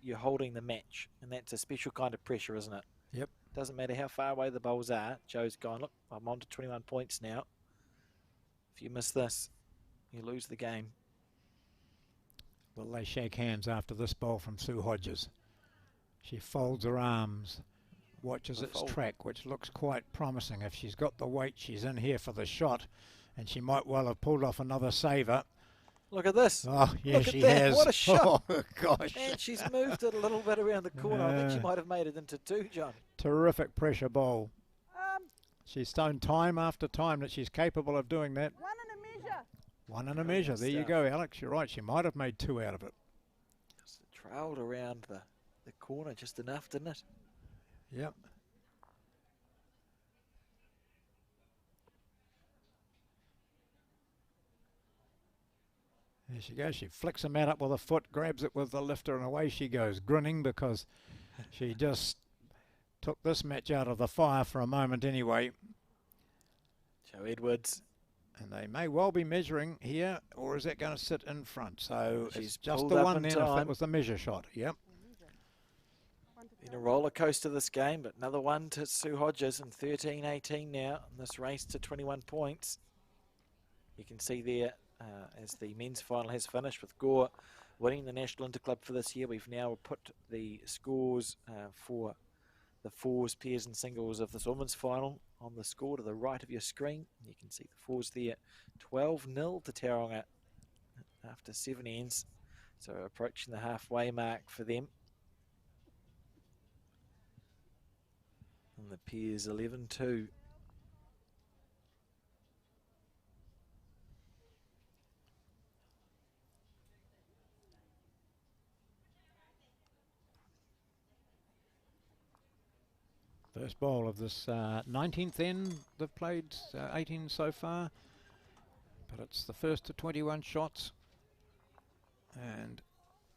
you're holding the match, and that's a special kind of pressure, isn't it? Yep. Doesn't matter how far away the bowls are. Joe's gone, look, I'm on to 21 points now. If you miss this, you lose the game. Well, they shake hands after this bowl from Sue Hodges. She folds her arms, watches its track, which looks quite promising. If she's got the weight, she's in here for the shot, and she might well have pulled off another saver. Look at this. Oh, yeah, Look she at that. has. What a shot. Oh, gosh. And she's moved it a little bit around the corner. I think she might have made it into 2, John. Terrific pressure bowl. She's shown time after time that she's capable of doing that. 1 and a measure. 1 and a measure. There you go, Alex. You're right. She might have made 2 out of it. Just trailed around the corner just enough, didn't it? Yep. There she goes. She flicks a mat up with a foot, grabs it with the lifter, and away she goes, grinning because she just took this match out of the fire for a moment anyway. Joe Edwards. And they may well be measuring here, or is that going to sit in front? So She's it's just pulled the up one in then if time. it was the measure shot. Yep. Been a roller coaster this game, but another one to Sue Hodges and 13-18 now in this race to 21 points. You can see there as the men's final has finished with Gore winning the National Interclub for this year. We've now put the scores for the fours, pairs and singles of this women's final on the score to the right of your screen. You can see the fours there, 12-0 to Tauranga after 7 ends. So approaching the halfway mark for them. And the pairs 11-2. First bowl of this 19th end. They've played 18 so far, but it's the first to 21 shots. And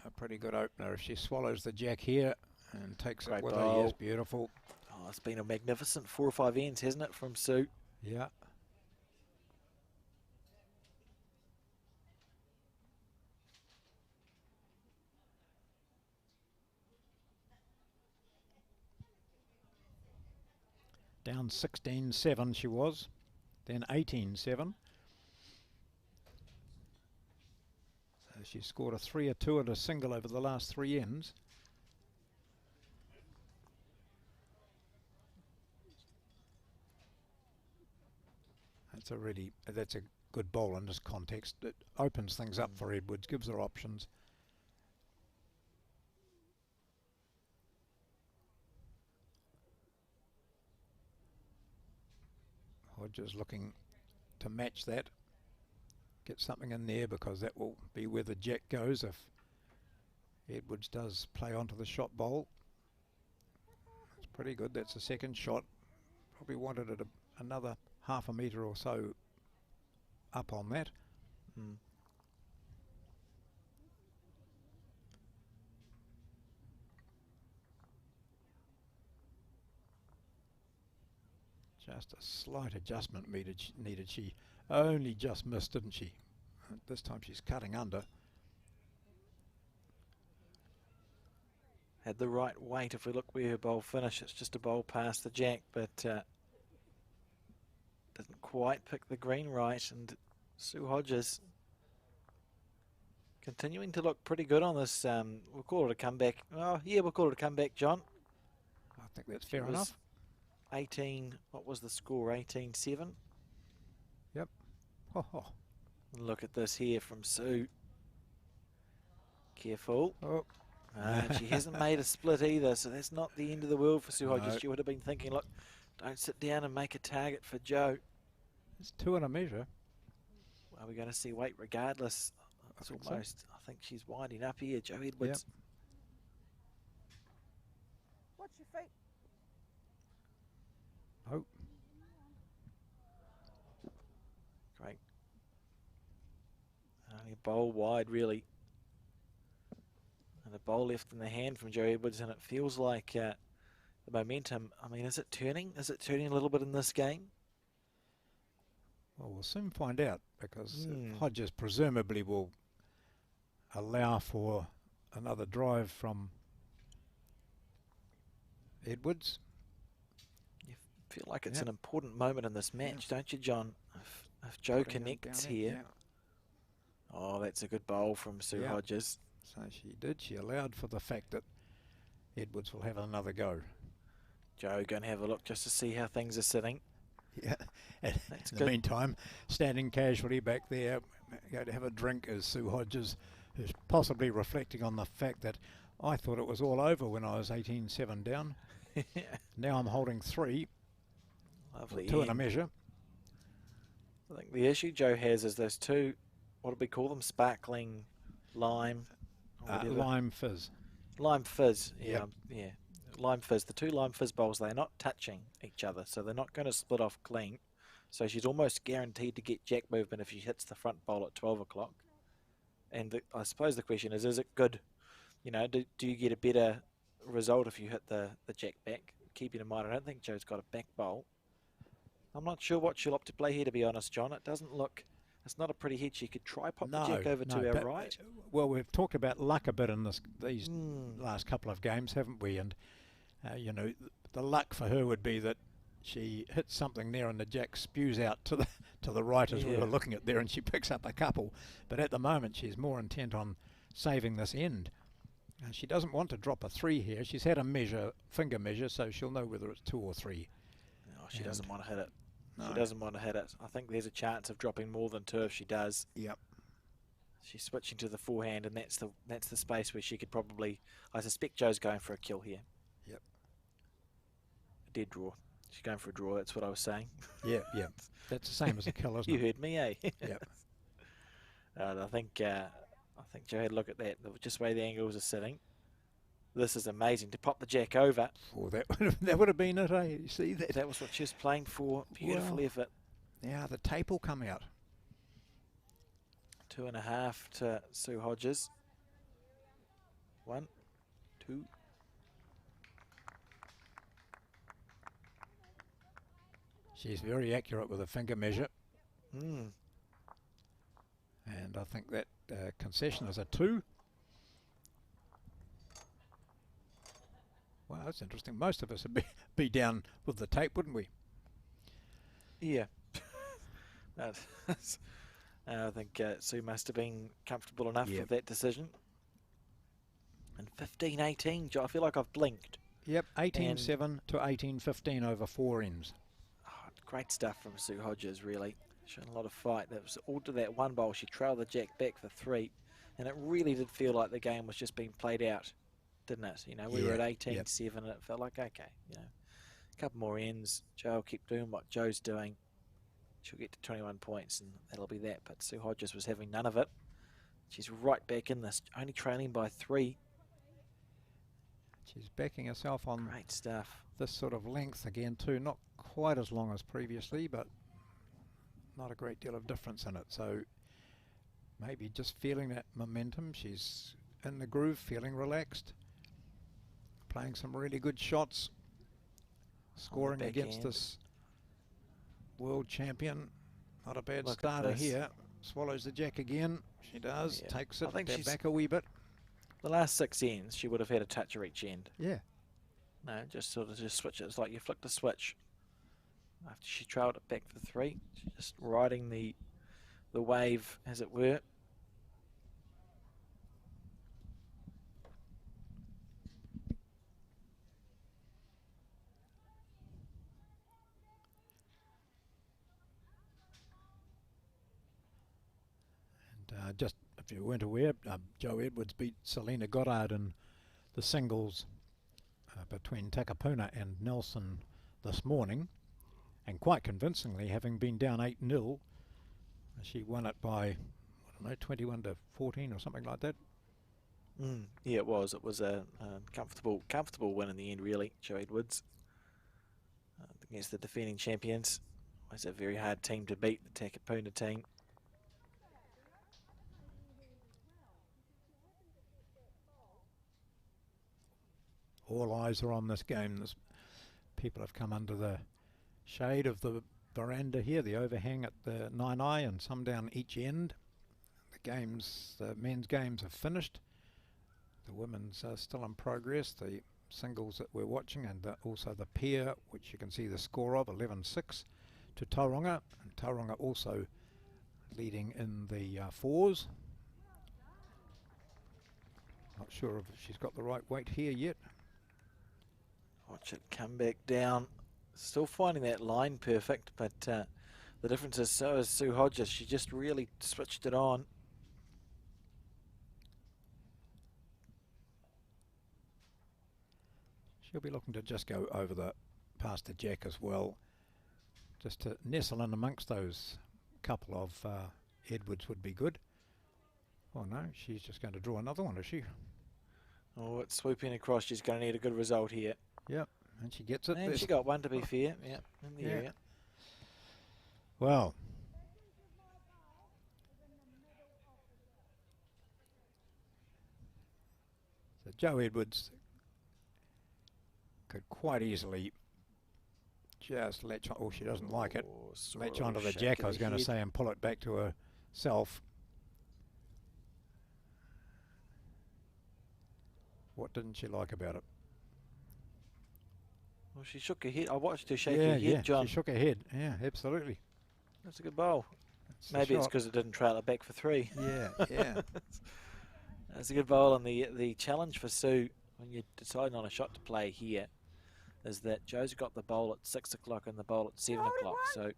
a pretty good opener if she swallows the jack here and takes Great it with bowl. her. Yes, beautiful. Oh, it's been a magnificent 4 or 5 ends, hasn't it, from Sue? Yeah. Down 16-7 she was, then 18-7. So she scored a 3, a 2 and a single over the last 3 ends. That's a good bowl in this context. It opens things up for Edwards, gives her options. Hodges looking to match that, get something in there because that will be where the jack goes if Edwards does play onto the shot bowl. It's pretty good. That's a second shot. Probably wanted it another half a metre or so up on that. Just a slight adjustment needed. She only just missed, didn't she? This time she's cutting under. Had the right weight. If we look where her bowl finished, it's just a bowl past the jack, but didn't quite pick the green right. And Sue Hodges continuing to look pretty good on this. We'll call it a comeback. Oh, yeah, we'll call it a comeback, John. I think that's fair enough. 18, what was the score? 18-7? Yep. Oh. Look at this here from Sue. Careful. Oh. She hasn't made a split either, so that's not the end of the world for Sue Hodges. No. She would have been thinking, look, don't sit down and make a target for Joe. It's 2 and a measure. Are we going to see weight regardless? It's almost, I think she's winding up here, Joe Edwards. Yep. Watch your feet. Oh. Great. Only a bowl wide, really. And a bowl left in the hand from Joe Edwards, and it feels like the momentum, I mean, is it turning? Is it turning a little bit in this game? Well, we'll soon find out because Hodges presumably will allow for another drive from Edwards. You feel like it's an important moment in this match, don't you, John? If Joe connects here. Oh, that's a good bowl from Sue Hodges. So she did. She allowed for the fact that Edwards will have another go. Joe going to have a look just to see how things are sitting. Yeah. In the meantime, standing casually back there, going to have a drink is Sue Hodges, who's possibly reflecting on the fact that I thought it was all over when I was 18-7 down. Now I'm holding 3. Lovely. Two and a end. measure. I think the issue Joe has is those two, what do we call them? Sparkling lime or whatever. Lime fizz. Lime fizz. Yeah, Yep. yeah. Lime fizz. The two lime fizz bowls, they're not touching each other, so they're not going to split off clean. So she's almost guaranteed to get jack movement if she hits the front bowl at 12 o'clock. And I suppose the question is it good? You know, do you get a better result if you hit the jack back? Keeping in mind, I don't think Joe's got a back bowl. I'm not sure what she'll opt to play here, to be honest, John. It doesn't look, it's not a pretty head. She could try pop the jack over to our right. Well, we've talked about luck a bit in these last couple of games, haven't we? And, you know, the luck for her would be that she hits something there and the jack spews out to the right as we were looking at there, and she picks up a couple. But at the moment, she's more intent on saving this end. She doesn't want to drop a 3 here. She's had a finger measure, so she'll know whether it's 2 or 3. No, she doesn't want to hit it. No. She doesn't want to hit it. I think there's a chance of dropping more than 2 if she does. Yep. She's switching to the forehand, and that's the space where she could probably. I suspect Joe's going for a kill here. Yep. A dead draw. She's going for a draw. That's what I was saying. Yeah, yeah. That's the same as a kill, isn't You it? heard me, eh? Yep. I think Joe had a look at that. Just the way the angles are sitting. This is amazing to pop the jack over. Oh, that would have been it, eh? You see that? That was what she was playing for. Beautiful effort. Yeah, the tape will come out. 2.5 to Sue Hodges. 1, 2. She's very accurate with a finger measure. Mm. And I think that concession is a 2. Wow, that's interesting. Most of us would be down with the tape, wouldn't we? Yeah. I think Sue must have been comfortable enough with that decision. And 15-18, I feel like I've blinked. Yep, 18-7 to 18-15 over 4 ends. Oh, great stuff from Sue Hodges, really. Showing a lot of fight. That was all to that one bowl. She trailed the jack back for 3. And it really did feel like the game was just being played out, didn't it? You know, we were at 18-7 and it felt like, okay, you know, a couple more ends. Joe will keep doing what Joe's doing. She'll get to 21 points and that'll be that. But Sue Hodges was having none of it. She's right back in this, only trailing by 3. She's backing herself on great stuff. This sort of length again too, not quite as long as previously, but not a great deal of difference in it. So maybe just feeling that momentum. She's in the groove, feeling relaxed, playing some really good shots, scoring against this world champion. Not a bad starter here. Swallows the jack again. She does. Takes it. I think she's back a wee bit. The last 6 ends, she would have had a touch of each end. Yeah. No, just sort of just switch it. It's like you flick the switch. After she trailed it back for 3, she's just riding the wave, as it were. And just if you weren't aware, Joe Edwards beat Selena Goddard in the singles between Takapuna and Nelson this morning, and quite convincingly, having been down 8-0, she won it by, I don't know, 21 to 14 or something like that. Yeah, it was. It was a comfortable win in the end, really. Joe Edwards against the defending champions. It was a very hard team to beat, the Takapuna team. All eyes are on this game. People have come under the shade of the veranda here, the overhang at the Naenae, and some down each end. The men's games have finished. The women's are still in progress. The singles that we're watching, and also the pair, which you can see the score of, 11-6 to Tauranga. And Tauranga also leading in the 4s. Not sure if she's got the right weight here yet. Watch it come back down. Still finding that line perfect, but the difference is so is Sue Hodges. She just really switched it on. She'll be looking to just go over past the jack as well. Just to nestle in amongst those couple of Edwards would be good. Oh no, she's just going to draw another one, is she? Oh, it's swooping across. She's going to need a good result here. Yep, and she gets it. And she got one, to be fair. Yeah, in the area. Well, so Joe Edwards could quite easily just latch on. Oh, she doesn't like it. Latch onto the jack, I was going to say, and pull it back to herself. What didn't she like about it? Well, she shook her head. I watched her shake her head, John. She shook her head. Yeah, absolutely. That's a good bowl. That's Maybe it's because it didn't trail it back for 3. Yeah, yeah. That's a good bowl. And the challenge for Sue, when you're deciding on a shot to play here, is that Joe's got the bowl at 6 o'clock and the bowl at 7 o'clock. So,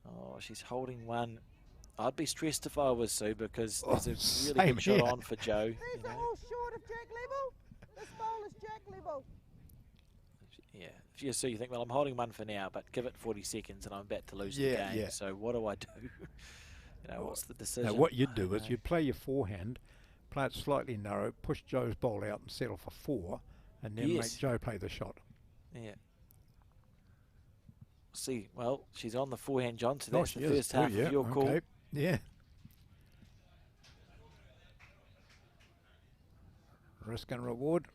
oh, she's holding one. I'd be stressed if I was Sue, because there's a really good shot on for Joe. These are all short of jack level. This bowl is jack level. Yeah, if you're Sue, you think, well, I'm holding one for now, but give it 40 seconds and I'm about to lose the game. Yeah. So what do I do? What's the decision? Now, what you'd do is you'd play your forehand, play it slightly narrow, push Joe's bowl out and settle for 4, and then make Joe play the shot. Yeah. See, well, she's on the forehand, John, so that's the first half of your call. Yeah. Risk and reward.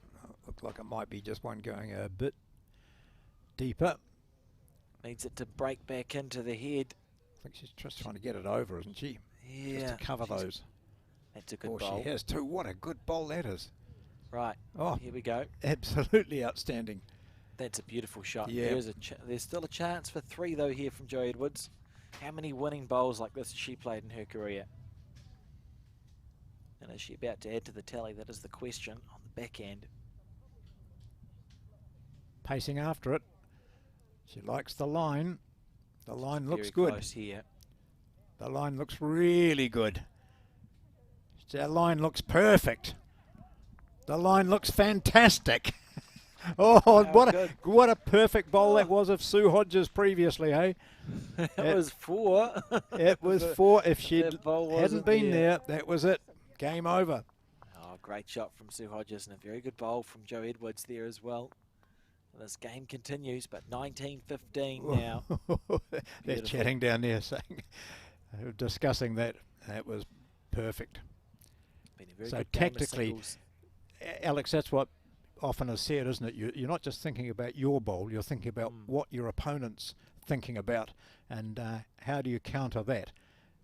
Looks like it might be just one going a bit deeper. Needs it to break back into the head. I think she's just trying to get it over, isn't she? Yeah. Just to cover those. That's a good bowl. She has too. What a good bowl that is. Right. Oh, here we go. Absolutely outstanding. That's a beautiful shot. Yeah. There's still a chance for 3, though, here from Joe Edwards. How many winning bowls like this has she played in her career? And is she about to add to the tally? That is the question on the back end. Pacing after it. She likes the line. The line looks very good. Close here. The line looks really good. The line looks perfect. The line looks fantastic. Oh, what a perfect bowl that was of Sue Hodges previously, eh? It was 4. It was 4. If she hadn't been there, that was it. Game over. Oh, great shot from Sue Hodges, and a very good bowl from Joe Edwards there as well. And this game continues, but 19-15 now. They're chatting down there, saying, discussing that. That was perfect. Been a very so good tactically, game of singles. Alex, that's what often is said, isn't it? You're not just thinking about your bowl, you're thinking about what your opponent's thinking about, and how do you counter that?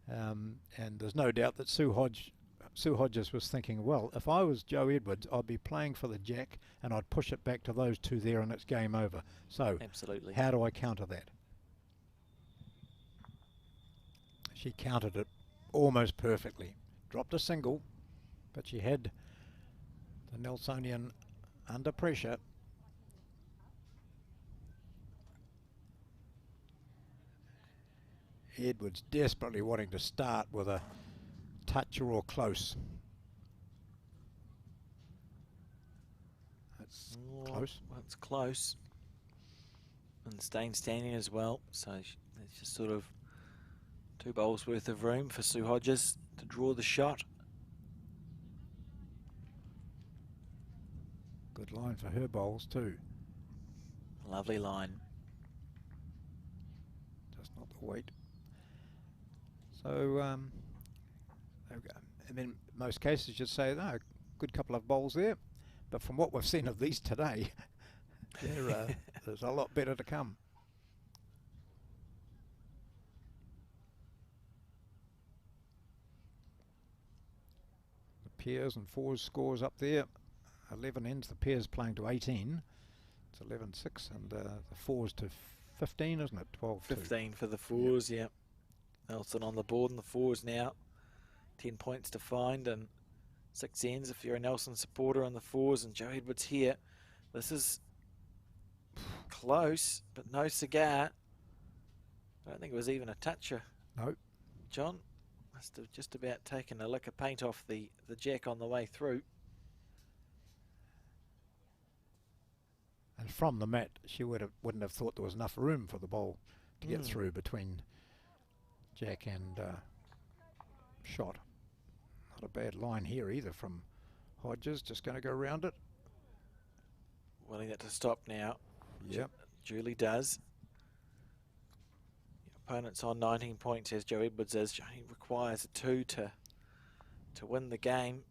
And there's no doubt that Sue Hodges was thinking, well, if I was Joe Edwards, I'd be playing for the jack and I'd push it back to those 2 there and it's game over. So absolutely, how do I counter that? She countered it almost perfectly. Dropped a single, but she had the Nelsonian under pressure. Edwards desperately wanting to start with a touch or close. That's close. That's close. And staying standing as well. So it's just sort of 2 bowls worth of room for Sue Hodges to draw the shot. Good line for her bowls too. Lovely line. Just not the weight. So, I mean, most cases you'd say, no, good couple of bowls there. But from what we've seen of these today, there's a lot better to come. The pairs and 4s scores up there. 11 ends, the pairs playing to 18. It's 11-6, and the 4s to 15, isn't it? 12-2. 15 for the 4s, yeah. Nelson on the board and the 4s now. 10 points to find and 6 ends if you're a Nelson supporter on the 4s, and Joe Edwards here. This is close, but no cigar. I don't think it was even a toucher. No. John must have just about taken a lick of paint off the jack on the way through. And from the mat, she wouldn't have thought there was enough room for the bowl to get through between Jack and Shot. Not a bad line here either from Hodges. Just going to go round it. Wanting that to stop now. Yep. Julie does. The opponent's on 19 points as Joe Edwards is. He requires a 2 to win the game.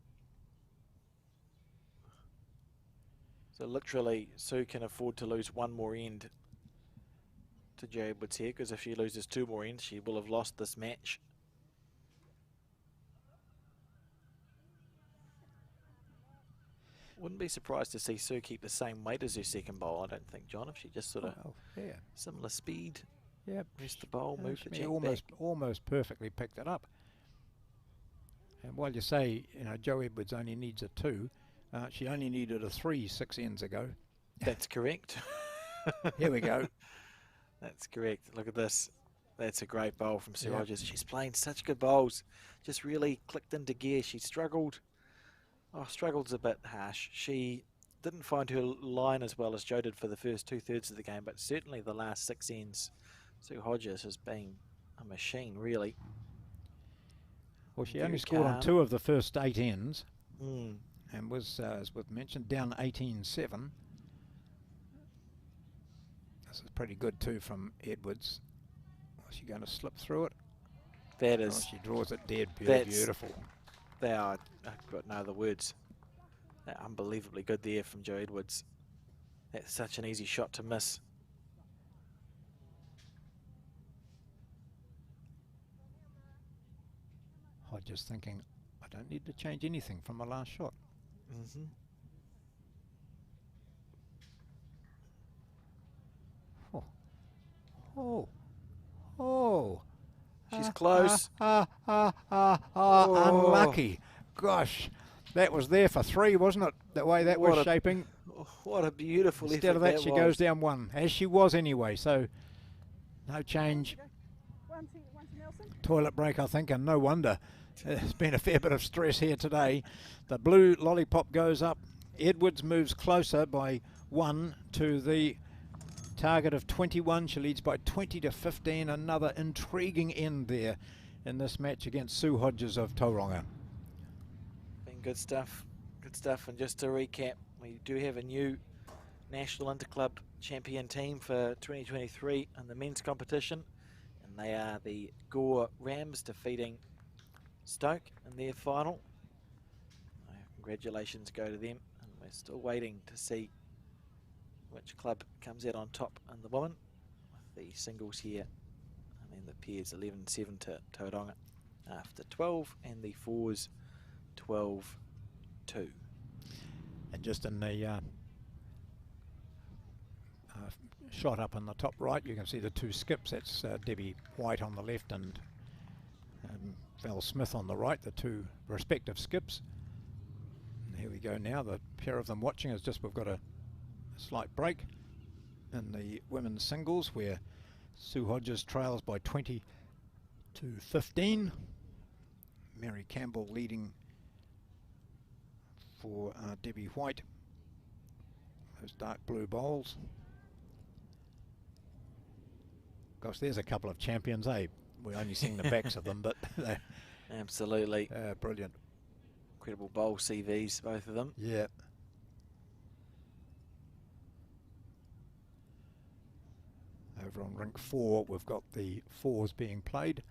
So literally, Sue can afford to lose one more end to Joe Edwards here, because if she loses 2 more ends, she will have lost this match. Wouldn't be surprised to see Sue keep the same weight as her second bowl, I don't think, John, if she just sort of similar speed. Yeah, Press the bowl, move the jack almost perfectly picked it up. And while you say, you know, Joe Edwards only needs a 2, she only needed a 3 6 ends ago. That's correct. Here we go. That's correct. Look at this. That's a great bowl from Sue Yep. Hodges. She's playing such good bowls. Just really clicked into gear. She struggled. Oh, struggled's a bit harsh. She didn't find her line as well as Joe did for the first 2/3 of the game, but certainly the last 6 ends, Sue Hodges has been a machine, really. Well, she Very only scored on calm. 2 of the first 8 ends. Mm. And was, as we've mentioned, down 18-7. This is pretty good too from Edwards. Was she going to slip through it? That Oh, is, she draws it dead. that's- Beautiful. they are, I've got no other words. They're unbelievably good there from Joe Edwards. That's such an easy shot to miss. Hodges thinking, I don't need to change anything from my last shot. Mm-hmm. Oh. Oh. She's close. Oh. Unlucky. Gosh, that was there for 3, wasn't it? The way that was shaping. What a beautiful Instead of effort that, she was. goes down 1, as she was anyway. So, no change. One to Nelson. Toilet break, I think, and no wonder. There's been a fair bit of stress here today. The blue lollipop goes up. Edwards moves closer by 1 to the target of 21. She leads by 20-15. Another intriguing end there in this match against Sue Hodges of Tauranga. Been good stuff. Good stuff. And just to recap, we do have a new National Interclub champion team for 2023 in the men's competition. And they are the Gore Rams, defeating Stoke in their final. Congratulations go to them. And we're still waiting to see which club comes out on top in the women, with the singles here, and then the pairs 11-7 to Tauranga after 12, and the fours 12-2. And just in the shot up in the top right, you can see the 2 skips. That's Debbie White on the left and Val Smith on the right, the 2 respective skips. And here we go now, the pair of them watching. Is just, we've got a slight break in the women's singles where Sue Hodges trails by 20-15. Mary Campbell leading for Debbie White. Those dark blue bowls. Gosh, there's a couple of champions, eh? We're only seeing the backs of them, but they're Absolutely. brilliant. Incredible bowl CVs, both of them. Yeah. Over on rink 4, we've got the 4s being played.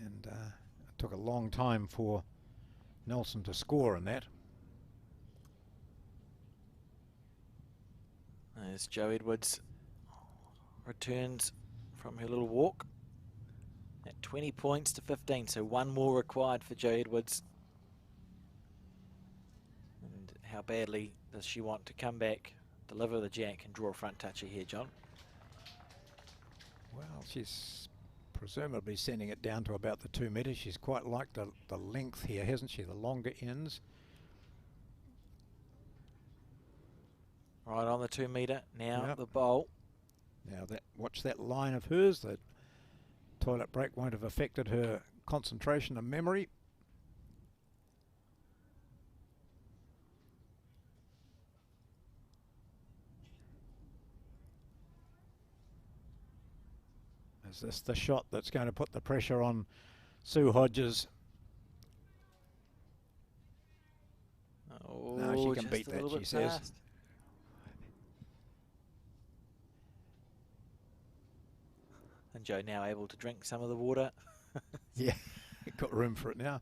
And it took a long time for Nelson to score in that. As Joe Edwards returns from her little walk at 20 points to 15, so 1 more required for Joe Edwards. And how badly does she want to come back, deliver the jack, and draw a front toucher here, John? Well, she's presumably sending it down to about the 2 metres. She's quite liked the length here, hasn't she? The longer ends. Right on the 2 metre. Now Yep. the bowl. Now watch that line of hers. That toilet break won't have affected her concentration and memory. Is this the shot that's going to put the pressure on Sue Hodges? Oh, No, she can just beat a that, little she bit says. fast. And Joe now able to drink some of the water. Yeah, got room for it now.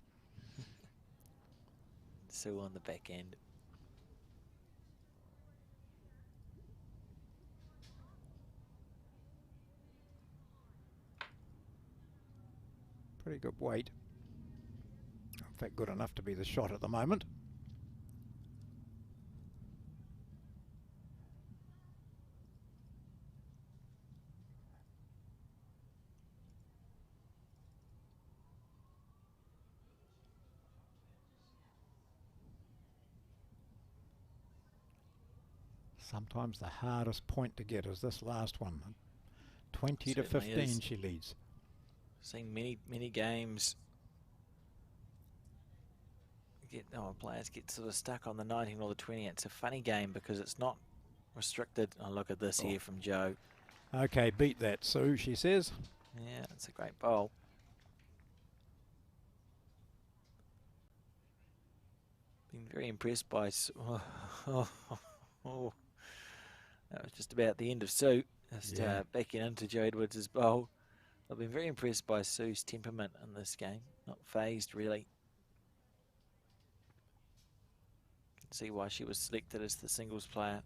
Sue on the back end. Pretty good weight. In fact, good enough to be the shot at the moment. Sometimes the hardest point to get is this last one. 20 to Certainly 15 is. she leads. Seen many games players get sort of stuck on the 19 or the 20. It's a funny game because it's not restricted. Oh, look at this here from Joe. Okay, beat that, Sue, she says. Yeah, it's a great bowl. Been very impressed by that was just about the end of Sue. Just backing into Joe Edwards' bowl. I've been very impressed by Sue's temperament in this game. Not phased, really. Can see why she was selected as the singles player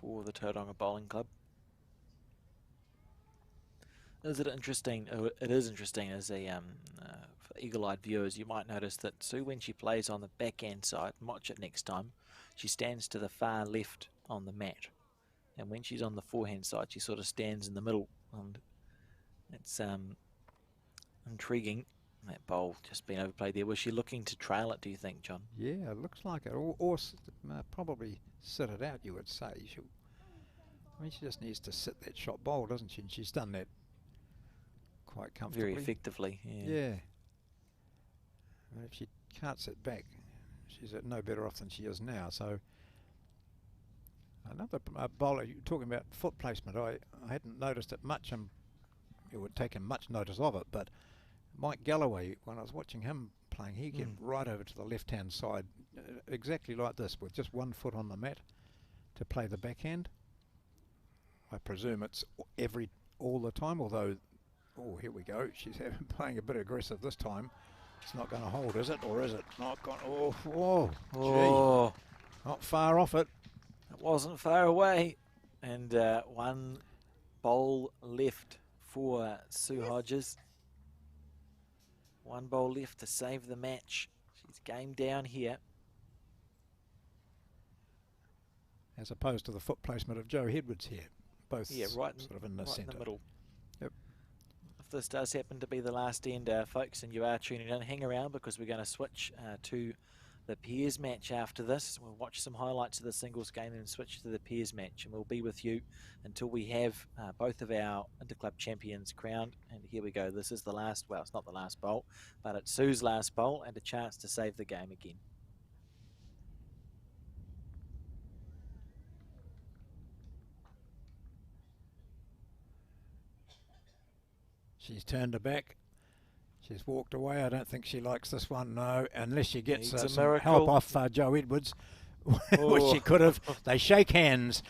for the Tauranga Bowling Club. Is it interesting? It is interesting as a for eagle-eyed viewers. You might notice that Sue, when she plays on the backhand side, watch it next time, she stands to the far left on the mat, and when she's on the forehand side, she sort of stands in the middle, and it's intriguing. That bowl just been overplayed there. Was she looking to trail it, do you think, John? Yeah, it looks like it. Or probably sit it out, you would say. I mean, she just needs to sit that shot bowl, doesn't she? And she's done that quite comfortably. Very effectively, yeah. Yeah. And if she can't sit back, she's no better off than she is now. So another bowler, you're talking about foot placement. I hadn't noticed it much, and it would take much notice of it, but Mike Galloway, when I was watching him playing, he get right over to the left-hand side, exactly like this, with just 1 foot on the mat to play the backhand. I presume it's all the time, although, oh, here we go. She's playing a bit aggressive this time. It's not going to hold, is it? Or is it not going to? Oh, gee. Not far off it. It wasn't far away. And one bowl left for Sue Hodges. One bowl left to save the match. She's game down here. As opposed to the foot placement of Joe Edwards here. Both right sort of in the right centre. In the middle. Yep. If this does happen to be the last end, folks, and you are tuning in, hang around because we're going to switch to the pairs match after this. We'll watch some highlights of the singles game and switch to the pairs match, and we'll be with you until we have both of our Interclub champions crowned. And here we go. This is the last, well, it's not the last bowl, but it's Sue's last bowl and a chance to save the game again. She's turned her back. She's walked away. I don't think she likes this one, no, unless she gets some help off Joe Edwards, which she could have. They shake hands,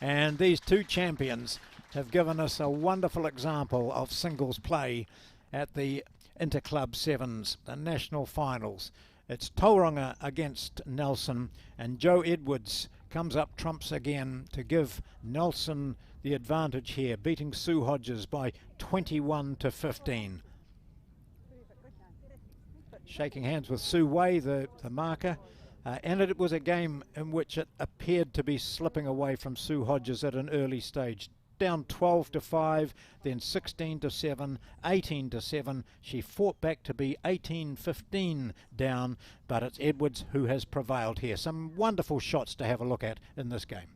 and these two champions have given us a wonderful example of singles play at the Interclub Sevens, the national finals. It's Tauranga against Nelson, and Joe Edwards comes up trumps again to give Nelson the advantage here, beating Sue Hodges by 21 to 15. Shaking hands with Sue Way, the marker, and it was a game in which it appeared to be slipping away from Sue Hodges at an early stage. Down 12 to 5, then 16 to 7, 18 to 7. She fought back to be 18-15 down, but it's Edwards who has prevailed here. Some wonderful shots to have a look at in this game.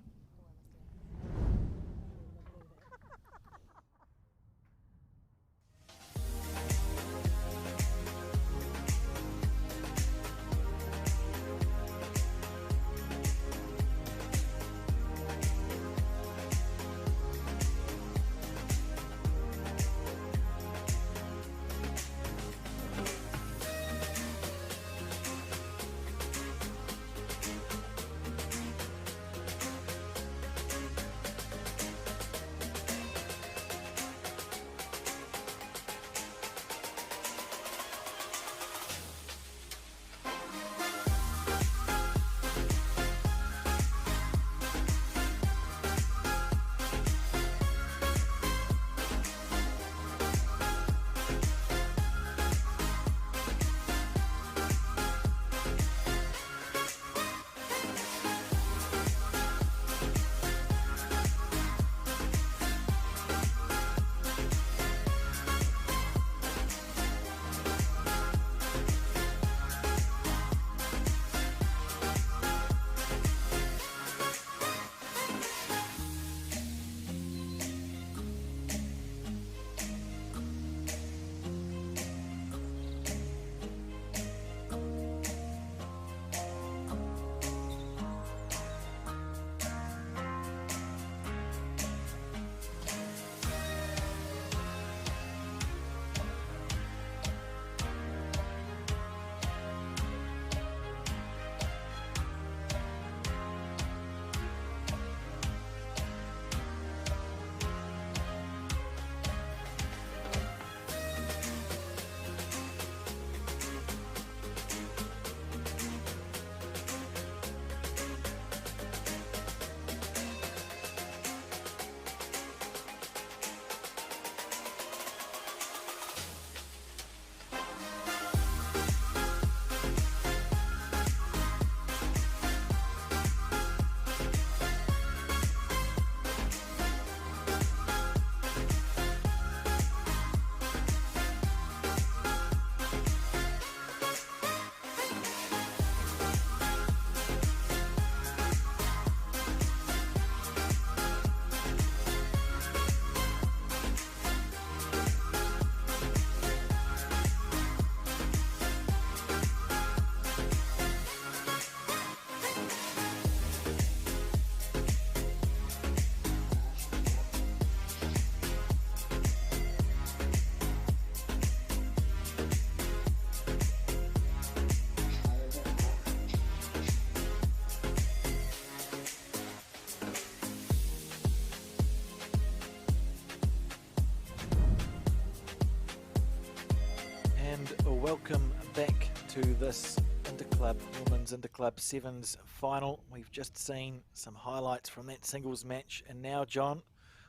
welcome back to this Interclub, Women's Interclub Sevens final. We've just seen some highlights from that singles match, and now, John,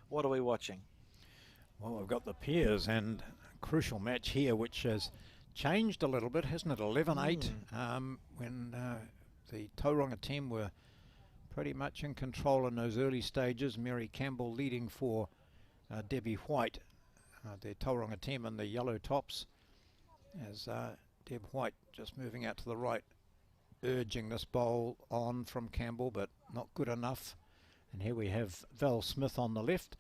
what are we watching? Well, we've got the pairs and a crucial match here, which has changed a little bit, hasn't it? 11-8, when the Tauranga team were pretty much in control in those early stages. Mary Campbell leading for Debbie White, the Tauranga team in the yellow tops, as Deb White just moving out to the right, urging this bowl on from Campbell, but not good enough. And here we have Val Smith on the left.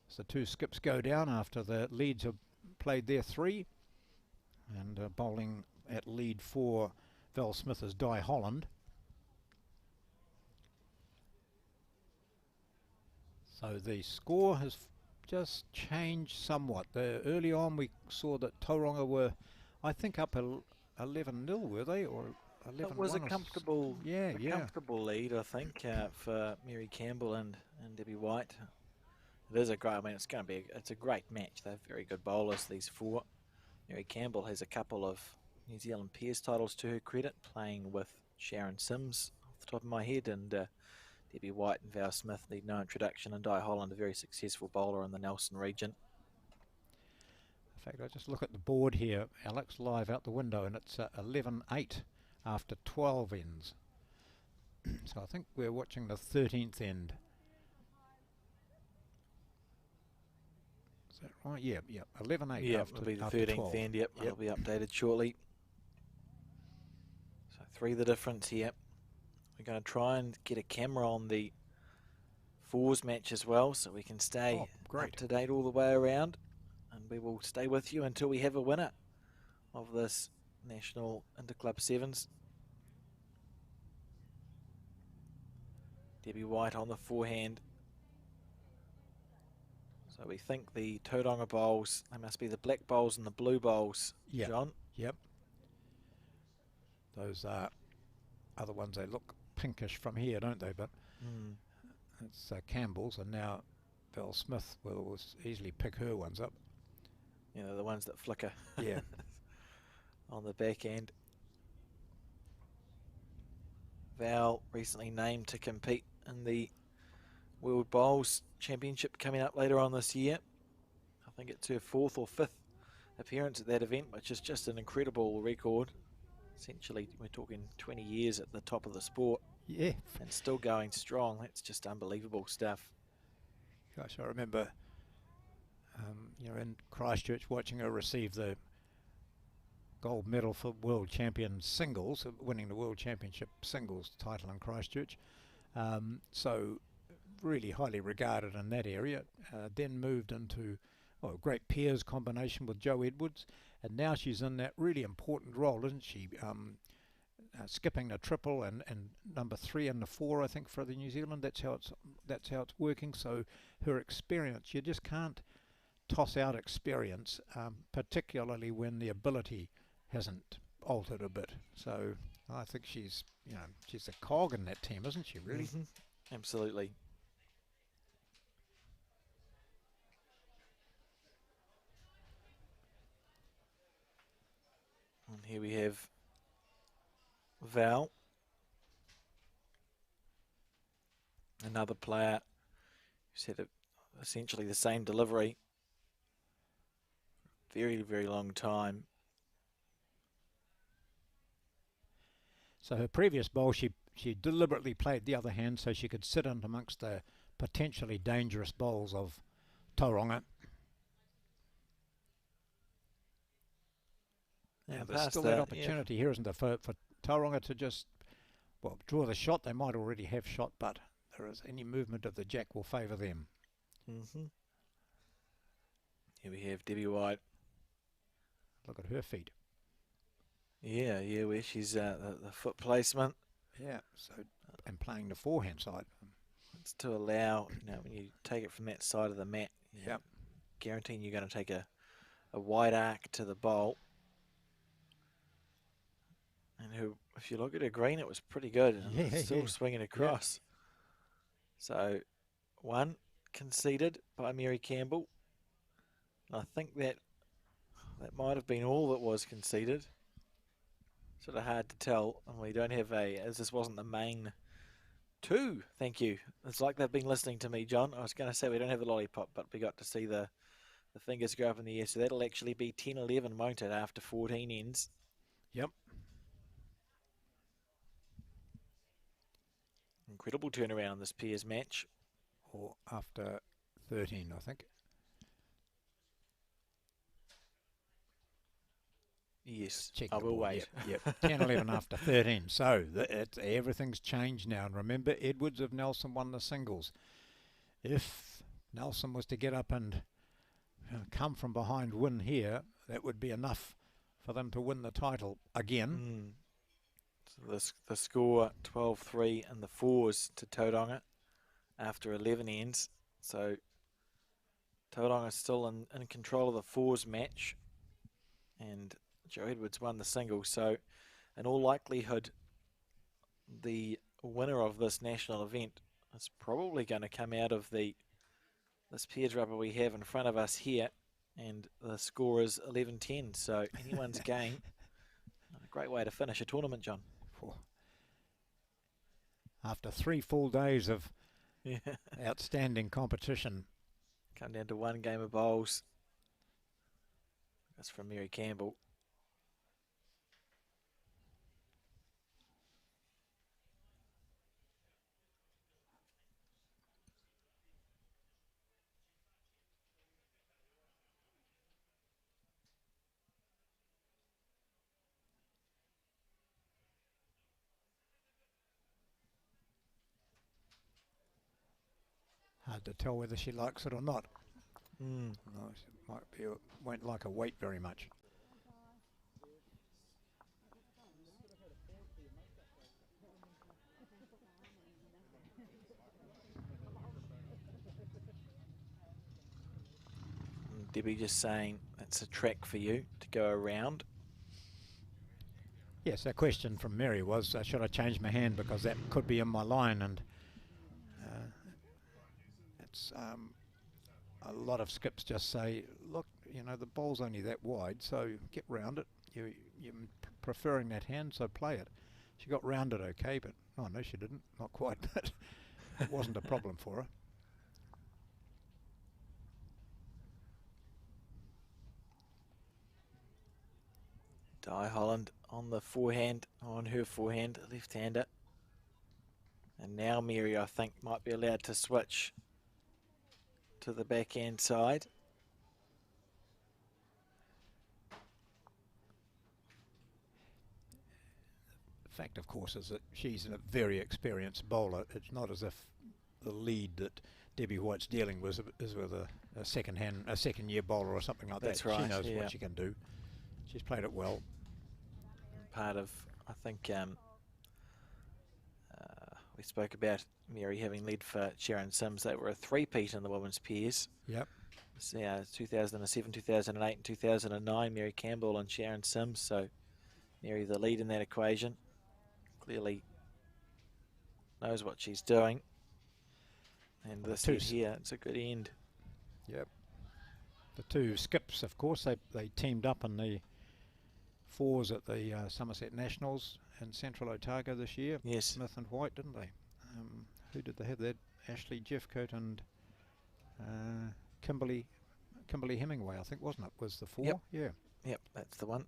So two skips go down after the leads have played their three. And bowling at lead for Val Smith is Di Holland. So the score has just changed somewhat. Early on we saw that Tauranga were, I think, up 11-0, were they? Or 11-1? It was a comfortable, comfortable lead, I think, for Mary Campbell and Debbie White. It is a great, I mean, it's a great match. They're very good bowlers, these four. Mary Campbell has a couple of New Zealand Pairs titles to her credit, playing with Sharon Sims off the top of my head, and Debbie White and Val Smith need no introduction, and Di Holland, a very successful bowler in the Nelson region. In fact, I just look at the board here, Alex, live out the window, and it's 11-8 after 12 ends. So I think we're watching the 13th end. Is that right? Yeah, 11-8 Yeah, after, it'll be the after 13th 12. end, it'll be updated shortly. So 3 the difference here. We're going to try and get a camera on the fours match as well, so we can stay up to date all the way around. And we will stay with you until we have a winner of this National Interclub Sevens. Debbie White on the forehand. So we think the Tauranga bowls, they must be the black bowls and the blue bowls, John. Yep. Those are other ones, they look pinkish from here, don't they? But it's Campbell's, and now Val Smith will easily pick her ones up. You know, the ones that flicker. Yeah. On the back end. Val recently named to compete in the World Bowls Championship coming up later on this year. I think it's her 4th or 5th appearance at that event, which is just an incredible record. Essentially, we're talking 20 years at the top of the sport. Yeah. And still going strong. That's just unbelievable stuff. Gosh, I remember in Christchurch watching her receive the gold medal for World Champion singles, winning the World Championship singles title in Christchurch. So really highly regarded in that area. Then moved into a great pairs combination with Joe Edwards, and now she's in that really important role, isn't she? Skipping the triple and number 3 and the 4, I think, for the New Zealand. That's how it's working. So her experience, you just can't toss out experience, particularly when the ability hasn't altered a bit. So I think she's a cog in that team, isn't she? Really? Absolutely. And here we have Val, another player who's had essentially the same delivery. Very, very long time. So her previous bowl, she deliberately played the other hand so she could sit in amongst the potentially dangerous bowls of Tauranga. And there's still that opportunity here, isn't there, for Tauranga to just, draw the shot. They might already have shot, but there is any movement of the jack will favour them. Here we have Debbie White. Look at her feet. Yeah, where she's the foot placement. Yeah, so and playing the forehand side. It's to allow, when you take it from that side of the mat, guaranteeing you're going to take a wide arc to the bowl. And if you look at her green, it was pretty good. Still swinging across. So, 1 conceded by Mary Campbell. And I think that That might have been all that was conceded. Sort of hard to tell, and we don't have as this wasn't the main two. Thank you. It's like they've been listening to me, John. I was going to say we don't have the lollipop, but we got to see the fingers go up in the air. So that'll actually be 10-11, won't it, after 14 ends? Yep. Incredible turnaround this pairs match. Or after 13, I think. Yes, Check I the will board. wait. Yep. 10-11 after 13. So everything's changed now. And remember, Edwards of Nelson won the singles. If Nelson was to get up and come from behind, win here, that would be enough for them to win the title again. So the score 12-3 and the fours to Tauranga after 11 ends. So Tauranga still in control of the fours match, and Joe Edwards won the singles. So in all likelihood, the winner of this national event is probably going to come out of this pairs rubber we have in front of us here, and the score is 11-10. So anyone's game. A great way to finish a tournament, John. After 3 full days of outstanding competition. Come down to one game of bowls. That's from Mary Campbell. Hard to tell whether she likes it or not. Mm. No, she won't like her weight very much. Debbie just saying that's a track for you to go around. Yes, a question from Mary was, should I change my hand because that could be in my line, and it's a lot of skips just say, look, you know, the ball's only that wide, so get round it. You're preferring that hand, so play it. She got round it okay, but oh no, she didn't, not quite, but it wasn't a problem for her. Di Holland on the forehand, on her forehand, left-hander. And now Mary, I think, might be allowed to switch to the backhand side. The fact, of course, is that she's a very experienced bowler. It's not as if the lead that Debbie White's dealing with is with a second-year bowler or something like That's that. right, She knows yeah. what she can do. She's played it well. Part of, I think, we spoke about Mary having led for Sharon Sims. They were a three-peat in the women's pairs. Yep. 2007, 2008 and 2009, Mary Campbell and Sharon Sims. So Mary the lead in that equation. Clearly knows what she's doing. And this hit here, it's a good end. Yep. The two skips, of course, they teamed up in the fours at the Somerset Nationals in Central Otago this year. Yes. Smith and White, didn't they? Who did they have? They had Ashley Jeffcoat and Kimberly Hemingway, I think, wasn't it? Was the four? Yep. Yeah. Yep, that's the one.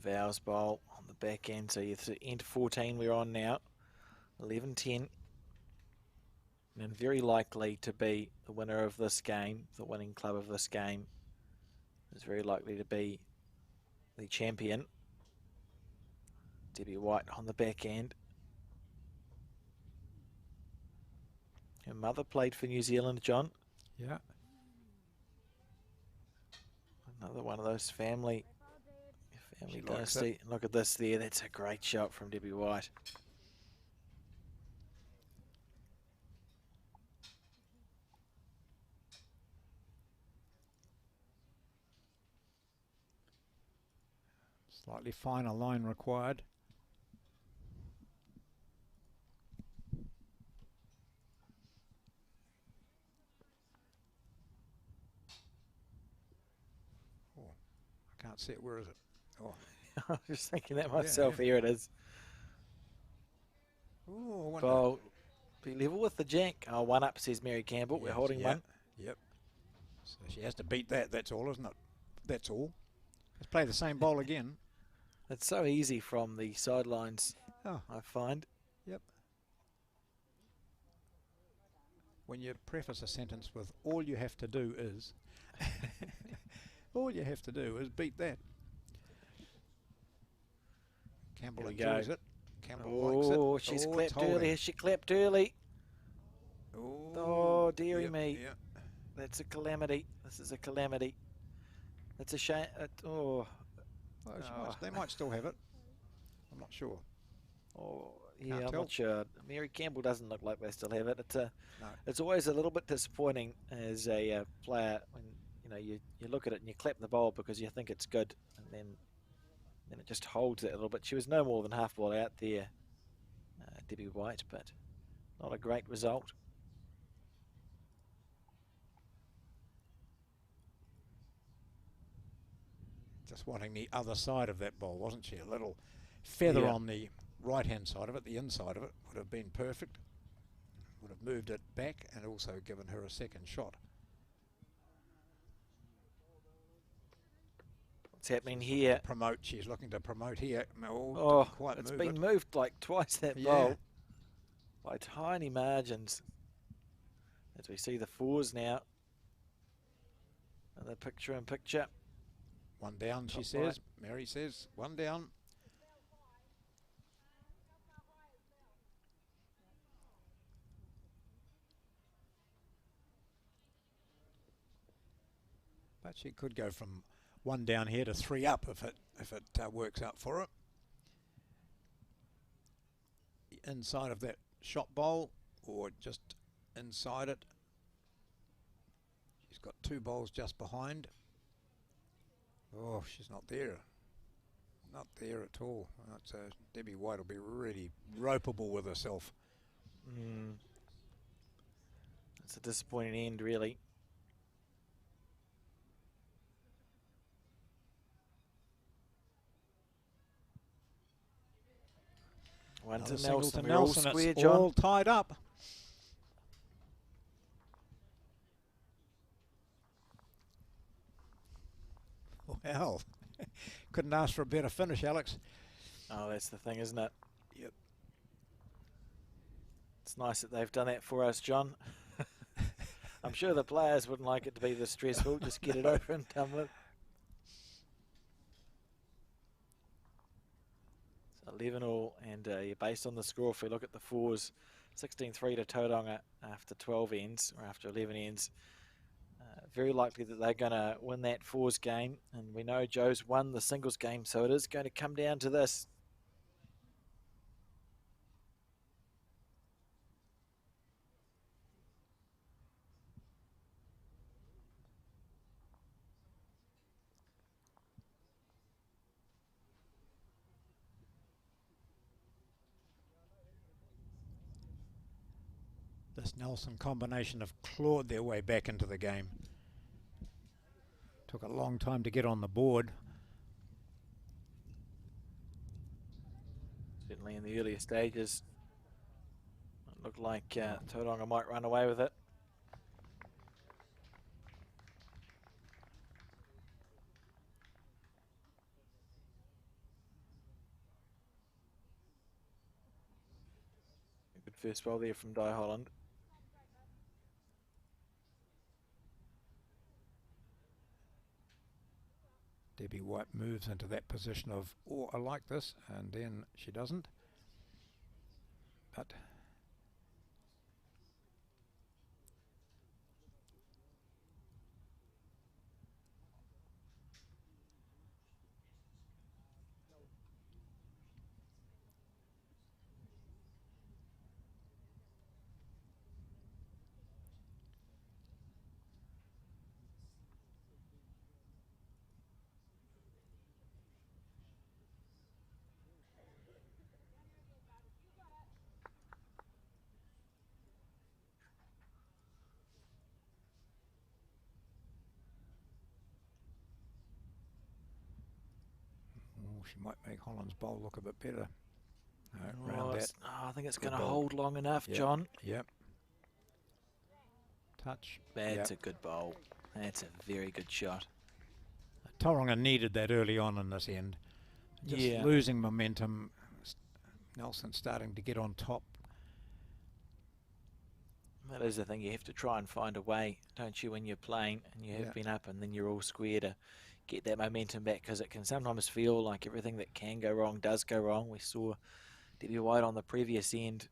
Vows bowl on the back end, so you're into 14 we're on now. 11-10. And very likely to be the winner of this game, the winning club of this game, is very likely to be the champion. Debbie White on the back end. Her mother played for New Zealand, John. Yeah. Another one of those family She likes dynasty. Look at this there. That's a great shot from Debbie White. Slightly finer line required. Can't see it. Where is it? Oh, I was just thinking that myself. yeah. Here it is. Oh, I wonder. Ball be level with the jack. Oh, one up, says Mary Campbell. We're Yes, holding yeah, one. Yep. So she has to beat that. That's all, isn't it? That's all. Let's play the same bowl again. It's so easy from the sidelines, Oh, I find. yep. When you preface a sentence with all you have to do is, all you have to do is beat that. Campbell Here we enjoys go. it. Campbell likes it. Oh, she's it's clapped holding. early. She clapped early. Oh, dearie yep, me. Yep. That's a calamity. This is a calamity. It's a shame. Well, they might still have it. I'm not sure. Oh, Can't yeah, I'm tell. not sure. Mary Campbell doesn't look like they still have it. No. It's always a little bit disappointing as a player when you look at it and you clap the bowl because you think it's good, and then it just holds it a little bit. She was no more than half ball out there, Debbie White, but not a great result. Just wanting the other side of that bowl, wasn't she? A little feather Yeah. on the right-hand side of it, the inside of it, would have been perfect. Would have moved it back and also given her a second shot. What's happening here? She's looking to promote here. Oh, didn't quite it's move been it. moved like twice that Yeah. bowl by tiny margins. As we see the fours now. And the picture-in-picture. One down, she Top says. right. Mary says, one down. But she could go from one down here to three up if it works out for her. The inside of that shot bowl or just inside it. She's got two bowls just behind. Oh, she's not there. Not there at all. So Debbie White will be really ropeable with herself. It's a disappointing end, really. One Another to single Nelson. to We're all Nelson. square, It's John. all tied up. Well, couldn't ask for a better finish, Alex. Oh, that's the thing, isn't it? Yep. It's nice that they've done that for us, John. I'm sure the players wouldn't like it to be this stressful. Just get it over and done with. So 11-all, and based on the score, if we look at the fours, 16-3 to Tauranga after 12 ends, or after 11 ends. Very likely that they're going to win that fours game, and we know Joe's won the singles game, so it is going to come down to this. This Nelson combination have clawed their way back into the game. Took a long time to get on the board. Certainly in the earlier stages, it looked like Tauranga might run away with it. A good first roll there from Di Holland. Debbie White moves into that position of, oh, I like this, and then she doesn't. But she might make Holland's bowl look a bit better. Oh, Round that. I think it's Good going to ball. hold long enough, Yep. John. Yep. Touch. That's Yep. a good bowl. That's a very good shot. Tauranga needed that early on in this end. Just Yeah. losing momentum. Nelson starting to get on top. That is the thing. You have to try and find a way, don't you, when you're playing and you have Yeah. been up and then you're all square to get that momentum back, because it can sometimes feel like everything that can go wrong does go wrong. We saw Debbie White on the previous end.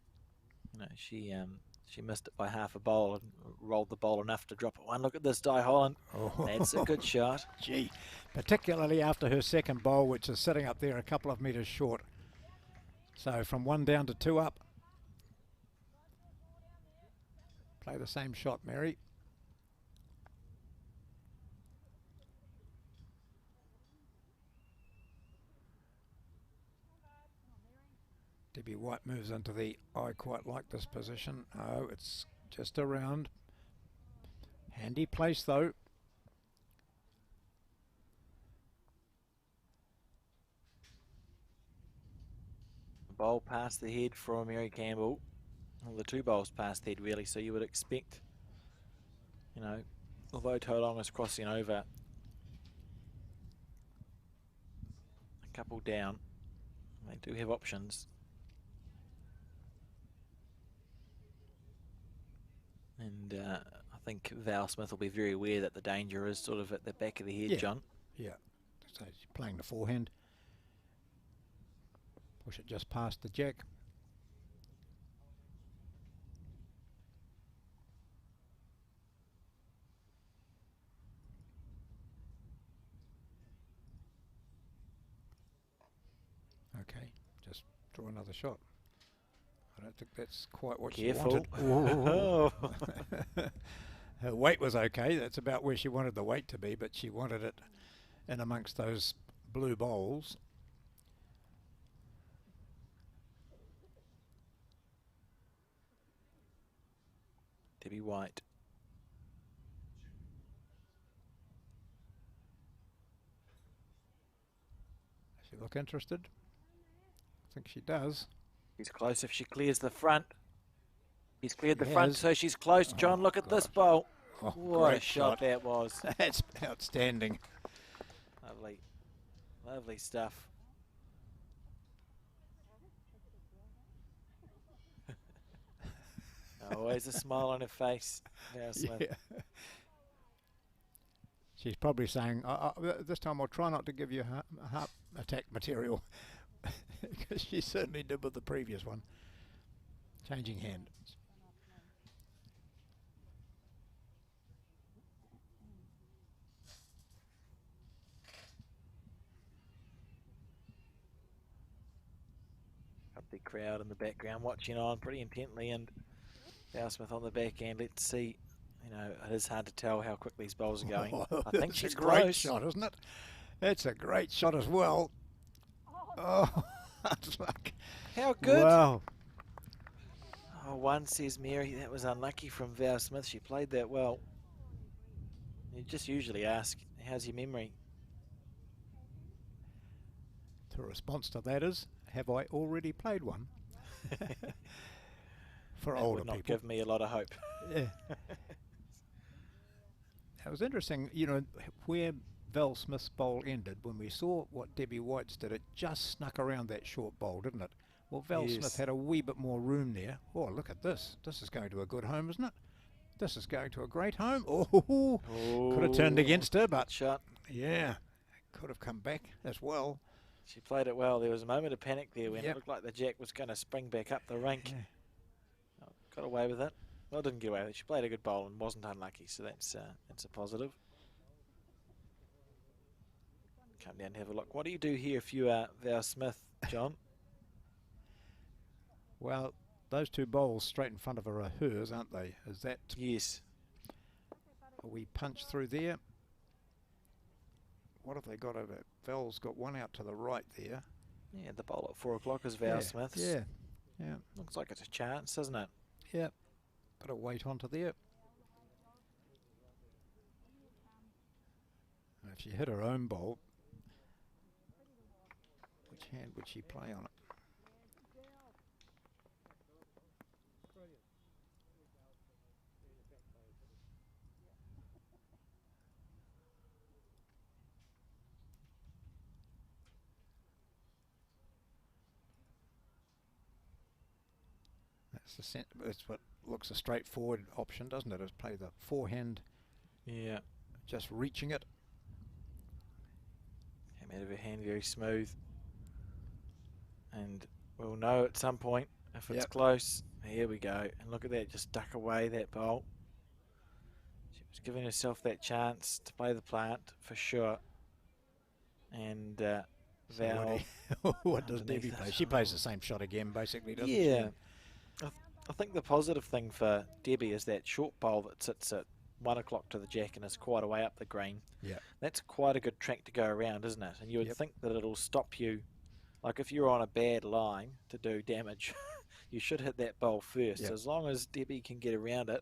You know, she missed it by half a bowl and rolled the bowl enough to drop it one. Look at this, Di Holland. Oh. That's a good shot. Gee, particularly after her second bowl, which is sitting up there a couple of metres short. So from 1 down to 2 up. Play the same shot, Mary. Debbie White moves into the, I quite like this position. Oh, it's just around. Handy place though. Bowl past the head for Mary Campbell. Well, the 2 bowls past the head really, so you would expect, you know, although Tauranga is crossing over a couple down, they do have options. And I think Val Smith will be very aware that the danger is sort of at the back of the head, Yeah. John. Yeah, so she's playing the forehand. Push it just past the jack. Okay, just draw another shot. I don't think that's quite what Careful. she wanted. Oh. Her weight was okay. That's about where she wanted the weight to be, but she wanted it in amongst those blue bowls. Debbie White. Does she look interested? I think she does. She's close if she clears the front. She's cleared the She front, has. so she's close. John, Oh, look at this gosh. bowl. Oh, What a great shot that was. That's outstanding. Lovely. Lovely stuff. Always a smile on her face. Val Smith. Yeah. She's probably saying, this time I'll try not to give you heart attack material. Because she certainly did with the previous one. Changing hand. Up the crowd in the background watching on pretty intently, and Val Smith on the back end. Let's see. You know, it is hard to tell how quickly these bowls are going. I think That's she's a great close. shot, isn't it? It's a great shot as well. Oh, that's like, How good. wow. Oh, one says Mary, that was unlucky from Val Smith. She played that well. You just usually ask, how's your memory? The response to that is, have I already played one? For That older would not people. give me a lot of hope. Yeah. It was interesting, you know, where Val Smith's bowl ended, when we saw what Debbie White's did, it just snuck around that short bowl, didn't it? Well, Val Yes. Smith had a wee bit more room there. Oh, look at this. This is going to a good home, isn't it? This is going to a great home. Oh, could have turned against her, but Shot. yeah, could have come back as well. She played it well. There was a moment of panic there when Yep. it looked like the jack was going to spring back up the rink. Yeah. Got away with it. Well, didn't get away with it. She played a good bowl and wasn't unlucky, so that's a positive. Come down and have a look. What do you do here if you are Val Smith, John? Well, those 2 bowls straight in front of her are hers, aren't they? Is that Yes. a wee punch through there? What have they got over? Val's got one out to the right there. Yeah, the bowl at 4 o'clock is Val Yeah, Smith's. Yeah, yeah, Looks like it's a chance, doesn't it? yeah. Bit of weight onto there. And if she hit her own bowl, Which hand would she play on it? That's what looks a straightforward option, doesn't it? Is play the forehand. Yeah. Just reaching it. Came out of her hand very smooth. And we'll know at some point if it's close. Here we go. And look at that, just duck away that bowl. She was giving herself that chance to play the plant for sure. And Val. What does Debbie play? She plays the same shot again, basically, doesn't she? Yeah. I think the positive thing for Debbie is that short bowl that sits at 1 o'clock to the jack and is quite a way up the green. Yeah. That's quite a good track to go around, isn't it? And you would think that it'll stop you. Like if you're on a bad line to do damage, you should hit that bowl first. Yep. So as long as Debbie can get around it,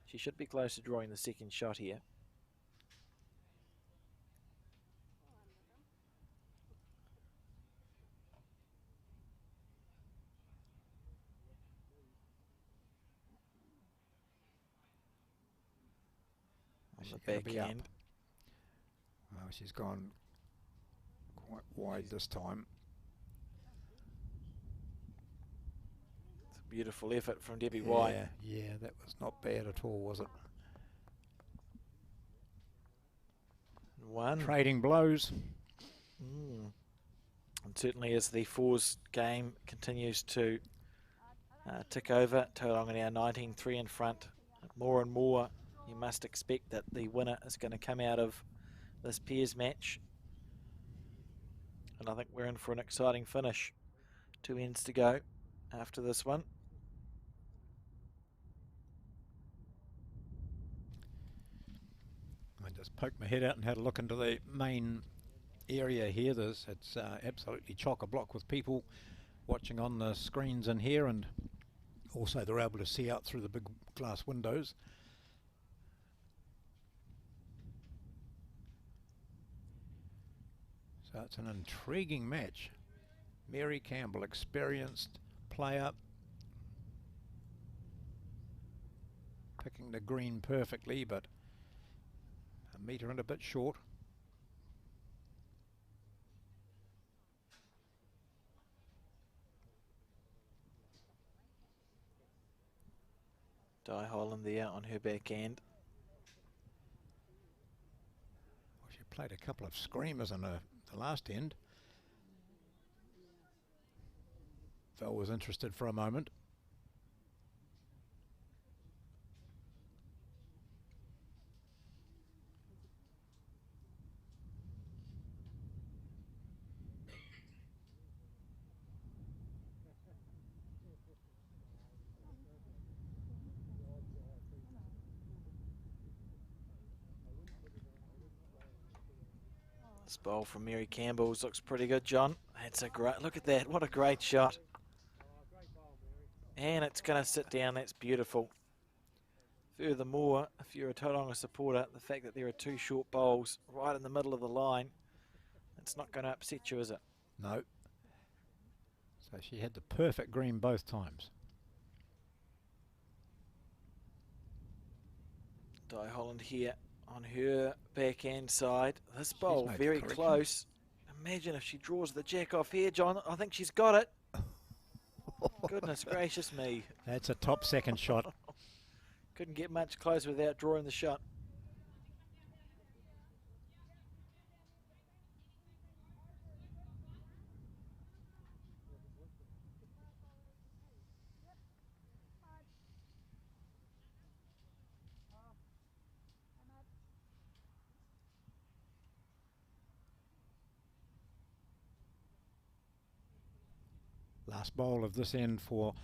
she should be close to drawing the second shot here. On the backhand. Well, she's gone quite wide this time. It's a beautiful effort from Debbie White. Yeah, that was not bad at all, was it? One. Trading blows. And certainly as the fours game continues to tick over, Tauranga now 19-3 in front. More and more, you must expect that the winner is going to come out of this pairs match. And I think we're in for an exciting finish. 2 ends to go after this one. I just poked my head out and had a look into the main area here. It's absolutely chock-a-block with people watching on the screens in here, and also they're able to see out through the big glass windows. So it's an intriguing match. Mary Campbell, experienced player, picking the green perfectly, but a metre and a bit short. Di Holland there on her backhand. Well, she played a couple of screamers on the last end. Val was interested for a moment. This bowl from Mary Campbell's looks pretty good, John. That's a great, look at that, what a great shot. And it's going to sit down, that's beautiful. Furthermore, if you're a Tauranga supporter, the fact that there are 2 short bowls right in the middle of the line, it's not going to upset you, is it? No. So she had the perfect green both times. Di Holland here on her backhand side. This bowl very close. Imagine if she draws the jack off here, John. I think she's got it. Goodness gracious me. That's a top second shot. Couldn't get much closer without drawing the shot. Last bowl of this end for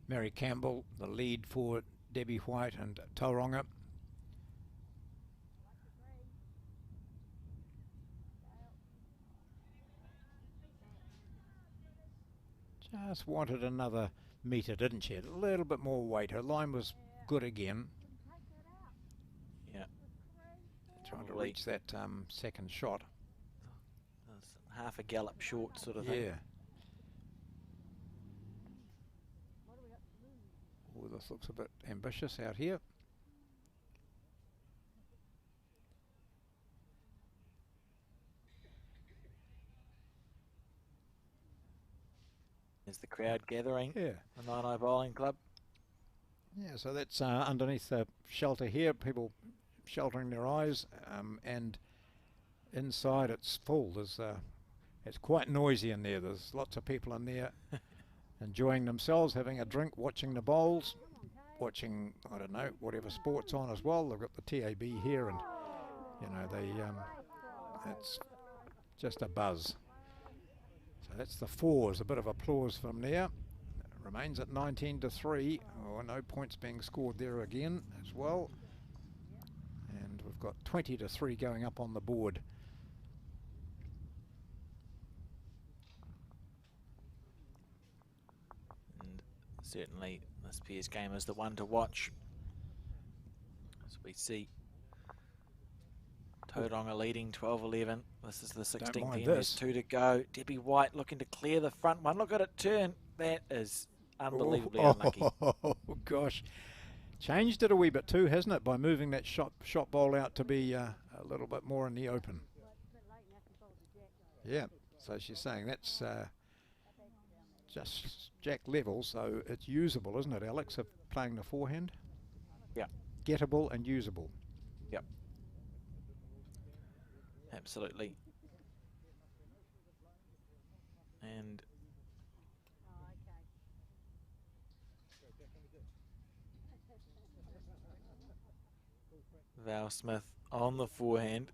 Mary Campbell, the lead for Debbie White and Tauranga. Just wanted another metre, didn't she? A little bit more weight. Her line was good again. Yeah. Trying to reach that second shot. half a gallop short sort of thing. Yeah. Oh, this looks a bit ambitious out here. There's the crowd gathering. Yeah. The Naenae Bowling Club. Yeah, so that's underneath the shelter here, people sheltering their eyes, and inside it's full. There's it's quite noisy in there. There's lots of people in there enjoying themselves, having a drink, watching the bowls, watching, I don't know, whatever sport's on as well. They've got the TAB here, and you know, it's just a buzz. So that's the fours. A bit of applause from there. Remains at 19-3. Oh, no points being scored there again as well. And we've got 20-3 going up on the board. And certainly this pair's game is the one to watch. As we see Tauranga leading 12-11. This is the 16th end. There's 2 to go. Debbie White looking to clear the front one. Look at it turn. That is unbelievably unlucky. Oh, gosh. Changed it a wee bit too, hasn't it, by moving that shot bowl out to be a little bit more in the open. Yeah, so she's saying that's just jack level, so it's usable, isn't it, Alex, of playing the forehand? Yeah. Gettable and usable. Yep. Absolutely. And Val Smith on the forehand.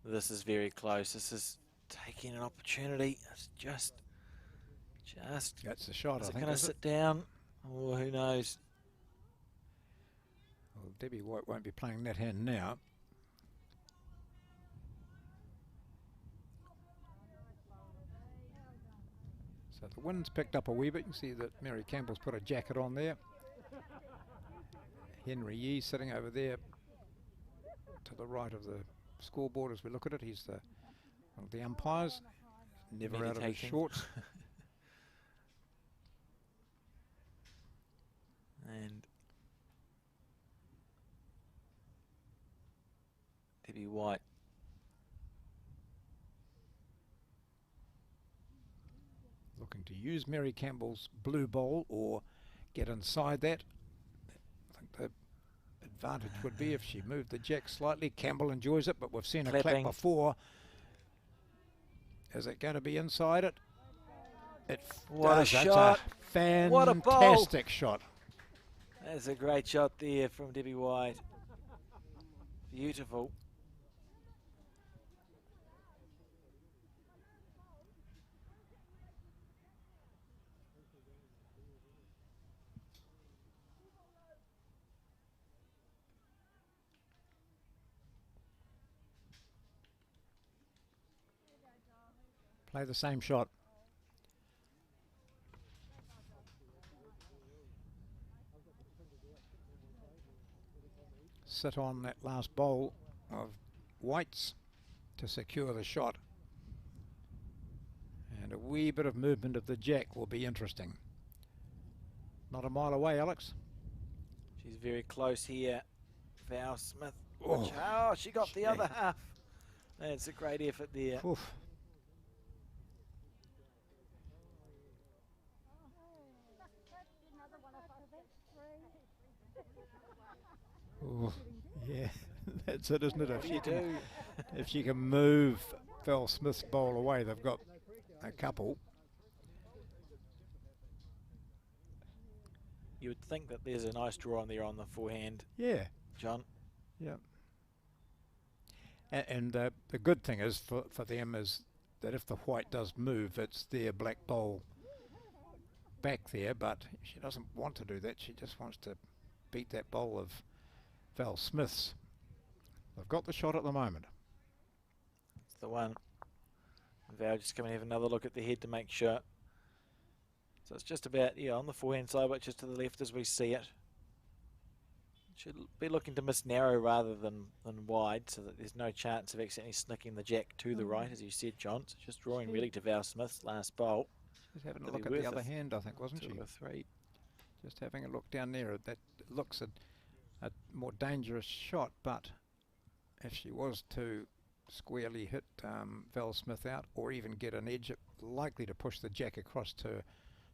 This is very close. This is taking an opportunity. It's just That's the shot, I is it think. going to sit down? Oh, who knows? Well, Debbie White won't be playing that hand now. So the wind's picked up a wee bit. You can see that Mary Campbell's put a jacket on there. Henry Yee sitting over there to the right of the scoreboard as we look at it. He's one of the umpires. Never out of his shorts. And Debbie White. Looking to use Mary Campbell's blue bowl or get inside that. I think the advantage would be if she moved the jack slightly. Campbell enjoys it, but we've seen a clap before. Is it going to be inside it? What does. a shot. Fantastic What a bowl. shot. That's a great shot there from Debbie White. Beautiful. Play the same shot. Sit on that last bowl of White's to secure the shot. And a wee bit of movement of the jack will be interesting. Not a mile away, Alex. She's very close here. Val Smith. Oh, Oh, she got the other half. That's a great effort there. Oof. Oh, yeah, that's it, isn't it? If she can move Val Smith's bowl away, they've got a couple. You would think that there's a nice draw on there on the forehand. Yeah. John. Yeah. And the good thing is for them is that if the white does move, it's their black bowl back there, but she doesn't want to do that. She just wants to beat that bowl of Val Smith's. They've got the shot at the moment. It's the one. Val just come and have another look at the head to make sure. So it's just about, yeah, on the forehand side, but just to the left as we see it. Should be looking to miss narrow rather than wide, so that there's no chance of accidentally snicking the jack to the right, as you said, John. So just drawing really to Val Smith's last bolt. She's having a That'd look be at the worth other hand, I think, wasn't she? 2 or 3. Just having a look down there. That looks a more dangerous shot, but if she was to squarely hit Val Smith out, or even get an edge, likely to push the jack across to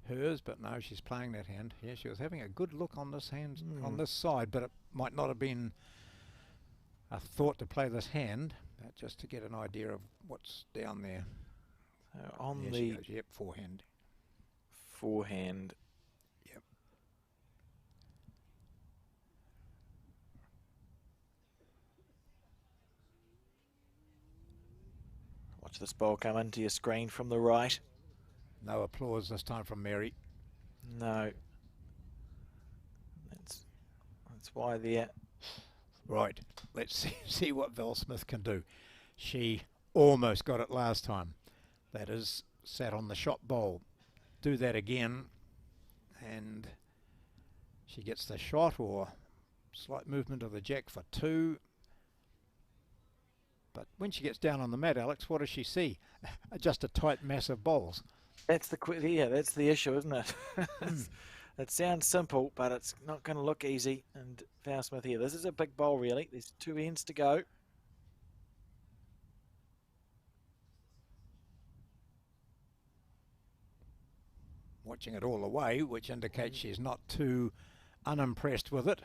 hers, but no, she's playing that hand. Yeah, she was having a good look on this hand, on this side, but it might not have been a thought to play this hand, but just to get an idea of what's down there. On there the she goes. Yep, forehand. Forehand. Yep. Watch this ball come into your screen from the right. No applause this time from Mary. No. That's why there. Right, let's see what Val Smith can do. She almost got it last time. That is, sat on the shot bowl. Do that again, and she gets the shot or slight movement of the jack for 2. But when she gets down on the mat, Alex, what does she see? Just a tight mass of bowls. That's that's the issue, isn't it? It sounds simple, but it's not going to look easy. And Val Smith here. This is a big bowl, really. There's 2 ends to go. Watching it all the way, which indicates she's not too unimpressed with it.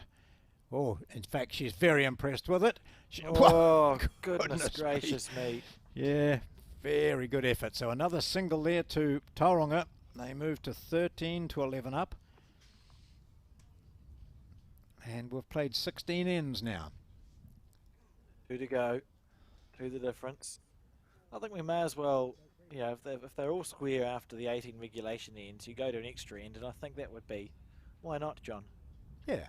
Oh, in fact, she's very impressed with it. Oh, goodness gracious me. Yeah, very good effort. So another single there to Tauranga. They move to 13 to 11 up. And we've played 16 ends now. 2 to go. 2 the difference. I think we may as well, you know, if they're all square after the 18 regulation ends, you go to an extra end, and I think that would be, why not, John? Yeah.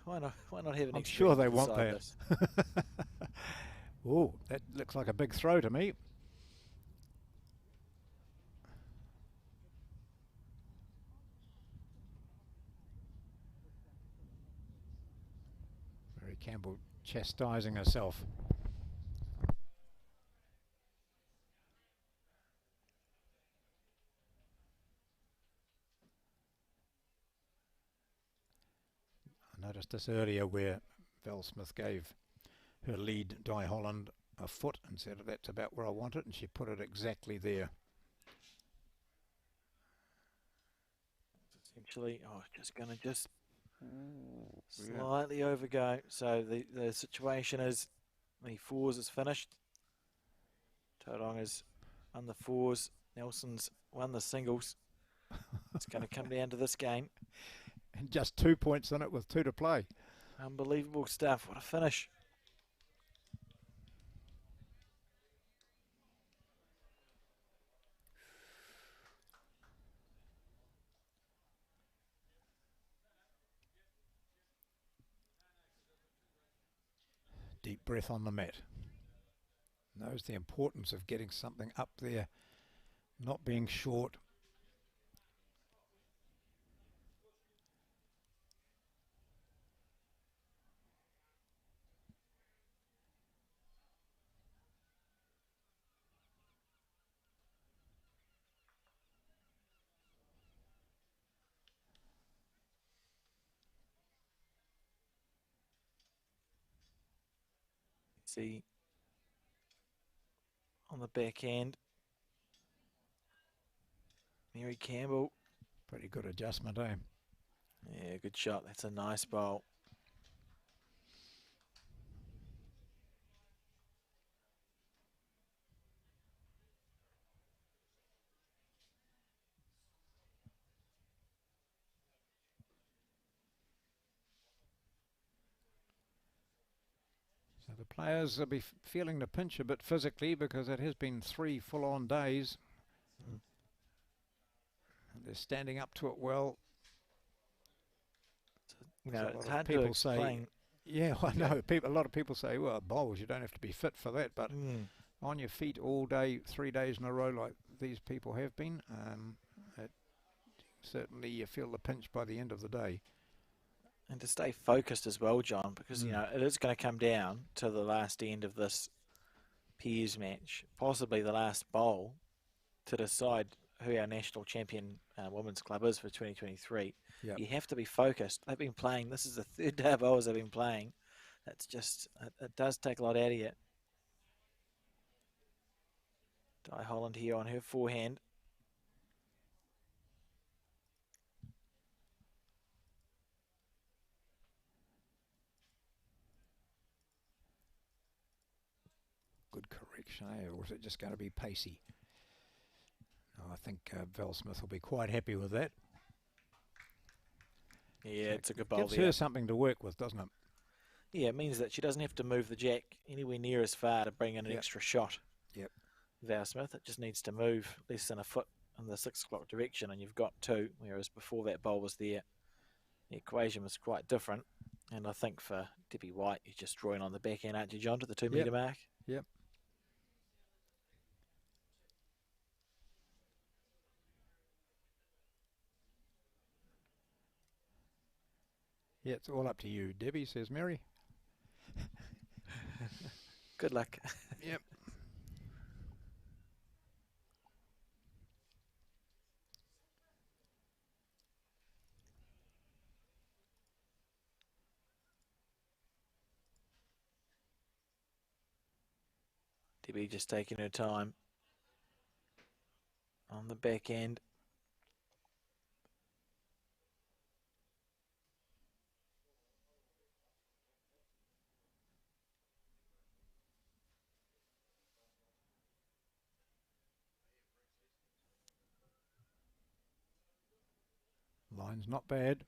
Why not have an I'm extra sure end they want beside that. this? Oh, that looks like a big throw to me. Mary Campbell chastising herself. I noticed this earlier where Val Smith gave her lead, Di Holland, a foot and said that's about where I want it, and she put it exactly there. Essentially, just going to slightly overgo. So the situation is the 4s is finished. Tauranga's won the 4s. Nelson's won the singles. It's going to come down to this game. And just 2 points in it with 2 to play. Unbelievable stuff. What a finish. Deep breath on the mat. Knows the importance of getting something up there, not being short. See on the back end, Mary Campbell. Pretty good adjustment, eh? Yeah, good shot. That's a nice bowl. So the players will be feeling the pinch a bit physically because it has been 3 full-on days. And they're standing up to it well. You know, it's a lot hard of people to say, explain. yeah, I know. A lot of people say, well, bowls, you don't have to be fit for that. But on your feet all day, 3 days in a row like these people have been, certainly you feel the pinch by the end of the day. And to stay focused as well, John, because, you Mm. know, it is going to come down to the last end of this Peers match, possibly the last bowl, to decide who our national champion women's club is for 2023. Yep. You have to be focused. They've been playing, this is the third day of bowls they've been playing. That's just, it does take a lot out of you. Di Holland here on her forehand. Good correction, eh? Or was it just going to be pacey? No, I think Val Smith will be quite happy with that. Yeah, So it's a good bowl gives there. her something to work with, doesn't it? Yeah, it means that she doesn't have to move the jack anywhere near as far to bring in an Yep. extra shot. Yep. Val Smith, it just needs to move less than a foot in the 6 o'clock direction, and you've got 2, whereas before that bowl was there, the equation was quite different. And I think for Debbie White, you're just drawing on the back end, aren't you, John, to the 2 metre mark? Yep. Yeah, it's all up to you, Debbie, says Mary. Good luck. Yep. Debbie just taking her time on the back end. Line's not bad.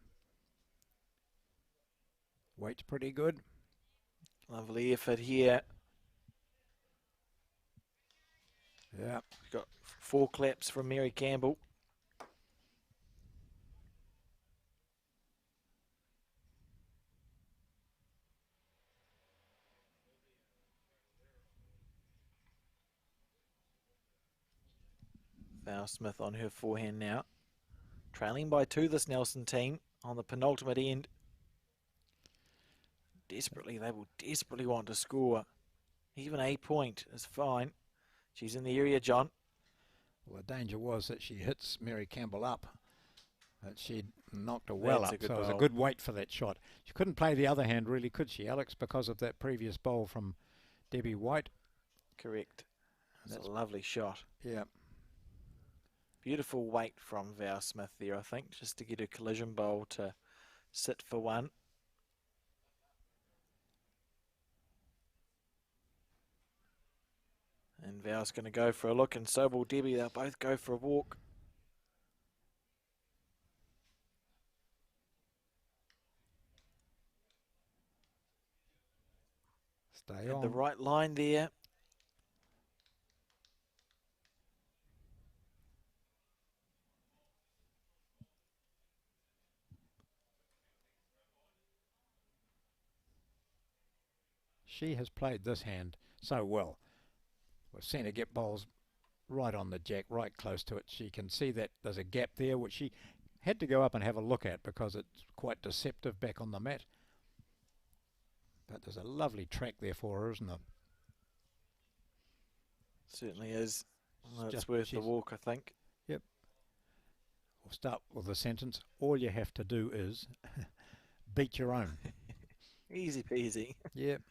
Weight's pretty good. Lovely effort here. Yeah. We've got 4 claps from Mary Campbell. Val Smith on her forehand now. Trailing by 2, this Nelson team on the penultimate end. Desperately, they will desperately want to score. Even a point is fine. She's in the area, John. Well, the danger was that she hits Mary Campbell up. That she'd knocked her well That's up, a good so it was a bowl. good weight for that shot. She couldn't play the other hand, really, could she, Alex, because of that previous bowl from Debbie White? Correct. That's That's- a lovely shot. Yeah. Beautiful weight from Val Smith there, I think, just to get her collision bowl to sit for 1. And Val's going to go for a look, and so will Debbie. They'll both go for a walk. Stay Had on. the right line there. She has played this hand so well. We've seen her get bowls right on the jack, right close to it. She can see that there's a gap there, which she had to go up and have a look at because it's quite deceptive back on the mat. But there's a lovely track there for her, isn't there? Certainly is. Well, it's Just- worth the she's- walk, I think. We'll start with the sentence. All you have to do is beat your own. Easy peasy. Yep.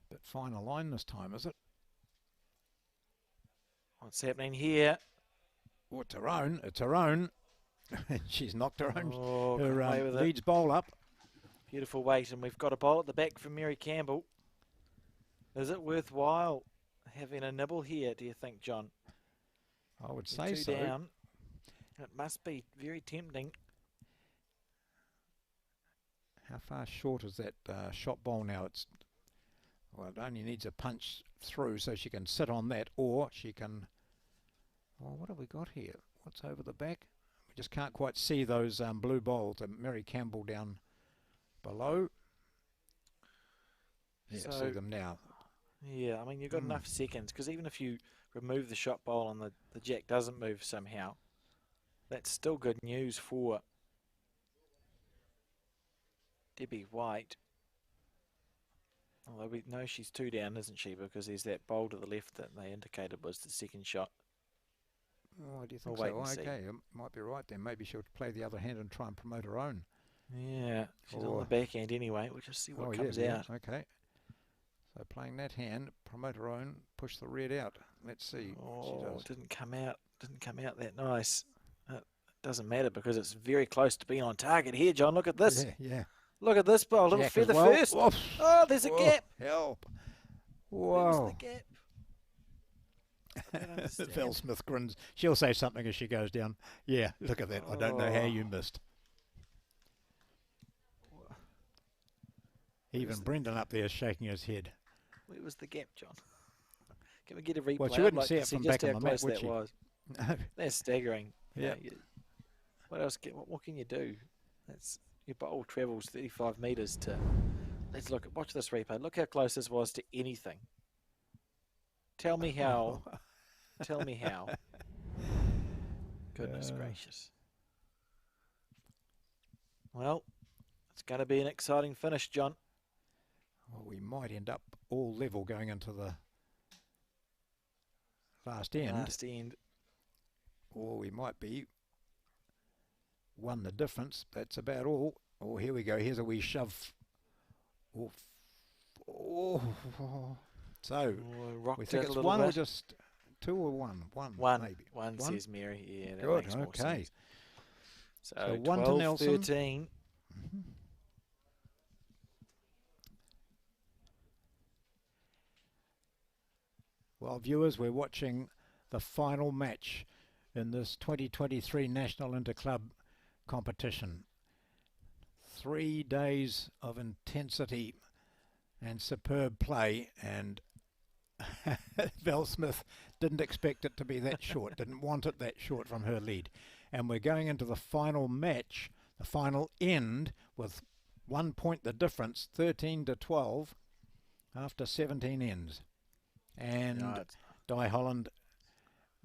Bit finer line this time, is it? What's happening here? Oh, it's her own. It's her own. She's knocked her own. Oh, got Her away with it. Leeds bowl up. Beautiful weight, and we've got a bowl at the back from Mary Campbell. Is it worthwhile having a nibble here, do you think, John? I would You're say 2 so. down. It must be very tempting. How far short is that shot bowl now? It's well, it only needs a punch through, so she can sit on that, or she can. Oh, what have we got here? What's over the back? We just can't quite see those blue bowls. Mary Campbell down below. Yeah, So, see them now. Yeah, I mean, you've got enough seconds, because even if you remove the shot bowl and the jack doesn't move somehow, that's still good news for Debbie White. Although we know she's 2 down, isn't she? Because there's that bowl to the left that they indicated was the second shot. Oh, do you think We'll wait so? and see. Okay, might be right then. Maybe she'll play the other hand and try and promote her own. Yeah, she's on the backhand anyway. We'll just see what comes out. Okay. So playing that hand, promote her own, push the red out. Let's see what she does. It didn't come out. Didn't come out that nice. It doesn't matter because it's very close to being on target here, John. Look at this. Yeah. Look at this bowl. Little Jack feather as well. first. Whoa. Oh, there's a gap. Help. Where's Whoa. the gap? I don't understand. Val Smith grins. She'll say something as she goes down. Yeah, look at that. I don't know how you missed. Even Brendan up there is shaking his head. Where was the gap, John? Can we get a replay? Well, she wouldn't I'd see like it to from just back on how the mat, close would that she? was. No. That's staggering. Yeah. What else? What can you do? That's your bowl travels 35 metres to. Let's look. Watch this replay. Look how close this was to anything. Tell me how. Tell me how. Goodness gracious. Well, it's going to be an exciting finish, John. Well, we might end up all level going into the last end. Or we might be one the difference. That's about all. Oh, here we go. Here's a wee shove. Oh. So, we think it's one or just two or one? One, maybe. One says Mary. Yeah, that good, makes more okay. sense. So 1 to Nelson. 13. Well, viewers, we're watching the final match in this 2023 National Interclub competition. 3 days of intensity and superb play, and Val Smith didn't expect it to be that short, didn't want it that short from her lead. And we're going into the final match, the final end, with 1 point the difference, 13 to 12, after 17 ends. And Di Holland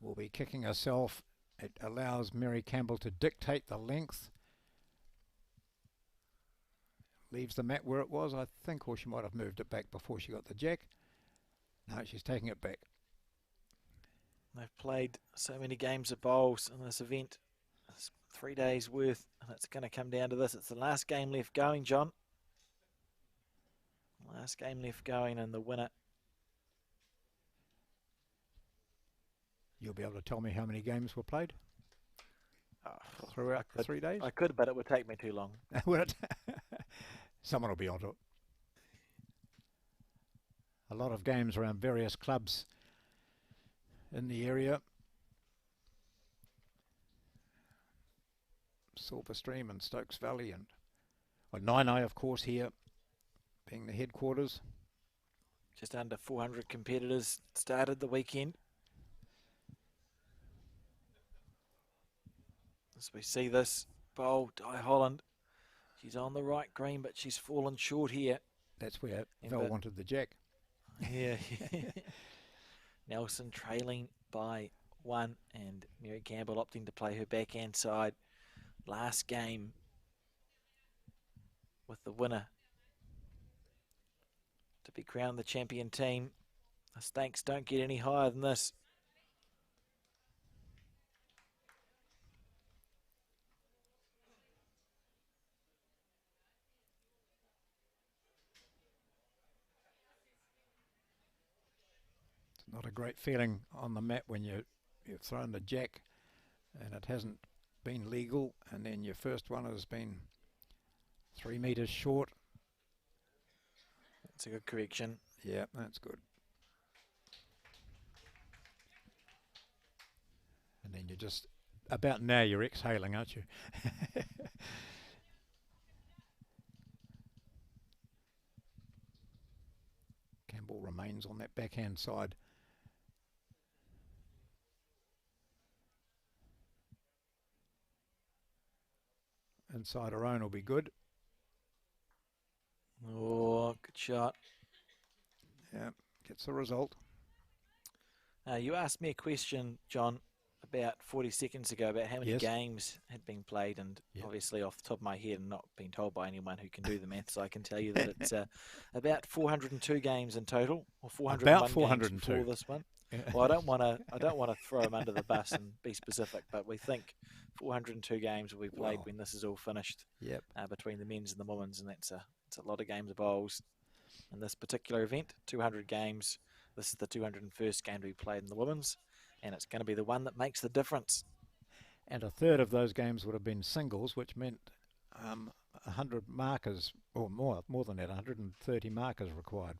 will be kicking herself. It allows Mary Campbell to dictate the length. Leaves the mat where it was, I think, or she might have moved it back before she got the jack. No, she's taking it back. They've played so many games of bowls in this event. It's 3 days worth, and it's going to come down to this. It's the last game left going, John. Last game left going, and the winner. You'll be able to tell me how many games were played throughout the 3 days? I could, but it would take me too long. Would it? Someone will be onto it. A lot of games around various clubs in the area. Silverstream and Stokes Valley, and Naenae, of course, here being the headquarters. Just under 400 competitors started the weekend. As we see this bowl, Di Holland, she's on the right green, but she's fallen short here. That's where Val wanted the jack. Yeah. Nelson trailing by 1, and Mary Campbell opting to play her backhand side. Last game with the winner to be crowned the champion team. The stakes don't get any higher than this. Not a great feeling on the mat when you've thrown the jack and it hasn't been legal, and then your first one has been 3 meters short. That's a good correction. Yeah, that's good. And then you're just, about now you're exhaling, aren't you? Campbell remains on that backhand side. inside her own will be good. Oh, good shot. Yeah, gets the result. You asked me a question, John, about 40 seconds ago about how many Yes. games had been played, and Yep. obviously off the top of my head and not being told by anyone who can do the maths, I can tell you that it's about 402 games in total, or 401 About games 402. before this one. Yeah. Well, I don't want to throw him under the bus and be specific, but we think 402 games will be played Wow. when this is all finished. Yep. Between the men's and the women's, and it's a lot of games of bowls in this particular event. 200 games. This is the 201st game to be played in the women's, and it's going to be the one that makes the difference. And a third of those games would have been singles, which meant 100 markers, or more than that, 130 markers required.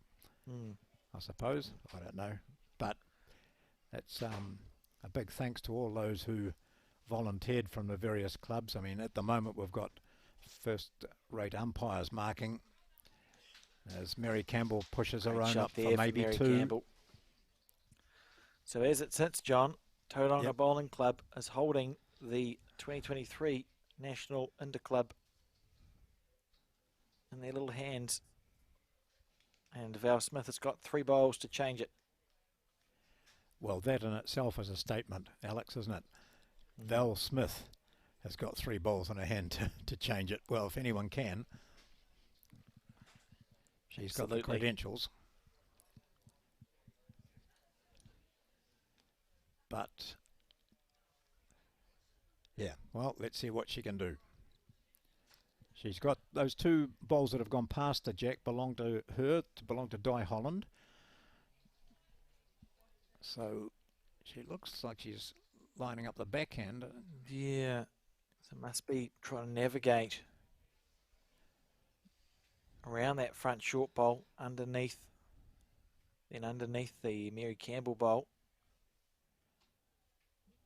I suppose. I don't know. But that's a big thanks to all those who volunteered from the various clubs. I mean, at the moment we've got first-rate umpires marking as Mary Campbell pushes her own up for maybe Mary 2. Campbell. So as it sits, John, Tauranga Bowling Club is holding the 2023 National Interclub in their little hands. And Val Smith has got 3 bowls to change it. Well, that in itself is a statement, Alex, isn't it? Val Smith has got 3 balls in her hand to change it. Well, if anyone can. She's got the credentials. But, yeah, well, let's see what she can do. She's got those 2 balls that have gone past the jack belong to her, belong to Di Holland. So she looks like she's lining up the backhand. Yeah, so must be trying to navigate around that front short bowl underneath the Mary Campbell bowl.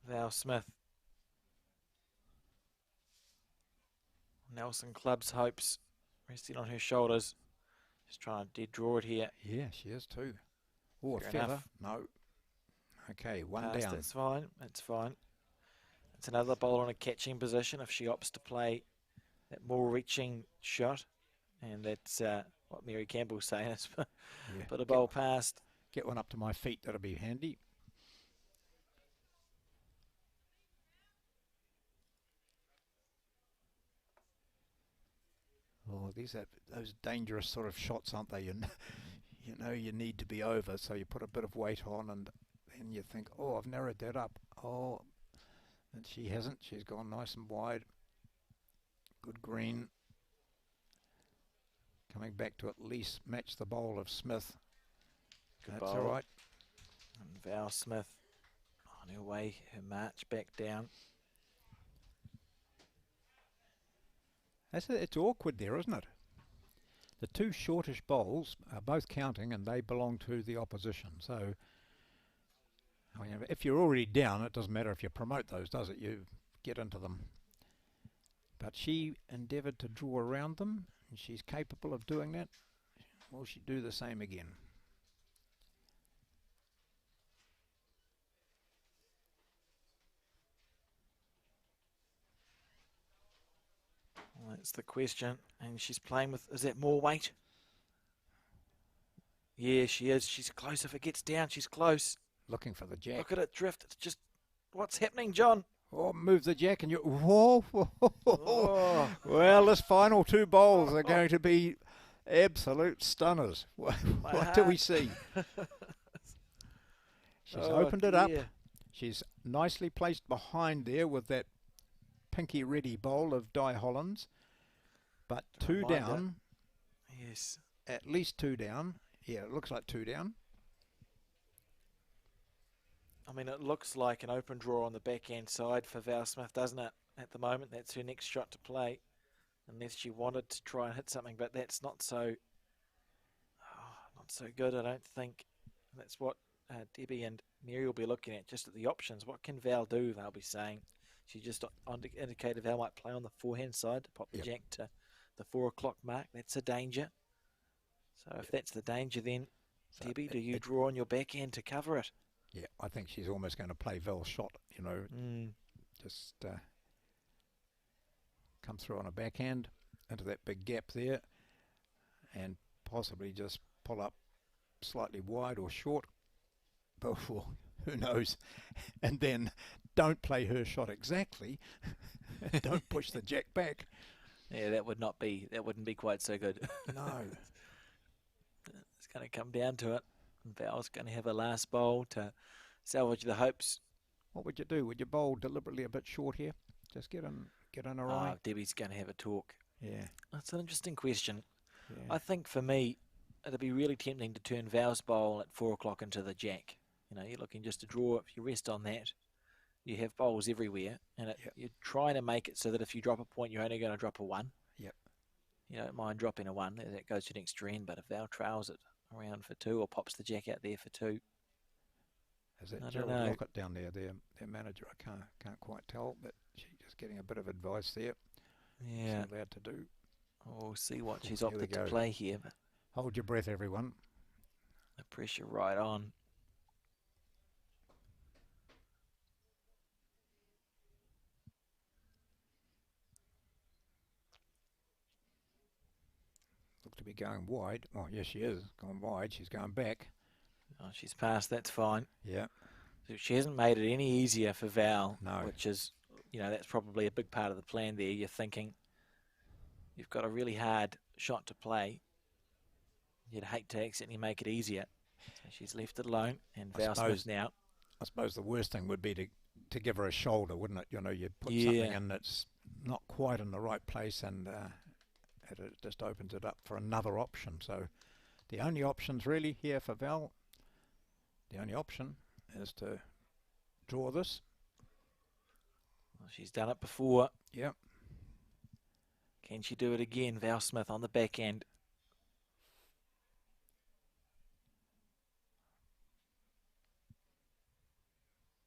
Val Smith. Nelson Club's hopes resting on her shoulders. Just trying to dead draw it here. Yeah, she is too. Oh, a Fair feather. enough. No. Okay, one Passed, down. That's fine. That's fine. It's another bowler in a catching position if she opts to play that more reaching shot. And that's what Mary Campbell's saying is put a bowl past. Get one up to my feet, that'll be handy. Oh, these are those dangerous sort of shots, aren't they? You know you need to be over, so you put a bit of weight on and then you think, oh, I've narrowed that up. Oh, and she hasn't. She's gone nice and wide. Good green. Coming back to at least match the bowl of Smith. Good That's bowl. all right. And Val Smith on her way, her march back down. It's awkward there, isn't it? The 2 shortish bowls are both counting and they belong to the opposition. So, I mean, if you're already down, it doesn't matter if you promote those, does it? You get into them. But she endeavoured to draw around them, and she's capable of doing that. Will she do the same again? Well, that's the question. And she's playing with, is that more weight? Yeah, she is. She's close. If it gets down, she's close. Looking for the jack. Look at it drift. It's just, what's happening, John? Oh, move the jack and you... Whoa, whoa, whoa. Oh. Well, this final 2 bowls are going to be absolute stunners. What do we see? She's opened it up. She's nicely placed behind there with that pinky ready bowl of Di Holland's. But 2 down. Yes. At least 2 down. Yeah, it looks like 2 down. I mean, it looks like an open draw on the backhand side for Val Smith, doesn't it? At the moment, that's her next shot to play. Unless she wanted to try and hit something, but that's not so good, I don't think. That's what Debbie and Mary will be looking at, just at the options. What can Val do, they'll be saying. She just indicated Val might play on the forehand side to pop the jack to the 4 o'clock mark. That's a danger. So if that's the danger, then, so Debbie, do you draw on your backhand to cover it? Yeah, I think she's almost going to play Val's shot, you know. Just come through on a backhand into that big gap there and possibly just pull up slightly wide or short. But well, who knows? And then don't play her shot exactly. Don't push the jack back. Yeah, that wouldn't be quite so good. No. It's going to come down to it. Val's going to have a last bowl to salvage the hopes. What would you do? Would you bowl deliberately a bit short here? Just get in a right? Debbie's going to have a talk. Yeah. That's an interesting question. Yeah. I think for me, it'd be really tempting to turn Val's bowl at 4 o'clock into the jack. You know, you're looking just to draw. If you rest on that, you have bowls everywhere, and you're trying to make it so that if you drop a point, you're only going to drop a 1. Yep. You don't mind dropping a 1. That goes to the next end, but if Val trails it around for 2 or pops the jack out there for 2. Is that I don't Gerald know. Lockett down there, their manager? I can't quite tell, but she's just getting a bit of advice there. Yeah. She's allowed to do. We'll see what she's Here we opted to go. play here, but Hold your breath, everyone. the pressure right on. Look to be going wide. Oh, yes, she is going wide. She's going back. Oh, she's passed, that's fine. Yeah. So she hasn't made it any easier for Val, No. which is, that's probably a big part of the plan there. You're thinking you've got a really hard shot to play. You'd hate to accidentally make it easier. So she's left it alone, and Val Smith now. I suppose the worst thing would be to give her a shoulder, wouldn't it? You know, you put something in that's not quite in the right place, and it just opens it up for another option. So the only options really here for Val, the only option is to draw this. Well, she's done it before. Yep. Can she do it again? Val Smith on the back end.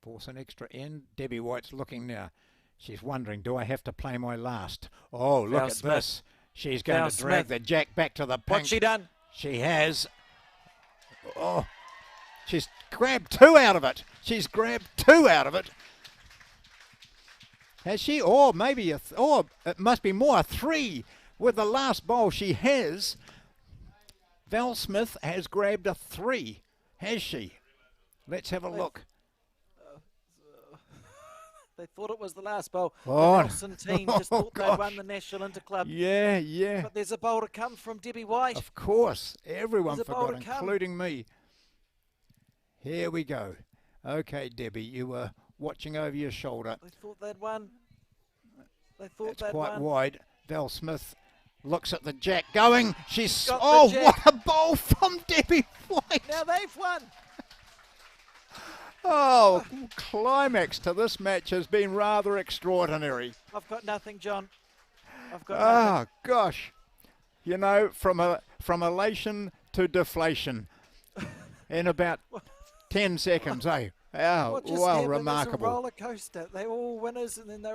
Force an extra end. Debbie White's looking now. She's wondering, do I have to play my last? Oh, look Val at Smith. this. She's going Val to drag Smith. the jack back to the pink. What's she done? She has. Oh, she's grabbed 2 out of it. She's grabbed 2 out of it. Has she? Or maybe it must be more, a 3. With the last bowl she has. Val Smith has grabbed a 3. Has she? Let's have a look. They thought it was the last bowl. Oh, The Nelson team just oh, thought they gosh. won the National Interclub. Yeah. But there's a bowl to come from Debbie White. Of course. Everyone There's a bowl forgot, to come. including me. Here we go. Okay, Debbie, you were watching over your shoulder. They thought they'd won. They thought It's they'd quite won. wide. Val Smith looks at the jack going. She's Got the oh, jack. what a bowl from Debbie White! Now they've won. Oh, climax to this match has been rather extraordinary. I've got nothing, John. I've got nothing. Oh gosh, you know, from elation to deflation in about 10 seconds, eh? Oh, What just well, happened? remarkable. It's a roller coaster. They were all winners, and then they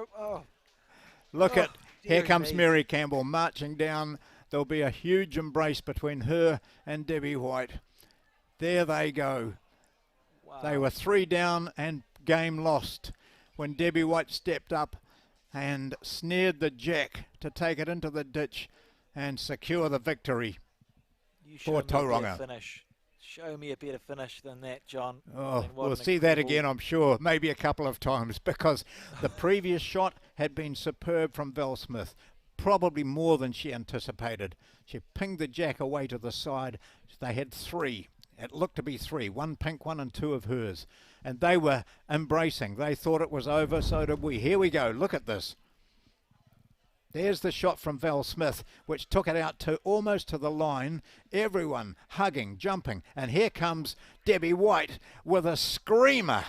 Look Oh, at, here dearie comes me. Mary Campbell marching down. There'll be a huge embrace between her and Debbie White. There they go. wow. They were 3 down and game lost when Debbie White stepped up and snared the jack to take it into the ditch and secure the victory. You for show me a better Tauranga. finish. Show me a better finish than that, John. Oh, I mean, what we'll an see that incredible- again, I'm sure, maybe a couple of times, because the previous shot had been superb from Val Smith, probably more than she anticipated. She pinged the jack away to the side. They had 3. It looked to be 3, 1 pink one and 2 of hers. And they were embracing. They thought it was over, so did we. Here we go. Look at this. There's the shot from Val Smith, which took it out to almost to the line. Everyone hugging, jumping. And here comes Debbie White with a screamer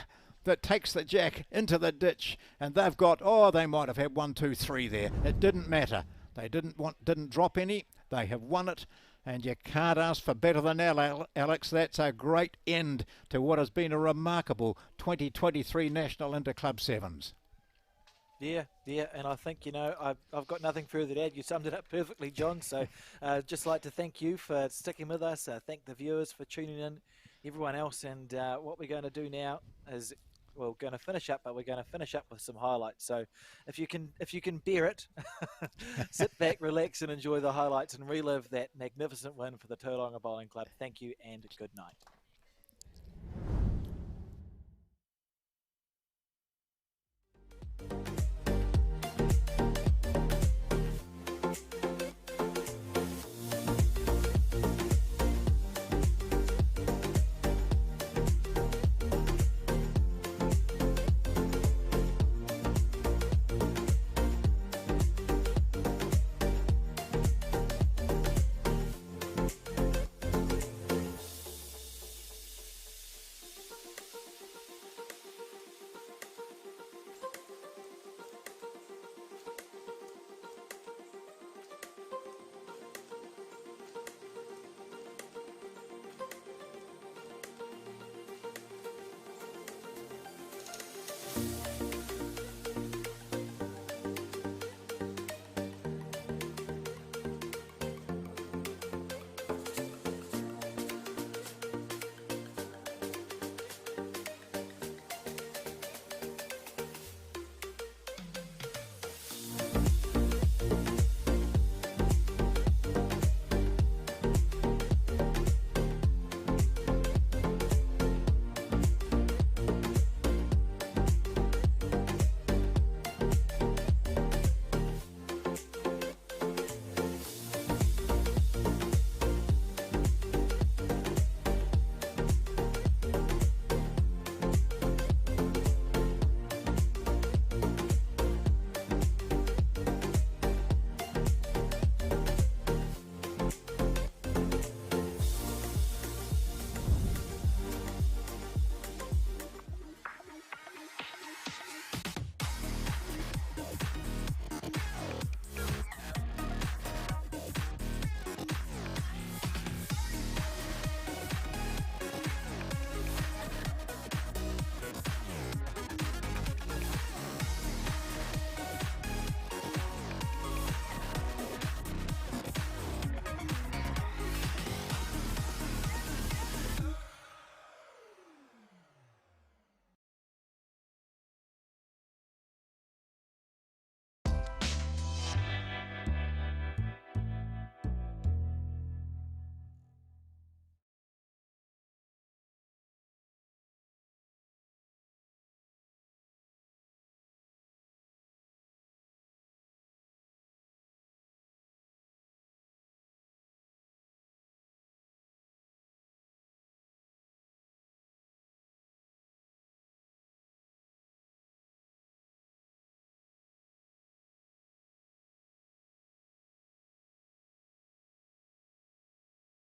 that takes the jack into the ditch. And they've got, they might have had 1, 2, 3 there. It didn't matter. They didn't drop any. They have won it. And you can't ask for better than that, Alex. That's a great end to what has been a remarkable 2023 National Interclub Sevens. Yeah, and I think, I've got nothing further to add. You summed it up perfectly, John. So just like to thank you for sticking with us. Thank the viewers for tuning in, everyone else. And what we're going to do now is We're going to finish up, but we're going to finish up with some highlights. So if you can bear it, sit back, relax, and enjoy the highlights and relive that magnificent win for the Tauranga Bowling Club. Thank you and good night.